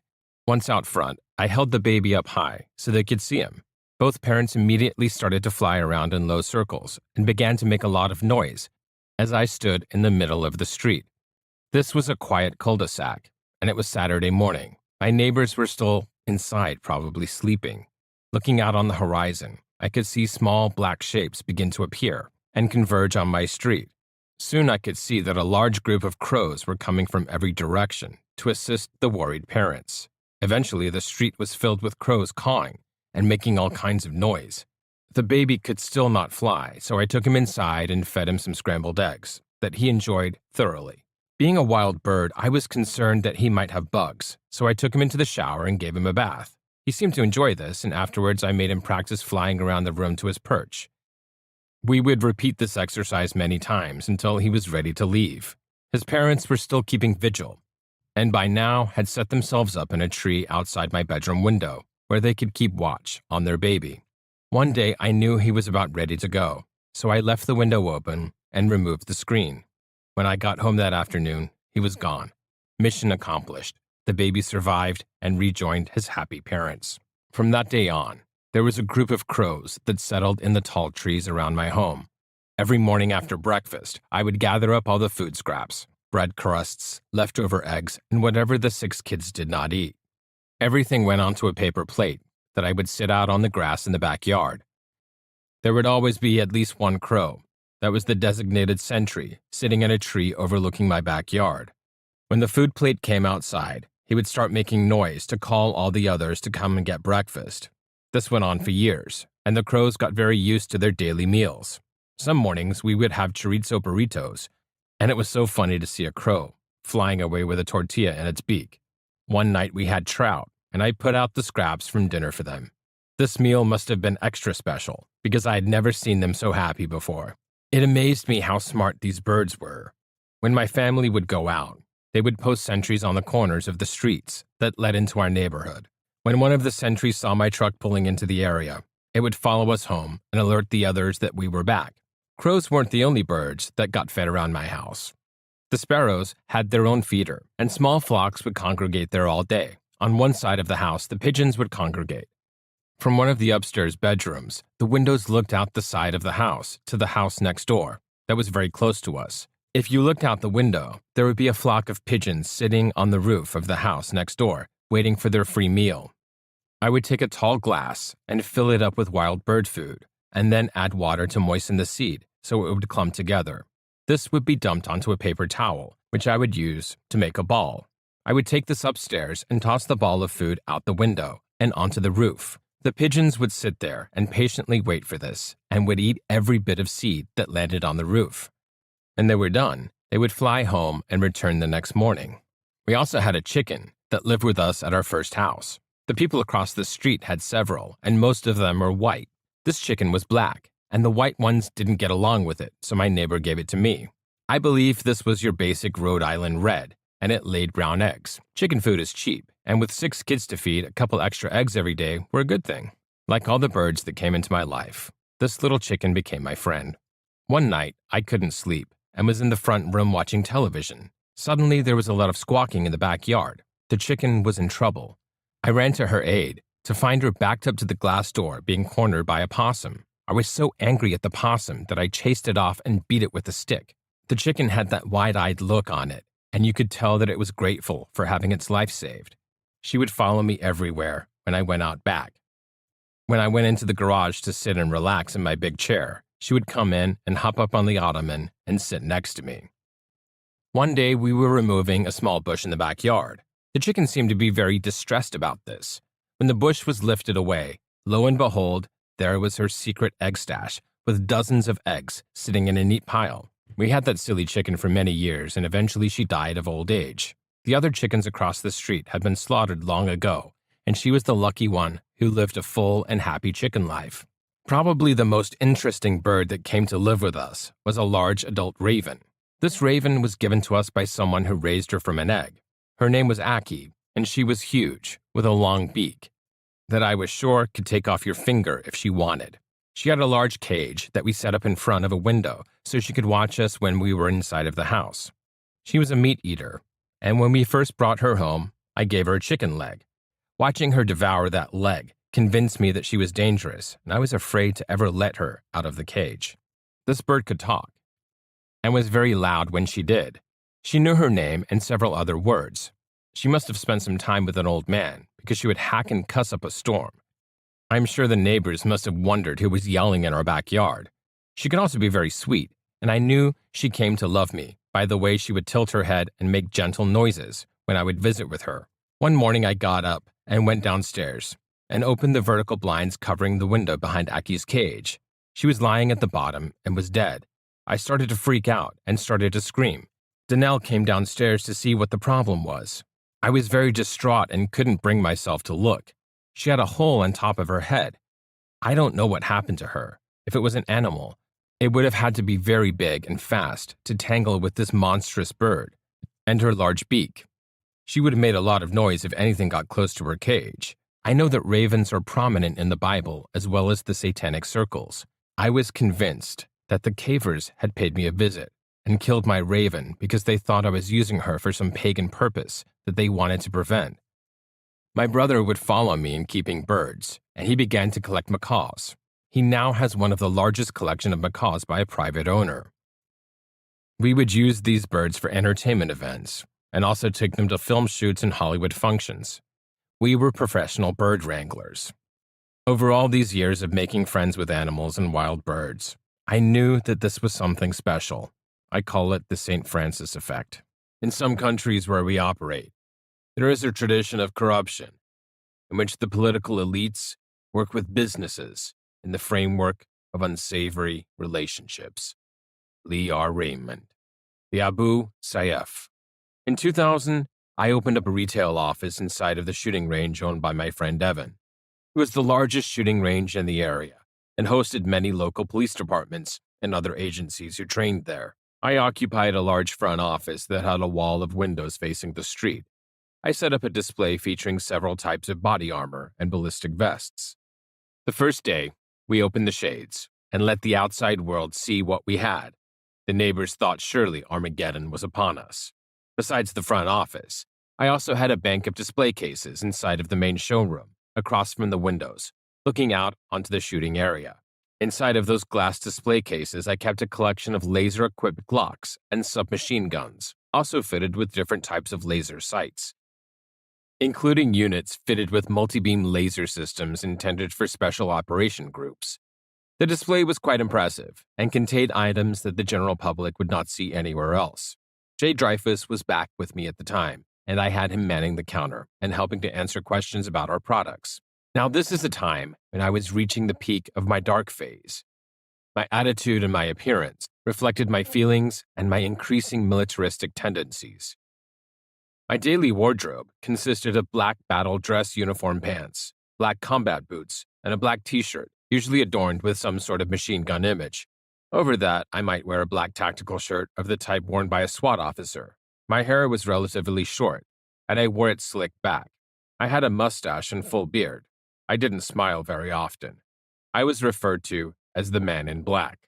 Once out front, I held the baby up high so they could see him. Both parents immediately started to fly around in low circles and began to make a lot of noise as I stood in the middle of the street. This was a quiet cul-de-sac, and it was Saturday morning. My neighbors were still inside, probably sleeping. Looking out on the horizon, I could see small black shapes begin to appear and converge on my street. Soon I could see that a large group of crows were coming from every direction to assist the worried parents. Eventually, the street was filled with crows cawing and making all kinds of noise. The baby could still not fly, so I took him inside and fed him some scrambled eggs that he enjoyed thoroughly. Being a wild bird, I was concerned that he might have bugs, so I took him into the shower and gave him a bath. He seemed to enjoy this, and afterwards I made him practice flying around the room to his perch. We would repeat this exercise many times until he was ready to leave. His parents were still keeping vigil, and by now had set themselves up in a tree outside my bedroom window, where they could keep watch on their baby. One day I knew he was about ready to go, so I left the window open and removed the screen. When I got home that afternoon, he was gone. Mission accomplished. The baby survived and rejoined his happy parents. From that day on, there was a group of crows that settled in the tall trees around my home. Every morning after breakfast, I would gather up all the food scraps, bread crusts, leftover eggs, and whatever the 6 kids did not eat. Everything went onto a paper plate that I would sit out on the grass in the backyard. There would always be at least one crow. That was the designated sentry, sitting in a tree overlooking my backyard. When the food plate came outside, he would start making noise to call all the others to come and get breakfast. This went on for years, and the crows got very used to their daily meals. Some mornings we would have chorizo burritos, and it was so funny to see a crow flying away with a tortilla in its beak. One night we had trout, and I put out the scraps from dinner for them. This meal must have been extra special, because I had never seen them so happy before. It amazed me how smart these birds were. When my family would go out, they would post sentries on the corners of the streets that led into our neighborhood. When one of the sentries saw my truck pulling into the area, it would follow us home and alert the others that we were back. Crows weren't the only birds that got fed around my house. The sparrows had their own feeder, and small flocks would congregate there all day. On one side of the house, the pigeons would congregate. From one of the upstairs bedrooms, the windows looked out the side of the house to the house next door that was very close to us. If you looked out the window, there would be a flock of pigeons sitting on the roof of the house next door, waiting for their free meal. I would take a tall glass and fill it up with wild bird food, and then add water to moisten the seed so it would clump together. This would be dumped onto a paper towel, which I would use to make a ball. I would take this upstairs and toss the ball of food out the window and onto the roof. The pigeons would sit there and patiently wait for this and would eat every bit of seed that landed on the roof. When they were done, they would fly home and return the next morning. We also had a chicken that lived with us at our first house. The people across the street had several, and most of them were white. This chicken was black, and the white ones didn't get along with it, so my neighbor gave it to me. I believe this was your basic Rhode Island red, and it laid brown eggs. Chicken food is cheap, and with 6 kids to feed, a couple extra eggs every day were a good thing. Like all the birds that came into my life, this little chicken became my friend. One night, I couldn't sleep and was in the front room watching television. Suddenly, there was a lot of squawking in the backyard. The chicken was in trouble. I ran to her aid to find her backed up to the glass door being cornered by a possum. I was so angry at the possum that I chased it off and beat it with a stick. The chicken had that wide-eyed look on it, and you could tell that it was grateful for having its life saved. She would follow me everywhere when I went out back. When I went into the garage to sit and relax in my big chair, she would come in and hop up on the ottoman and sit next to me. One day we were removing a small bush in the backyard. The chicken seemed to be very distressed about this. When the bush was lifted away, lo and behold, there was her secret egg stash with dozens of eggs sitting in a neat pile. We had that silly chicken for many years, and eventually she died of old age. The other chickens across the street had been slaughtered long ago, and she was the lucky one who lived a full and happy chicken life. Probably the most interesting bird that came to live with us was a large adult raven. This raven was given to us by someone who raised her from an egg. Her name was Aki, and she was huge, with a long beak that I was sure could take off your finger if she wanted. She had a large cage that we set up in front of a window so she could watch us when we were inside of the house. She was a meat eater, and when we first brought her home, I gave her a chicken leg. Watching her devour that leg convinced me that she was dangerous, and I was afraid to ever let her out of the cage. This bird could talk, and was very loud when she did. She knew her name and several other words. She must have spent some time with an old man, because she would hack and cuss up a storm. I'm sure the neighbors must have wondered who was yelling in our backyard. She could also be very sweet, and I knew she came to love me by the way she would tilt her head and make gentle noises when I would visit with her. One morning I got up and went downstairs and opened the vertical blinds covering the window behind Aki's cage. She was lying at the bottom and was dead. I started to freak out and started to scream. Danelle came downstairs to see what the problem was. I was very distraught and couldn't bring myself to look. She had a hole on top of her head. I don't know what happened to her. If it was an animal, it would have had to be very big and fast to tangle with this monstrous bird and her large beak. She would have made a lot of noise if anything got close to her cage. I know that ravens are prominent in the Bible as well as the satanic circles. I was convinced that the cavers had paid me a visit and killed my raven because they thought I was using her for some pagan purpose that they wanted to prevent. My brother would follow me in keeping birds, and he began to collect macaws. He now has one of the largest collection of macaws by a private owner. We would use these birds for entertainment events and also take them to film shoots and Hollywood functions. We were professional bird wranglers. Over all these years of making friends with animals and wild birds, I knew that this was something special. I call it the St. Francis effect. In some countries where we operate, there is a tradition of corruption in which the political elites work with businesses in the framework of unsavory relationships. Lee R. Raymond. The Abu Sayyaf. In 2000, I opened up a retail office inside of the shooting range owned by my friend Evan. It was the largest shooting range in the area and hosted many local police departments and other agencies who trained there. I occupied a large front office that had a wall of windows facing the street. I set up a display featuring several types of body armor and ballistic vests. The first day, we opened the shades and let the outside world see what we had. The neighbors thought surely Armageddon was upon us. Besides the front office, I also had a bank of display cases inside of the main showroom, across from the windows, looking out onto the shooting area. Inside of those glass display cases, I kept a collection of laser-equipped Glocks and submachine guns, also fitted with different types of laser sights, including units fitted with multi-beam laser systems intended for special operation groups. The display was quite impressive and contained items that the general public would not see anywhere else. Jay Dreyfus was back with me at the time, and I had him manning the counter and helping to answer questions about our products. Now, this is a time when I was reaching the peak of my dark phase. My attitude and my appearance reflected my feelings and my increasing militaristic tendencies. My daily wardrobe consisted of black battle dress uniform pants, black combat boots, and a black t-shirt, usually adorned with some sort of machine gun image. Over that, I might wear a black tactical shirt of the type worn by a SWAT officer. My hair was relatively short, and I wore it slicked back. I had a mustache and full beard. I didn't smile very often. I was referred to as the man in black.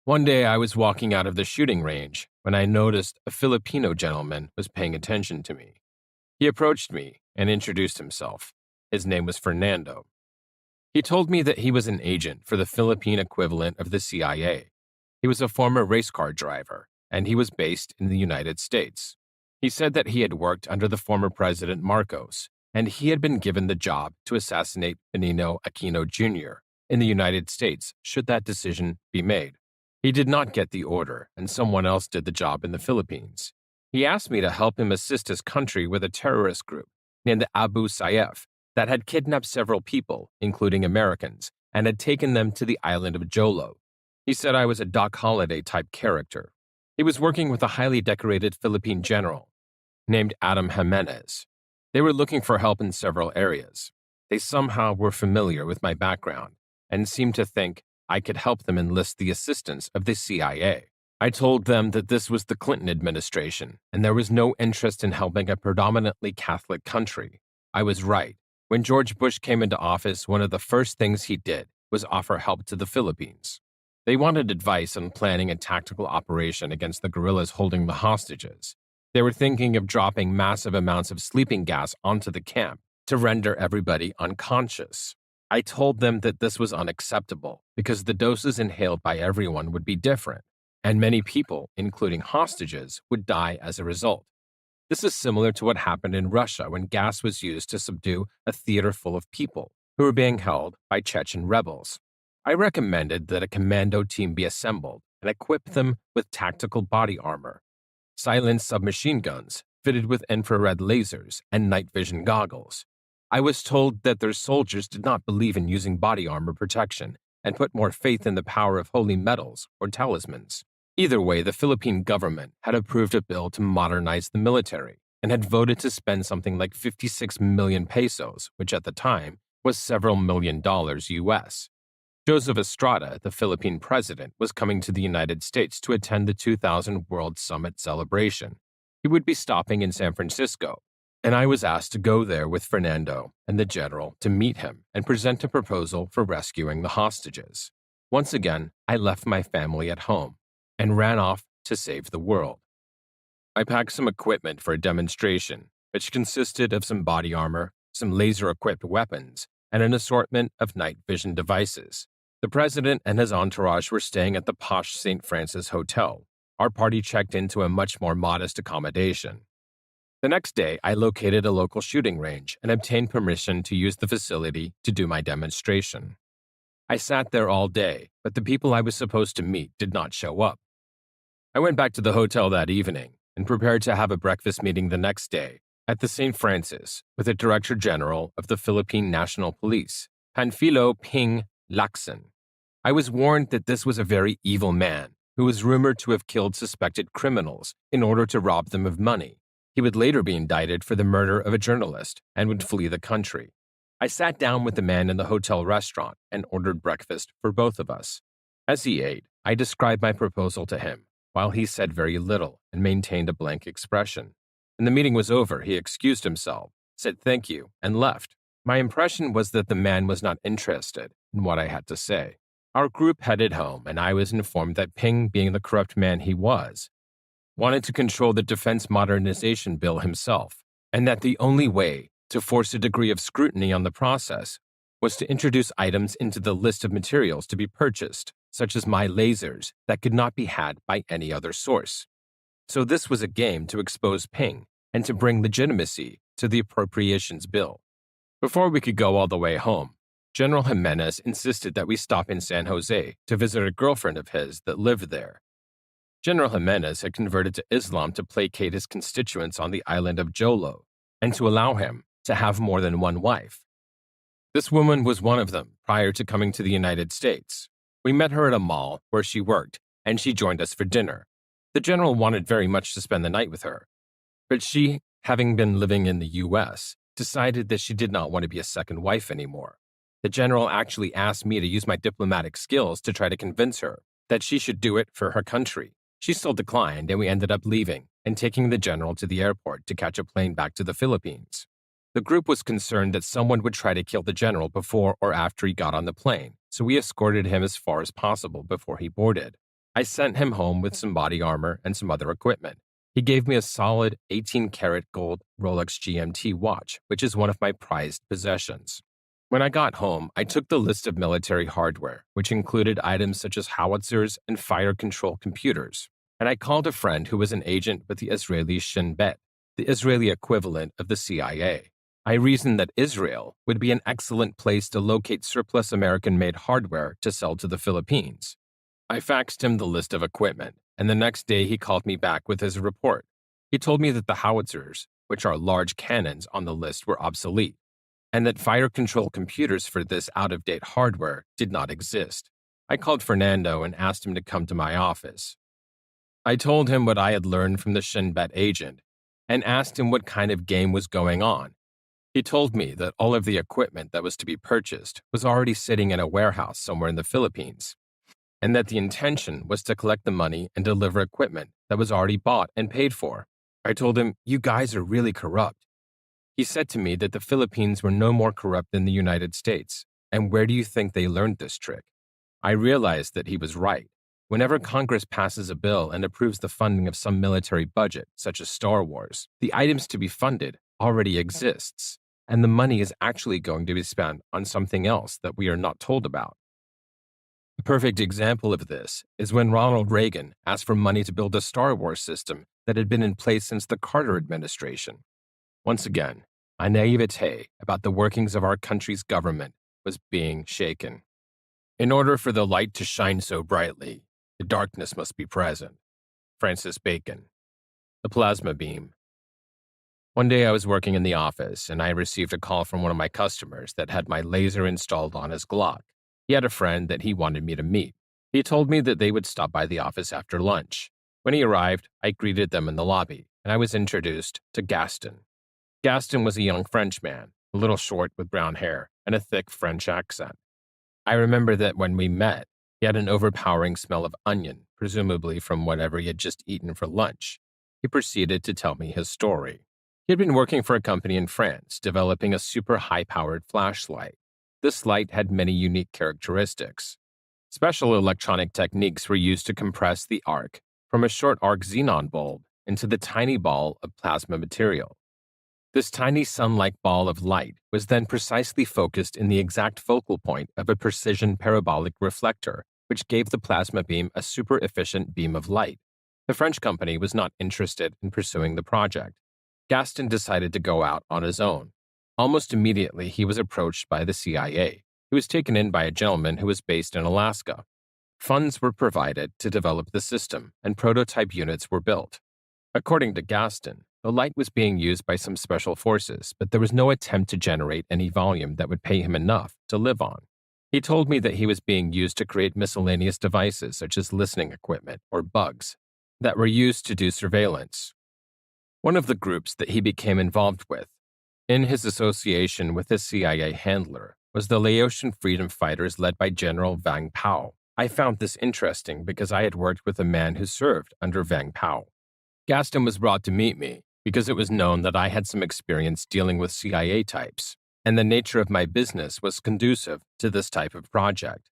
One day I was walking out of the shooting range when I noticed a Filipino gentleman was paying attention to me. He approached me and introduced himself. His name was Fernando. He told me that he was an agent for the Philippine equivalent of the CIA. He was a former race car driver, and he was based in the United States. He said that he had worked under the former President Marcos, and he had been given the job to assassinate Benigno Aquino Jr. in the United States should that decision be made. He did not get the order, and someone else did the job in the Philippines. He asked me to help him assist his country with a terrorist group named the Abu Sayyaf that had kidnapped several people, including Americans, and had taken them to the island of Jolo. He said I was a Doc Holliday-type character. He was working with a highly decorated Philippine general named Adam Jimenez. They were looking for help in several areas. They somehow were familiar with my background and seemed to think I could help them enlist the assistance of the CIA. I told them that this was the Clinton administration and there was no interest in helping a predominantly Catholic country. I was right. When George Bush came into office, one of the first things he did was offer help to the Philippines. They wanted advice on planning a tactical operation against the guerrillas holding the hostages. They were thinking of dropping massive amounts of sleeping gas onto the camp to render everybody unconscious. I told them that this was unacceptable because the doses inhaled by everyone would be different, and many people, including hostages, would die as a result. This is similar to what happened in Russia when gas was used to subdue a theater full of people who were being held by Chechen rebels. I recommended that a commando team be assembled and equip them with tactical body armor, silenced submachine guns fitted with infrared lasers, and night vision goggles. I was told that their soldiers did not believe in using body armor protection and put more faith in the power of holy metals or talismans. Either way, the Philippine government had approved a bill to modernize the military and had voted to spend something like 56 million pesos, which at the time was several $million US. Joseph Estrada, the Philippine president, was coming to the United States to attend the 2000 World Summit celebration. He would be stopping in San Francisco, and I was asked to go there with Fernando and the general to meet him and present a proposal for rescuing the hostages. Once again, I left my family at home and ran off to save the world. I packed some equipment for a demonstration, which consisted of some body armor, some laser-equipped weapons, and an assortment of night vision devices. The president and his entourage were staying at the posh St. Francis Hotel. Our party checked into a much more modest accommodation. The next day, I located a local shooting range and obtained permission to use the facility to do my demonstration. I sat there all day, but the people I was supposed to meet did not show up. I went back to the hotel that evening and prepared to have a breakfast meeting the next day at the St. Francis with the Director General of the Philippine National Police, Panfilo Ping Lacson. I was warned that this was a very evil man who was rumored to have killed suspected criminals in order to rob them of money. He would later be indicted for the murder of a journalist and would flee the country. I sat down with the man in the hotel restaurant and ordered breakfast for both of us. As he ate, I described my proposal to him, while he said very little and maintained a blank expression. When the meeting was over, he excused himself, said thank you, and left. My impression was that the man was not interested in what I had to say. Our group headed home, and I was informed that Ping, being the corrupt man he was, wanted to control the Defense Modernization Bill himself, and that the only way to force a degree of scrutiny on the process was to introduce items into the list of materials to be purchased, such as my lasers, that could not be had by any other source. So this was a game to expose Ping and to bring legitimacy to the appropriations bill. Before we could go all the way home, General Jimenez insisted that we stop in San Jose to visit a girlfriend of his that lived there. General Jimenez had converted to Islam to placate his constituents on the island of Jolo and to allow him to have more than one wife. This woman was one of them prior to coming to the United States. We met her at a mall where she worked, and she joined us for dinner. The general wanted very much to spend the night with her, but she, having been living in the U.S., decided that she did not want to be a second wife anymore. The general actually asked me to use my diplomatic skills to try to convince her that she should do it for her country. She still declined, and we ended up leaving and taking the general to the airport to catch a plane back to the Philippines. The group was concerned that someone would try to kill the general before or after he got on the plane, so we escorted him as far as possible before he boarded. I sent him home with some body armor and some other equipment. He gave me a solid 18-karat gold Rolex GMT watch, which is one of my prized possessions. When I got home, I took the list of military hardware, which included items such as howitzers and fire control computers, and I called a friend who was an agent with the Israeli Shin Bet, the Israeli equivalent of the CIA. I reasoned that Israel would be an excellent place to locate surplus American-made hardware to sell to the Philippines. I faxed him the list of equipment, and the next day he called me back with his report. He told me that the howitzers, which are large cannons on the list, were obsolete, and that fire control computers for this out-of-date hardware did not exist. I called Fernando and asked him to come to my office. I told him what I had learned from the Shin Bet agent and asked him what kind of game was going on. He told me that all of the equipment that was to be purchased was already sitting in a warehouse somewhere in the Philippines, and that the intention was to collect the money and deliver equipment that was already bought and paid for. I told him, "You guys are really corrupt." He said to me that the Philippines were no more corrupt than the United States, and where do you think they learned this trick? I realized that he was right. Whenever Congress passes a bill and approves the funding of some military budget, such as Star Wars, the items to be funded already exists, and the money is actually going to be spent on something else that we are not told about. A perfect example of this is when Ronald Reagan asked for money to build a Star Wars system that had been in place since the Carter administration. Once again, my naivete about the workings of our country's government was being shaken. In order for the light to shine so brightly, the darkness must be present. Francis Bacon. The plasma beam. One day I was working in the office, and I received a call from one of my customers that had my laser installed on his Glock. He had a friend that he wanted me to meet. He told me that they would stop by the office after lunch. When he arrived, I greeted them in the lobby, and I was introduced to Gaston. Gaston was a young Frenchman, a little short with brown hair and a thick French accent. I remember that when we met, he had an overpowering smell of onion, presumably from whatever he had just eaten for lunch. He proceeded to tell me his story. He had been working for a company in France, developing a super high-powered flashlight. This light had many unique characteristics. Special electronic techniques were used to compress the arc from a short arc xenon bulb into the tiny ball of plasma material. This tiny sun-like ball of light was then precisely focused in the exact focal point of a precision parabolic reflector, which gave the plasma beam a super-efficient beam of light. The French company was not interested in pursuing the project. Gaston decided to go out on his own. Almost immediately, he was approached by the CIA. He was taken in by a gentleman who was based in Alaska. Funds were provided to develop the system, and prototype units were built. According to Gaston, the light was being used by some special forces, but there was no attempt to generate any volume that would pay him enough to live on. He told me that he was being used to create miscellaneous devices such as listening equipment or bugs that were used to do surveillance. One of the groups that he became involved with, in his association with his CIA handler, was the Laotian freedom fighters led by General Vang Pao. I found this interesting because I had worked with a man who served under Vang Pao. Gaston was brought to meet me because it was known that I had some experience dealing with CIA types, and the nature of my business was conducive to this type of project.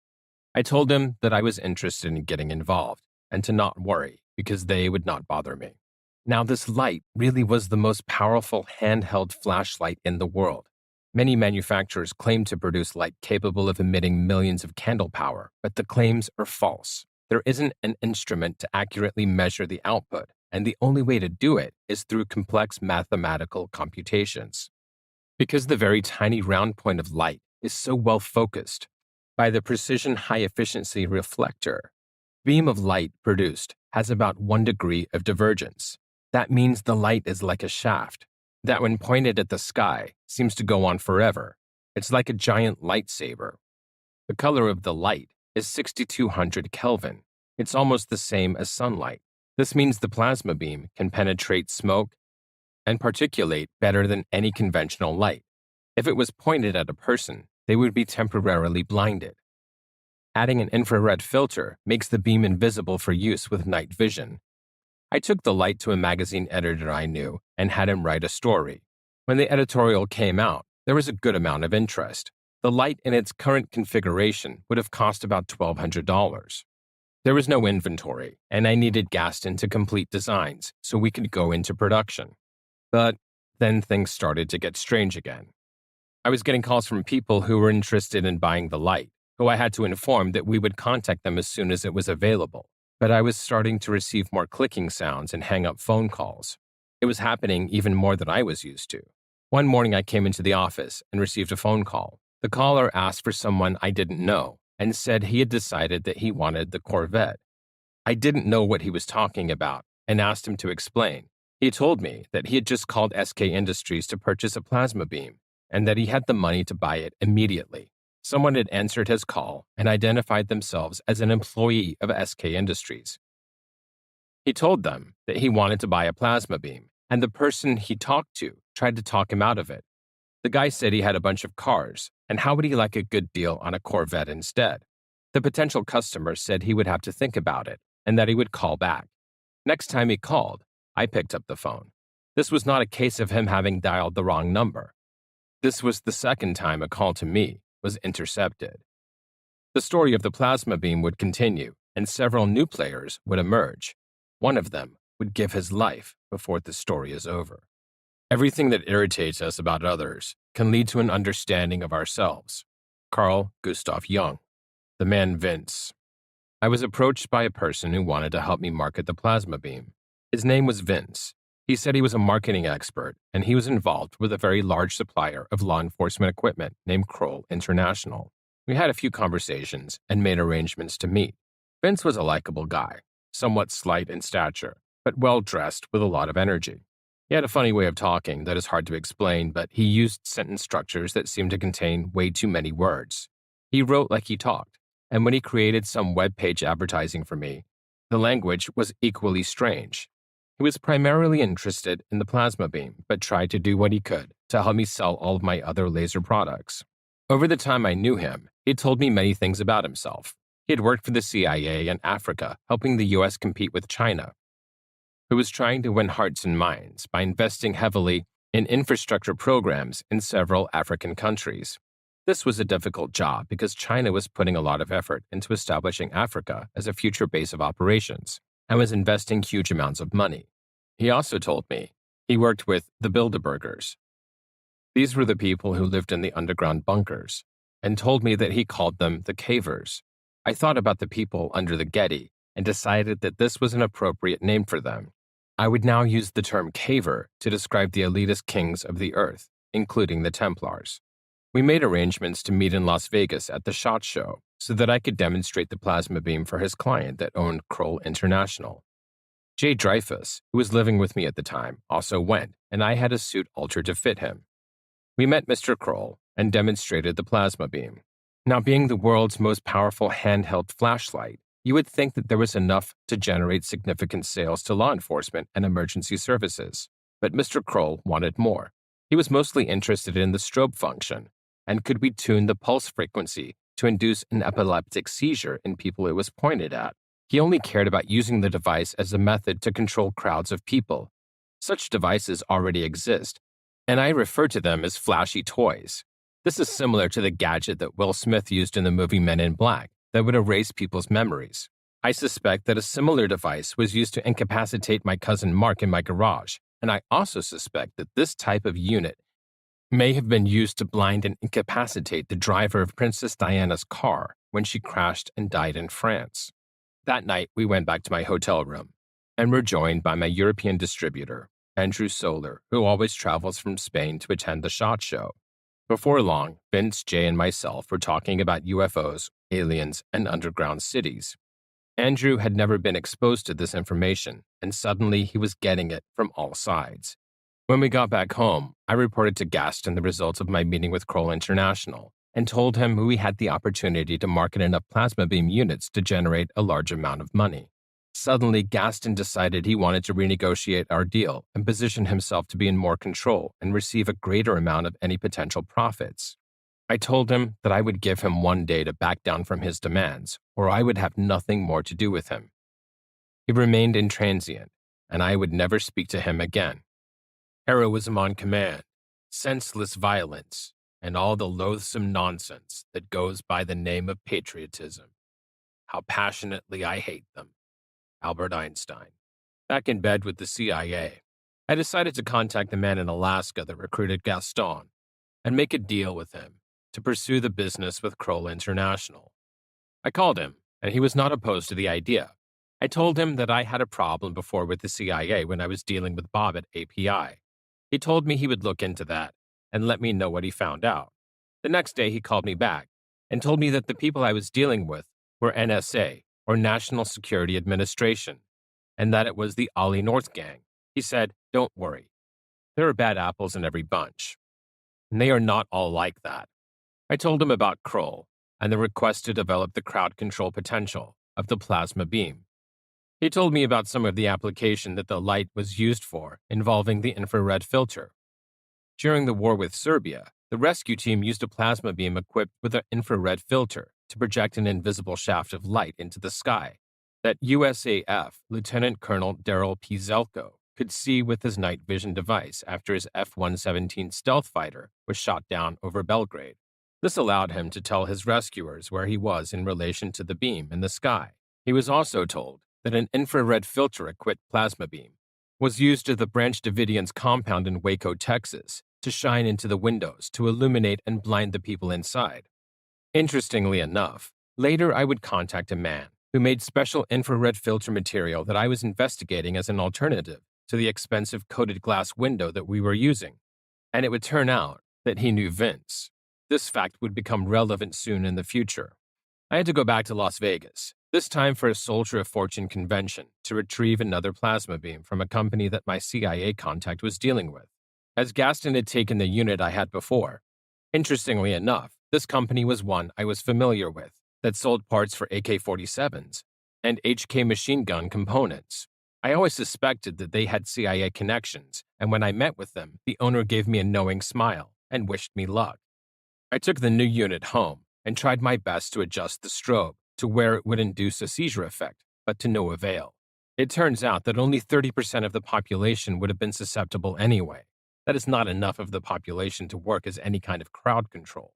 I told him that I was interested in getting involved and to not worry because they would not bother me. Now, this light really was the most powerful handheld flashlight in the world. Many manufacturers claim to produce light capable of emitting millions of candle power, but the claims are false. There isn't an instrument to accurately measure the output, and the only way to do it is through complex mathematical computations. Because the very tiny round point of light is so well focused by the precision high-efficiency reflector, the beam of light produced has about 1 degree of divergence. That means the light is like a shaft that, when pointed at the sky, seems to go on forever. It's like a giant lightsaber. The color of the light is 6200 Kelvin. It's almost the same as sunlight. This means the plasma beam can penetrate smoke and particulate better than any conventional light. If it was pointed at a person, they would be temporarily blinded. Adding an infrared filter makes the beam invisible for use with night vision. I took the light to a magazine editor I knew and had him write a story. When the editorial came out, there was a good amount of interest. The light in its current configuration would have cost about $1,200. There was no inventory, and I needed Gaston to complete designs so we could go into production. But then things started to get strange again. I was getting calls from people who were interested in buying the light, who I had to inform that we would contact them as soon as it was available. But I was starting to receive more clicking sounds and hang up phone calls. It was happening even more than I was used to. One morning I came into the office and received a phone call. The caller asked for someone I didn't know and said he had decided that he wanted the Corvette. I didn't know what he was talking about and asked him to explain. He told me that he had just called SK Industries to purchase a plasma beam and that he had the money to buy it immediately. Someone had answered his call and identified themselves as an employee of SK Industries. He told them that he wanted to buy a plasma beam, and the person he talked to tried to talk him out of it. The guy said he had a bunch of cars, and how would he like a good deal on a Corvette instead? The potential customer said he would have to think about it and that he would call back. Next time he called, I picked up the phone. This was not a case of him having dialed the wrong number. This was the second time a call to me was intercepted. The story of the plasma beam would continue, and several new players would emerge. One of them would give his life before the story is over. Everything that irritates us about others can lead to an understanding of ourselves. Carl Gustav Jung. The man Vince. I was approached by a person who wanted to help me market the plasma beam. His name was Vince. He said he was a marketing expert, and he was involved with a very large supplier of law enforcement equipment named Kroll International. We had a few conversations and made arrangements to meet. Vince was a likable guy, somewhat slight in stature, but well-dressed with a lot of energy. He had a funny way of talking that is hard to explain, but he used sentence structures that seemed to contain way too many words. He wrote like he talked, and when he created some web page advertising for me, the language was equally strange. He was primarily interested in the plasma beam, but tried to do what he could to help me sell all of my other laser products. Over the time I knew him, he told me many things about himself. He had worked for the CIA in Africa, helping the U.S. compete with China, who was trying to win hearts and minds by investing heavily in infrastructure programs in several African countries. This was a difficult job because China was putting a lot of effort into establishing Africa as a future base of operations and was investing huge amounts of money. He also told me he worked with the Bilderbergers, These were the people who lived in the underground bunkers, and told me that he called them the cavers. I thought about the people under the Getty and decided that this was an appropriate name for them. I would now use the term caver to describe the elitist kings of the earth, including the Templars. We made arrangements to meet in Las Vegas at the SHOT Show so that I could demonstrate the plasma beam for his client that owned Kroll International. Jay Dreyfus, who was living with me at the time, also went, and I had a suit altered to fit him. We met Mr. Kroll and demonstrated the plasma beam. Now, being the world's most powerful handheld flashlight, you would think that there was enough to generate significant sales to law enforcement and emergency services. But Mr. Kroll wanted more. He was mostly interested in the strobe function, and could we tune the pulse frequency to induce an epileptic seizure in people it was pointed at. He only cared about using the device as a method to control crowds of people. Such devices already exist, and I refer to them as flashy toys. This is similar to the gadget that Will Smith used in the movie Men in Black that would erase people's memories. I suspect that a similar device was used to incapacitate my cousin Mark in my garage, and I also suspect that this type of unit may have been used to blind and incapacitate the driver of Princess Diana's car when she crashed and died in France. That night, we went back to my hotel room and were joined by my European distributor, Andrew Solar, who always travels from Spain to attend the SHOT Show. Before long, Vince, Jay, and myself were talking about UFOs, aliens, and underground cities. Andrew had never been exposed to this information, and suddenly he was getting it from all sides. When we got back home, I reported to Gaston the results of my meeting with Kroll International and told him we had the opportunity to market enough plasma beam units to generate a large amount of money. Suddenly, Gaston decided he wanted to renegotiate our deal and position himself to be in more control and receive a greater amount of any potential profits. I told him that I would give him 1 day to back down from his demands, or I would have nothing more to do with him. He remained intransient, and I would never speak to him again. Heroism on command, senseless violence, and all the loathsome nonsense that goes by the name of patriotism. How passionately I hate them. Albert Einstein. Back in bed with the CIA, I decided to contact the man in Alaska that recruited Gaston and make a deal with him to pursue the business with Kroll International. I called him, and he was not opposed to the idea. I told him that I had a problem before with the CIA when I was dealing with Bob at API. He told me he would look into that and let me know what he found out. The next day, he called me back and told me that the people I was dealing with were NSA, or National Security Administration, and that it was the Ollie North gang. He said, "Don't worry. There are bad apples in every bunch, and they are not all like that." I told him about Kroll and the request to develop the crowd control potential of the plasma beam. He told me about some of the application that the light was used for, involving the infrared filter. During the war with Serbia, the rescue team used a plasma beam equipped with an infrared filter to project an invisible shaft of light into the sky that USAF Lieutenant Colonel Daryl P. Zelko could see with his night vision device after his F-117 stealth fighter was shot down over Belgrade. This allowed him to tell his rescuers where he was in relation to the beam in the sky. He was also told that an infrared filter-equipped plasma beam was used at the Branch Davidians compound in Waco, Texas, to shine into the windows to illuminate and blind the people inside. Interestingly enough, later I would contact a man who made special infrared filter material that I was investigating as an alternative to the expensive coated glass window that we were using, and it would turn out that he knew Vince. This fact would become relevant soon in the future. I had to go back to Las Vegas, this time for a Soldier of Fortune convention, to retrieve another plasma beam from a company that my CIA contact was dealing with, as Gaston had taken the unit I had before. Interestingly enough, this company was one I was familiar with that sold parts for AK-47s and HK machine gun components. I always suspected that they had CIA connections, and when I met with them, the owner gave me a knowing smile and wished me luck. I took the new unit home and tried my best to adjust the strobe to where it would induce a seizure effect, but to no avail. It turns out that only 30% of the population would have been susceptible anyway. That is not enough of the population to work as any kind of crowd control.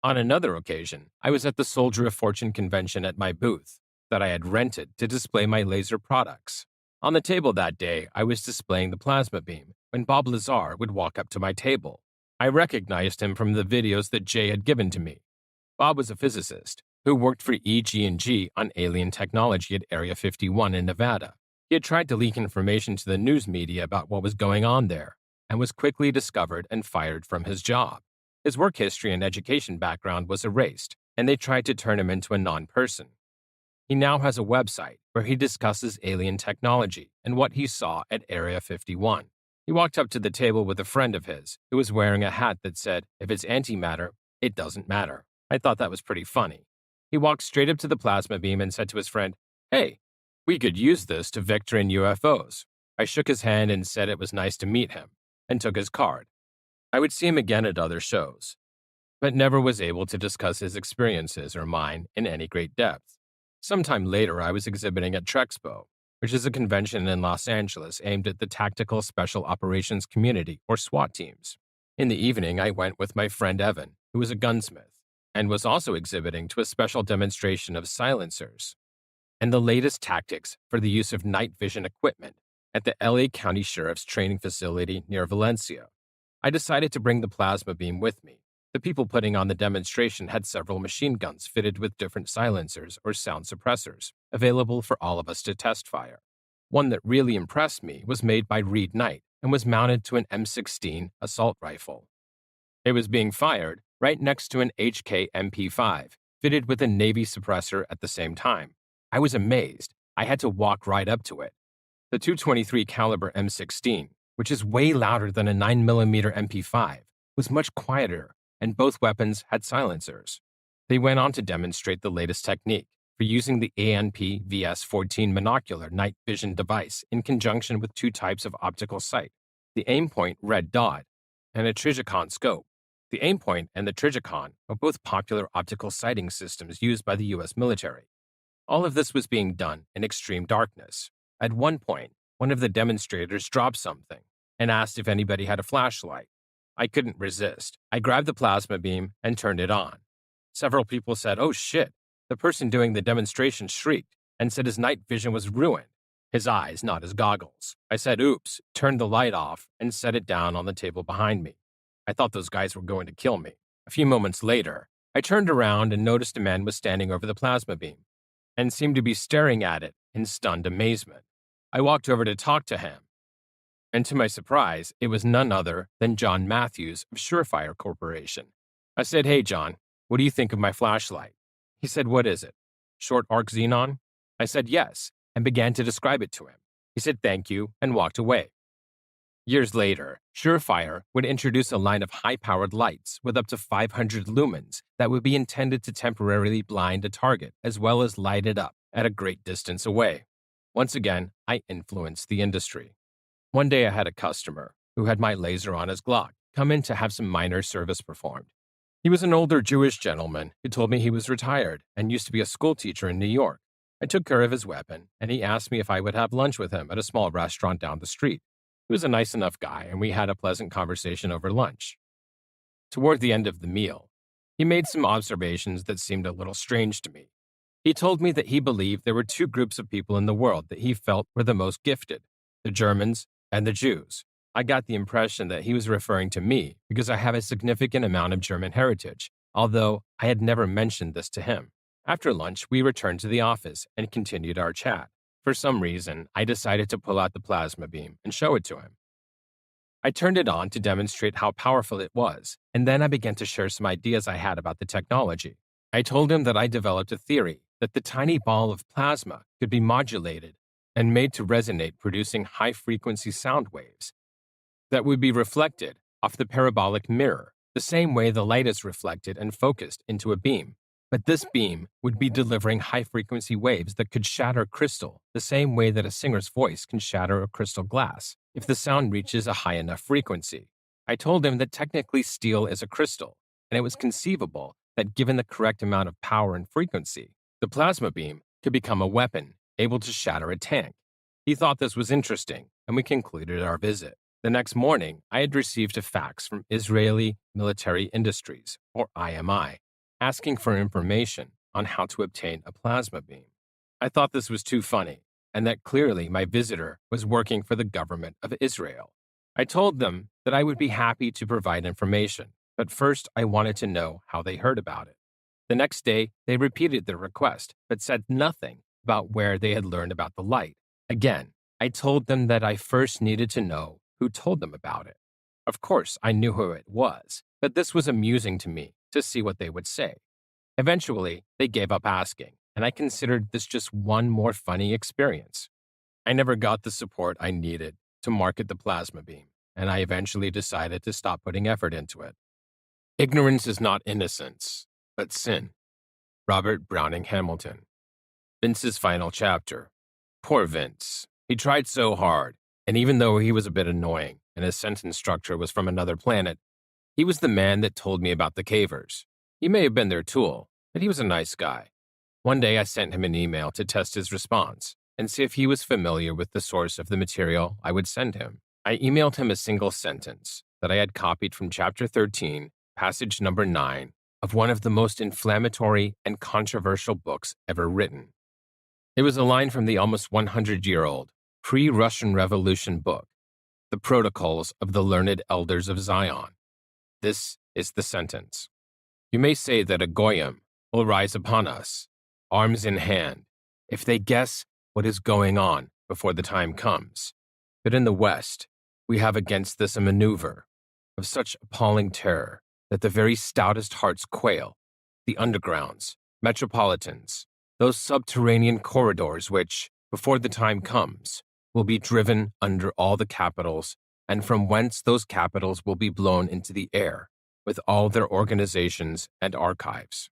On another occasion, I was at the Soldier of Fortune convention at my booth that I had rented to display my laser products. On the table that day, I was displaying the plasma beam when Bob Lazar would walk up to my table. I recognized him from the videos that Jay had given to me. Bob was a physicist who worked for EG&G on alien technology at Area 51 in Nevada. He had tried to leak information to the news media about what was going on there and was quickly discovered and fired from his job. His work history and education background was erased, and they tried to turn him into a non-person. He now has a website where he discusses alien technology and what he saw at Area 51. He walked up to the table with a friend of his who was wearing a hat that said, "If it's antimatter, it doesn't matter." I thought that was pretty funny. He walked straight up to the plasma beam and said to his friend, "Hey, we could use this to vector in UFOs." I shook his hand and said it was nice to meet him, and took his card. I would see him again at other shows, but never was able to discuss his experiences or mine in any great depth. Sometime later, I was exhibiting at Trexpo, which is a convention in Los Angeles aimed at the Tactical Special Operations Community, or SWAT teams. In the evening, I went with my friend Evan, who was a gunsmith, and was also exhibiting to a special demonstration of silencers and the latest tactics for the use of night vision equipment at the LA County Sheriff's Training Facility near Valencia. I decided to bring the plasma beam with me. The people putting on the demonstration had several machine guns fitted with different silencers or sound suppressors, available for all of us to test fire. One that really impressed me was made by Reed Knight and was mounted to an M16 assault rifle. It was being fired right next to an HK MP5, fitted with a Navy suppressor at the same time. I was amazed. I had to walk right up to it. The .223 caliber M16, which is way louder than a 9mm MP5, was much quieter, and both weapons had silencers. They went on to demonstrate the latest technique for using the ANP VS-14 monocular night vision device in conjunction with two types of optical sight, the Aimpoint red dot and a Trijicon scope. The Aimpoint and the Trijicon are both popular optical sighting systems used by the U.S. military. All of this was being done in extreme darkness. At one point, one of the demonstrators dropped something and asked if anybody had a flashlight. I couldn't resist. I grabbed the plasma beam and turned it on. Several people said, "Oh shit." The person doing the demonstration shrieked and said his night vision was ruined. His eyes, not his goggles. I said, "Oops," turned the light off and set it down on the table behind me. I thought those guys were going to kill me. A few moments later, I turned around and noticed a man was standing over the plasma beam and seemed to be staring at it in stunned amazement. I walked over to talk to him, and to my surprise, it was none other than John Matthews of Surefire Corporation. I said, "Hey, John, what do you think of my flashlight?" He said, "What is it? Short arc xenon?" I said, "Yes," and began to describe it to him. He said, "Thank you," and walked away. Years later, Surefire would introduce a line of high-powered lights with up to 500 lumens that would be intended to temporarily blind a target as well as light it up at a great distance away. Once again, I influenced the industry. One day I had a customer who had my laser on his Glock come in to have some minor service performed. He was an older Jewish gentleman who told me he was retired and used to be a school teacher in New York. I took care of his weapon, and he asked me if I would have lunch with him at a small restaurant down the street. He was a nice enough guy, and we had a pleasant conversation over lunch. Toward the end of the meal, he made some observations that seemed a little strange to me. He told me that he believed there were two groups of people in the world that he felt were the most gifted, the Germans and the Jews. I got the impression that he was referring to me because I have a significant amount of German heritage, although I had never mentioned this to him. After lunch, we returned to the office and continued our chat. For some reason, I decided to pull out the plasma beam and show it to him. I turned it on to demonstrate how powerful it was, and then I began to share some ideas I had about the technology. I told him that I developed a theory that the tiny ball of plasma could be modulated and made to resonate, producing high-frequency sound waves that would be reflected off the parabolic mirror, the same way the light is reflected and focused into a beam. But this beam would be delivering high-frequency waves that could shatter crystal the same way that a singer's voice can shatter a crystal glass if the sound reaches a high enough frequency. I told him that technically steel is a crystal, and it was conceivable that given the correct amount of power and frequency, the plasma beam could become a weapon able to shatter a tank. He thought this was interesting, and we concluded our visit. The next morning, I had received a fax from Israeli Military Industries, or IMI, asking for information on how to obtain a plasma beam. I thought this was too funny, and that clearly my visitor was working for the government of Israel. I told them that I would be happy to provide information, but first I wanted to know how they heard about it. The next day, they repeated their request, but said nothing about where they had learned about the light. Again, I told them that I first needed to know who told them about it. Of course, I knew who it was, but this was amusing to me to see what they would say. Eventually, they gave up asking, and I considered this just one more funny experience. I never got the support I needed to market the plasma beam, and I eventually decided to stop putting effort into it. Ignorance is not innocence, but sin. Robert Browning Hamilton. Vince's final chapter. Poor Vince. He tried so hard, and even though he was a bit annoying and his sentence structure was from another planet, he was the man that told me about the cavers. He may have been their tool, but he was a nice guy. One day I sent him an email to test his response and see if he was familiar with the source of the material I would send him. I emailed him a single sentence that I had copied from Chapter 13, passage number 9, of one of the most inflammatory and controversial books ever written. It was a line from the almost 100-year-old pre-Russian Revolution book, The Protocols of the Learned Elders of Zion. This is the sentence. You may say that a Goyim will rise upon us, arms in hand, if they guess what is going on before the time comes. But in the West, we have against this a maneuver of such appalling terror that the very stoutest hearts quail, the undergrounds, metropolitans, those subterranean corridors which, before the time comes, will be driven under all the capitals, and from whence those capitals will be blown into the air, with all their organizations and archives.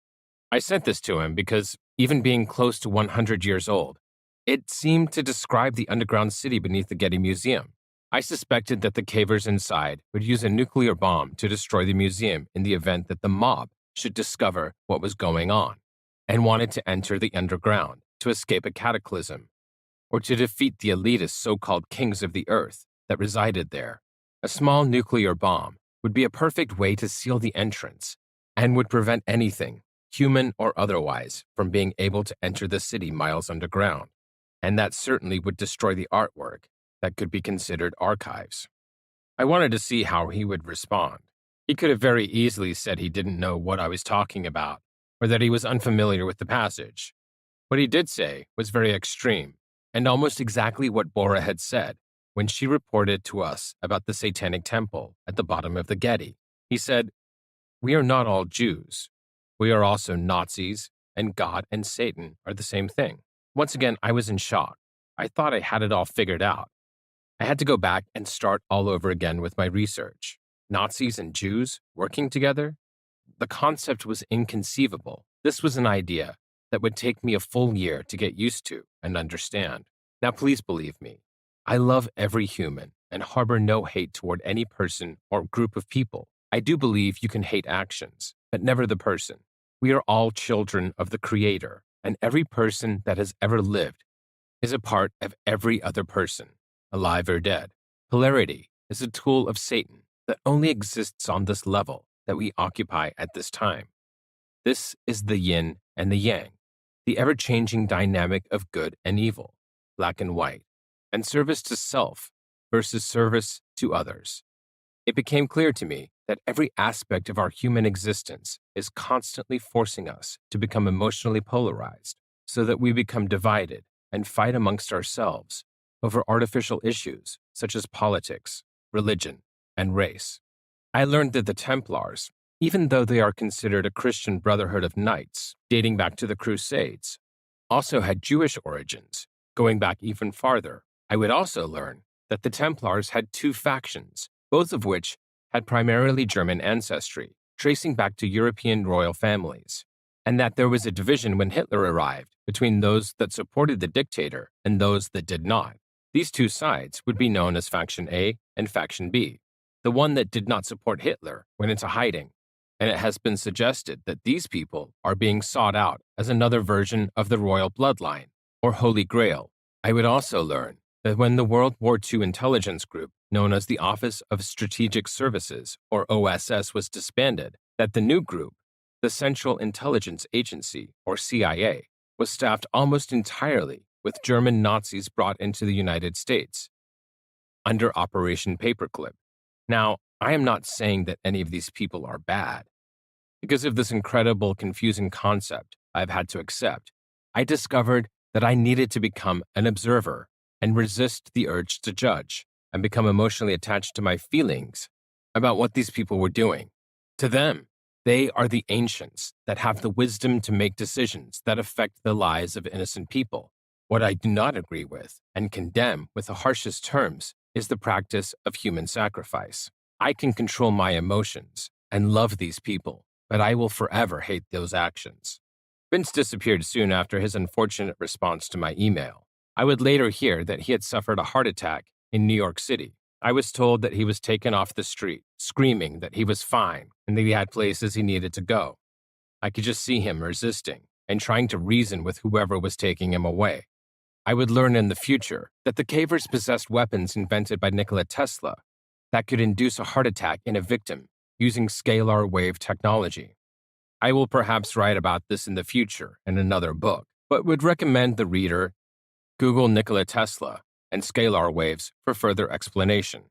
I sent this to him because, even being close to 100 years old, it seemed to describe the underground city beneath the Getty Museum. I suspected that the cavers inside would use a nuclear bomb to destroy the museum in the event that the mob should discover what was going on, and wanted to enter the underground to escape a cataclysm, or to defeat the elitist so-called kings of the earth that resided there. A small nuclear bomb would be a perfect way to seal the entrance and would prevent anything, human or otherwise, from being able to enter the city miles underground, and that certainly would destroy the artwork that could be considered archives. I wanted to see how he would respond. He could have very easily said he didn't know what I was talking about, or that he was unfamiliar with the passage. What he did say was very extreme, and almost exactly what Bora had said when she reported to us about the Satanic Temple at the bottom of the Getty. He said, "We are not all Jews. We are also Nazis, and God and Satan are the same thing." Once again, I was in shock. I thought I had it all figured out. I had to go back and start all over again with my research. Nazis and Jews working together? The concept was inconceivable. This was an idea that would take me a full year to get used to and understand. Now, please believe me. I love every human and harbor no hate toward any person or group of people. I do believe you can hate actions, but never the person. We are all children of the Creator, and every person that has ever lived is a part of every other person, alive or dead. Polarity is a tool of Satan that only exists on this level that we occupy at this time. This is the yin and the yang, the ever-changing dynamic of good and evil, black and white, and service to self versus service to others. It became clear to me that every aspect of our human existence is constantly forcing us to become emotionally polarized so that we become divided and fight amongst ourselves over artificial issues such as politics, religion, and race. I learned that the Templars, even though they are considered a Christian brotherhood of knights dating back to the Crusades, also had Jewish origins, going back even farther. I would also learn that the Templars had two factions, both of which had primarily German ancestry, tracing back to European royal families, and that there was a division when Hitler arrived between those that supported the dictator and those that did not. These two sides would be known as Faction A and Faction B. The one that did not support Hitler went into hiding, and it has been suggested that these people are being sought out as another version of the royal bloodline, or Holy Grail. I would also learn that when the World War II intelligence group, known as the Office of Strategic Services, or OSS, was disbanded, that the new group, the Central Intelligence Agency, or CIA, was staffed almost entirely with German Nazis brought into the United States. under Operation Paperclip. Now, I am not saying that any of these people are bad. Because of this incredible, confusing concept I've had to accept, I discovered that I needed to become an observer and resist the urge to judge and become emotionally attached to my feelings about what these people were doing. To them, they are the ancients that have the wisdom to make decisions that affect the lives of innocent people. What I do not agree with and condemn with the harshest terms is the practice of human sacrifice. I can control my emotions and love these people, but I will forever hate those actions. Vince disappeared soon after his unfortunate response to my email. I would later hear that he had suffered a heart attack in New York City. I was told that he was taken off the street, screaming that he was fine and that he had places he needed to go. I could just see him resisting and trying to reason with whoever was taking him away. I would learn in the future that the cavers possessed weapons invented by Nikola Tesla that could induce a heart attack in a victim using scalar wave technology. I will perhaps write about this in the future in another book, but would recommend the reader Google Nikola Tesla and scalar waves for further explanation.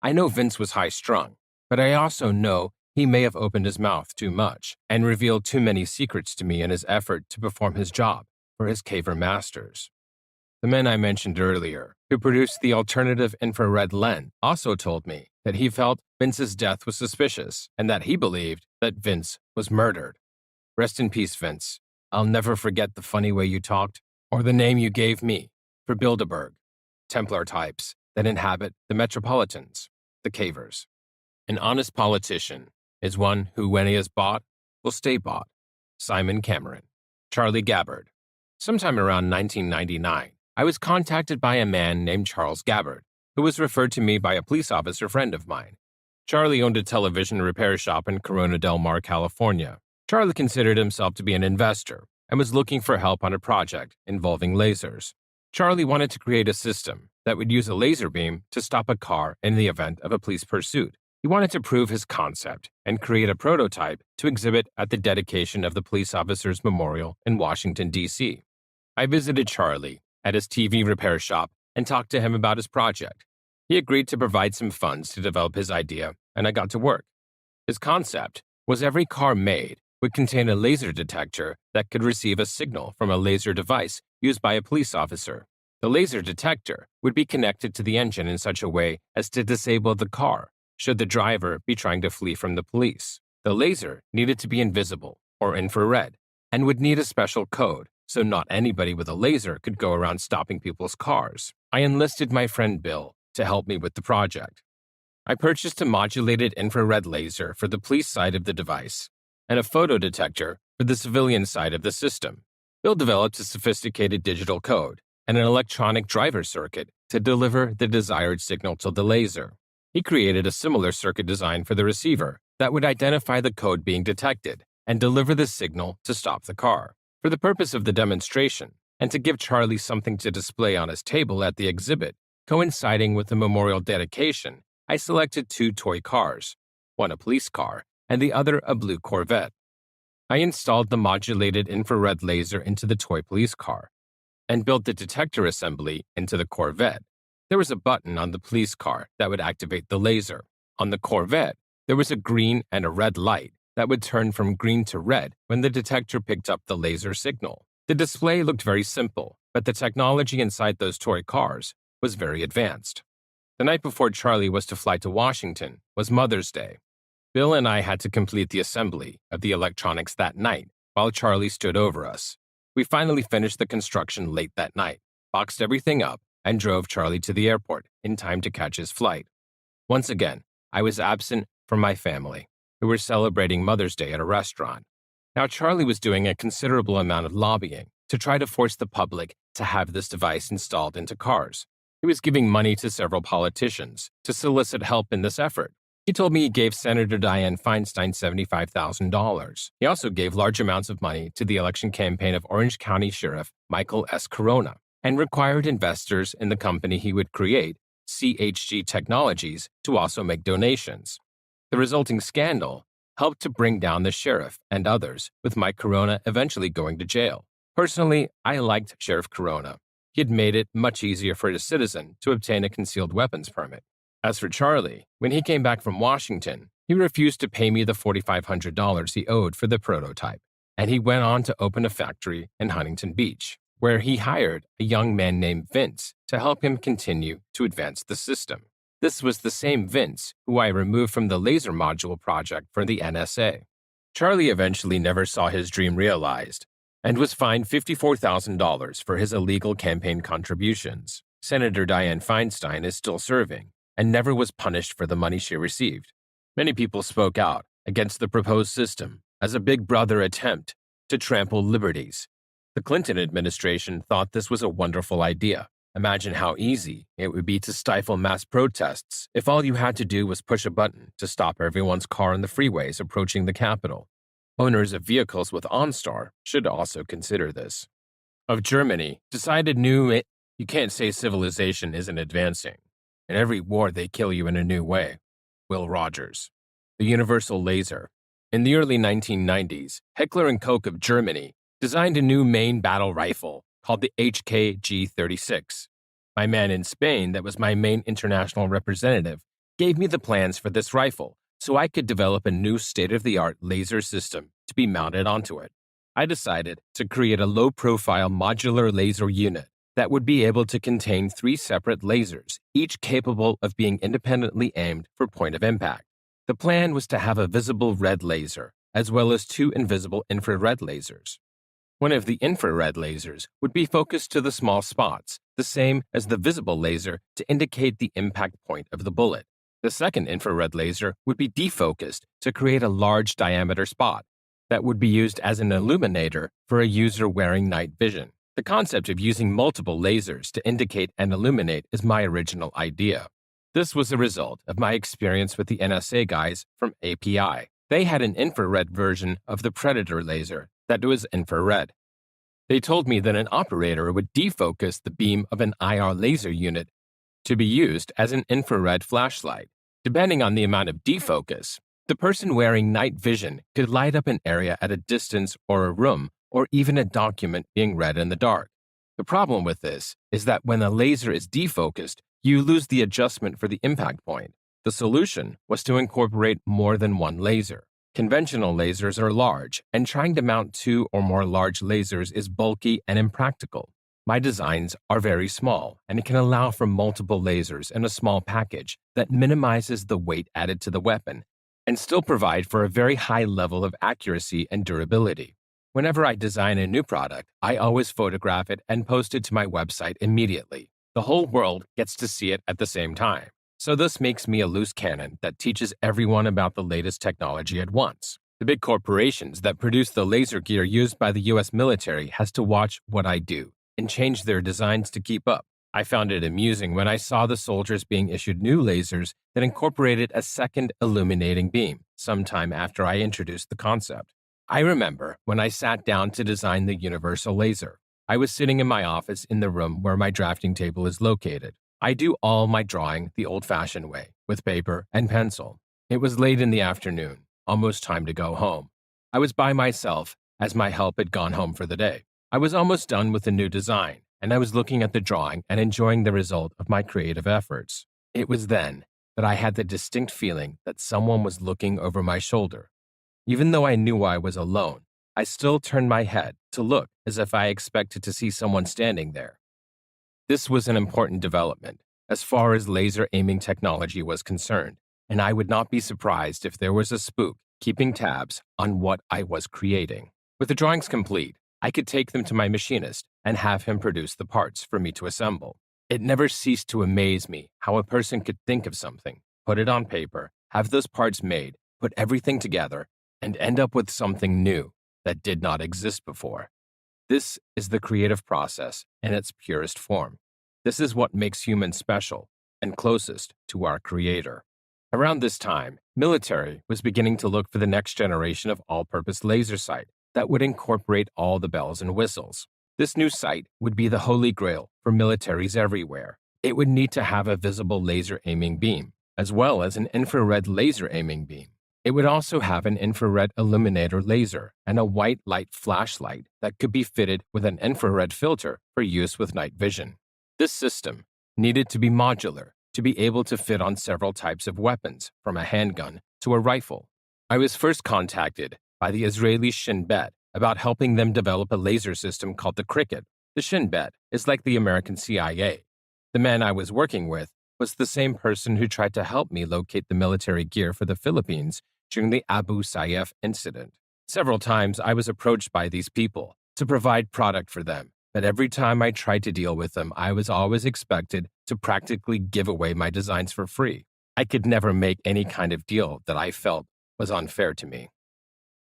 I know Vince was high-strung, but I also know he may have opened his mouth too much and revealed too many secrets to me in his effort to perform his job for his caver masters. The men I mentioned earlier, who produced the alternative infrared lens, also told me that he felt Vince's death was suspicious and that he believed that Vince was murdered. Rest in peace, Vince. I'll never forget the funny way you talked or the name you gave me for Bilderberg, Templar types that inhabit the Metropolitans, the cavers. An honest politician is one who, when he is bought, will stay bought. Simon Cameron. Charlie Gabbard. Sometime around 1999, I was contacted by a man named Charles Gabbard, who was referred to me by a police officer friend of mine. Charlie owned a television repair shop in Corona del Mar, California. Charlie considered himself to be an investor and was looking for help on a project involving lasers. Charlie wanted to create a system that would use a laser beam to stop a car in the event of a police pursuit. He wanted to prove his concept and create a prototype to exhibit at the dedication of the police officer's memorial in Washington, D.C. I visited Charlie at his TV repair shop and talked to him about his project. He agreed to provide some funds to develop his idea, and I got to work. His concept was every car made would contain a laser detector that could receive a signal from a laser device used by a police officer. The laser detector would be connected to the engine in such a way as to disable the car should the driver be trying to flee from the police. The laser needed to be invisible or infrared and would need a special code, so not anybody with a laser could go around stopping people's cars. I enlisted my friend Bill to help me with the project. I purchased a modulated infrared laser for the police side of the device and a photo detector for the civilian side of the system. Bill developed a sophisticated digital code and an electronic driver circuit to deliver the desired signal to the laser. He created a similar circuit design for the receiver that would identify the code being detected and deliver the signal to stop the car. For the purpose of the demonstration, and to give Charlie something to display on his table at the exhibit, coinciding with the memorial dedication, I selected 2 toy cars, one a police car and the other a blue Corvette. I installed the modulated infrared laser into the toy police car and built the detector assembly into the Corvette. There was a button on the police car that would activate the laser. On the Corvette, there was a green and a red light that would turn from green to red when the detector picked up the laser signal. The display looked very simple, but the technology inside those toy cars was very advanced. The night before Charlie was to fly to Washington was Mother's Day. Bill and I had to complete the assembly of the electronics that night while Charlie stood over us. We finally finished the construction late that night, boxed everything up, and drove Charlie to the airport in time to catch his flight. Once again, I was absent from my family, who were celebrating Mother's Day at a restaurant. Now, Charlie was doing a considerable amount of lobbying to try to force the public to have this device installed into cars. He was giving money to several politicians to solicit help in this effort. He told me he gave Senator Dianne Feinstein $75,000. He also gave large amounts of money to the election campaign of Orange County Sheriff Michael S. Corona and required investors in the company he would create, CHG Technologies, to also make donations. The resulting scandal helped to bring down the sheriff and others, with Mike Corona eventually going to jail. Personally, I liked Sheriff Corona. he had made it much easier for a citizen to obtain a concealed weapons permit. As for Charlie, when he came back from Washington, he refused to pay me the $4,500 he owed for the prototype, and he went on to open a factory in Huntington Beach, where he hired a young man named Vince to help him continue to advance the system. This was the same Vince who I removed from the laser module project for the NSA. Charlie eventually never saw his dream realized and was fined $54,000 for his illegal campaign contributions. Senator Dianne Feinstein is still serving and never was punished for the money she received. Many people spoke out against the proposed system as a Big Brother attempt to trample liberties. The Clinton administration thought this was a wonderful idea. Imagine how easy it would be to stifle mass protests if all you had to do was push a button to stop everyone's car on the freeways approaching the Capitol. Owners of vehicles with OnStar should also consider this. Of Germany, decided you can't say civilization isn't advancing. In every war, they kill you in a new way. Will Rogers. The Universal Laser. In the early 1990s, Heckler & Koch of Germany designed a new main battle rifle called the HK-G36. My man in Spain, that was my main international representative, gave me the plans for this rifle so I could develop a new state-of-the-art laser system to be mounted onto it. I decided to create a low-profile modular laser unit that would be able to contain 3 separate lasers, each capable of being independently aimed for point of impact. The plan was to have a visible red laser, as well as 2 invisible infrared lasers. One of the infrared lasers would be focused to the small spots, the same as the visible laser to indicate the impact point of the bullet. The second infrared laser would be defocused to create a large diameter spot that would be used as an illuminator for a user wearing night vision. The concept of using multiple lasers to indicate and illuminate is my original idea. This was a result of my experience with the NSA guys from API. They had an infrared version of the Predator laser that was infrared. They told me that an operator would defocus the beam of an IR laser unit to be used as an infrared flashlight. Depending on the amount of defocus, the person wearing night vision could light up an area at a distance or a room or even a document being read in the dark. The problem with this is that when a laser is defocused, you lose the adjustment for the impact point. The solution was to incorporate more than one laser. Conventional lasers are large, and trying to mount 2 or more large lasers is bulky and impractical. My designs are very small, and it can allow for multiple lasers in a small package that minimizes the weight added to the weapon and still provide for a very high level of accuracy and durability. Whenever I design a new product, I always photograph it and post it to my website immediately. The whole world gets to see it at the same time. So this makes me a loose cannon that teaches everyone about the latest technology at once. The big corporations that produce the laser gear used by the US military has to watch what I do and change their designs to keep up. I found it amusing when I saw the soldiers being issued new lasers that incorporated a second illuminating beam sometime after I introduced the concept. I remember when I sat down to design the universal laser. I was sitting in my office in the room where my drafting table is located. I do all my drawing the old-fashioned way, with paper and pencil. It was late in the afternoon, almost time to go home. I was by myself as my help had gone home for the day. I was almost done with the new design, and I was looking at the drawing and enjoying the result of my creative efforts. It was then that I had the distinct feeling that someone was looking over my shoulder. Even though I knew I was alone, I still turned my head to look as if I expected to see someone standing there. This was an important development as far as laser aiming technology was concerned, and I would not be surprised if there was a spook keeping tabs on what I was creating. With the drawings complete, I could take them to my machinist and have him produce the parts for me to assemble. It never ceased to amaze me how a person could think of something, put it on paper, have those parts made, put everything together, and end up with something new that did not exist before. This is the creative process in its purest form. This is what makes humans special and closest to our Creator. Around this time, military was beginning to look for the next generation of all-purpose laser sight that would incorporate all the bells and whistles. This new sight would be the holy grail for militaries everywhere. It would need to have a visible laser aiming beam, as well as an infrared laser aiming beam. It would also have an infrared illuminator laser and a white light flashlight that could be fitted with an infrared filter for use with night vision. This system needed to be modular to be able to fit on several types of weapons, from a handgun to a rifle. I was first contacted by the Israeli Shin Bet about helping them develop a laser system called the Cricket. The Shin Bet is like the American CIA. The man I was working with was the same person who tried to help me locate the military gear for the Philippines during the Abu Sayyaf incident. Several times I was approached by these people to provide product for them, but every time I tried to deal with them, I was always expected to practically give away my designs for free. I could never make any kind of deal that I felt was unfair to me.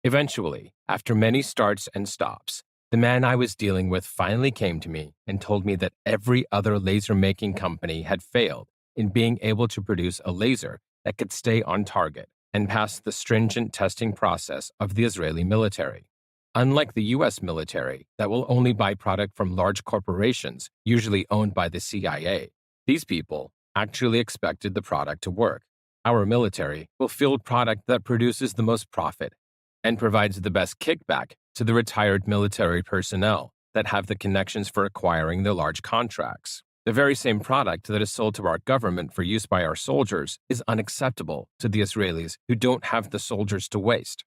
Eventually, after many starts and stops, the man I was dealing with finally came to me and told me that every other laser-making company had failed in being able to produce a laser that could stay on target and pass the stringent testing process of the Israeli military. Unlike the U.S. military that will only buy product from large corporations, usually owned by the CIA, these people actually expected the product to work. Our military will field product that produces the most profit and provides the best kickback to the retired military personnel that have the connections for acquiring the large contracts. The very same product that is sold to our government for use by our soldiers is unacceptable to the Israelis who don't have the soldiers to waste.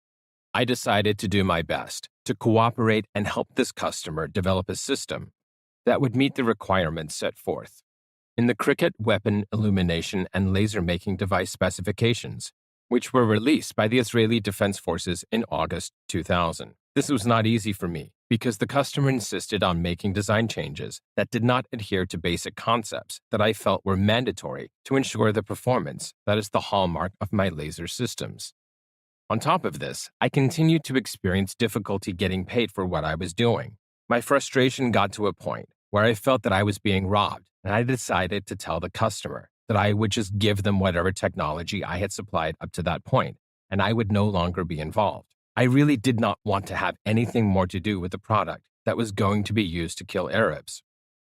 I decided to do my best to cooperate and help this customer develop a system that would meet the requirements set forth in the Cricket weapon illumination and laser making device specifications, which were released by the Israeli Defense Forces in August 2000. This was not easy for me because the customer insisted on making design changes that did not adhere to basic concepts that I felt were mandatory to ensure the performance that is the hallmark of my laser systems. On top of this, I continued to experience difficulty getting paid for what I was doing. My frustration got to a point where I felt that I was being robbed, and I decided to tell the customer that I would just give them whatever technology I had supplied up to that point, and I would no longer be involved. I really did not want to have anything more to do with the product that was going to be used to kill Arabs.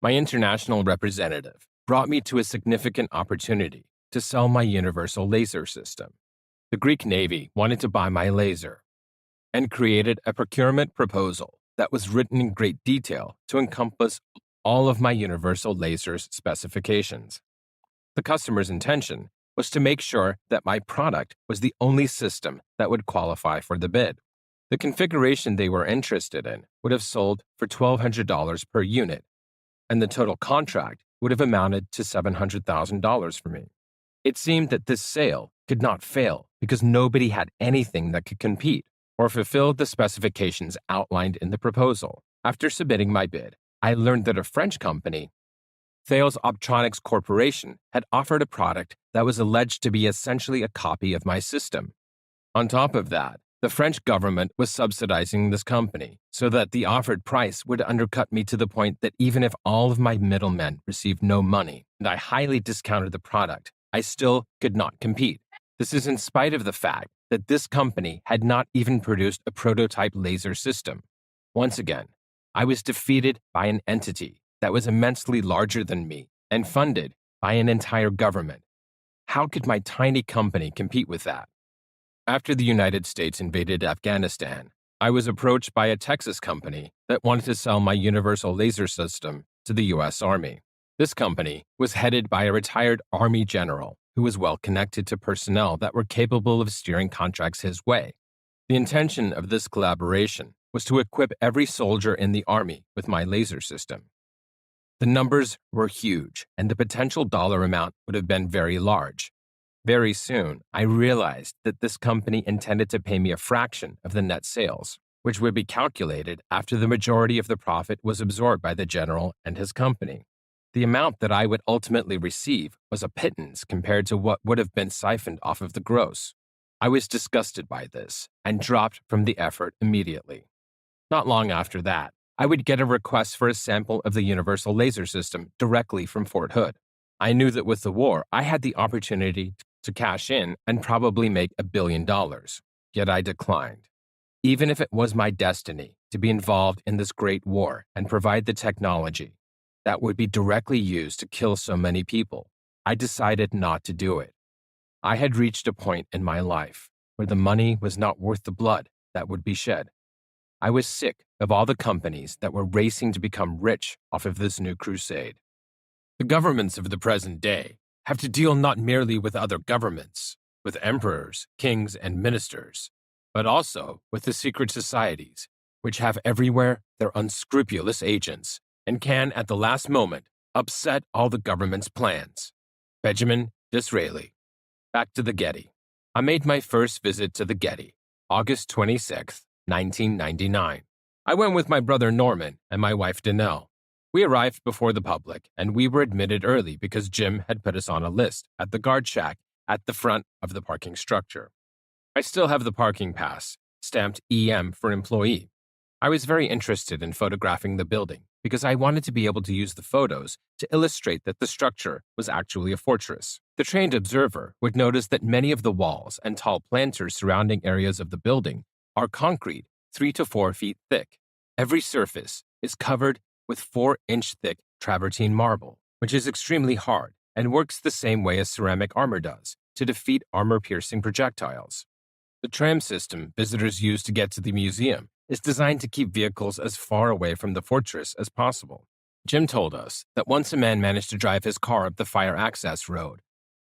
My international representative brought me to a significant opportunity to sell my universal laser system. The Greek Navy wanted to buy my laser and created a procurement proposal that was written in great detail to encompass all of my universal laser's specifications. The customer's intention was to make sure that my product was the only system that would qualify for the bid. The configuration they were interested in would have sold for $1,200 per unit, and the total contract would have amounted to $700,000 for me. It seemed that this sale could not fail because nobody had anything that could compete or fulfill the specifications outlined in the proposal. After submitting my bid, I learned that a French company, Thales Optronics Corporation, had offered a product that was alleged to be essentially a copy of my system. On top of that, the French government was subsidizing this company so that the offered price would undercut me to the point that even if all of my middlemen received no money and I highly discounted the product, I still could not compete. This is in spite of the fact that this company had not even produced a prototype laser system. Once again, I was defeated by an entity that was immensely larger than me and funded by an entire government. How could my tiny company compete with that? After the United States invaded Afghanistan, I was approached by a Texas company that wanted to sell my universal laser system to the U.S. Army. This company was headed by a retired Army general who was well connected to personnel that were capable of steering contracts his way. The intention of this collaboration was to equip every soldier in the Army with my laser system. The numbers were huge, and the potential dollar amount would have been very large. Very soon, I realized that this company intended to pay me a fraction of the net sales, which would be calculated after the majority of the profit was absorbed by the general and his company. The amount that I would ultimately receive was a pittance compared to what would have been siphoned off of the gross. I was disgusted by this and dropped from the effort immediately. Not long after that, I would get a request for a sample of the universal laser system directly from Fort Hood. I knew that with the war, I had the opportunity to cash in and probably make $1 billion, yet I declined. Even if it was my destiny to be involved in this great war and provide the technology that would be directly used to kill so many people, I decided not to do it. I had reached a point in my life where the money was not worth the blood that would be shed. I was sick of all the companies that were racing to become rich off of this new crusade. The governments of the present day have to deal not merely with other governments, with emperors, kings, and ministers, but also with the secret societies, which have everywhere their unscrupulous agents and can, at the last moment, upset all the government's plans. Benjamin Disraeli. Back to the Getty. I made my first visit to the Getty, August 26, 1999. I went with my brother Norman and my wife Danelle. We arrived before the public, and we were admitted early because Jim had put us on a list at the guard shack at the front of the parking structure. I still have the parking pass, stamped EM for employee. I was very interested in photographing the building because I wanted to be able to use the photos to illustrate that the structure was actually a fortress. The trained observer would notice that many of the walls and tall planters surrounding areas of the building are concrete 3 to 4 feet thick. Every surface is covered with 4-inch thick travertine marble, which is extremely hard and works the same way as ceramic armor does to defeat armor-piercing projectiles. The tram system visitors use to get to the museum is designed to keep vehicles as far away from the fortress as possible. Jim told us that once a man managed to drive his car up the fire access road,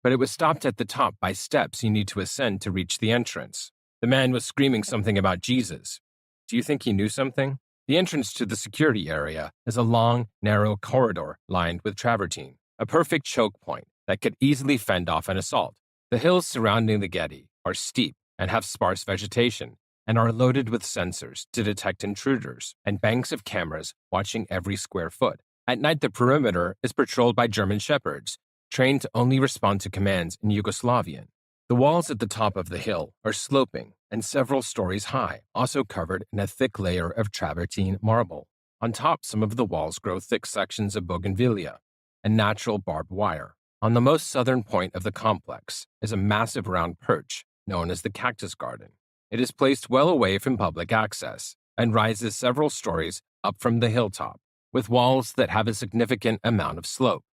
but it was stopped at the top by steps you need to ascend to reach the entrance. The man was screaming something about Jesus. Do you think he knew something? The entrance to the security area is a long, narrow corridor lined with travertine, a perfect choke point that could easily fend off an assault. The hills surrounding the Getty are steep and have sparse vegetation, and are loaded with sensors to detect intruders and banks of cameras watching every square foot. At night, the perimeter is patrolled by German shepherds, trained to only respond to commands in Yugoslavian. The walls at the top of the hill are sloping and several stories high, also covered in a thick layer of travertine marble. On top, some of the walls grow thick sections of bougainvillea and natural barbed wire. On the most southern point of the complex is a massive round perch known as the Cactus Garden. It is placed well away from public access and rises several stories up from the hilltop, with walls that have a significant amount of slope.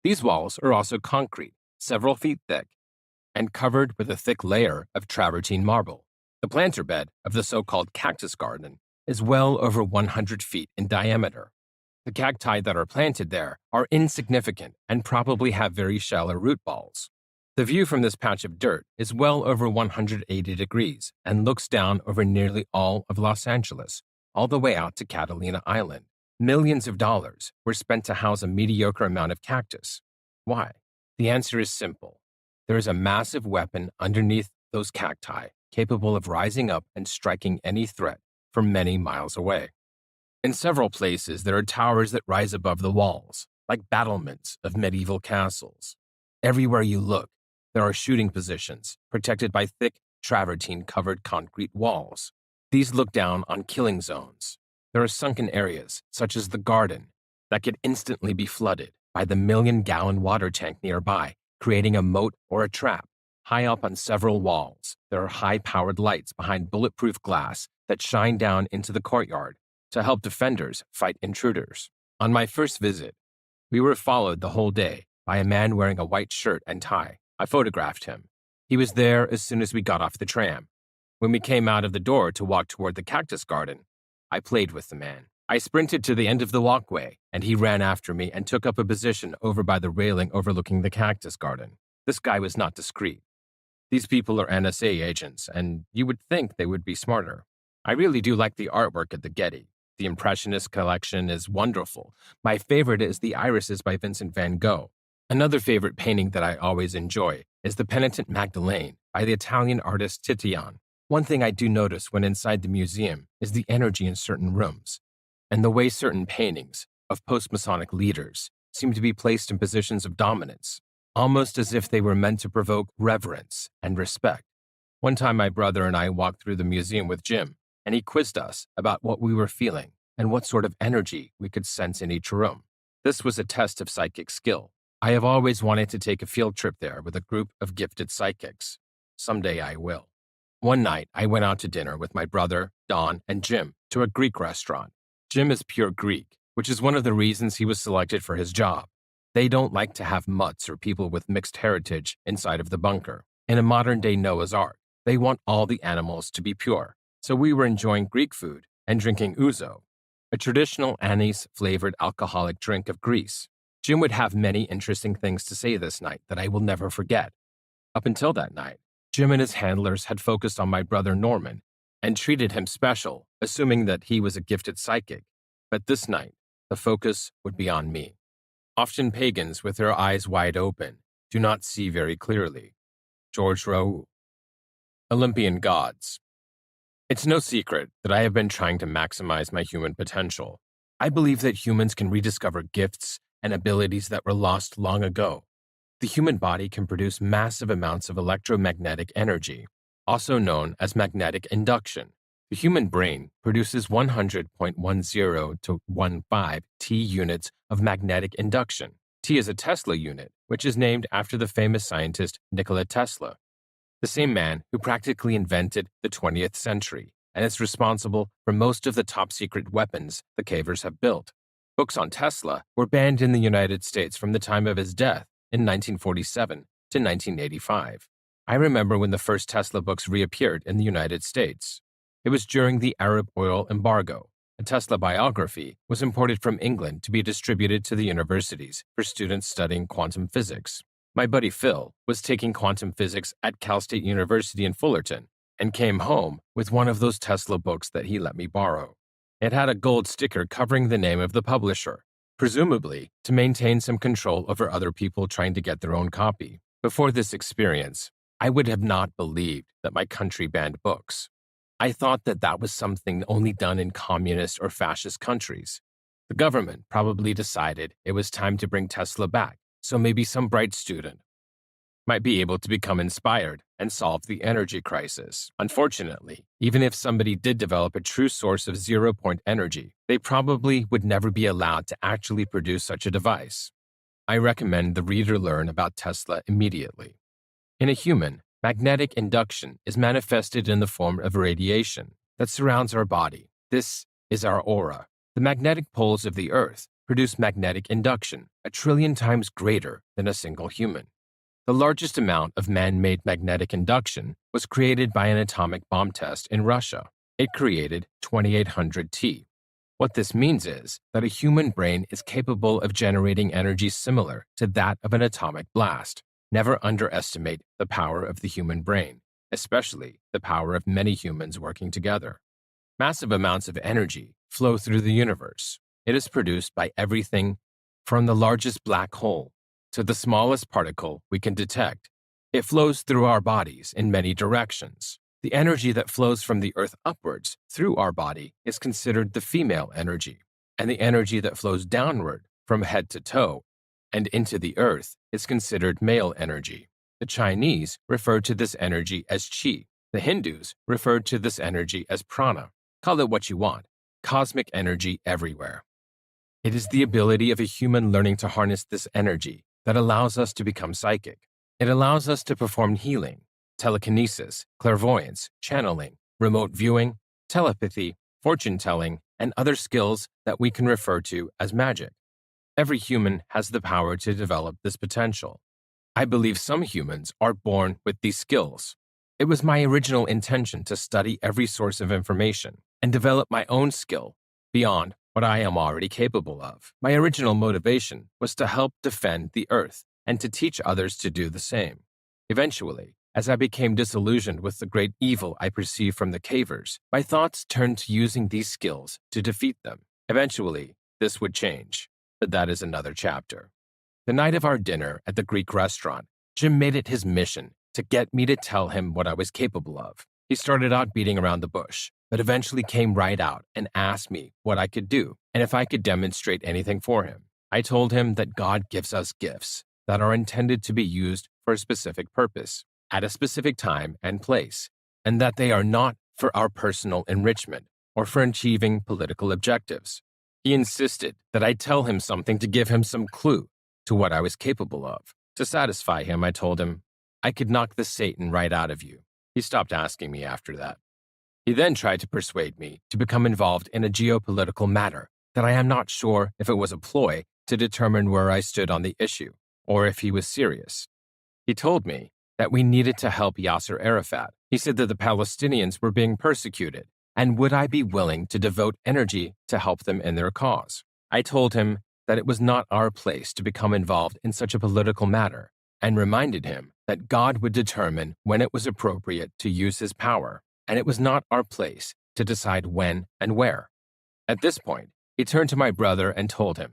These walls are also concrete, several feet thick, and covered with a thick layer of travertine marble. The planter bed of the so-called Cactus Garden is well over 100 feet in diameter. The cacti that are planted there are insignificant and probably have very shallow root balls. The view from this patch of dirt is well over 180 degrees and looks down over nearly all of Los Angeles, all the way out to Catalina Island. Millions of dollars were spent to house a mediocre amount of cactus. Why? The answer is simple. There is a massive weapon underneath those cacti capable of rising up and striking any threat from many miles away. In several places, there are towers that rise above the walls, like battlements of medieval castles. Everywhere you look, there are shooting positions protected by thick travertine-covered concrete walls. These look down on killing zones. There are sunken areas, such as the garden, that could instantly be flooded by the million-gallon water tank nearby, creating a moat or a trap. High up on several walls, there are high-powered lights behind bulletproof glass that shine down into the courtyard to help defenders fight intruders. On my first visit, we were followed the whole day by a man wearing a white shirt and tie. I photographed him. He was there as soon as we got off the tram. When we came out of the door to walk toward the Cactus Garden, I played with the man. I sprinted to the end of the walkway, and he ran after me and took up a position over by the railing overlooking the Cactus Garden. This guy was not discreet. These people are NSA agents, and you would think they would be smarter. I really do like the artwork at the Getty. The Impressionist collection is wonderful. My favorite is the Irises by Vincent van Gogh. Another favorite painting that I always enjoy is the Penitent Magdalene by the Italian artist Titian. One thing I do notice when inside the museum is the energy in certain rooms, and the way certain paintings of post-Masonic leaders seem to be placed in positions of dominance, almost as if they were meant to provoke reverence and respect. One time my brother and I walked through the museum with Jim, and he quizzed us about what we were feeling and what sort of energy we could sense in each room. This was a test of psychic skill. I have always wanted to take a field trip there with a group of gifted psychics. Someday I will. One night, I went out to dinner with my brother, Don, and Jim to a Greek restaurant. Jim is pure Greek, which is one of the reasons he was selected for his job. They don't like to have mutts or people with mixed heritage inside of the bunker. In a modern-day Noah's Ark, They want all the animals to be pure. So we were enjoying Greek food and drinking ouzo, a traditional anise-flavored alcoholic drink of Greece. Jim would have many interesting things to say this night that I will never forget. Up until that night, Jim and his handlers had focused on my brother Norman and treated him special, assuming that he was a gifted psychic. But this night, the focus would be on me. Often pagans with their eyes wide open do not see very clearly. George Raoult. Olympian Gods. It's no secret that I have been trying to maximize my human potential. I believe that humans can rediscover gifts and abilities that were lost long ago. The human body can produce massive amounts of electromagnetic energy, also known as magnetic induction. The human brain produces 100.10 to 15 T units of magnetic induction. T is a Tesla unit, which is named after the famous scientist Nikola Tesla, the same man who practically invented the 20th century and is responsible for most of the top-secret weapons the cavers have built. Books on Tesla were banned in the United States from the time of his death in 1947 to 1985. I remember when the first Tesla books reappeared in the United States. It was during the Arab oil embargo. A Tesla biography was imported from England to be distributed to the universities for students studying quantum physics. My buddy Phil was taking quantum physics at Cal State University in Fullerton and came home with one of those Tesla books that he let me borrow. It had a gold sticker covering the name of the publisher, presumably to maintain some control over other people trying to get their own copy. Before this experience, I would have not believed that my country banned books. I thought that that was something only done in communist or fascist countries. The government probably decided it was time to bring Tesla back, so maybe some bright student might be able to become inspired and solve the energy crisis. Unfortunately, even if somebody did develop a true source of zero-point energy, they probably would never be allowed to actually produce such a device. I recommend the reader learn about Tesla immediately. In a human, magnetic induction is manifested in the form of radiation that surrounds our body. This is our aura. The magnetic poles of the Earth produce magnetic induction 1 trillion times greater than a single human. The largest amount of man-made magnetic induction was created by an atomic bomb test in Russia. It created 2800 T. What this means is that a human brain is capable of generating energy similar to that of an atomic blast. Never underestimate the power of the human brain, especially the power of many humans working together. Massive amounts of energy flow through the universe. It is produced by everything from the largest black hole to the smallest particle we can detect. It flows through our bodies in many directions. The energy that flows from the Earth upwards through our body is considered the female energy, and the energy that flows downward from head to toe and into the Earth is considered male energy. The Chinese refer to this energy as qi. The Hindus refer to this energy as prana. Call it what you want. Cosmic energy everywhere. It is the ability of a human learning to harness this energy that allows us to become psychic. It allows us to perform healing, telekinesis, clairvoyance, channeling, remote viewing, telepathy, fortune-telling, and other skills that we can refer to as magic. Every human has the power to develop this potential. I believe some humans are born with these skills. It was my original intention to study every source of information and develop my own skill beyond what I am already capable of. My original motivation was to help defend the Earth and to teach others to do the same. Eventually, as I became disillusioned with the great evil I perceived from the cavers, my thoughts turned to using these skills to defeat them. Eventually, this would change. But that is another chapter. The night of our dinner at the Greek restaurant, Jim made it his mission to get me to tell him what I was capable of. He started out beating around the bush, but eventually came right out and asked me what I could do and if I could demonstrate anything for him. I told him that God gives us gifts that are intended to be used for a specific purpose, at a specific time and place, and that they are not for our personal enrichment or for achieving political objectives. He insisted that I tell him something to give him some clue to what I was capable of. To satisfy him, I told him, I could knock the Satan right out of you. He stopped asking me after that. He then tried to persuade me to become involved in a geopolitical matter that I am not sure if it was a ploy to determine where I stood on the issue, or if he was serious. He told me that we needed to help Yasser Arafat. He said that the Palestinians were being persecuted, and would I be willing to devote energy to help them in their cause? I told him that it was not our place to become involved in such a political matter, and reminded him that God would determine when it was appropriate to use his power, and it was not our place to decide when and where. At this point, he turned to my brother and told him,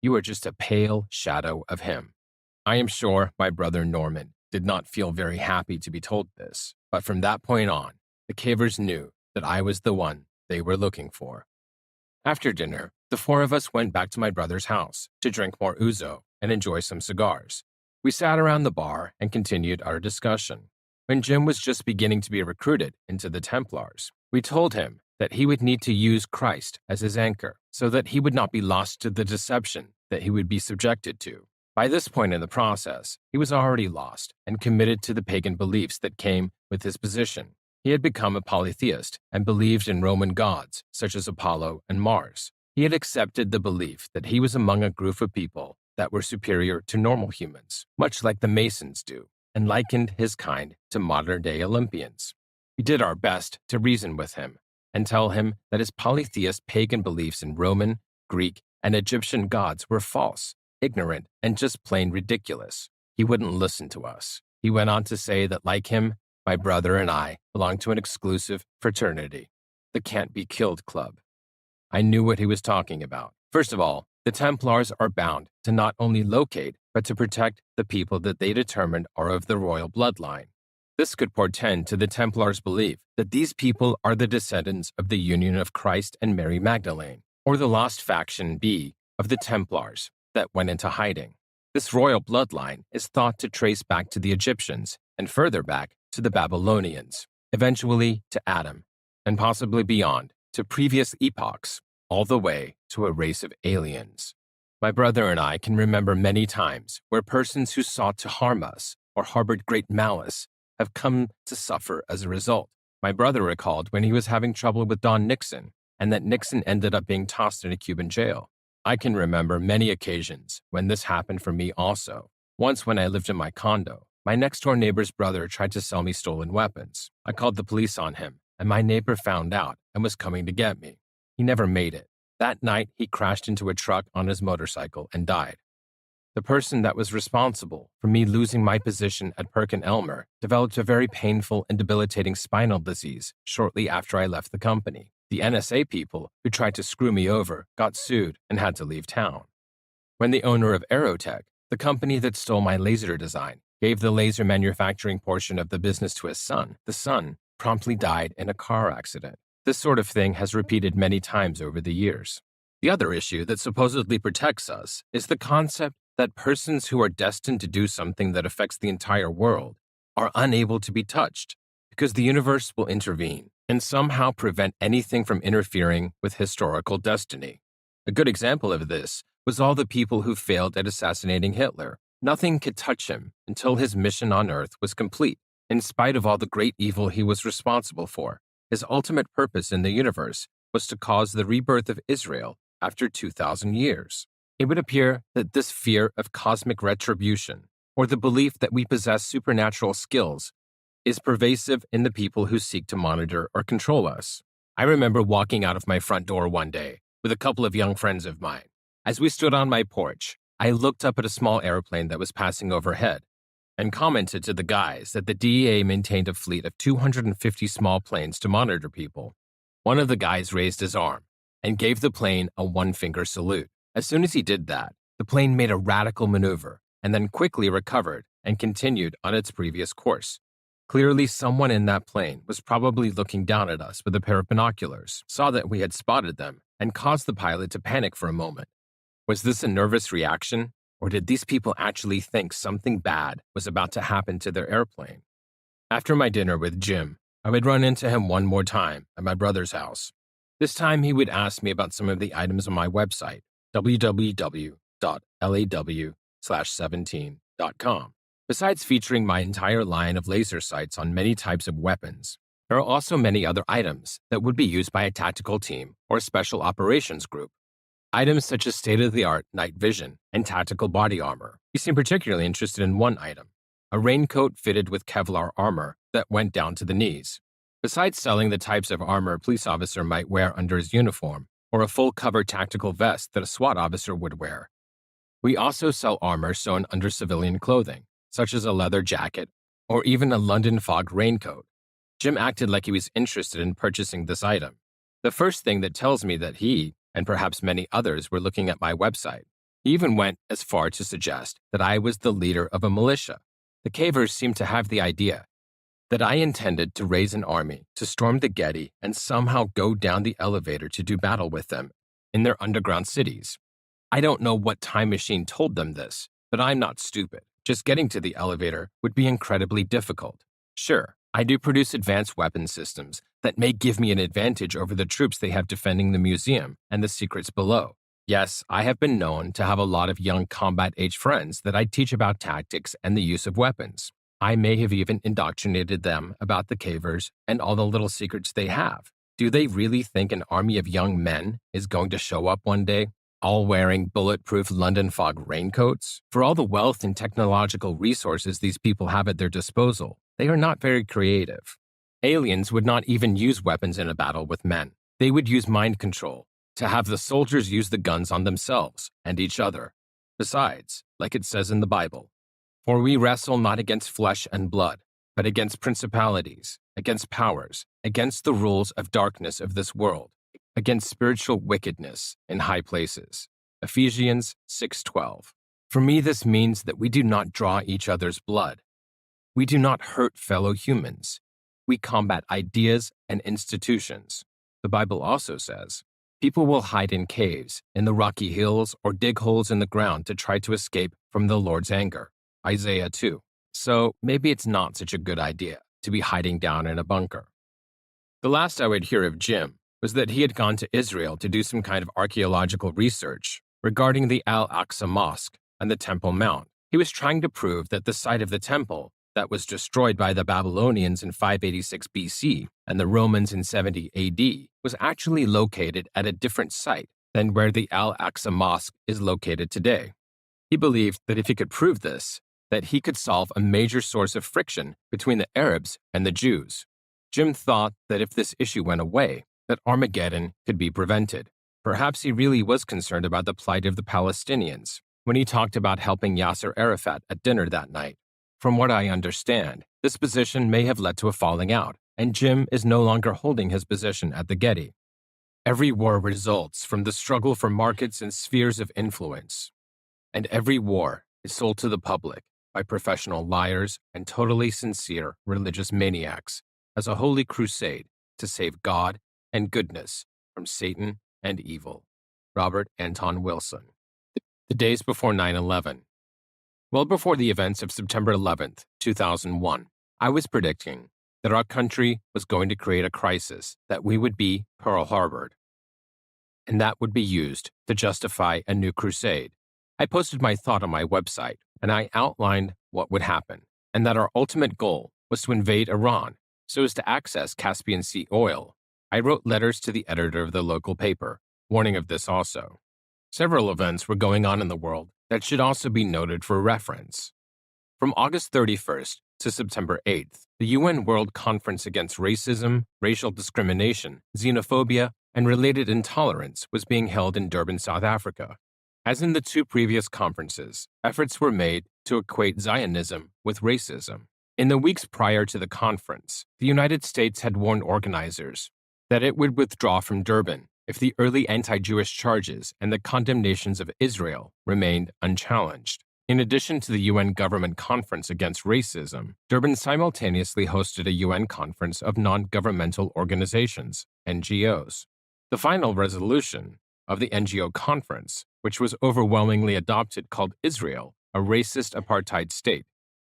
"You are just a pale shadow of him." I am sure my brother Norman did not feel very happy to be told this, but from that point on, the cavers knew that I was the one they were looking for. After dinner, the four of us went back to my brother's house to drink more ouzo and enjoy some cigars. We sat around the bar and continued our discussion. When Jim was just beginning to be recruited into the Templars, we told him that he would need to use Christ as his anchor so that he would not be lost to the deception that he would be subjected to. By this point in the process, he was already lost and committed to the pagan beliefs that came with his position. He had become a polytheist and believed in Roman gods such as Apollo and Mars. He had accepted the belief that he was among a group of people that were superior to normal humans, much like the Masons do, and likened his kind to modern-day Olympians. We did our best to reason with him and tell him that his polytheist pagan beliefs in Roman, Greek, and Egyptian gods were false, ignorant, and just plain ridiculous. He wouldn't listen to us. He went on to say that, like him, my brother and I belonged to an exclusive fraternity, the Can't Be Killed Club. I knew what he was talking about. First of all, the Templars are bound to not only locate, but to protect the people that they determined are of the royal bloodline. This could portend to the Templars' belief that these people are the descendants of the union of Christ and Mary Magdalene, or the lost faction B of the Templars that went into hiding. This royal bloodline is thought to trace back to the Egyptians and further back to the Babylonians, eventually to Adam, and possibly beyond to previous epochs, all the way to a race of aliens. My brother and I can remember many times where persons who sought to harm us or harbored great malice have come to suffer as a result. My brother recalled when he was having trouble with Don Nixon, and that Nixon ended up being tossed in a Cuban jail. I can remember many occasions when this happened for me also. Once when I lived in my condo, my next-door neighbor's brother tried to sell me stolen weapons. I called the police on him, and my neighbor found out and was coming to get me. He never made it. That night, he crashed into a truck on his motorcycle and died. The person that was responsible for me losing my position at PerkinElmer developed a very painful and debilitating spinal disease shortly after I left the company. The NSA people who tried to screw me over got sued and had to leave town. When the owner of Aerotech, the company that stole my laser design, gave the laser manufacturing portion of the business to his son, the son promptly died in a car accident. This sort of thing has repeated many times over the years. The other issue that supposedly protects us is the concept that persons who are destined to do something that affects the entire world are unable to be touched because the universe will intervene and somehow prevent anything from interfering with historical destiny. A good example of this was all the people who failed at assassinating Hitler. Nothing could touch him until his mission on Earth was complete. In spite of all the great evil he was responsible for, his ultimate purpose in the universe was to cause the rebirth of Israel after 2,000 years. It would appear that this fear of cosmic retribution, or the belief that we possess supernatural skills, is pervasive in the people who seek to monitor or control us. I remember walking out of my front door one day with a couple of young friends of mine. As we stood on my porch, I looked up at a small airplane that was passing overhead and commented to the guys that the DEA maintained a fleet of 250 small planes to monitor people. One of the guys raised his arm and gave the plane a one-finger salute. As soon as he did that, the plane made a radical maneuver and then quickly recovered and continued on its previous course. Clearly, someone in that plane was probably looking down at us with a pair of binoculars, saw that we had spotted them, and caused the pilot to panic for a moment. Was this a nervous reaction, or did these people actually think something bad was about to happen to their airplane? After my dinner with Jim, I would run into him one more time at my brother's house. This time he would ask me about some of the items on my website, www.law/17.com. Besides featuring my entire line of laser sights on many types of weapons, there are also many other items that would be used by a tactical team or a special operations group. Items such as state-of-the-art night vision and tactical body armor. You seem particularly interested in one item. a raincoat fitted with Kevlar armor that went down to the knees. Besides selling the types of armor a police officer might wear under his uniform, or a full-cover tactical vest that a SWAT officer would wear, we also sell armor sewn under civilian clothing, such as a leather jacket or even a London fog raincoat. Jim acted like he was interested in purchasing this item. The first thing that tells me that he, and perhaps many others, were looking at my website. He even went as far to suggest that I was the leader of a militia. The cavers seemed to have the idea that I intended to raise an army to storm the Getty and somehow go down the elevator to do battle with them in their underground cities. I don't know what time machine told them this, but I'm not stupid. Just getting to the elevator would be incredibly difficult. Sure, I do produce advanced weapon systems that may give me an advantage over the troops they have defending the museum and the secrets below. Yes, I have been known to have a lot of young combat-age friends that I teach about tactics and the use of weapons. I may have even indoctrinated them about the cavers and all the little secrets they have. Do they really think an army of young men is going to show up one day, all wearing bulletproof London fog raincoats? For all the wealth and technological resources these people have at their disposal, they are not very creative. Aliens would not even use weapons in a battle with men. They would use mind control to have the soldiers use the guns on themselves and each other. Besides, like it says in the Bible, "For we wrestle not against flesh and blood, but against principalities, against powers, against the rules of darkness of this world, against spiritual wickedness in high places." Ephesians 6:12. For me, this means that we do not draw each other's blood. We do not hurt fellow humans. We combat ideas and institutions. The Bible also says, people will hide in caves, in the rocky hills, or dig holes in the ground to try to escape from the Lord's anger. Isaiah 2. So maybe it's not such a good idea to be hiding down in a bunker. The last I would hear of Jim was that he had gone to Israel to do some kind of archaeological research regarding the Al-Aqsa Mosque and the Temple Mount. He was trying to prove that the site of the temple that was destroyed by the Babylonians in 586 BC and the Romans in 70 AD was actually located at a different site than where the Al-Aqsa Mosque is located today. He believed that if he could prove this, that he could solve a major source of friction between the Arabs and the Jews. Jim thought that if this issue went away, that Armageddon could be prevented. Perhaps he really was concerned about the plight of the Palestinians when he talked about helping Yasser Arafat at dinner that night. From what I understand, this position may have led to a falling out, and Jim is no longer holding his position at the Getty. Every war results from the struggle for markets and spheres of influence, and every war is sold to the public by professional liars and totally sincere religious maniacs as a holy crusade to save God and goodness from Satan and evil. Robert Anton Wilson. The days before 9/11. Well before the events of September 11th, 2001, I was predicting that our country was going to create a crisis that we would be Pearl Harbored, and that would be used to justify a new crusade. I posted my thought on my website, and I outlined what would happen, and that our ultimate goal was to invade Iran so as to access Caspian Sea oil. I wrote letters to the editor of the local paper, warning of this also. Several events were going on in the world that should also be noted for reference. From August 31st to September 8th, the UN World Conference Against Racism, Racial Discrimination, Xenophobia, and Related Intolerance was being held in Durban, South Africa. As in the two previous conferences, efforts were made to equate Zionism with racism. In the weeks prior to the conference, the United States had warned organizers that it would withdraw from Durban if the early anti-Jewish charges and the condemnations of Israel remained unchallenged. In addition to the UN Government Conference Against Racism, Durban simultaneously hosted a UN conference of non-governmental organizations, NGOs. The final resolution of the NGO conference, which was overwhelmingly adopted, called Israel a racist apartheid state,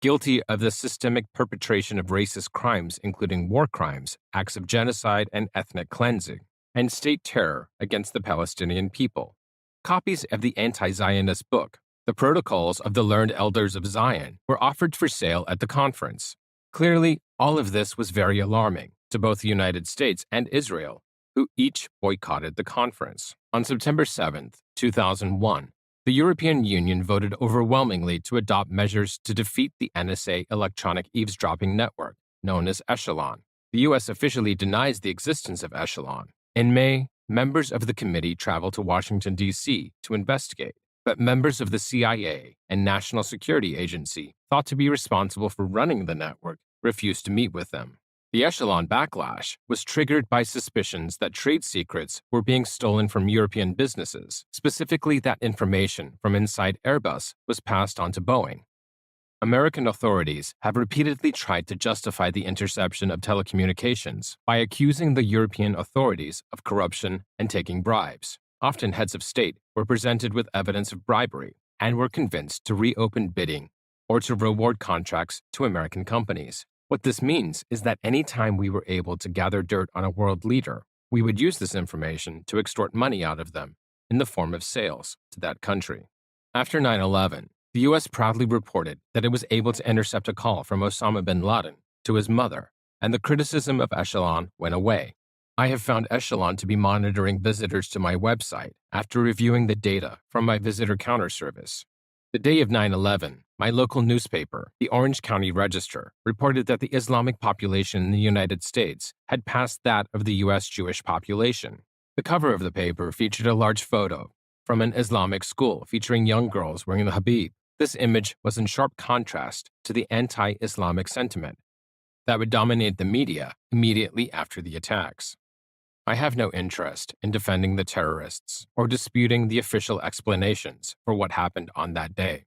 guilty of the systemic perpetration of racist crimes including war crimes, acts of genocide and ethnic cleansing, and state terror against the Palestinian people. Copies of the anti-Zionist book, The Protocols of the Learned Elders of Zion, were offered for sale at the conference. Clearly, all of this was very alarming to both the United States and Israel, who each boycotted the conference. On September 7th, 2001, The European Union voted overwhelmingly to adopt measures to defeat the NSA electronic eavesdropping network, known as Echelon. The U.S. officially denies the existence of Echelon. In May, members of the committee traveled to Washington, D.C. to investigate, but members of the CIA and National Security Agency, thought to be responsible for running the network, refused to meet with them. The Echelon backlash was triggered by suspicions that trade secrets were being stolen from European businesses, specifically that information from inside Airbus was passed on to Boeing. American authorities have repeatedly tried to justify the interception of telecommunications by accusing the European authorities of corruption and taking bribes. Often heads of state were presented with evidence of bribery and were convinced to reopen bidding or to reward contracts to American companies. What this means is that any time we were able to gather dirt on a world leader, we would use this information to extort money out of them in the form of sales to that country. After 9/11, the U.S. proudly reported that it was able to intercept a call from Osama bin Laden to his mother, and the criticism of Echelon went away. I have found Echelon to be monitoring visitors to my website after reviewing the data from my visitor counter service. The day of 9/11, my local newspaper, the Orange County Register, reported that the Islamic population in the United States had passed that of the U.S. Jewish population. The cover of the paper featured a large photo from an Islamic school featuring young girls wearing the hijab. This image was in sharp contrast to the anti-Islamic sentiment that would dominate the media immediately after the attacks. I have no interest in defending the terrorists or disputing the official explanations for what happened on that day.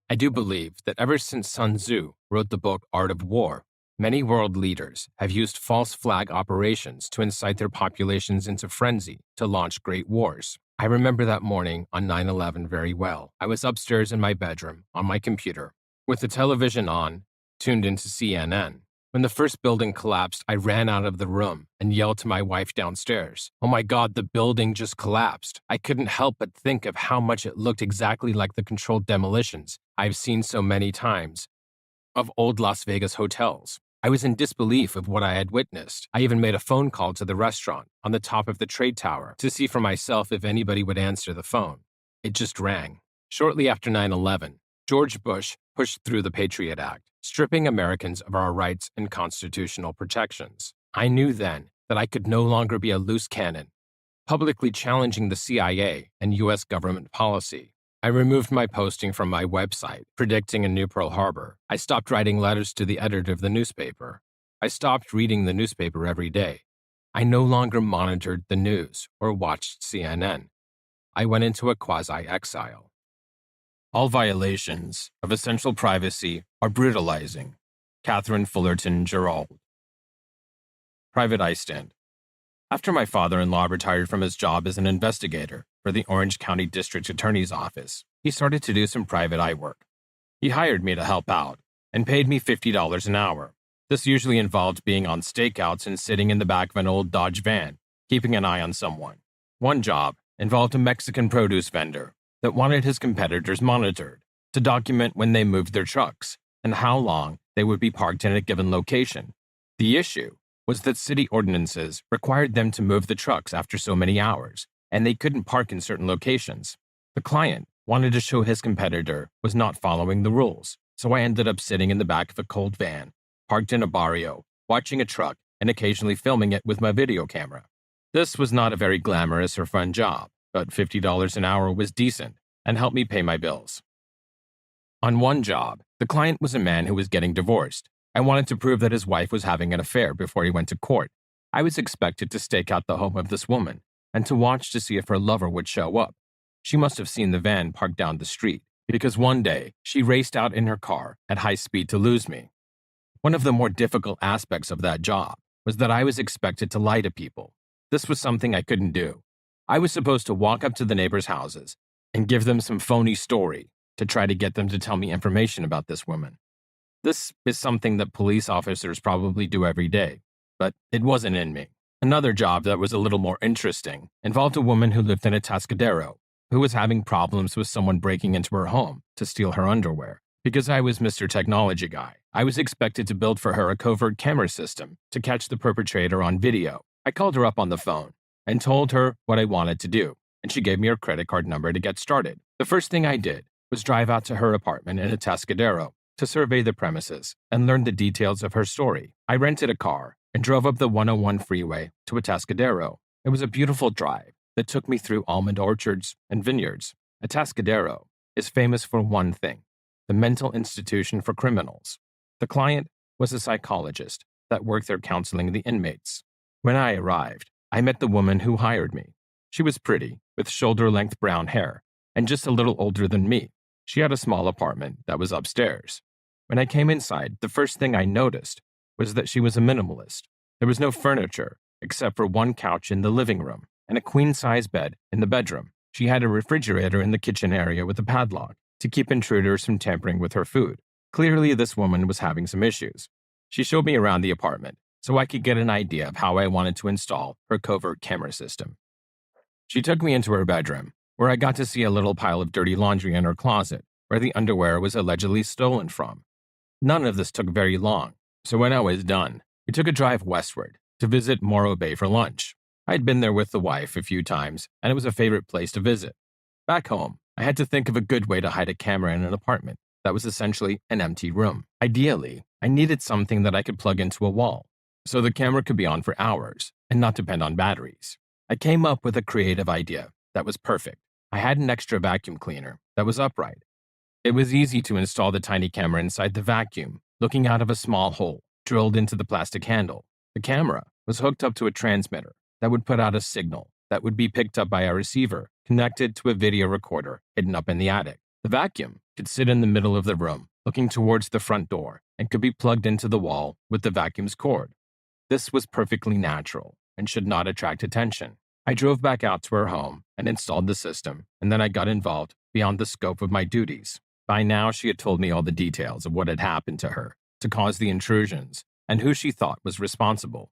I do believe that ever since Sun Tzu wrote the book Art of War, many world leaders have used false flag operations to incite their populations into frenzy to launch great wars. I remember that morning on 9/11 very well. I was upstairs in my bedroom on my computer with the television on, tuned into CNN. When the first building collapsed, I ran out of the room and yelled to my wife downstairs, "Oh my God, the building just collapsed." I couldn't help but think of how much it looked exactly like the controlled demolitions I've seen so many times of old Las Vegas hotels. I was in disbelief of what I had witnessed. I even made a phone call to the restaurant on the top of the trade tower to see for myself if anybody would answer the phone. It just rang. Shortly after 9/11, George Bush pushed through the Patriot Act, stripping Americans of our rights and constitutional protections. I knew then that I could no longer be a loose cannon, publicly challenging the CIA and U.S. government policy. I removed my posting from my website, predicting a new Pearl Harbor. I stopped writing letters to the editor of the newspaper. I stopped reading the newspaper every day. I no longer monitored the news or watched CNN. I went into a quasi-exile. All violations of essential privacy are brutalizing. Catherine Fullerton Gerald. Private Eye Stand. After my father-in-law retired from his job as an investigator for the Orange County District Attorney's Office, he started to do some private eye work. He hired me to help out and paid me $50 an hour. This usually involved being on stakeouts and sitting in the back of an old Dodge van, keeping an eye on someone. One job involved a Mexican produce vendor that wanted his competitors monitored to document when they moved their trucks and how long they would be parked in a given location. The issue was that city ordinances required them to move the trucks after so many hours, and they couldn't park in certain locations. The client wanted to show his competitor was not following the rules, so I ended up sitting in the back of a cold van, parked in a barrio, watching a truck and occasionally filming it with my video camera. This was not a very glamorous or fun job, but $50 an hour was decent and helped me pay my bills. On one job, the client was a man who was getting divorced and wanted to prove that his wife was having an affair before he went to court. I was expected to stake out the home of this woman and to watch to see if her lover would show up. She must have seen the van parked down the street because one day she raced out in her car at high speed to lose me. One of the more difficult aspects of that job was that I was expected to lie to people. This was something I couldn't do. I was supposed to walk up to the neighbors' houses and give them some phony story to try to get them to tell me information about this woman. This is something that police officers probably do every day, but it wasn't in me. Another job that was a little more interesting involved a woman who lived in a Atascadero who was having problems with someone breaking into her home to steal her underwear. Because I was Mr. Technology Guy, I was expected to build for her a covert camera system to catch the perpetrator on video. I called her up on the phone and told her what I wanted to do. and she gave me her credit card number to get started. The first thing I did was drive out to her apartment in Atascadero to survey the premises and learn the details of her story. I rented a car and drove up the 101 freeway to Atascadero. It was a beautiful drive that took me through almond orchards and vineyards. Atascadero is famous for one thing: the mental institution for criminals. The client was a psychologist that worked there counseling the inmates. When I arrived, I met the woman who hired me. She was pretty, with shoulder-length brown hair, and just a little older than me. She had a small apartment that was upstairs. When I came inside, the first thing I noticed was that she was a minimalist. There was no furniture, except for one couch in the living room and a queen-size bed in the bedroom. She had a refrigerator in the kitchen area with a padlock to keep intruders from tampering with her food. Clearly, this woman was having some issues. She showed me around the apartment so I could get an idea of how I wanted to install her covert camera system. She took me into her bedroom, where I got to see a little pile of dirty laundry in her closet, where the underwear was allegedly stolen from. None of this took very long, so when I was done, we took a drive westward to visit Morro Bay for lunch. I'd been there with the wife a few times, and it was a favorite place to visit. Back home, I had to think of a good way to hide a camera in an apartment that was essentially an empty room. Ideally, I needed something that I could plug into a wall, so the camera could be on for hours and not depend on batteries. I came up with a creative idea that was perfect. I had an extra vacuum cleaner that was upright. It was easy to install the tiny camera inside the vacuum, looking out of a small hole drilled into the plastic handle. The camera was hooked up to a transmitter that would put out a signal that would be picked up by a receiver connected to a video recorder hidden up in the attic. The vacuum could sit in the middle of the room, looking towards the front door, and could be plugged into the wall with the vacuum's cord. This was perfectly natural and should not attract attention. I drove back out to her home and installed the system, and then I got involved beyond the scope of my duties. By now, she had told me all the details of what had happened to her to cause the intrusions and who she thought was responsible.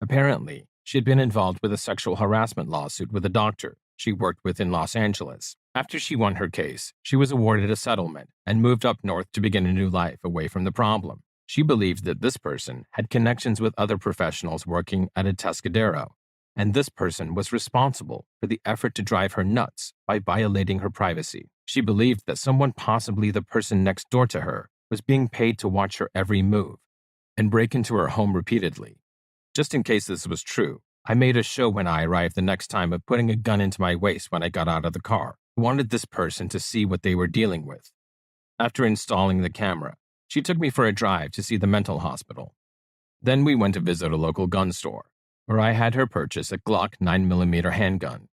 Apparently, she had been involved with a sexual harassment lawsuit with a doctor she worked with in Los Angeles. After she won her case, she was awarded a settlement and moved up north to begin a new life away from the problem. She believed that this person had connections with other professionals working at Atascadero, and this person was responsible for the effort to drive her nuts by violating her privacy. She believed that someone, possibly the person next door to her, was being paid to watch her every move and break into her home repeatedly. Just in case this was true, I made a show when I arrived the next time of putting a gun into my waist when I got out of the car. I wanted this person to see what they were dealing with. After installing the camera, she took me for a drive to see the mental hospital. Then we went to visit a local gun store, where I had her purchase a Glock 9mm handgun.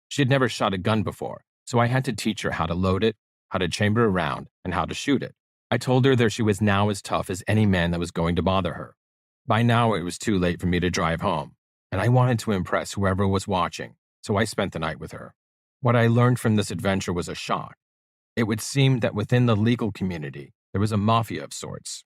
She had never shot a gun before, so I had to teach her how to load it, how to chamber a round, and how to shoot it. I told her that she was now as tough as any man that was going to bother her. By now, it was too late for me to drive home, and I wanted to impress whoever was watching, so I spent the night with her. What I learned from this adventure was a shock. It would seem that within the legal community, there was a mafia of sorts.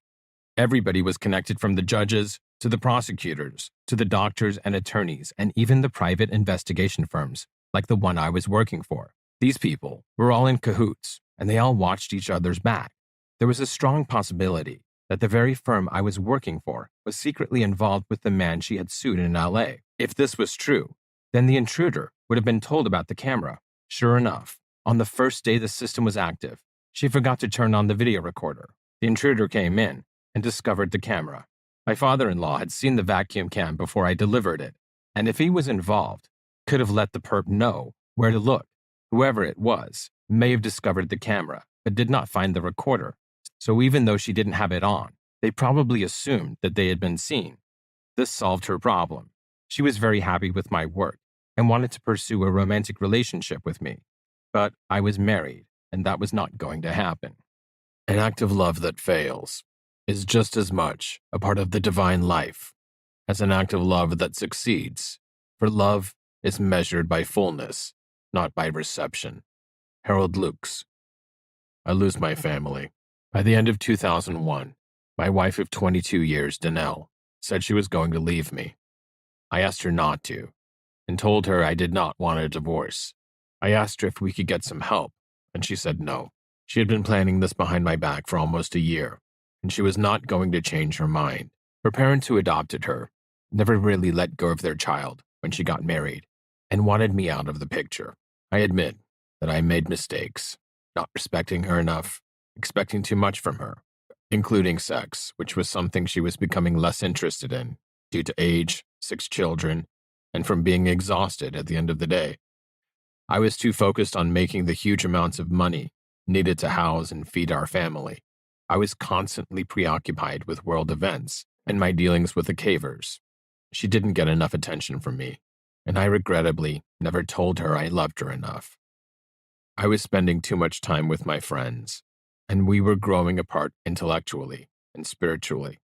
Everybody was connected, from the judges to the prosecutors to the doctors and attorneys and even the private investigation firms like the one I was working for. These people were all in cahoots, and they all watched each other's back. There was a strong possibility that the very firm I was working for was secretly involved with the man she had sued in LA. If this was true, then the intruder would have been told about the camera. Sure enough, on the first day the system was active, she forgot to turn on the video recorder. The intruder came in and discovered the camera. My father-in-law had seen the vacuum cam before I delivered it, and if he was involved, could have let the perp know where to look. Whoever it was may have discovered the camera, but did not find the recorder. So even though she didn't have it on, they probably assumed that they had been seen. This solved her problem. She was very happy with my work and wanted to pursue a romantic relationship with me. But I was married, and that was not going to happen. An act of love that fails is just as much a part of the divine life as an act of love that succeeds, for love is measured by fullness, not by reception. Harold Lukes. I lose my family. By the end of 2001, my wife of 22 years, Danelle, said she was going to leave me. I asked her not to, and told her I did not want a divorce. I asked her if we could get some help, and she said no. She had been planning this behind my back for almost a year, and she was not going to change her mind. Her parents, who adopted her, never really let go of their child when she got married, and wanted me out of the picture. I admit that I made mistakes, not respecting her enough, expecting too much from her, including sex, which was something she was becoming less interested in due to age, 6 children, and from being exhausted at the end of the day. I was too focused on making the huge amounts of money needed to house and feed our family. I was constantly preoccupied with world events and my dealings with the Cavers. She didn't get enough attention from me, and I regrettably never told her I loved her enough. I was spending too much time with my friends, and we were growing apart intellectually and spiritually.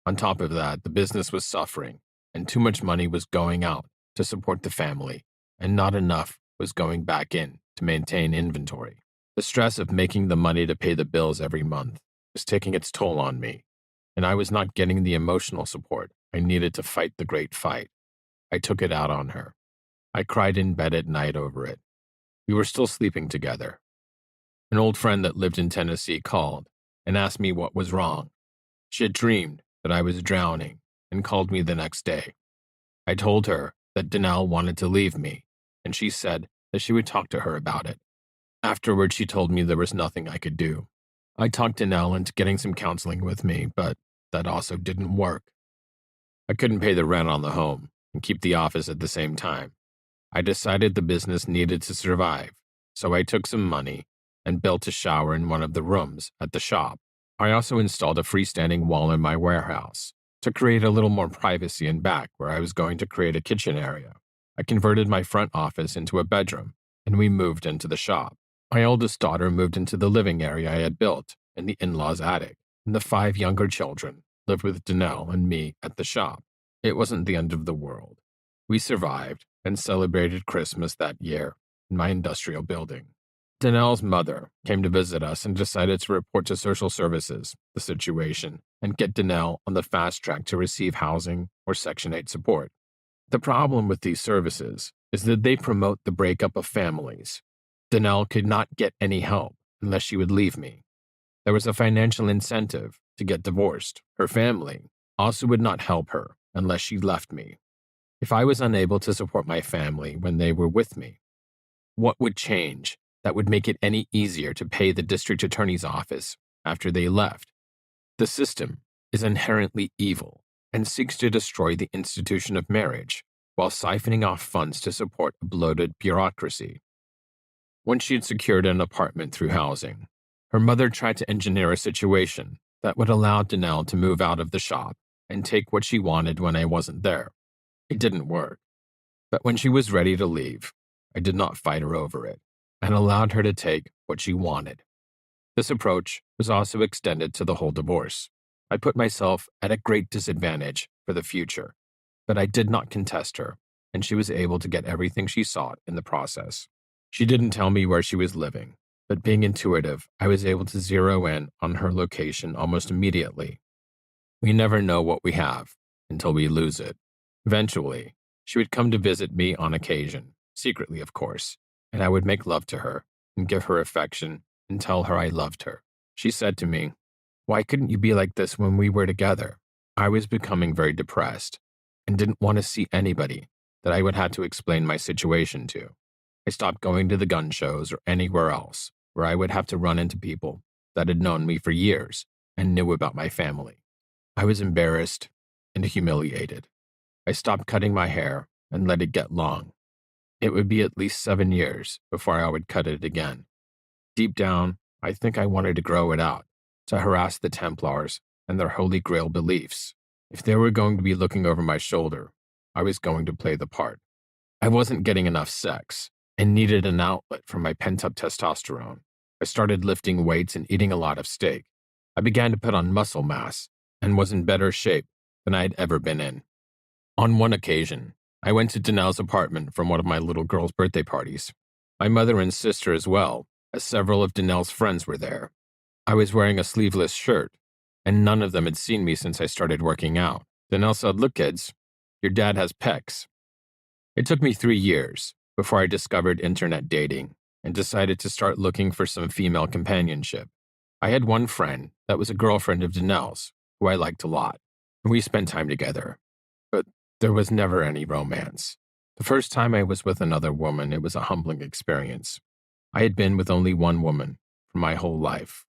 On top of that, the business was suffering, and too much money was going out to support the family, and not enough was going back in to maintain inventory. The stress of making the money to pay the bills every month was taking its toll on me, and I was not getting the emotional support I needed to fight the great fight. I took it out on her. I cried in bed at night over it. We were still sleeping together. An old friend that lived in Tennessee called and asked me what was wrong. She had dreamed that I was drowning and called me the next day. I told her that Danelle wanted to leave me, and she said that she would talk to her about it. Afterward, she told me there was nothing I could do. I talked Danelle into getting some counseling with me, but that also didn't work. I couldn't pay the rent on the home and keep the office at the same time. I decided the business needed to survive, so I took some money and built a shower in one of the rooms at the shop. I also installed a freestanding wall in my warehouse to create a little more privacy in back where I was going to create a kitchen area. I converted my front office into a bedroom, and we moved into the shop. My oldest daughter moved into the living area I had built in the in-laws' attic, and the 5 younger children lived with Danelle and me at the shop. It wasn't the end of the world. We survived and celebrated Christmas that year in my industrial building. Danelle's mother came to visit us and decided to report to social services the situation and get Danelle on the fast track to receive housing or Section 8 support. The problem with these services is that they promote the breakup of families. Danelle could not get any help unless she would leave me. There was a financial incentive to get divorced. Her family also would not help her unless she left me. If I was unable to support my family when they were with me, what would change that would make it any easier to pay the district attorney's office after they left? The system is inherently evil and seeks to destroy the institution of marriage while siphoning off funds to support a bloated bureaucracy. Once she had secured an apartment through housing, her mother tried to engineer a situation that would allow Danelle to move out of the shop and take what she wanted when I wasn't there. It didn't work. But when she was ready to leave, I did not fight her over it and allowed her to take what she wanted. This approach was also extended to the whole divorce. I put myself at a great disadvantage for the future, but I did not contest her, and she was able to get everything she sought in the process. She didn't tell me where she was living, but being intuitive, I was able to zero in on her location almost immediately. We never know what we have until we lose it. Eventually, she would come to visit me on occasion, secretly of course, and I would make love to her and give her affection and tell her I loved her. She said to me, "Why couldn't you be like this when we were together?" I was becoming very depressed and didn't want to see anybody that I would have to explain my situation to. I stopped going to the gun shows or anywhere else where I would have to run into people that had known me for years and knew about my family. I was embarrassed and humiliated. I stopped cutting my hair and let it get long. It would be at least 7 years before I would cut it again. Deep down, I think I wanted to grow it out, to harass the Templars and their Holy Grail beliefs. If they were going to be looking over my shoulder, I was going to play the part. I wasn't getting enough sex and needed an outlet for my pent-up testosterone. I started lifting weights and eating a lot of steak. I began to put on muscle mass and was in better shape than I had ever been in. On one occasion, I went to Danelle's apartment from one of my little girl's birthday parties. My mother and sister as well, as several of Danelle's friends were there. I was wearing a sleeveless shirt, and none of them had seen me since I started working out. Danelle said, "Look, kids, your dad has pecs." It took me 3 years before I discovered internet dating and decided to start looking for some female companionship. I had one friend that was a girlfriend of Danelle's, who I liked a lot, and we spent time together. But there was never any romance. The first time I was with another woman, it was a humbling experience. I had been with only one woman for my whole life.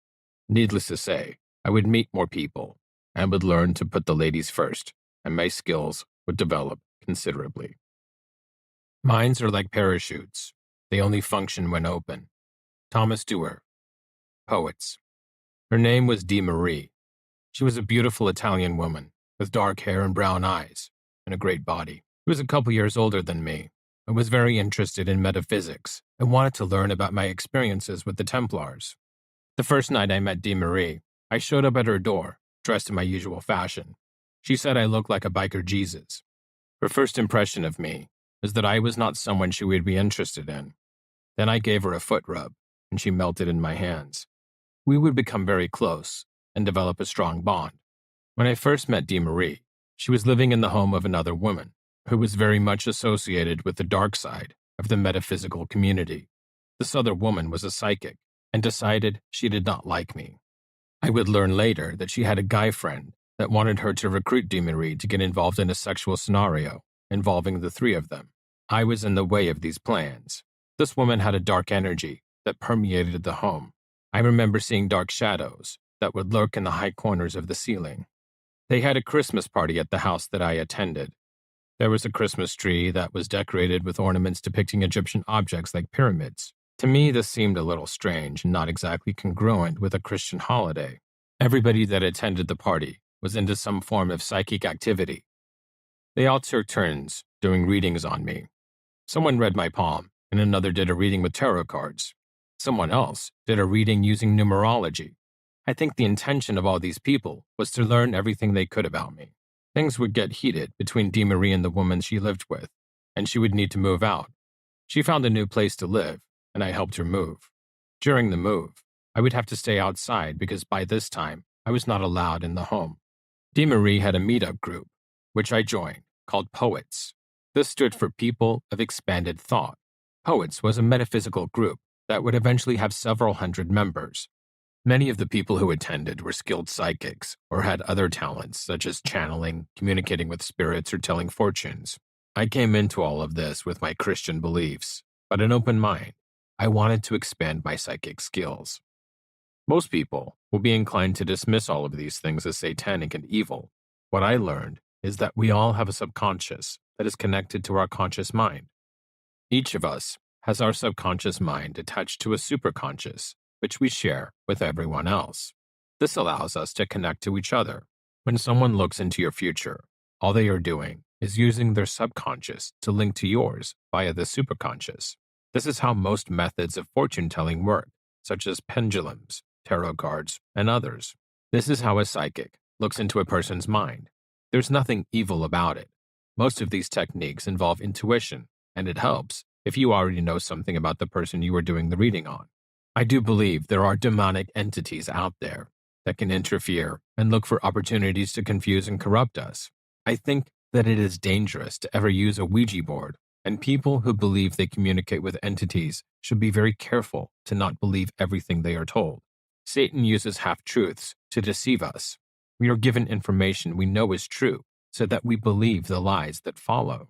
Needless to say, I would meet more people and would learn to put the ladies first, and my skills would develop considerably. Minds are like parachutes. They only function when open. Thomas Dewar. Poets. Her name was Dee Marie. She was a beautiful Italian woman with dark hair and brown eyes and a great body. She was a couple years older than me and was very interested in metaphysics and wanted to learn about my experiences with the Templars. The first night I met Dee Marie, I showed up at her door, dressed in my usual fashion. She said I looked like a biker Jesus. Her first impression of me was that I was not someone she would be interested in. Then I gave her a foot rub, and she melted in my hands. We would become very close and develop a strong bond. When I first met Dee Marie, she was living in the home of another woman who was very much associated with the dark side of the metaphysical community. This other woman was a psychic and decided she did not like me. I would learn later that she had a guy friend that wanted her to recruit Dee Marie to get involved in a sexual scenario involving the three of them. I was in the way of these plans. This woman had a dark energy that permeated the home. I remember seeing dark shadows that would lurk in the high corners of the ceiling. They had a Christmas party at the house that I attended. There was a Christmas tree that was decorated with ornaments depicting Egyptian objects like pyramids. To me, this seemed a little strange and not exactly congruent with a Christian holiday. Everybody that attended the party was into some form of psychic activity. They all took turns doing readings on me. Someone read my palm, and another did a reading with tarot cards. Someone else did a reading using numerology. I think the intention of all these people was to learn everything they could about me. Things would get heated between Dee Marie and the woman she lived with, and she would need to move out. She found a new place to live, and I helped her move. During the move, I would have to stay outside because by this time, I was not allowed in the home. Dee Marie had a meetup group, which I joined, called Poets. This stood for People of Expanded Thought. Poets was a metaphysical group that would eventually have several hundred members. Many of the people who attended were skilled psychics or had other talents such as channeling, communicating with spirits, or telling fortunes. I came into all of this with my Christian beliefs, but an open mind. I wanted to expand my psychic skills. Most people will be inclined to dismiss all of these things as satanic and evil. What I learned is that we all have a subconscious that is connected to our conscious mind. Each of us has our subconscious mind attached to a superconscious, which we share with everyone else. This allows us to connect to each other. When someone looks into your future, all they are doing is using their subconscious to link to yours via the superconscious. This is how most methods of fortune-telling work, such as pendulums, tarot cards, and others. This is how a psychic looks into a person's mind. There's nothing evil about it. Most of these techniques involve intuition, and it helps if you already know something about the person you are doing the reading on. I do believe there are demonic entities out there that can interfere and look for opportunities to confuse and corrupt us. I think that it is dangerous to ever use a Ouija board, and people who believe they communicate with entities should be very careful to not believe everything they are told. Satan uses half-truths to deceive us. We are given information we know is true so that we believe the lies that follow.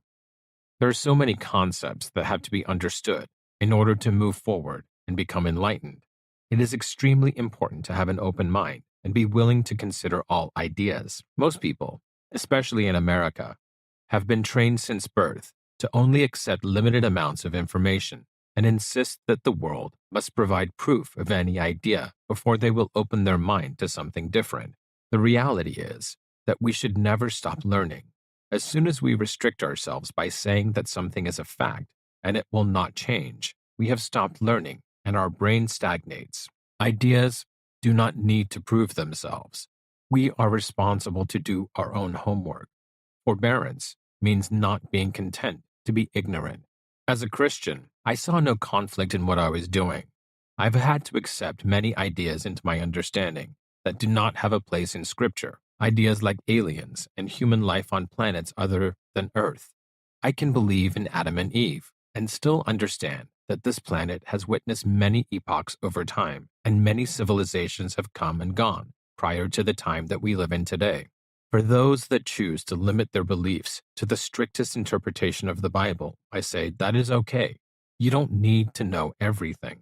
There are so many concepts that have to be understood in order to move forward and become enlightened. It is extremely important to have an open mind and be willing to consider all ideas. Most people, especially in America, have been trained since birth to only accept limited amounts of information and insist that the world must provide proof of any idea before they will open their mind to something different. The reality is that we should never stop learning. As soon as we restrict ourselves by saying that something is a fact and it will not change, we have stopped learning and our brain stagnates. Ideas do not need to prove themselves. We are responsible to do our own homework. Forbearance means not being content to be ignorant. As a Christian, I saw no conflict in what I was doing. I've had to accept many ideas into my understanding that do not have a place in Scripture, ideas like aliens and human life on planets other than Earth. I can believe in Adam and Eve and still understand that this planet has witnessed many epochs over time, and many civilizations have come and gone prior to the time that we live in today. For those that choose to limit their beliefs to the strictest interpretation of the Bible, I say that is okay. You don't need to know everything.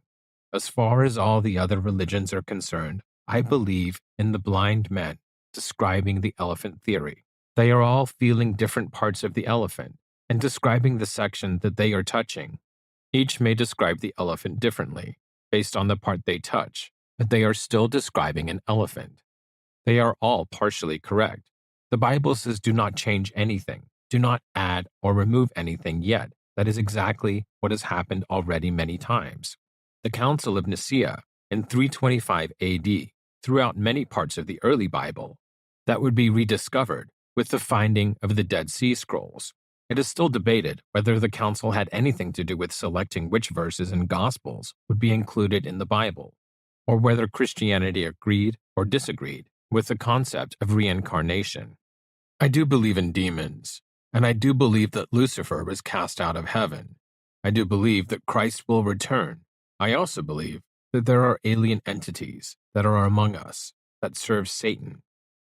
As far as all the other religions are concerned, I believe in the blind men describing the elephant theory. They are all feeling different parts of the elephant and describing the section that they are touching. Each may describe the elephant differently, based on the part they touch, but they are still describing an elephant. They are all partially correct. The Bible says do not change anything, do not add or remove anything yet. That is exactly what has happened already many times. The Council of Nicaea in 325 AD threw out many parts of the early Bible that would be rediscovered with the finding of the Dead Sea Scrolls. It is still debated whether the council had anything to do with selecting which verses and Gospels would be included in the Bible, or whether Christianity agreed or disagreed with the concept of reincarnation. I do believe in demons, and I do believe that Lucifer was cast out of heaven. I do believe that Christ will return. I also believe that there are alien entities that are among us that serve Satan,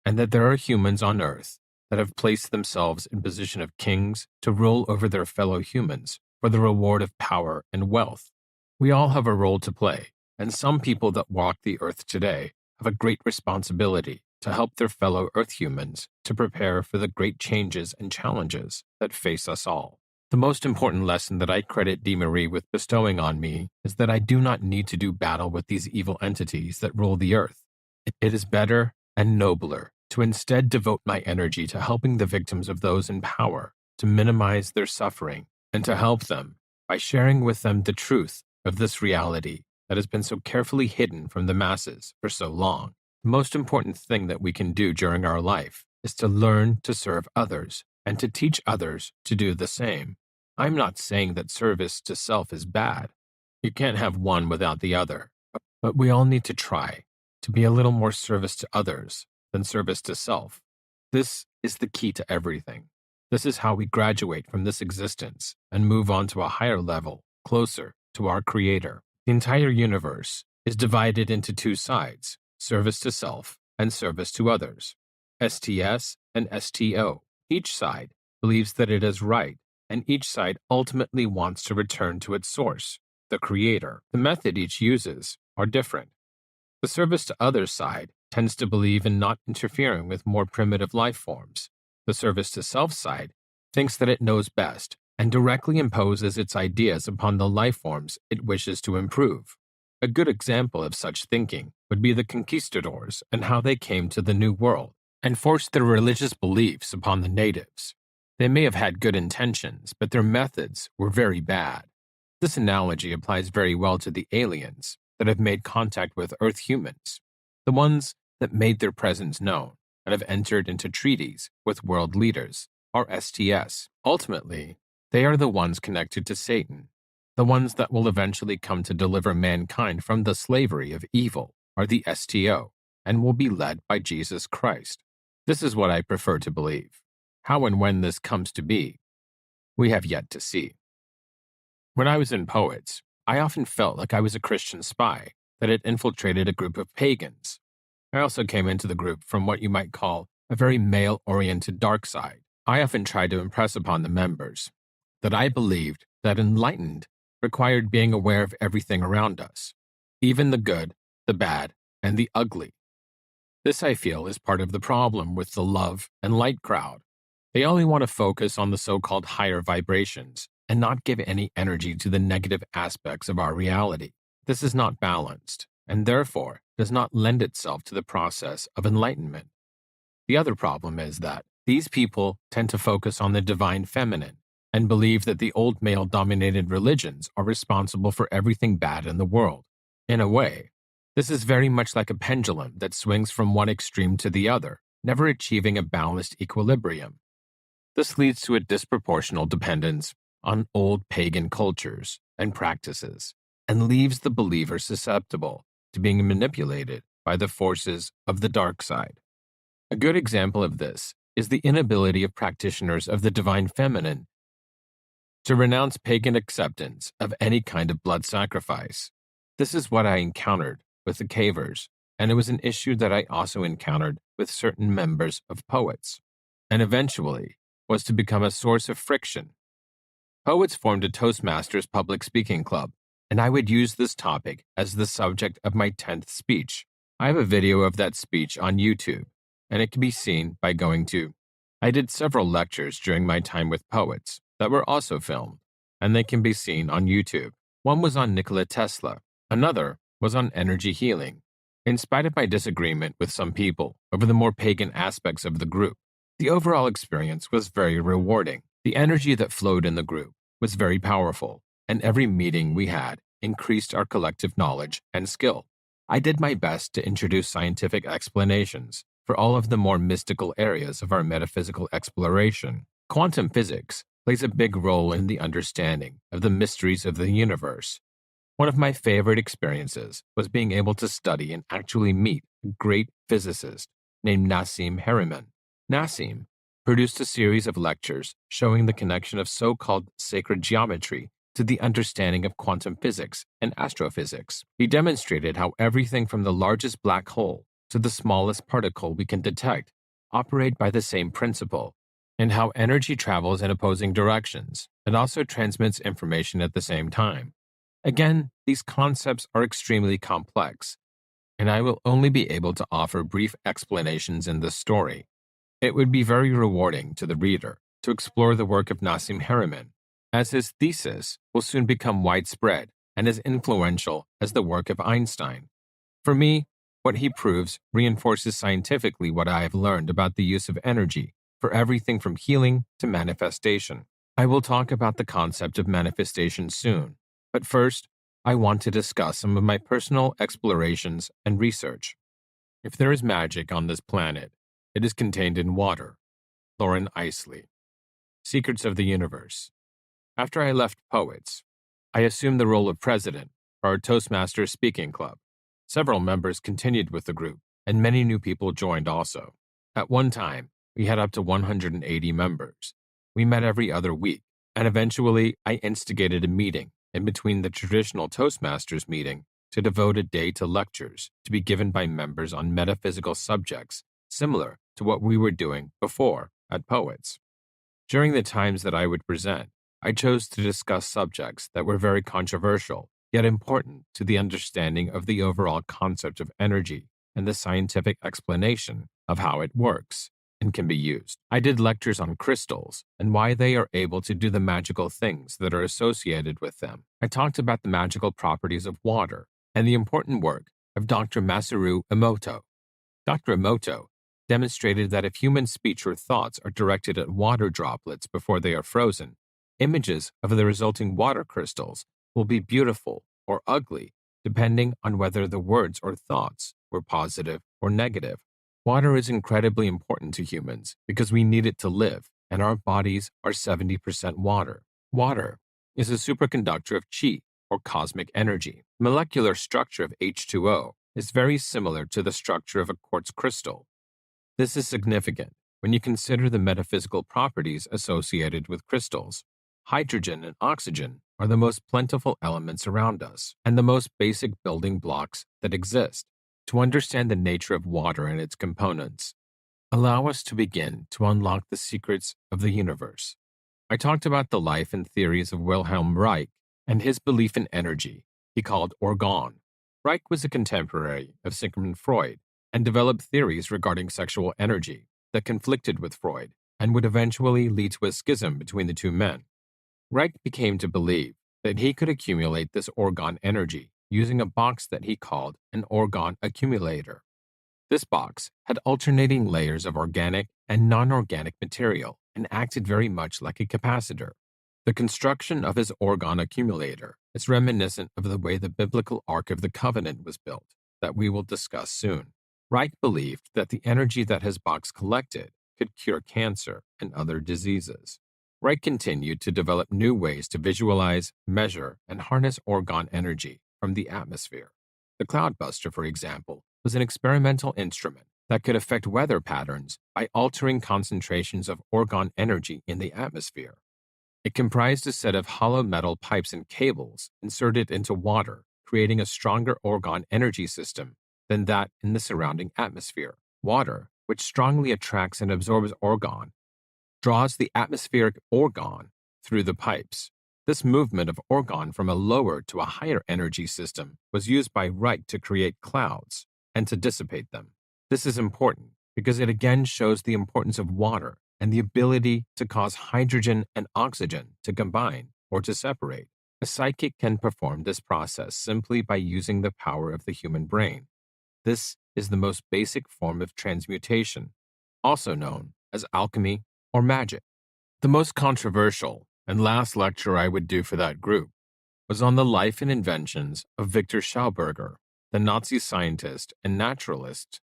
and that there are humans on earth that have placed themselves in position of kings to rule over their fellow humans for the reward of power and wealth. We all have a role to play, and some people that walk the earth today have a great responsibility to help their fellow Earth humans to prepare for the great changes and challenges that face us all. The most important lesson that I credit DeMarie with bestowing on me is that I do not need to do battle with these evil entities that rule the earth. It is better and nobler to instead devote my energy to helping the victims of those in power, to minimize their suffering, and to help them by sharing with them the truth of this reality that has been so carefully hidden from the masses for so long. The most important thing that we can do during our life is to learn to serve others and to teach others to do the same. I'm not saying that service to self is bad. You can't have one without the other, but we all need to try to be a little more service to others than service to self. This is the key to everything. This is how we graduate from this existence and move on to a higher level, closer to our Creator. The entire universe is divided into two sides, service to self and service to others, STS and STO. Each side believes that it is right, and each side ultimately wants to return to its source, the Creator. The method each uses are different. The service to others side tends to believe in not interfering with more primitive life forms. The service to self side thinks that it knows best and directly imposes its ideas upon the life forms it wishes to improve. A good example of such thinking would be the conquistadors and how they came to the New World and forced their religious beliefs upon the natives. They may have had good intentions, but their methods were very bad. This analogy applies very well to the aliens that have made contact with Earth humans, the ones that made their presence known and have entered into treaties with world leaders, or STS. Ultimately, they are the ones connected to Satan. The ones that will eventually come to deliver mankind from the slavery of evil are the STO and will be led by Jesus Christ. This is what I prefer to believe. How and when this comes to be, we have yet to see. When I was in Poets, I often felt like I was a Christian spy that had infiltrated a group of pagans. I also came into the group from what you might call a very male-oriented dark side. I often tried to impress upon the members that I believed that enlightened required being aware of everything around us, even the good, the bad, and the ugly. This, I feel, is part of the problem with the love and light crowd. They only want to focus on the so-called higher vibrations and not give any energy to the negative aspects of our reality. This is not balanced, and therefore does not lend itself to the process of enlightenment. The other problem is that these people tend to focus on the divine feminine and believe that the old male-dominated religions are responsible for everything bad in the world. In a way, this is very much like a pendulum that swings from one extreme to the other, never achieving a balanced equilibrium. This leads to a disproportional dependence on old pagan cultures and practices, and leaves the believer susceptible to being manipulated by the forces of the dark side. A good example of this is the inability of practitioners of the divine feminine to renounce pagan acceptance of any kind of blood sacrifice. This is what I encountered with the cavers and it was an issue that I also encountered with certain members of Poets, and eventually was to become a source of friction. Poets formed a Toastmasters public speaking club, and I would use this topic as the subject of my 10th speech. I have a video of that speech on YouTube, and it can be seen by going to. I did several lectures during my time with Poets that were also filmed, and they can be seen on YouTube. One was on Nikola Tesla, another was on energy healing. In spite of my disagreement with some people over the more pagan aspects of the group, the overall experience was very rewarding. The energy that flowed in the group was very powerful, and every meeting we had increased our collective knowledge and skill. I did my best to introduce scientific explanations for all of the more mystical areas of our metaphysical exploration. Quantum physics plays a big role in the understanding of the mysteries of the universe. One of my favorite experiences was being able to study and actually meet a great physicist named Nassim Haramein. Nassim produced a series of lectures showing the connection of so-called sacred geometry to the understanding of quantum physics and astrophysics. He demonstrated how everything from the largest black hole to the smallest particle we can detect operate by the same principle, and how energy travels in opposing directions and also transmits information at the same time. Again, these concepts are extremely complex, and I will only be able to offer brief explanations in this story. It would be very rewarding to the reader to explore the work of Nassim Haramein, as his thesis will soon become widespread and as influential as the work of Einstein. For me, what he proves reinforces scientifically what I have learned about the use of energy for everything from healing to manifestation. I will talk about the concept of manifestation soon, but first, I want to discuss some of my personal explorations and research. If there is magic on this planet, it is contained in water. Lauren Isley. Secrets of the Universe. After I left Poets, I assumed the role of president for our Toastmasters Speaking Club. Several members continued with the group, and many new people joined also. At one time, we had up to 180 members. We met every other week, and eventually I instigated a meeting in between the traditional Toastmasters meeting to devote a day to lectures to be given by members on metaphysical subjects similar to what we were doing before at Poets. During the times that I would present, I chose to discuss subjects that were very controversial, yet important to the understanding of the overall concept of energy and the scientific explanation of how it works and can be used. I did lectures on crystals and why they are able to do the magical things that are associated with them. I talked about the magical properties of water and the important work of Dr. Masaru Emoto. Dr. Emoto demonstrated that if human speech or thoughts are directed at water droplets before they are frozen, images of the resulting water crystals will be beautiful or ugly depending on whether the words or thoughts were positive or negative. Water is incredibly important to humans because we need it to live, and our bodies are 70% water. Water is a superconductor of chi, or cosmic energy. The molecular structure of H2O is very similar to the structure of a quartz crystal. This is significant when you consider the metaphysical properties associated with crystals. Hydrogen and oxygen are the most plentiful elements around us and the most basic building blocks that exist. To understand the nature of water and its components, allow us to begin to unlock the secrets of the universe. I talked about the life and theories of Wilhelm Reich and his belief in energy he called orgone. Reich was a contemporary of Sigmund Freud and developed theories regarding sexual energy that conflicted with Freud and would eventually lead to a schism between the two men. Reich became to believe that he could accumulate this orgone energy using a box that he called an orgone accumulator. This box had alternating layers of organic and non-organic material and acted very much like a capacitor. The construction of his orgone accumulator is reminiscent of the way the biblical Ark of the Covenant was built, that we will discuss soon. Reich believed that the energy that his box collected could cure cancer and other diseases. Reich continued to develop new ways to visualize, measure, and harness orgone energy from the atmosphere. The Cloudbuster, for example, was an experimental instrument that could affect weather patterns by altering concentrations of orgone energy in the atmosphere. It comprised a set of hollow metal pipes and cables inserted into water, creating a stronger orgone energy system than that in the surrounding atmosphere. Water, which strongly attracts and absorbs argon, draws the atmospheric argon through the pipes. This movement of argon from a lower to a higher energy system was used by Wright to create clouds and to dissipate them. This is important because it again shows the importance of water and the ability to cause hydrogen and oxygen to combine or to separate. A psychic can perform this process simply by using the power of the human brain. This is the most basic form of transmutation, also known as alchemy or magic. The most controversial and last lecture I would do for that group was on the life and inventions of Victor Schauberger, the Nazi scientist and naturalist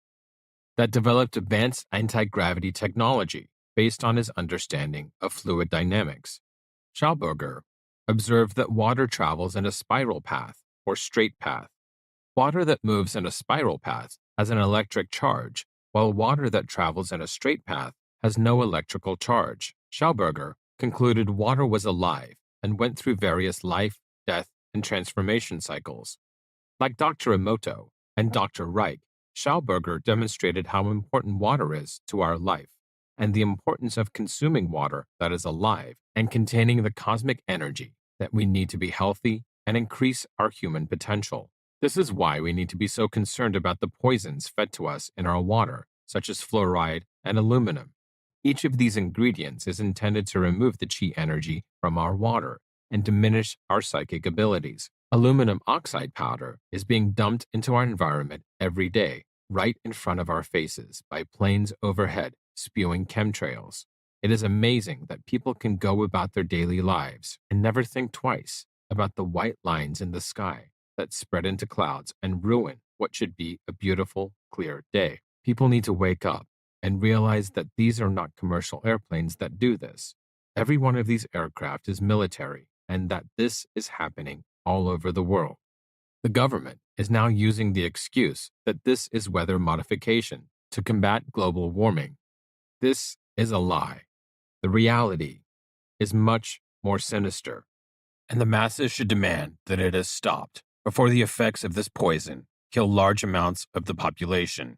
that developed advanced anti-gravity technology based on his understanding of fluid dynamics. Schauberger observed that water travels in a spiral path or straight path. Water that moves in a spiral path has an electric charge, while water that travels in a straight path has no electrical charge. Schauberger concluded water was alive and went through various life, death, and transformation cycles. Like Dr. Emoto and Dr. Reich, Schauberger demonstrated how important water is to our life and the importance of consuming water that is alive and containing the cosmic energy that we need to be healthy and increase our human potential. This is why we need to be so concerned about the poisons fed to us in our water, such as fluoride and aluminum. Each of these ingredients is intended to remove the chi energy from our water and diminish our psychic abilities. Aluminum oxide powder is being dumped into our environment every day, right in front of our faces, by planes overhead spewing chemtrails. It is amazing that people can go about their daily lives and never think twice about the white lines in the sky that spread into clouds and ruin what should be a beautiful, clear day. People need to wake up and realize that these are not commercial airplanes that do this. Every one of these aircraft is military, and that this is happening all over the world. The government is now using the excuse that this is weather modification to combat global warming. This is a lie. The reality is much more sinister, and the masses should demand that it is stopped before the effects of this poison kill large amounts of the population.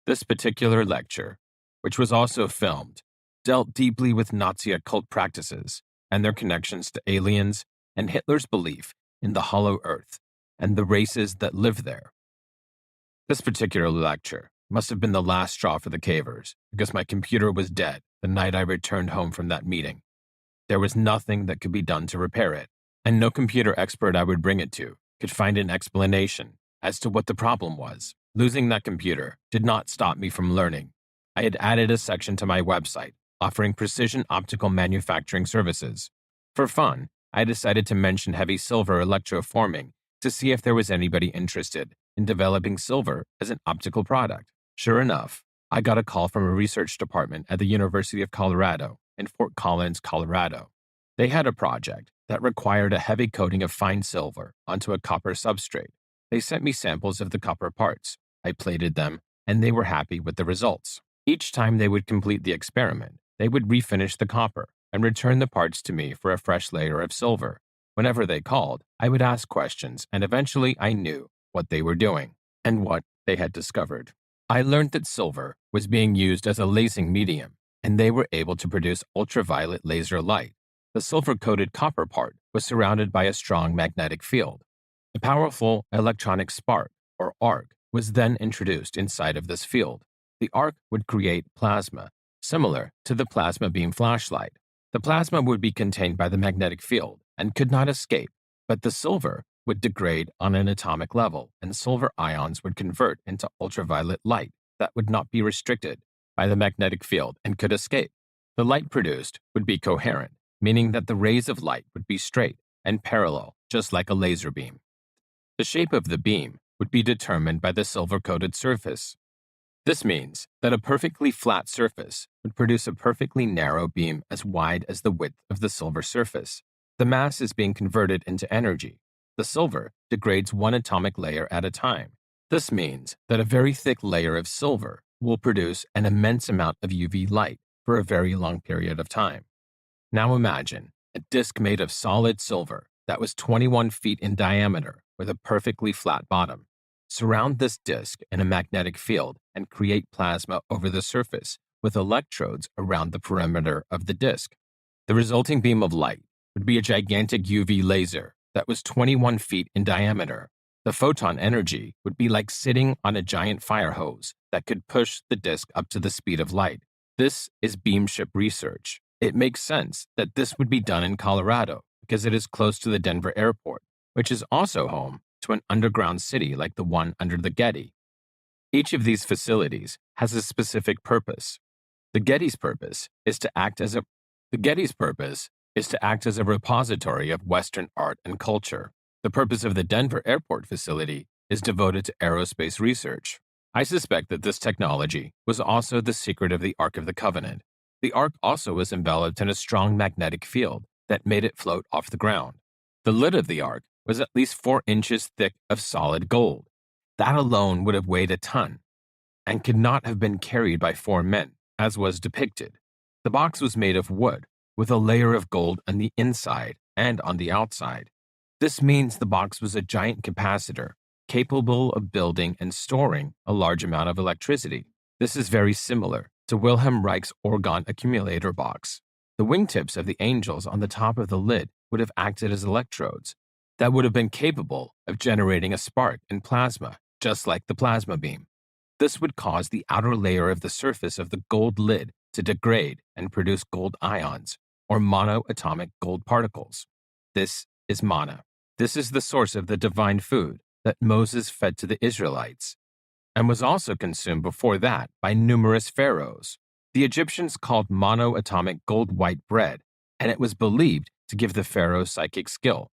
This particular lecture, which was also filmed, dealt deeply with Nazi occult practices and their connections to aliens and Hitler's belief in the hollow earth and the races that live there. This particular lecture must have been the last straw for the cavers because my computer was dead the night I returned home from that meeting. There was nothing that could be done to repair it, and no computer expert I would bring it to could find an explanation as to what the problem was. Losing that computer did not stop me from learning. I had added a section to my website offering precision optical manufacturing services. For fun, I decided to mention heavy silver electroforming to see if there was anybody interested in developing silver as an optical product. Sure enough, I got a call from a research department at the University of Colorado in Fort Collins, Colorado. They had a project that required a heavy coating of fine silver onto a copper substrate. They sent me samples of the copper parts. I plated them, and they were happy with the results. Each time they would complete the experiment, they would refinish the copper and return the parts to me for a fresh layer of silver. Whenever they called, I would ask questions, and eventually I knew what they were doing and what they had discovered. I learned that silver was being used as a lasing medium, and they were able to produce ultraviolet laser light. The silver-coated copper part was surrounded by a strong magnetic field. A powerful electronic spark, or arc, was then introduced inside of this field. The arc would create plasma, similar to the plasma beam flashlight. The plasma would be contained by the magnetic field and could not escape, but the silver would degrade on an atomic level, and silver ions would convert into ultraviolet light that would not be restricted by the magnetic field and could escape. The light produced would be coherent, meaning that the rays of light would be straight and parallel, just like a laser beam. The shape of the beam would be determined by the silver-coated surface. This means that a perfectly flat surface would produce a perfectly narrow beam as wide as the width of the silver surface. The mass is being converted into energy. The silver degrades one atomic layer at a time. This means that a very thick layer of silver will produce an immense amount of UV light for a very long period of time. Now imagine a disk made of solid silver that was 21 feet in diameter with a perfectly flat bottom. surround this disk in a magnetic field and create plasma over the surface with electrodes around the perimeter of the disk. The resulting beam of light would be a gigantic UV laser that was 21 feet in diameter. The photon energy would be like sitting on a giant fire hose that could push the disk up to the speed of light. This is beamship research. It makes sense that this would be done in Colorado because it is close to the Denver airport, which is also home to an underground city like the one under the Getty. Each of these facilities has a specific purpose. The Getty's purpose is to act as a repository of Western art and culture. The purpose of the Denver airport facility is devoted to aerospace research. I suspect that this technology was also the secret of the Ark of the Covenant. The Ark also was enveloped in a strong magnetic field that made it float off the ground. The lid of the Ark was at least 4 inches thick of solid gold. That alone would have weighed a ton and could not have been carried by 4 men, as was depicted. The box was made of wood, with a layer of gold on the inside and on the outside. This means the box was a giant capacitor, capable of building and storing a large amount of electricity. This is very similar to Wilhelm Reich's Orgon accumulator box. The wingtips of the angels on the top of the lid would have acted as electrodes that would have been capable of generating a spark in plasma, just like the plasma beam. This would cause the outer layer of the surface of the gold lid to degrade and produce gold ions, or monoatomic gold particles. This is manna. This is the source of the divine food that Moses fed to the Israelites, and was also consumed before that by numerous pharaohs. The Egyptians called monoatomic gold white bread, and it was believed to give the pharaoh psychic skill.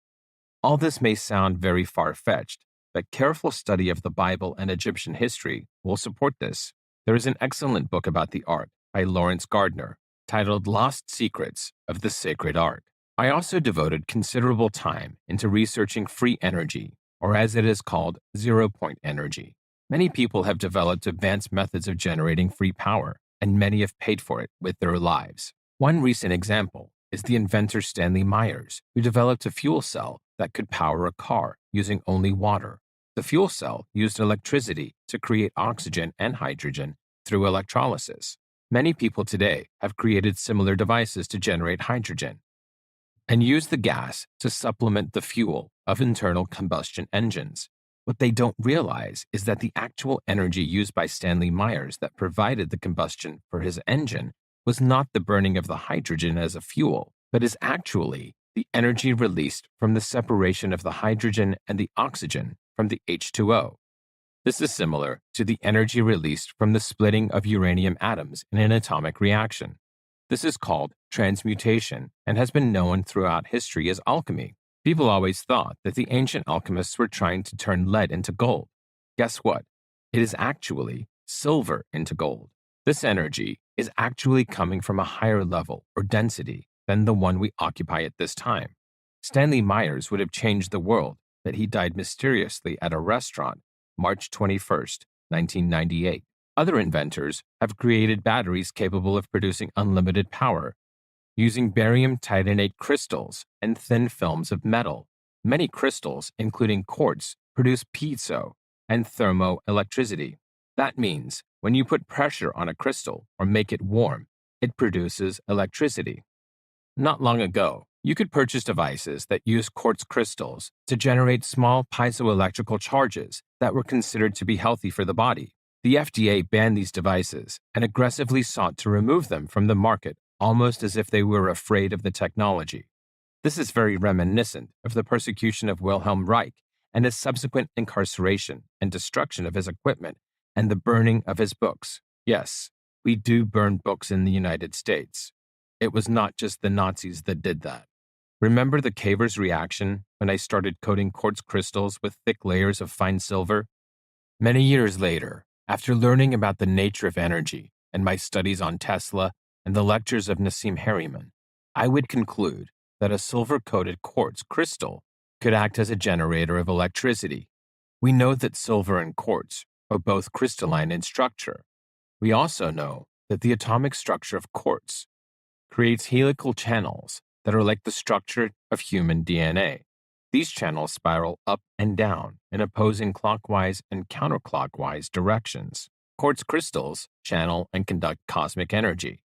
All this may sound very far-fetched, but careful study of the Bible and Egyptian history will support this. There is an excellent book about the Ark by Lawrence Gardner, titled Lost Secrets of the Sacred Ark. I also devoted considerable time into researching free energy, or as it is called, zero-point energy. Many people have developed advanced methods of generating free power, and many have paid for it with their lives. One recent example is the inventor Stanley Myers, who developed a fuel cell that could power a car using only water. The fuel cell used electricity to create oxygen and hydrogen through electrolysis. Many people today have created similar devices to generate hydrogen and use the gas to supplement the fuel of internal combustion engines. What they don't realize is that the actual energy used by Stanley Myers that provided the combustion for his engine was not the burning of the hydrogen as a fuel, but is actually the energy released from the separation of the hydrogen and the oxygen from the H2O. This is similar to the energy released from the splitting of uranium atoms in an atomic reaction. This is called transmutation and has been known throughout history as alchemy. People always thought that the ancient alchemists were trying to turn lead into gold. Guess what? It is actually silver into gold. This energy is actually coming from a higher level or density than the one we occupy at this time. Stanley Myers would have changed the world, but he died mysteriously at a restaurant March 21st, 1998. Other inventors have created batteries capable of producing unlimited power using barium titanate crystals and thin films of metal. Many crystals, including quartz, produce piezo and thermoelectricity. That means when you put pressure on a crystal or make it warm, it produces electricity. Not long ago, you could purchase devices that use quartz crystals to generate small piezoelectrical charges that were considered to be healthy for the body. The FDA banned these devices and aggressively sought to remove them from the market, almost as if they were afraid of the technology. This is very reminiscent of the persecution of Wilhelm Reich and his subsequent incarceration and destruction of his equipment and the burning of his books. Yes, we do burn books in the United States. It was not just the Nazis that did that. Remember the caver's reaction when I started coating quartz crystals with thick layers of fine silver? Many years later, after learning about the nature of energy and my studies on Tesla and the lectures of Nassim Harriman, I would conclude that a silver-coated quartz crystal could act as a generator of electricity. We know that silver and quartz are both crystalline in structure. We also know that the atomic structure of quartz creates helical channels that are like the structure of human DNA. These channels spiral up and down in opposing clockwise and counterclockwise directions. Quartz crystals channel and conduct cosmic energy.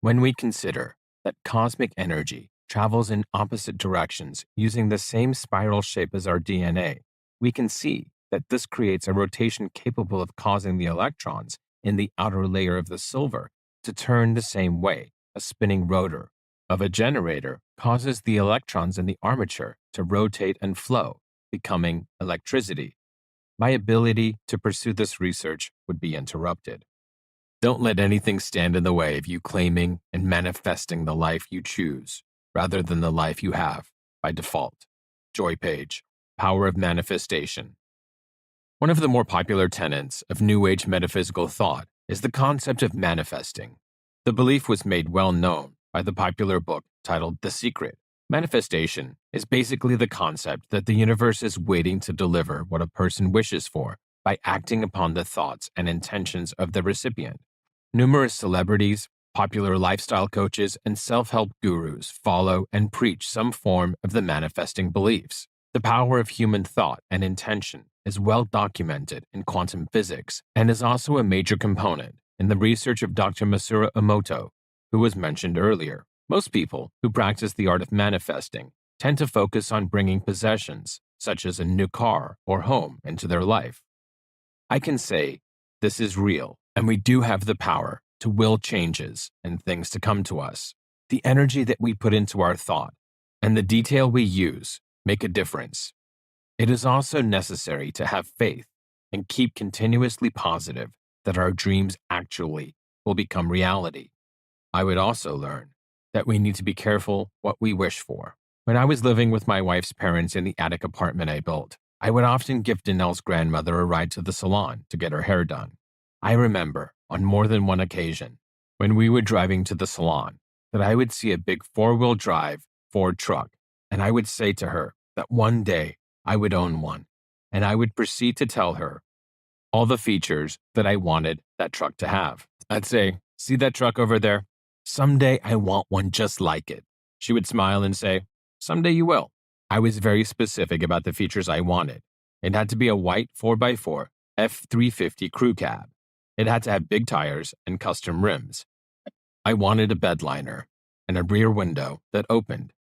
When we consider that cosmic energy travels in opposite directions using the same spiral shape as our DNA, we can see that this creates a rotation capable of causing the electrons in the outer layer of the silver to turn the same way a spinning rotor of a generator causes the electrons in the armature to rotate and flow, becoming electricity. My ability to pursue this research would be interrupted. Don't let anything stand in the way of you claiming and manifesting the life you choose rather than the life you have by default. Joy Page, Power of Manifestation. One of the more popular tenets of New Age metaphysical thought is the concept of manifesting. The belief was made well known by the popular book titled The Secret. Manifestation is basically the concept that the universe is waiting to deliver what a person wishes for by acting upon the thoughts and intentions of the recipient. Numerous celebrities, popular lifestyle coaches, and self-help gurus follow and preach some form of the manifesting beliefs. The power of human thought and intention is well documented in quantum physics and is also a major component in the research of Dr. Masaru Emoto, who was mentioned earlier. Most people who practice the art of manifesting tend to focus on bringing possessions, such as a new car or home, into their life. I can say this is real, and we do have the power to will changes and things to come to us. The energy that we put into our thought and the detail we use make a difference. It is also necessary to have faith and keep continuously positive that our dreams actually will become reality. I would also learn that we need to be careful what we wish for. When I was living with my wife's parents in the attic apartment I built, I would often give Danelle's grandmother a ride to the salon to get her hair done. I remember, on more than one occasion, when we were driving to the salon, that I would see a big four-wheel drive Ford truck, and I would say to her that one day I would own one, and I would proceed to tell her all the features that I wanted that truck to have. I'd say, "See that truck over there? Someday I want one just like it." She would smile and say, "Someday you will." I was very specific about the features I wanted. It had to be a white 4x4 F350 crew cab. It had to have big tires and custom rims. I wanted a bed liner and a rear window that opened.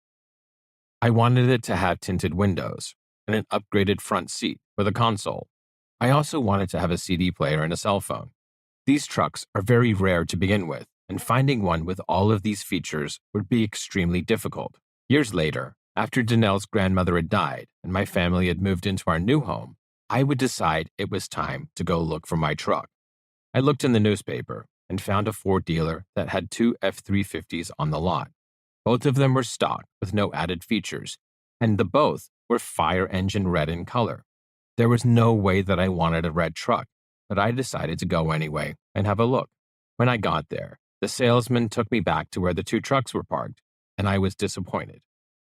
I wanted it to have tinted windows and an upgraded front seat with a console. I also wanted to have a CD player and a cell phone. These trucks are very rare to begin with, and finding one with all of these features would be extremely difficult. Years later, after Danelle's grandmother had died and my family had moved into our new home, I would decide it was time to go look for my truck. I looked in the newspaper and found a Ford dealer that had two F350s on the lot. Both of them were stock with no added features, and the both were fire engine red in color. There was no way that I wanted a red truck, but I decided to go anyway and have a look. When I got there, the salesman took me back to where the two trucks were parked, and I was disappointed.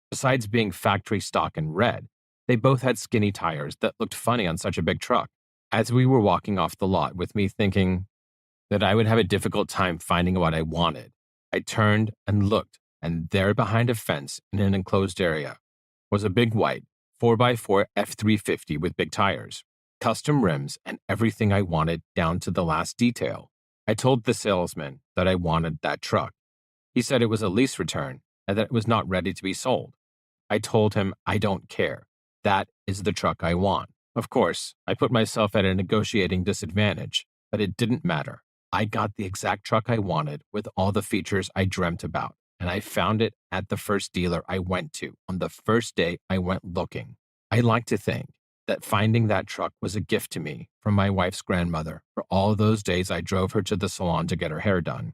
Besides being factory stock and red, they both had skinny tires that looked funny on such a big truck. As we were walking off the lot with me thinking that I would have a difficult time finding what I wanted, I turned and looked, and there behind a fence in an enclosed area was a big white 4x4 F350 with big tires, custom rims, and everything I wanted down to the last detail. I told the salesman that I wanted that truck. He said it was a lease return and that it was not ready to be sold. I told him I don't care. That is the truck I want. Of course, I put myself at a negotiating disadvantage, but it didn't matter. I got the exact truck I wanted with all the features I dreamt about, and I found it at the first dealer I went to on the first day I went looking. I like to think that finding that truck was a gift to me from my wife's grandmother for all those days I drove her to the salon to get her hair done.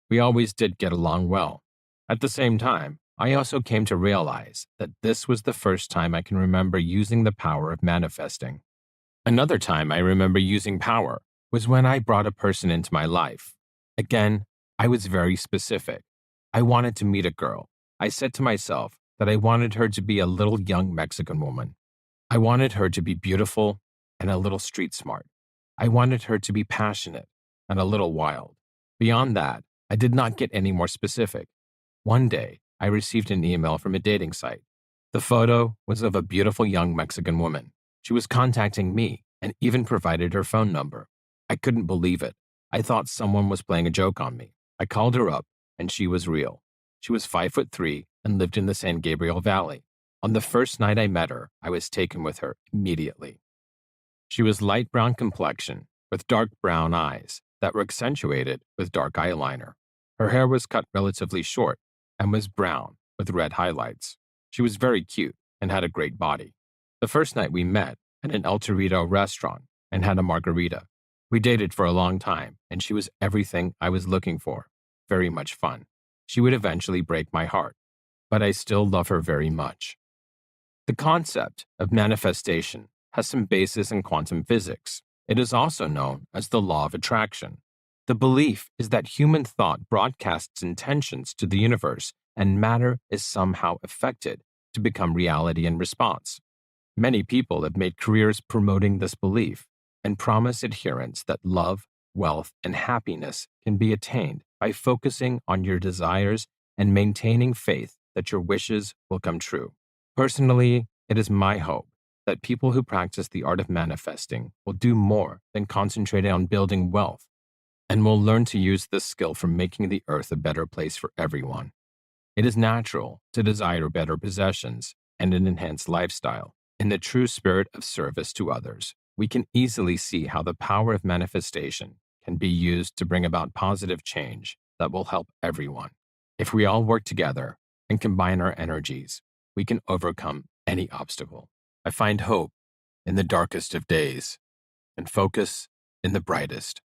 We always did get along well. At the same time, I also came to realize that this was the first time I can remember using the power of manifesting. Another time I remember using power was when I brought a person into my life. Again, I was very specific. I wanted to meet a girl. I said to myself that I wanted her to be a little young Mexican woman. I wanted her to be beautiful and a little street smart. I wanted her to be passionate and a little wild. Beyond that, I did not get any more specific. One day, I received an email from a dating site. The photo was of a beautiful young Mexican woman. She was contacting me and even provided her phone number. I couldn't believe it. I thought someone was playing a joke on me. I called her up, and she was real. She was 5'3" and lived in the San Gabriel Valley. On the first night I met her, I was taken with her immediately. She was light brown complexion with dark brown eyes that were accentuated with dark eyeliner. Her hair was cut relatively short and was brown with red highlights. She was very cute and had a great body. The first night we met at an El Torito restaurant and had a margarita. We dated for a long time, and she was everything I was looking for. Very much fun. She would eventually break my heart, but I still love her very much. The concept of manifestation has some basis in quantum physics. It is also known as the law of attraction. The belief is that human thought broadcasts intentions to the universe, and matter is somehow affected to become reality in response. Many people have made careers promoting this belief and promise adherents that love, wealth, and happiness can be attained by focusing on your desires and maintaining faith that your wishes will come true. Personally, it is my hope that people who practice the art of manifesting will do more than concentrate on building wealth and will learn to use this skill for making the earth a better place for everyone. It is natural to desire better possessions and an enhanced lifestyle. In the true spirit of service to others, we can easily see how the power of manifestation can be used to bring about positive change that will help everyone. If we all work together and combine our energies, we can overcome any obstacle. I find hope in the darkest of days and focus in the brightest.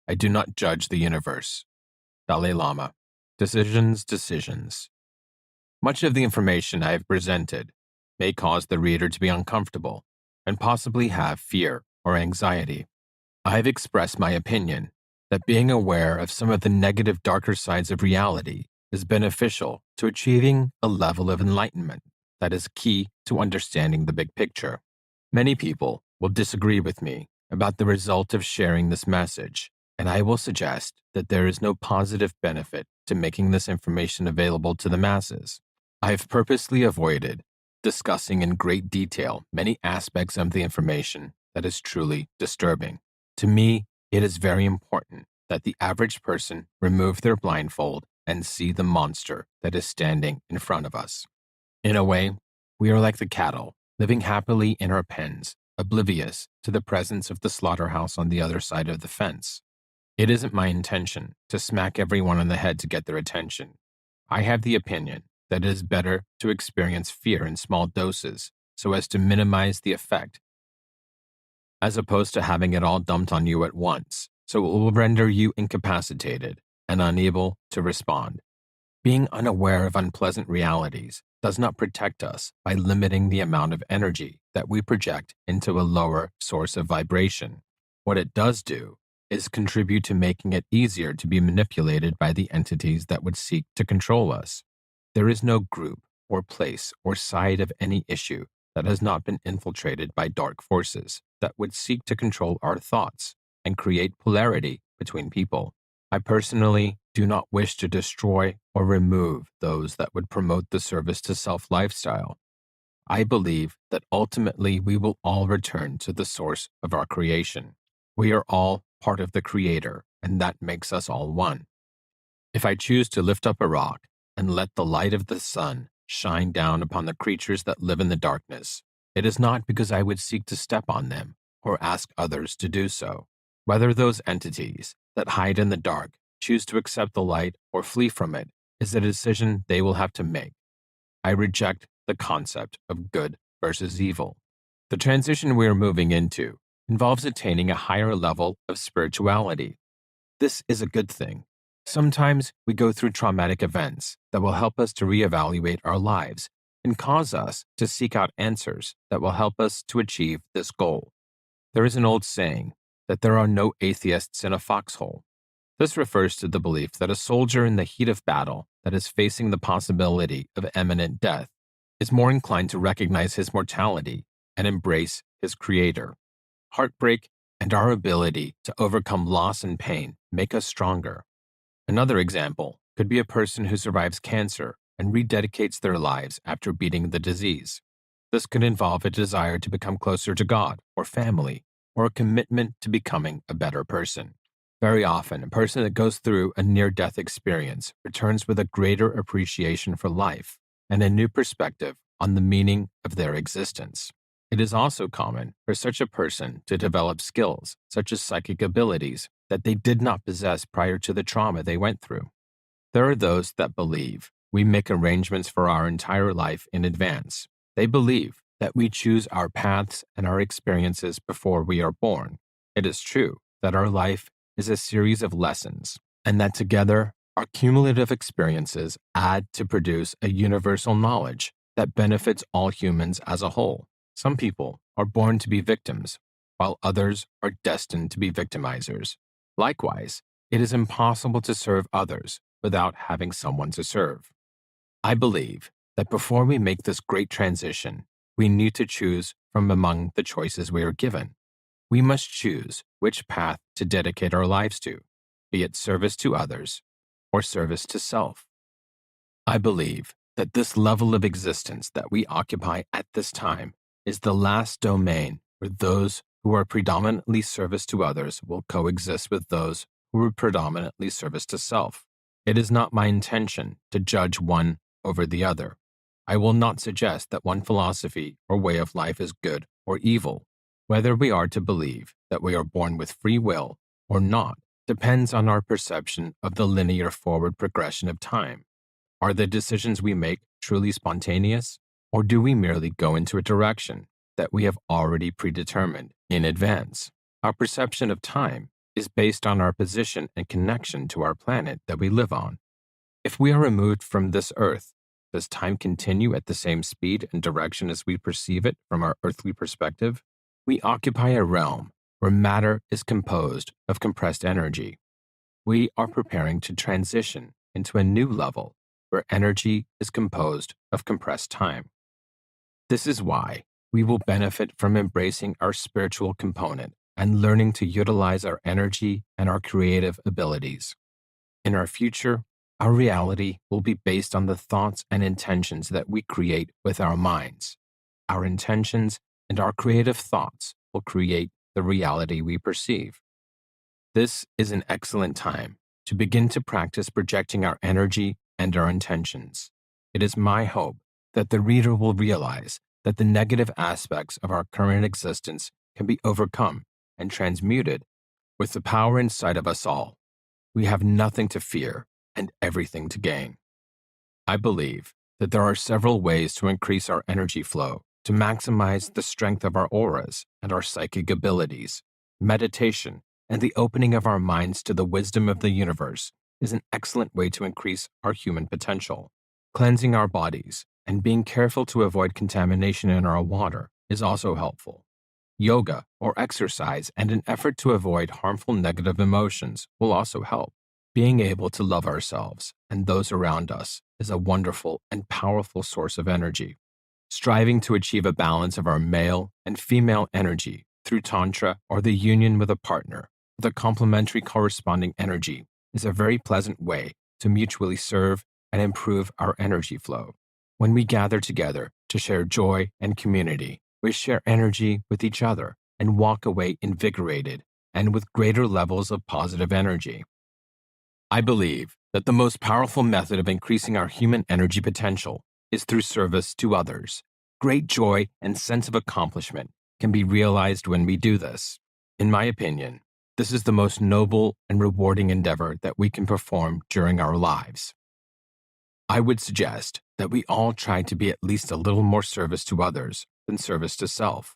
I do not judge the universe. Dalai Lama. Decisions. Much of the information I have presented may cause the reader to be uncomfortable and possibly have fear or anxiety. I have expressed my opinion that being aware of some of the negative, darker sides of reality is beneficial to achieving a level of enlightenment that is key to understanding the big picture. Many people will disagree with me about the result of sharing this message, and I will suggest that there is no positive benefit to making this information available to the masses. I have purposely avoided discussing in great detail many aspects of the information that is truly disturbing. To me, it is very important that the average person remove their blindfold and see the monster that is standing in front of us. In a way, we are like the cattle, living happily in our pens, oblivious to the presence of the slaughterhouse on the other side of the fence. It isn't my intention to smack everyone on the head to get their attention. I have the opinion that it is better to experience fear in small doses so as to minimize the effect, as opposed to having it all dumped on you at once, so it will render you incapacitated and unable to respond. Being unaware of unpleasant realities does not protect us by limiting the amount of energy that we project into a lower source of vibration. What it does do is contribute to making it easier to be manipulated by the entities that would seek to control us. There is no group or place or side of any issue that has not been infiltrated by dark forces that would seek to control our thoughts and create polarity between people. I personally do not wish to destroy or remove those that would promote the service to self lifestyle. I believe that ultimately we will all return to the source of our creation. We are all part of the Creator, and that makes us all one. If I choose to lift up a rock and let the light of the sun shine down upon the creatures that live in the darkness, it is not because I would seek to step on them or ask others to do so. Whether those entities that hide in the dark choose to accept the light or flee from it is a decision they will have to make. I reject the concept of good versus evil. The transition we are moving into involves attaining a higher level of spirituality. This is a good thing. Sometimes we go through traumatic events that will help us to reevaluate our lives and cause us to seek out answers that will help us to achieve this goal. There is an old saying that there are no atheists in a foxhole. This refers to the belief that a soldier in the heat of battle that is facing the possibility of imminent death is more inclined to recognize his mortality and embrace his creator. Heartbreak and our ability to overcome loss and pain make us stronger. Another example could be a person who survives cancer and rededicates their lives after beating the disease. This could involve a desire to become closer to God or family, or a commitment to becoming a better person. Very often, a person that goes through a near-death experience returns with a greater appreciation for life and a new perspective on the meaning of their existence. It is also common for such a person to develop skills, such as psychic abilities, that they did not possess prior to the trauma they went through. There are those that believe we make arrangements for our entire life in advance. They believe that we choose our paths and our experiences before we are born. It is true that our life is a series of lessons, and that together, our cumulative experiences add to produce a universal knowledge that benefits all humans as a whole. Some people are born to be victims, while others are destined to be victimizers. Likewise, it is impossible to serve others without having someone to serve. I believe that before we make this great transition, we need to choose from among the choices we are given. We must choose which path to dedicate our lives to, be it service to others or service to self. I believe that this level of existence that we occupy at this time is the last domain where those who are predominantly service to others will coexist with those who are predominantly service to self. It is not my intention to judge one over the other. I will not suggest that one philosophy or way of life is good or evil. Whether we are to believe that we are born with free will or not depends on our perception of the linear forward progression of time. Are the decisions we make truly spontaneous, or do we merely go into a direction that we have already predetermined in advance? Our perception of time is based on our position and connection to our planet that we live on. If we are removed from this earth, does time continue at the same speed and direction as we perceive it from our earthly perspective? We occupy a realm where matter is composed of compressed energy. We are preparing to transition into a new level where energy is composed of compressed time. This is why we will benefit from embracing our spiritual component and learning to utilize our energy and our creative abilities. In our future, our reality will be based on the thoughts and intentions that we create with our minds. Our intentions and our creative thoughts will create the reality we perceive. This is an excellent time to begin to practice projecting our energy and our intentions. It is my hope that the reader will realize that the negative aspects of our current existence can be overcome and transmuted with the power inside of us all. We have nothing to fear and everything to gain. I believe that there are several ways to increase our energy flow to maximize the strength of our auras and our psychic abilities. Meditation and the opening of our minds to the wisdom of the universe is an excellent way to increase our human potential. Cleansing our bodies and being careful to avoid contamination in our water is also helpful. Yoga or exercise and an effort to avoid harmful negative emotions will also help. Being able to love ourselves and those around us is a wonderful and powerful source of energy. Striving to achieve a balance of our male and female energy through Tantra or the union with a partner with a complementary corresponding energy is a very pleasant way to mutually serve and improve our energy flow. When we gather together to share joy and community, we share energy with each other and walk away invigorated and with greater levels of positive energy. I believe that the most powerful method of increasing our human energy potential is through service to others. Great joy and sense of accomplishment can be realized when we do this. In my opinion, this is the most noble and rewarding endeavor that we can perform during our lives. I would suggest that we all try to be at least a little more service to others than service to self.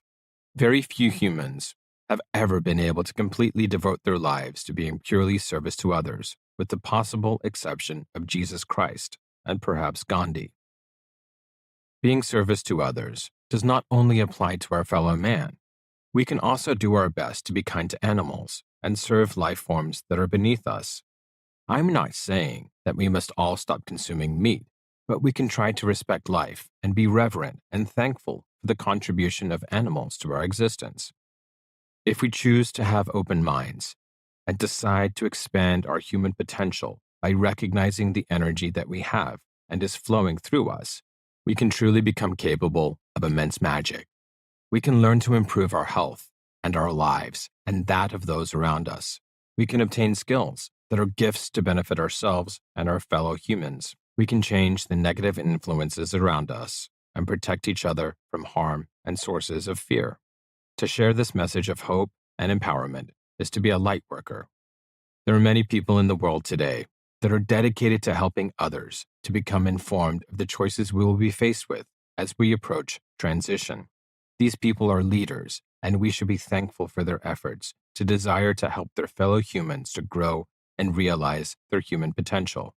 Very few humans have ever been able to completely devote their lives to being purely service to others, with the possible exception of Jesus Christ and perhaps Gandhi. Being service to others does not only apply to our fellow man. We can also do our best to be kind to animals and serve life forms that are beneath us. I'm not saying that we must all stop consuming meat, but we can try to respect life and be reverent and thankful for the contribution of animals to our existence. If we choose to have open minds and decide to expand our human potential by recognizing the energy that we have and is flowing through us, we can truly become capable of immense magic. We can learn to improve our health and our lives and that of those around us. We can obtain skills that are gifts to benefit ourselves and our fellow humans. We can change the negative influences around us and protect each other from harm and sources of fear. To share this message of hope and empowerment is to be a light worker. There are many people in the world today that are dedicated to helping others to become informed of the choices we will be faced with as we approach transition. These people are leaders, and we should be thankful for their efforts to desire to help their fellow humans to grow and realize their human potential.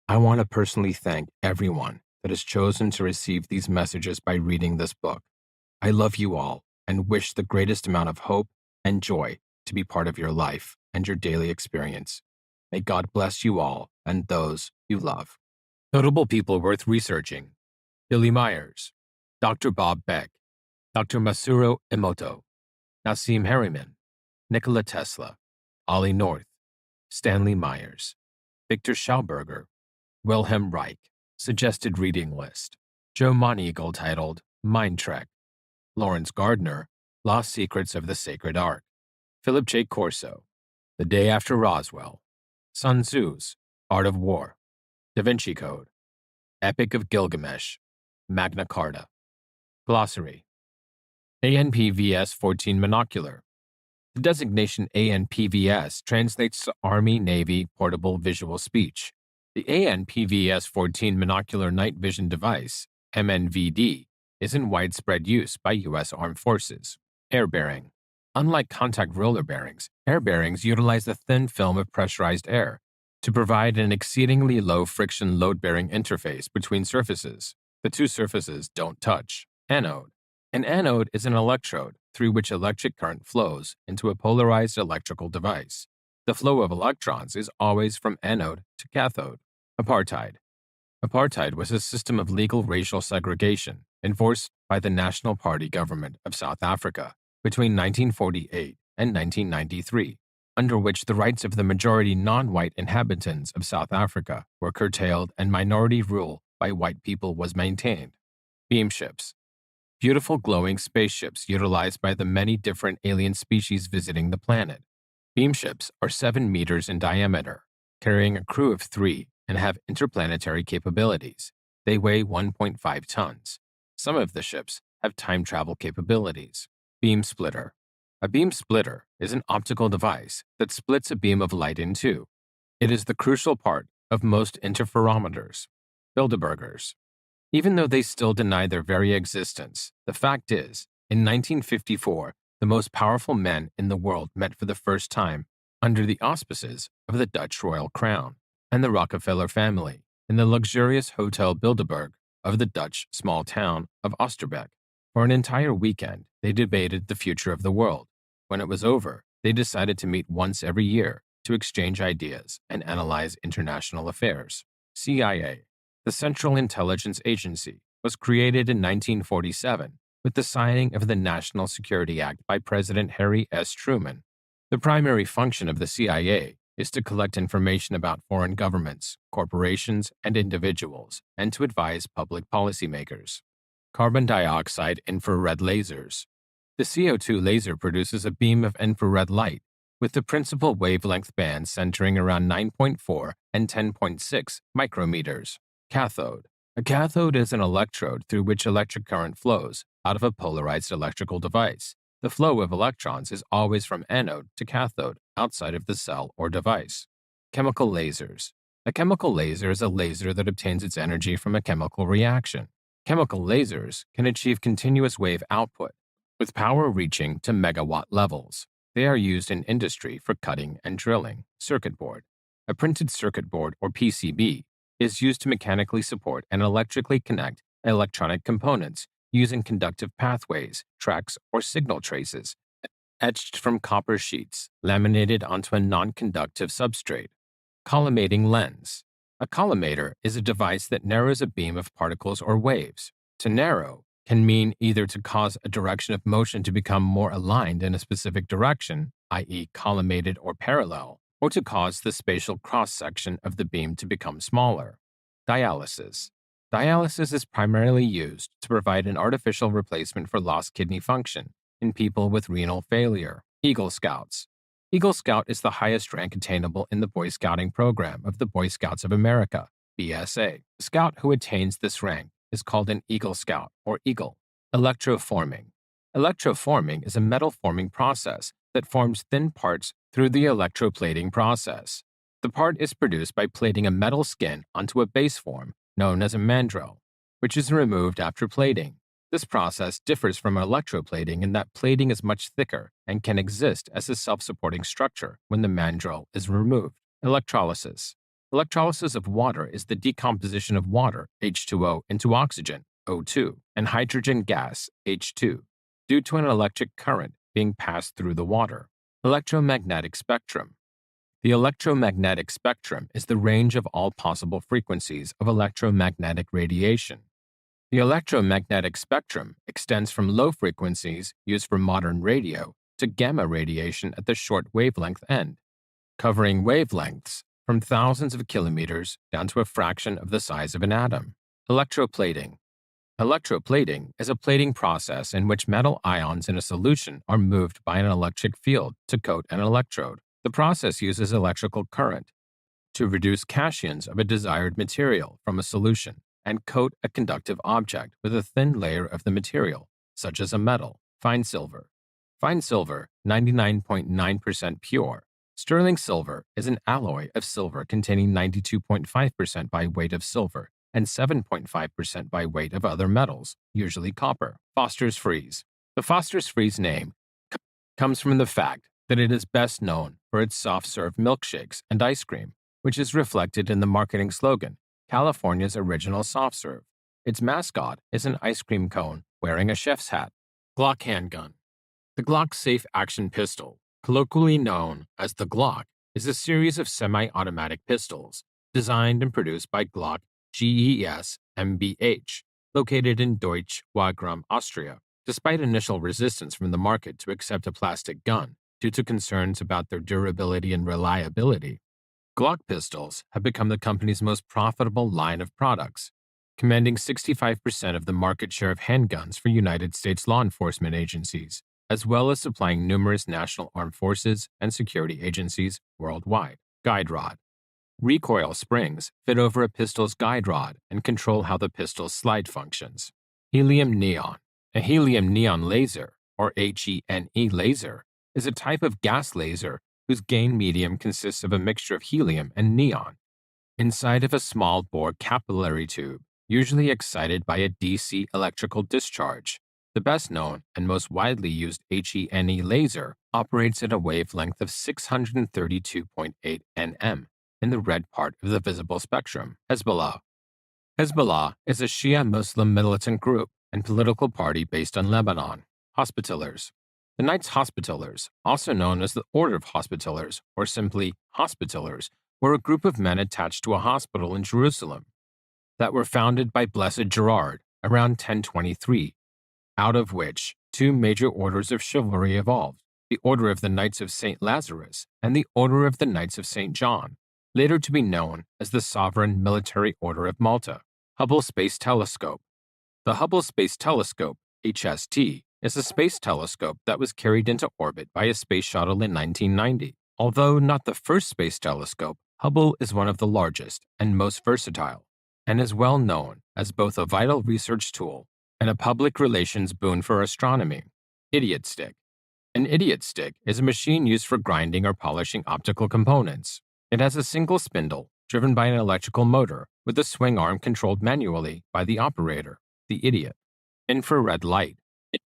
I want to personally thank everyone that has chosen to receive these messages by reading this book. I love you all and wish the greatest amount of hope and joy to be part of your life and your daily experience. May God bless you all and those you love. Notable people worth researching: Billy Myers, Dr. Bob Beck, Dr. Masaru Emoto, Nassim Harriman, Nikola Tesla, Ollie North, Stanley Myers, Victor Schauberger, Wilhelm Reich. Suggested reading list: Joe Moneagle titled Mind Trek, Lawrence Gardner, Lost Secrets of the Sacred Ark, Philip J. Corso, The Day After Roswell, Sun Tzu's Art of War, Da Vinci Code, Epic of Gilgamesh, Magna Carta. Glossary: ANPVS 14 Monocular. The designation ANPVS translates to Army Navy Portable Visual Speech. The ANPVS 14 Monocular Night Vision Device, MNVD, is in widespread use by U.S. Armed Forces. Air bearing. Unlike contact roller bearings, air bearings utilize a thin film of pressurized air to provide an exceedingly low friction load-bearing interface between surfaces. The two surfaces don't touch. Anode. An anode is an electrode through which electric current flows into a polarized electrical device. The flow of electrons is always from anode to cathode. Apartheid. Apartheid was a system of legal racial segregation enforced by the National Party government of South Africa between 1948 and 1993, under which the rights of the majority non-white inhabitants of South Africa were curtailed and minority rule by white people was maintained. Beam ships. Beautiful glowing spaceships utilized by the many different alien species visiting the planet. Beam ships are 7 meters in diameter, carrying a crew of 3 and have interplanetary capabilities. They weigh 1.5 tons. Some of the ships have time travel capabilities. Beam splitter. A beam splitter is an optical device that splits a beam of light in two. It is the crucial part of most interferometers. Bilderbergers. Even though they still deny their very existence, the fact is, in 1954, the most powerful men in the world met for the first time under the auspices of the Dutch royal crown and the Rockefeller family in the luxurious Hotel Bilderberg of the Dutch small town of Oosterbeek. For an entire weekend, they debated the future of the world. When it was over, they decided to meet once every year to exchange ideas and analyze international affairs. CIA. The Central Intelligence Agency was created in 1947 with the signing of the National Security Act by President Harry S. Truman. The primary function of the CIA is to collect information about foreign governments, corporations, and individuals, and to advise public policymakers. Carbon dioxide infrared lasers. The CO2 laser produces a beam of infrared light with the principal wavelength bands centering around 9.4 and 10.6 micrometers. Cathode. A cathode is an electrode through which electric current flows out of a polarized electrical device. The flow of electrons is always from anode to cathode outside of the cell or device. Chemical lasers. A chemical laser is a laser that obtains its energy from a chemical reaction. Chemical lasers can achieve continuous wave output, with power reaching to megawatt levels. They are used in industry for cutting and drilling. Circuit board. A printed circuit board, or PCB, is used to mechanically support and electrically connect electronic components using conductive pathways, tracks, or signal traces, etched from copper sheets, laminated onto a non-conductive substrate. Collimating lens. A collimator is a device that narrows a beam of particles or waves. To narrow can mean either to cause a direction of motion to become more aligned in a specific direction, i.e. collimated or parallel, or to cause the spatial cross-section of the beam to become smaller. Dialysis. Dialysis is primarily used to provide an artificial replacement for lost kidney function in people with renal failure. Eagle Scouts. Eagle Scout is the highest rank attainable in the Boy Scouting program of the Boy Scouts of America, BSA. The scout who attains this rank is called an Eagle Scout or Eagle. Electroforming. Electroforming is a metal forming process that forms thin parts through the electroplating process. The part is produced by plating a metal skin onto a base form known as a mandrel, which is removed after plating. This process differs from electroplating in that plating is much thicker and can exist as a self-supporting structure when the mandrel is removed. Electrolysis. Electrolysis of water is the decomposition of water, H2O, into oxygen, O2, and hydrogen gas, H2, due to an electric current being passed through the water. Electromagnetic spectrum. The electromagnetic spectrum is the range of all possible frequencies of electromagnetic radiation. The electromagnetic spectrum extends from low frequencies used for modern radio to gamma radiation at the short wavelength end, covering wavelengths from thousands of kilometers down to a fraction of the size of an atom. Electroplating. Electroplating is a plating process in which metal ions in a solution are moved by an electric field to coat an electrode. The process uses electrical current to reduce cations of a desired material from a solution and coat a conductive object with a thin layer of the material, such as a metal, fine silver. Fine silver, 99.9% pure. Sterling silver is an alloy of silver containing 92.5% by weight of silver and 7.5% by weight of other metals, usually copper. Foster's Freeze. The Foster's Freeze name comes from the fact that it is best known for its soft-serve milkshakes and ice cream, which is reflected in the marketing slogan, California's original soft serve. Its mascot is an ice cream cone wearing a chef's hat. Glock handgun. The Glock Safe Action Pistol, colloquially known as the Glock, is a series of semi-automatic pistols designed and produced by Glock GES MBH, located in Deutsch Wagram, Austria. Despite initial resistance from the market to accept a plastic gun due to concerns about their durability and reliability, Glock pistols have become the company's most profitable line of products, commanding 65% of the market share of handguns for United States law enforcement agencies, as well as supplying numerous national armed forces and security agencies worldwide. Guide rod. Recoil springs fit over a pistol's guide rod and control how the pistol's slide functions. Helium neon. A helium neon laser, or HENE laser, is a type of gas laser whose gain medium consists of a mixture of helium and neon inside of a small bore capillary tube, usually excited by a DC electrical discharge. The best known and most widely used HENE laser operates at a wavelength of 632.8 nm in the red part of the visible spectrum. Hezbollah. Hezbollah is a Shia Muslim militant group and political party based on Lebanon. Hospitallers. The Knights Hospitallers, also known as the Order of Hospitallers or simply Hospitallers, were a group of men attached to a hospital in Jerusalem that were founded by Blessed Gerard around 1023, out of which two major orders of chivalry evolved, the Order of the Knights of St. Lazarus and the Order of the Knights of St. John, later to be known as the Sovereign Military Order of Malta. Hubble Space Telescope. The Hubble Space Telescope, HST, is a space telescope that was carried into orbit by a space shuttle in 1990. Although not the first space telescope, Hubble is one of the largest and most versatile, and is well known as both a vital research tool and a public relations boon for astronomy. Idiot stick. An idiot stick is a machine used for grinding or polishing optical components. It has a single spindle driven by an electrical motor with a swing arm controlled manually by the operator, the idiot. Infrared light.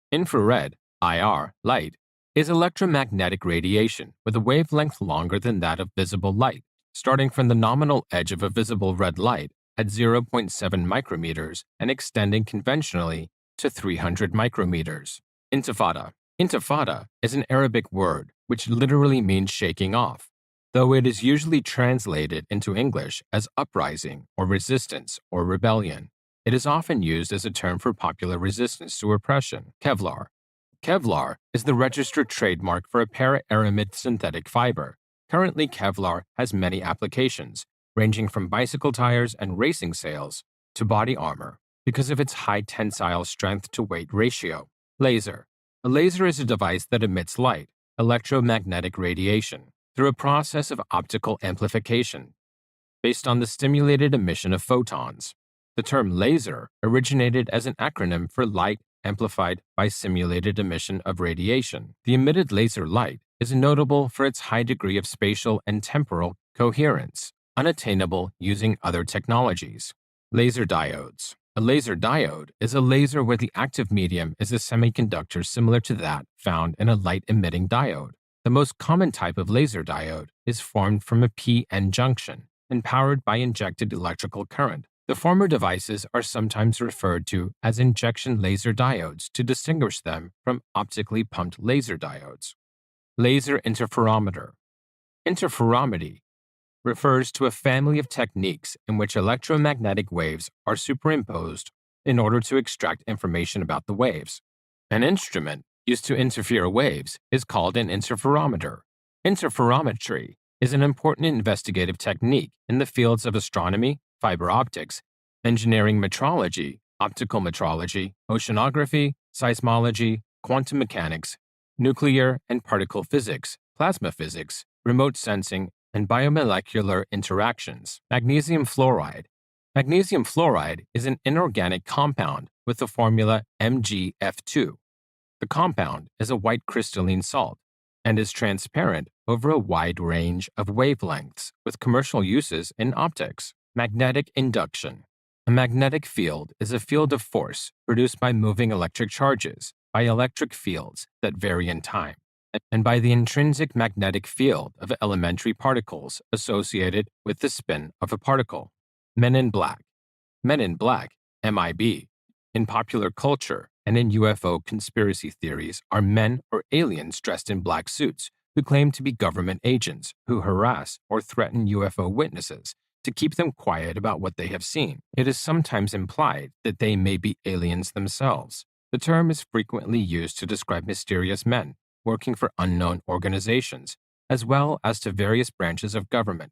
Infrared, IR, light is electromagnetic radiation with a wavelength longer than that of visible light, starting from the nominal edge of a visible red light at 0.7 micrometers and extending conventionally to 300 micrometers. Intifada. Intifada is an Arabic word which literally means shaking off, though it is usually translated into English as uprising or resistance or rebellion. It is often used as a term for popular resistance to oppression. Kevlar. Kevlar is the registered trademark for a para-aramid synthetic fiber. Currently, Kevlar has many applications, ranging from bicycle tires and racing sails to body armor because of its high tensile strength-to-weight ratio. Laser. A laser is a device that emits light, electromagnetic radiation, through a process of optical amplification based on the stimulated emission of photons. The term laser originated as an acronym for light amplified by simulated emission of radiation. The emitted laser light is notable for its high degree of spatial and temporal coherence, unattainable using other technologies. Laser diodes. A laser diode is a laser where the active medium is a semiconductor similar to that found in a light-emitting diode. The most common type of laser diode is formed from a p-n junction and powered by injected electrical current. The former devices are sometimes referred to as injection laser diodes to distinguish them from optically pumped laser diodes. Laser interferometer. Interferometry refers to a family of techniques in which electromagnetic waves are superimposed in order to extract information about the waves. An instrument used to interfere waves is called an interferometer. Interferometry is an important investigative technique in the fields of astronomy, fiber optics, engineering metrology, optical metrology, oceanography, seismology, quantum mechanics, nuclear and particle physics, plasma physics, remote sensing, and biomolecular interactions. Magnesium fluoride. Magnesium fluoride is an inorganic compound with the formula MgF2. The compound is a white crystalline salt and is transparent over a wide range of wavelengths with commercial uses in optics. Magnetic induction. A magnetic field is a field of force produced by moving electric charges, by electric fields that vary in time, and by the intrinsic magnetic field of elementary particles associated with the spin of a particle. Men in Black. Men in Black, MIB, in popular culture and in UFO conspiracy theories are men or aliens dressed in black suits who claim to be government agents who harass or threaten UFO witnesses to keep them quiet about what they have seen. It is sometimes implied that they may be aliens themselves. The term is frequently used to describe mysterious men working for unknown organizations, as well as to various branches of government,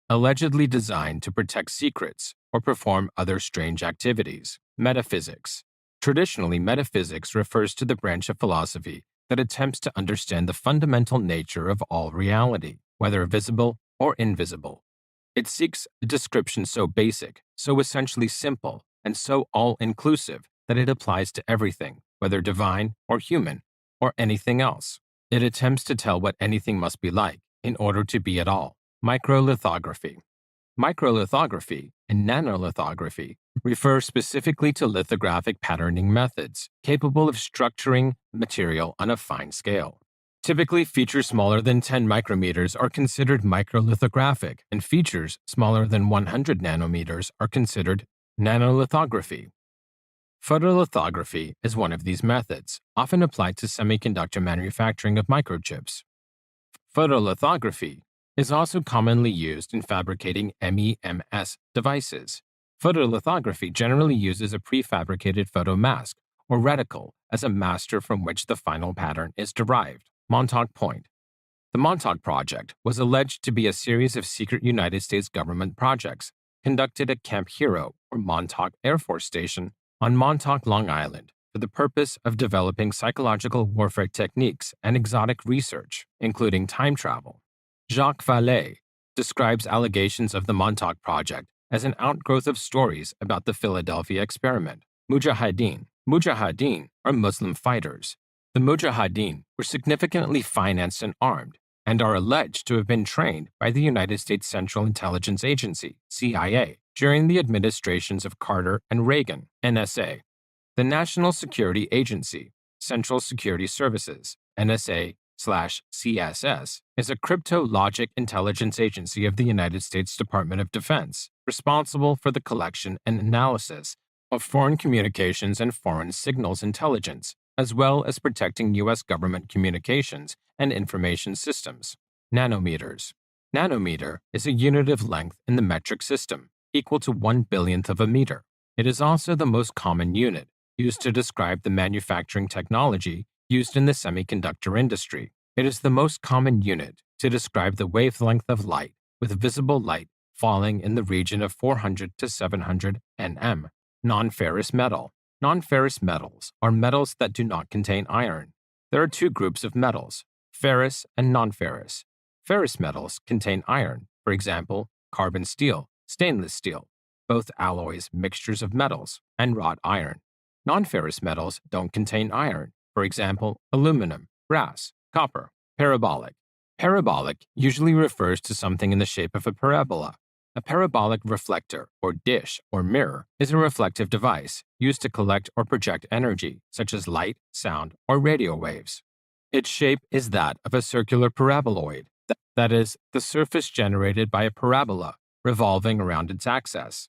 allegedly designed to protect secrets or perform other strange activities. Metaphysics. Traditionally, metaphysics refers to the branch of philosophy that attempts to understand the fundamental nature of all reality, whether visible or invisible. It seeks a description so basic, so essentially simple, and so all-inclusive that it applies to everything, whether divine or human, or anything else. It attempts to tell what anything must be like in order to be at all. Microlithography. Microlithography and nanolithography refer specifically to lithographic patterning methods capable of structuring material on a fine scale. Typically, features smaller than 10 micrometers are considered microlithographic, and features smaller than 100 nanometers are considered nanolithography. Photolithography is one of these methods, often applied to semiconductor manufacturing of microchips. Photolithography is also commonly used in fabricating MEMS devices. Photolithography generally uses a prefabricated photomask or reticle as a master from which the final pattern is derived. Montauk Point. The Montauk Project was alleged to be a series of secret United States government projects conducted at Camp Hero or Montauk Air Force Station on Montauk, Long Island, for the purpose of developing psychological warfare techniques and exotic research, including time travel. Jacques Vallée describes allegations of the Montauk Project as an outgrowth of stories about the Philadelphia experiment. Mujahideen. Mujahideen are Muslim fighters. The Mujahideen were significantly financed and armed, and are alleged to have been trained by the United States Central Intelligence Agency, CIA, during the administrations of Carter and Reagan, NSA. The National Security Agency, Central Security Services, NSA/CSS, is a crypto-logic intelligence agency of the United States Department of Defense, responsible for the collection and analysis of foreign communications and foreign signals intelligence, as well as protecting U.S. government communications and information systems. Nanometers. Nanometer is a unit of length in the metric system, equal to 1/1000th of a meter. It is also the most common unit used to describe the manufacturing technology used in the semiconductor industry. It is the most common unit to describe the wavelength of light with visible light falling in the region of 400 to 700 nm. Non-ferrous metal. Non-ferrous metals are metals that do not contain iron. There are two groups of metals, ferrous and non-ferrous. Ferrous metals contain iron, for example, carbon steel, stainless steel, both alloys, mixtures of metals, and wrought iron. Non-ferrous metals don't contain iron, for example, aluminum, brass, copper. Parabolic. Parabolic usually refers to something in the shape of a parabola. A parabolic reflector, or dish, or mirror, is a reflective device used to collect or project energy, such as light, sound, or radio waves. Its shape is that of a circular paraboloid, that is, the surface generated by a parabola revolving around its axis.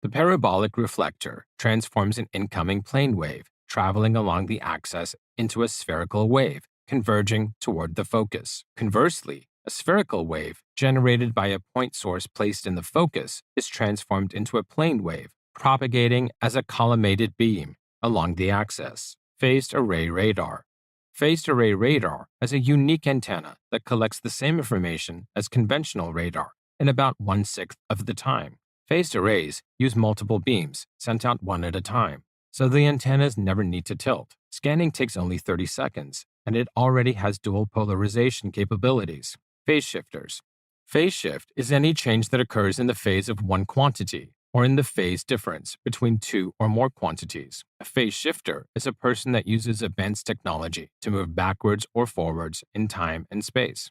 The parabolic reflector transforms an incoming plane wave traveling along the axis into a spherical wave, converging toward the focus. Conversely, a spherical wave generated by a point source placed in the focus is transformed into a plane wave, propagating as a collimated beam along the axis. Phased array radar. Phased array radar has a unique antenna that collects the same information as conventional radar in about 1/6 of the time. Phased arrays use multiple beams sent out one at a time, so the antennas never need to tilt. Scanning takes only 30 seconds, and it already has dual polarization capabilities. Phase shifters. Phase shift is any change that occurs in the phase of one quantity, or in the phase difference between two or more quantities. A phase shifter is a person that uses advanced technology to move backwards or forwards in time and space.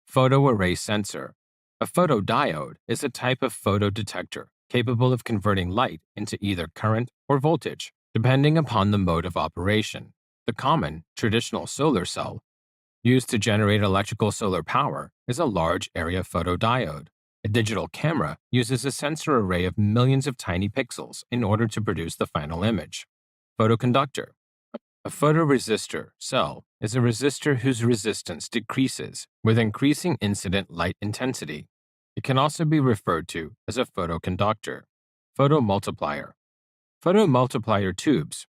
Photoarray sensor. A photodiode is a type of photodetector capable of converting light into either current or voltage, depending upon the mode of operation. The common, traditional solar cell, used to generate electrical solar power, is a large area photodiode. A digital camera uses a sensor array of millions of tiny pixels in order to produce the final image. Photoconductor. A photoresistor cell is a resistor whose resistance decreases with increasing incident light intensity. It can also be referred to as a photoconductor. Photomultiplier. Photomultiplier tubes.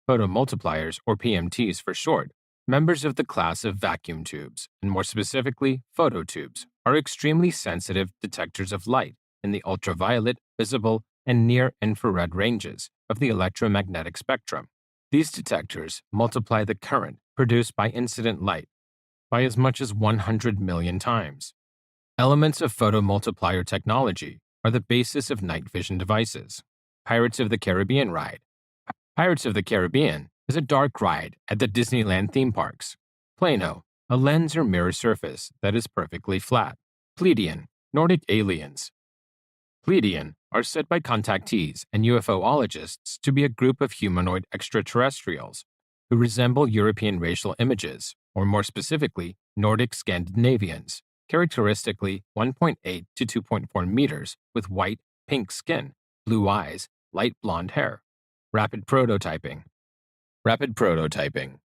Photomultipliers, or PMTs for short, members of the class of vacuum tubes, and more specifically, phototubes, are extremely sensitive detectors of light in the ultraviolet, visible, and near-infrared ranges of the electromagnetic spectrum. These detectors multiply the current produced by incident light by as much as 100 million times. Elements of photomultiplier technology are the basis of night vision devices. Pirates of the Caribbean ride. Pirates of the Caribbean is a dark ride at the Disneyland theme parks. Plano, a lens or mirror surface that is perfectly flat. Pleiadian, Nordic aliens. Pleiadian are said by contactees and UFOologists to be a group of humanoid extraterrestrials who resemble European racial images, or more specifically, Nordic Scandinavians, characteristically 1.8 to 2.4 meters with white, pink skin, blue eyes, light blonde hair. Rapid prototyping. Rapid prototyping.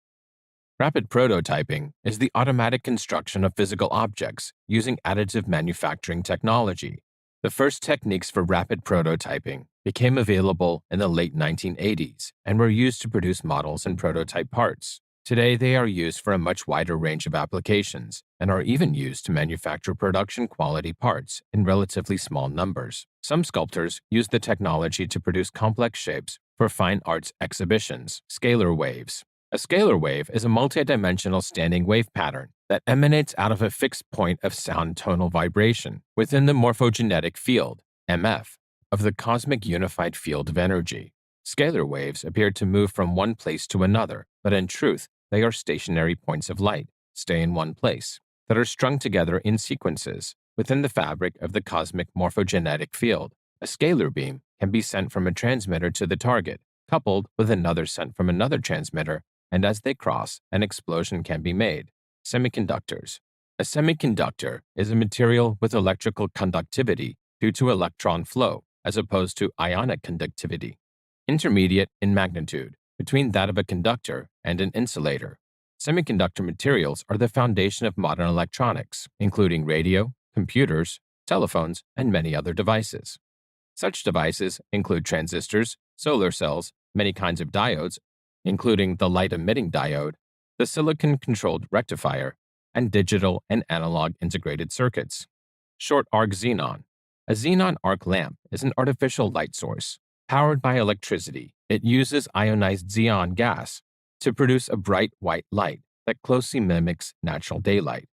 Rapid prototyping is the automatic construction of physical objects using additive manufacturing technology. The first techniques for rapid prototyping became available in the late 1980s and were used to produce models and prototype parts. Today, they are used for a much wider range of applications and are even used to manufacture production quality parts in relatively small numbers. Some sculptors use the technology to produce complex shapes for fine arts exhibitions. Scalar waves. A scalar wave is a multidimensional standing wave pattern that emanates out of a fixed point of sound tonal vibration within the morphogenetic field, MF, of the cosmic unified field of energy. Scalar waves appear to move from one place to another, but in truth, they are stationary points of light, stay in one place, that are strung together in sequences within the fabric of the cosmic morphogenetic field. A scalar beam can be sent from a transmitter to the target, coupled with another sent from another transmitter, and as they cross, an explosion can be made. Semiconductors. A semiconductor is a material with electrical conductivity due to electron flow, as opposed to ionic conductivity. Intermediate in magnitude, between that of a conductor and an insulator. Semiconductor materials are the foundation of modern electronics, including radio, computers, telephones, and many other devices. Such devices include transistors, solar cells, many kinds of diodes, including the light-emitting diode, the silicon-controlled rectifier, and digital and analog integrated circuits. Short arc xenon. A xenon arc lamp is an artificial light source. Powered by electricity, it uses ionized xenon gas to produce a bright white light that closely mimics natural daylight.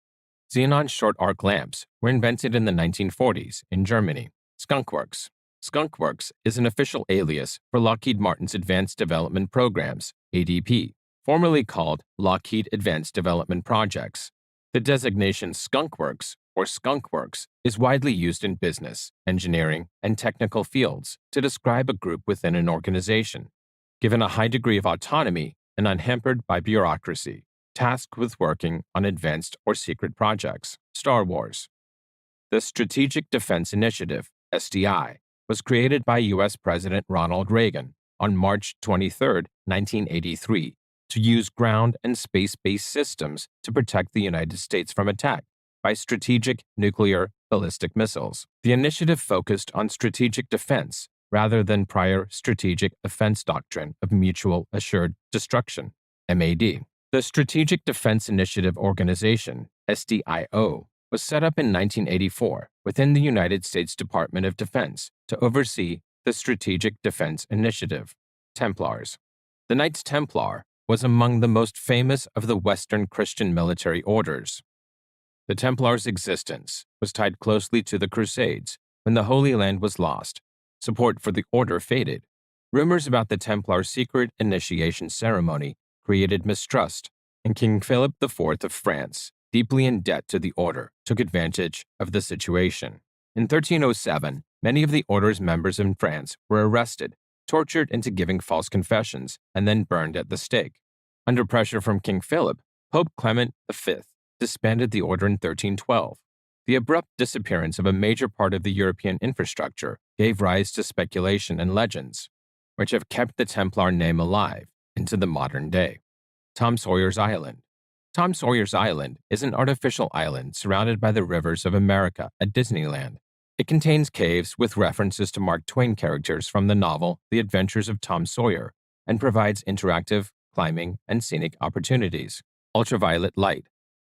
Xenon short arc lamps were invented in the 1940s in Germany. Skunkworks. Skunkworks is an official alias for Lockheed Martin's Advanced Development Programs, ADP, formerly called Lockheed Advanced Development Projects. The designation Skunkworks or Skunkworks is widely used in business, engineering, and technical fields to describe a group within an organization, given a high degree of autonomy and unhampered by bureaucracy, tasked with working on advanced or secret projects. Star Wars. The Strategic Defense Initiative, SDI, was created by U.S. President Ronald Reagan on March 23, 1983, to use ground and space-based systems to protect the United States from attack by strategic nuclear ballistic missiles. The initiative focused on strategic defense rather than prior strategic offense doctrine of mutual assured destruction, MAD. The Strategic Defense Initiative Organization, SDIO, was set up in 1984 within the United States Department of Defense to oversee the Strategic Defense Initiative. Templars. The Knights Templar was among the most famous of the Western Christian military orders. The Templars' existence was tied closely to the Crusades. When the Holy Land was lost, support for the order faded. Rumors about the Templar secret initiation ceremony created mistrust, and King Philip IV of France, deeply in debt to the order, took advantage of the situation. In 1307, many of the order's members in France were arrested, tortured into giving false confessions, and then burned at the stake. Under pressure from King Philip, Pope Clement V disbanded the order in 1312. The abrupt disappearance of a major part of the European infrastructure gave rise to speculation and legends, which have kept the Templar name alive into the modern day. Tom Sawyer's Island. Tom Sawyer's Island is an artificial island surrounded by the rivers of America at Disneyland. It contains caves with references to Mark Twain characters from the novel The Adventures of Tom Sawyer and provides interactive, climbing, and scenic opportunities. Ultraviolet light.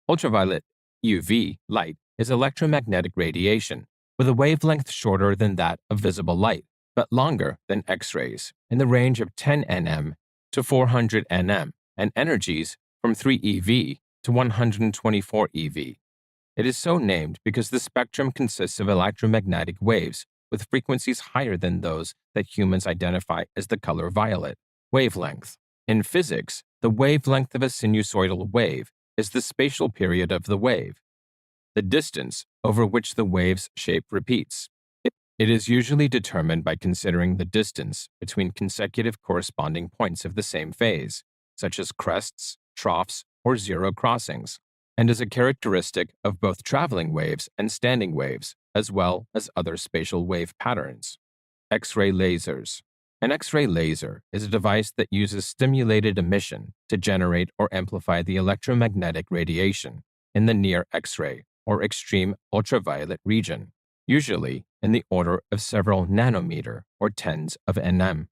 Ultraviolet UV light is electromagnetic radiation with a wavelength shorter than that of visible light, but longer than X-rays, in the range of 10 nm to 400 nm, and energies from 3 eV to 124 eV. It is so named because the spectrum consists of electromagnetic waves with frequencies higher than those that humans identify as the color violet. Wavelength. In physics, the wavelength of a sinusoidal wave is the spatial period of the wave, the distance over which the wave's shape repeats. It is usually determined by considering the distance between consecutive corresponding points of the same phase, such as crests, troughs, or zero crossings, and is a characteristic of both traveling waves and standing waves, as well as other spatial wave patterns. X-ray lasers. An X-ray laser is a device that uses stimulated emission to generate or amplify the electromagnetic radiation in the near X-ray or extreme ultraviolet region, usually in the order of several nanometer or tens of nm.